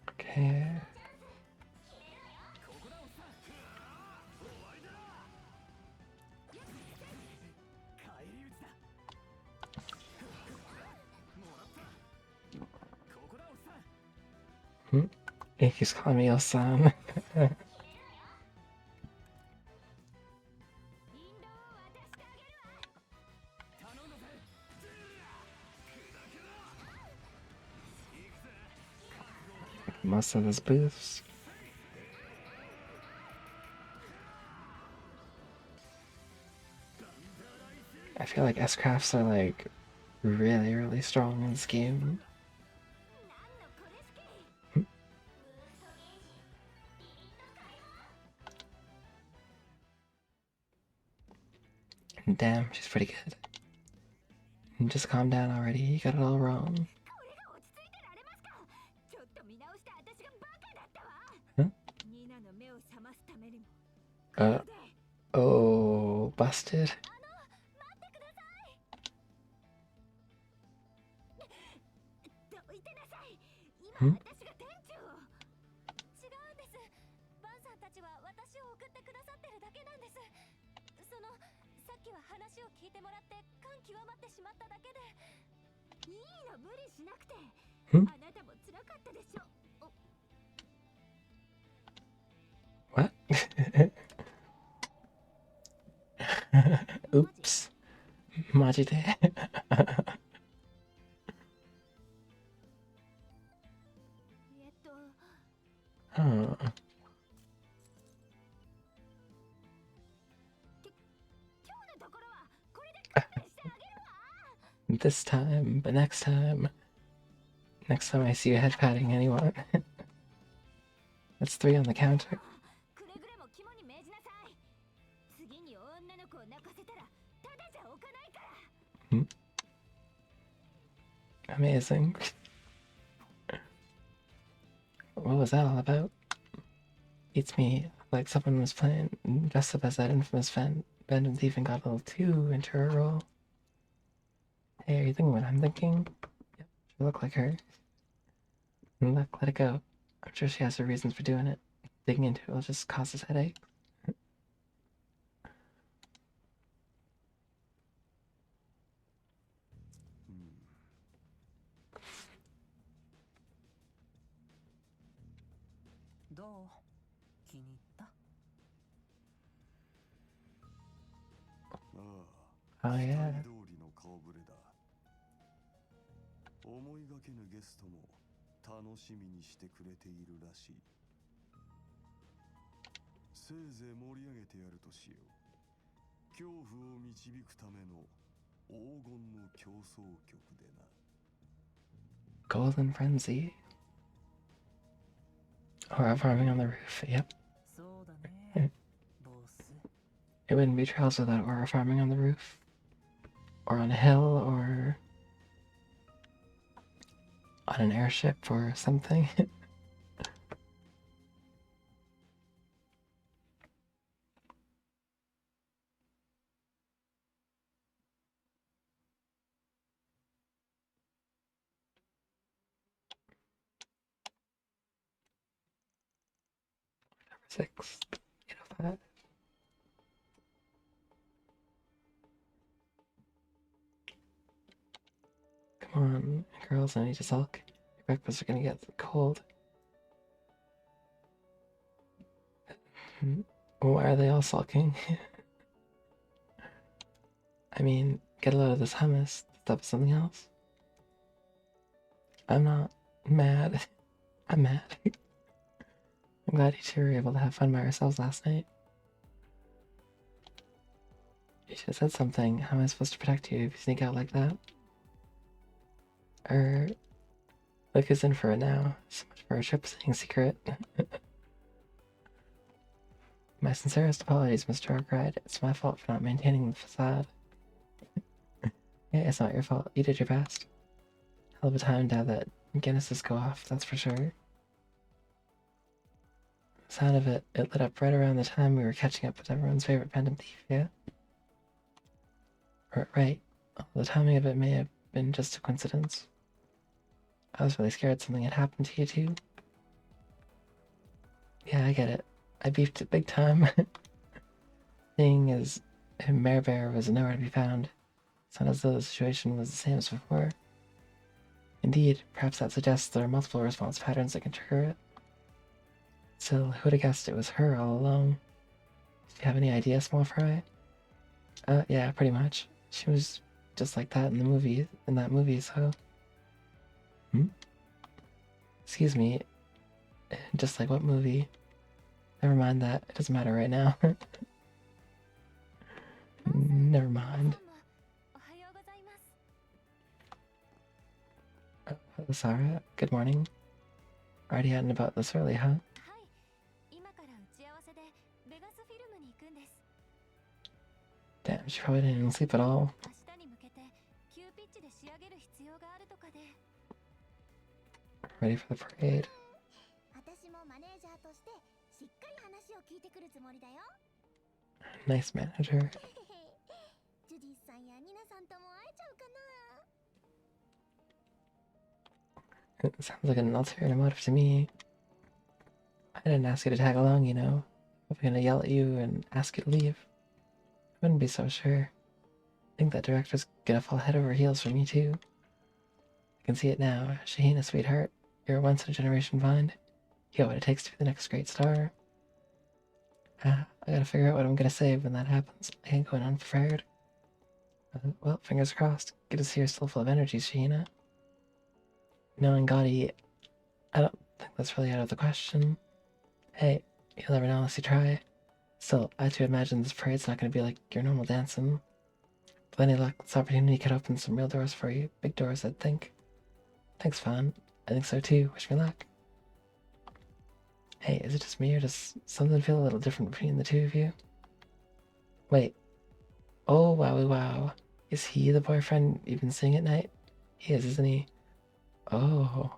[SPEAKER 1] Okay. Hmm? He keeps calling me Osam.
[SPEAKER 7] 引導を渡してあげるわ
[SPEAKER 1] Most of his booths. I feel like S-crafts are like really, really strong in this game.
[SPEAKER 7] 何のこれしき
[SPEAKER 1] Damn, she's pretty good. Just calm down already. You got it all wrong.
[SPEAKER 7] これが落ち着いてられますかちょっと見直して私がバカだったわ
[SPEAKER 1] ん
[SPEAKER 7] ニーナの目を覚ますためにも
[SPEAKER 1] Uh, oh, busted.
[SPEAKER 7] 待ってくださいどいてなさい今私が店長を
[SPEAKER 2] 違うんですバンさんたちは私を送ってくださってるだけなんですそのさっきは話を聞いてもらって感極まってしまっただけで
[SPEAKER 7] いいの無理しなくて
[SPEAKER 1] ん
[SPEAKER 7] あなたも辛かったでしょ
[SPEAKER 1] What? Oops. Majide.
[SPEAKER 7] 今
[SPEAKER 1] Huh.
[SPEAKER 7] 日のところはこれで勘弁してあげるわ
[SPEAKER 1] This time, but next time. Next time I see you head patting anyone. That's 3 on the counter.
[SPEAKER 7] くれぐれも肝に銘じなさい次に女の子を泣かせたらただじゃおかないから
[SPEAKER 1] Amazing. What was that all about? Beats me like someone was playing dressed up as that infamous Phantom Thief and got a little too into her role. Hey, are you thinking what I'm thinking? Yep, you look like her. Look, let it go. I'm sure she has her reasons for doing it. Digging into it will just cause us headache.
[SPEAKER 4] どう気に入った
[SPEAKER 1] Oh yeah.
[SPEAKER 5] 通りの顔ぶれだ。思いがけぬゲストも楽しみにしてくれているらしい。せいぜい盛り上げてやるとしよう。恐怖を導くための黄金の競争曲でな。
[SPEAKER 1] Golden Frenzy. Or farming on the roof, yep.
[SPEAKER 4] そうだねボス
[SPEAKER 1] It wouldn't be Trials without aura farming on the roof. Or on a hill, or on an airship or something. 6, 8:05. Come on, girls, I need to sulk. Your breakfasts are gonna get cold. Why are they all sulking? I mean, get a load of this hummus. That was something else. I'm not mad. I'm mad. I'm glad you two were able to have fun by ourselves last night. You should have said something. How am I supposed to protect you if you sneak out like that? Look who's in for it now. So much for our trip staying secret. My sincerest apologies, Mr. Arkwright. It's my fault for not maintaining the facade. Yeah, it's not your fault. You did your best. Hell of a time to have that Guinnesses go off, that's for sure. The sound of it lit up right around the time we were catching up with everyone's favorite phantom thief, yeah? Right. The timing of it may have been just a coincidence. I was really scared something had happened to you too. Yeah, I get it. I beefed it big time. Seeing as Mare Bear was nowhere to be found, it's not as though the situation was the same as before. Indeed, perhaps that suggests there are multiple response patterns that can trigger it. Still, who would have guessed it was her all along? Do you have any idea, Small Fry? Yeah, pretty much. She was just like that in that movie, so... Excuse me. Just like what movie? Never mind that. It doesn't matter right now. Never mind. Hello, Sarah. Good morning. Already out and about this early, huh? Damn, she probably didn't even sleep at all. Ready for the parade. Nice manager. It sounds like an ulterior motive to me. I didn't ask you to tag along, you know. If I'm gonna yell at you and ask you to leave, I wouldn't be so sure. I think that director's gonna fall head over heels for me too. I can see it now. Shahina, sweetheart, you're a once-in-a-generation find. You got what it takes to be the next great star. I gotta figure out what I'm gonna say when that happens. I can't go in unprepared. Well, fingers crossed. Good to see you're still full of energy, Shahina. Knowing Gotti, I don't think that's really out of the question. Hey, you'll never know unless you try. Still, I too imagine this parade's not gonna be like your normal dancing. With any luck, this opportunity could open some real doors for you. Big doors, I'd think. Thanks, Fawn. I think so too. Wish me luck. Hey, is it just me or does something feel a little different between the two of you? Wait. Oh, wowie wow. Is he the boyfriend you've been seeing at night? He is, isn't he? Oh.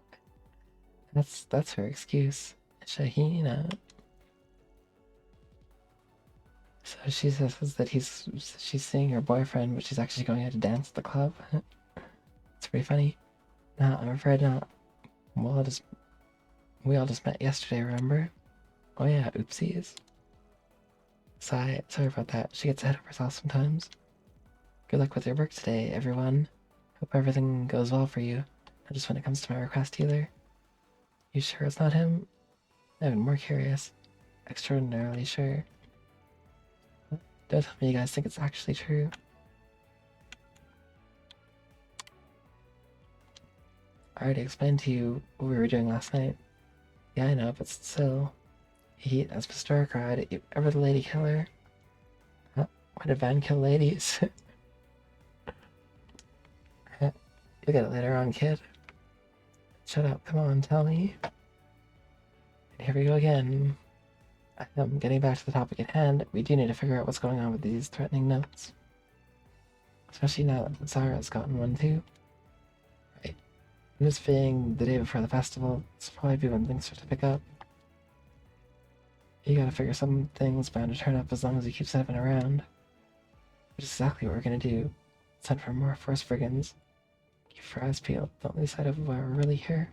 [SPEAKER 1] That's her excuse. Shahina. So she says that she's seeing her boyfriend, but she's actually going out to dance at the club. It's pretty funny. No, I'm afraid not. We all just met yesterday, remember? Oh yeah, oopsies. Sorry about that. She gets ahead of herself sometimes. Good luck with your work today, everyone. Hope everything goes well for you. Not just when it comes to my request either. You sure it's not him? I'm even more curious. Extraordinarily sure. Don't tell me you guys think it's actually true. I already explained to you what we were doing last night. Yeah, I know, but still. He, as Mr. Arkwright, ever the lady killer? Why did Van kill ladies? You'll get it later on, kid. Shut up, come on, tell me. And here we go again. Getting back to the topic at hand, we do need to figure out what's going on with these threatening notes. Especially now that Zara's gotten one too. Right. This being the day before the festival, it's probably when things start to pick up. You gotta figure something's bound to turn up as long as you keep sniffing around. Which is exactly what we're gonna do. Send for more Force Brigands. Keep your eyes peeled. Don't lose sight of why we're really here.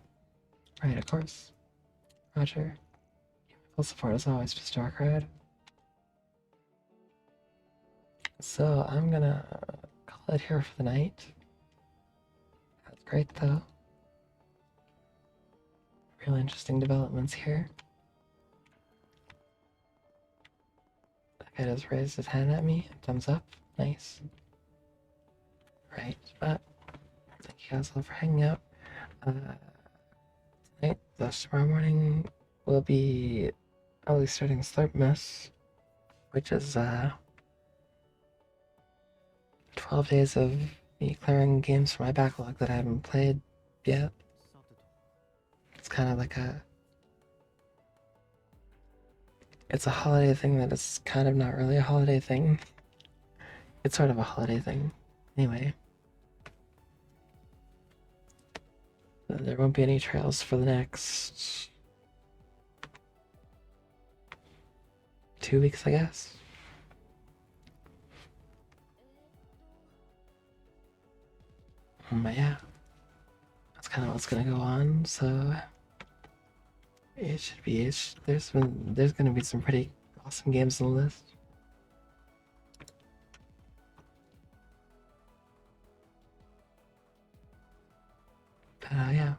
[SPEAKER 1] Right, of course. Roger. Full support as always, just dark ride. So I'm gonna call it here for the night. That's great though. Real interesting developments here. That guy just raised his hand at me. Thumbs up. Nice. Right, but thank you guys all for hanging out. Tonight, tomorrow morning, we'll be I'll be starting Slurp Miss, which is 12 days of me clearing games from my backlog that I haven't played yet. It's kind of like it's a holiday thing that is kind of not really a holiday thing. It's sort of a holiday thing. Anyway. There won't be any trails for the next 2 weeks, I guess. But yeah, that's kind of what's gonna go on. So it should be. There's gonna be some pretty awesome games on the list. But yeah,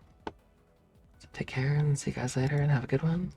[SPEAKER 1] so take care and see you guys later and have a good one.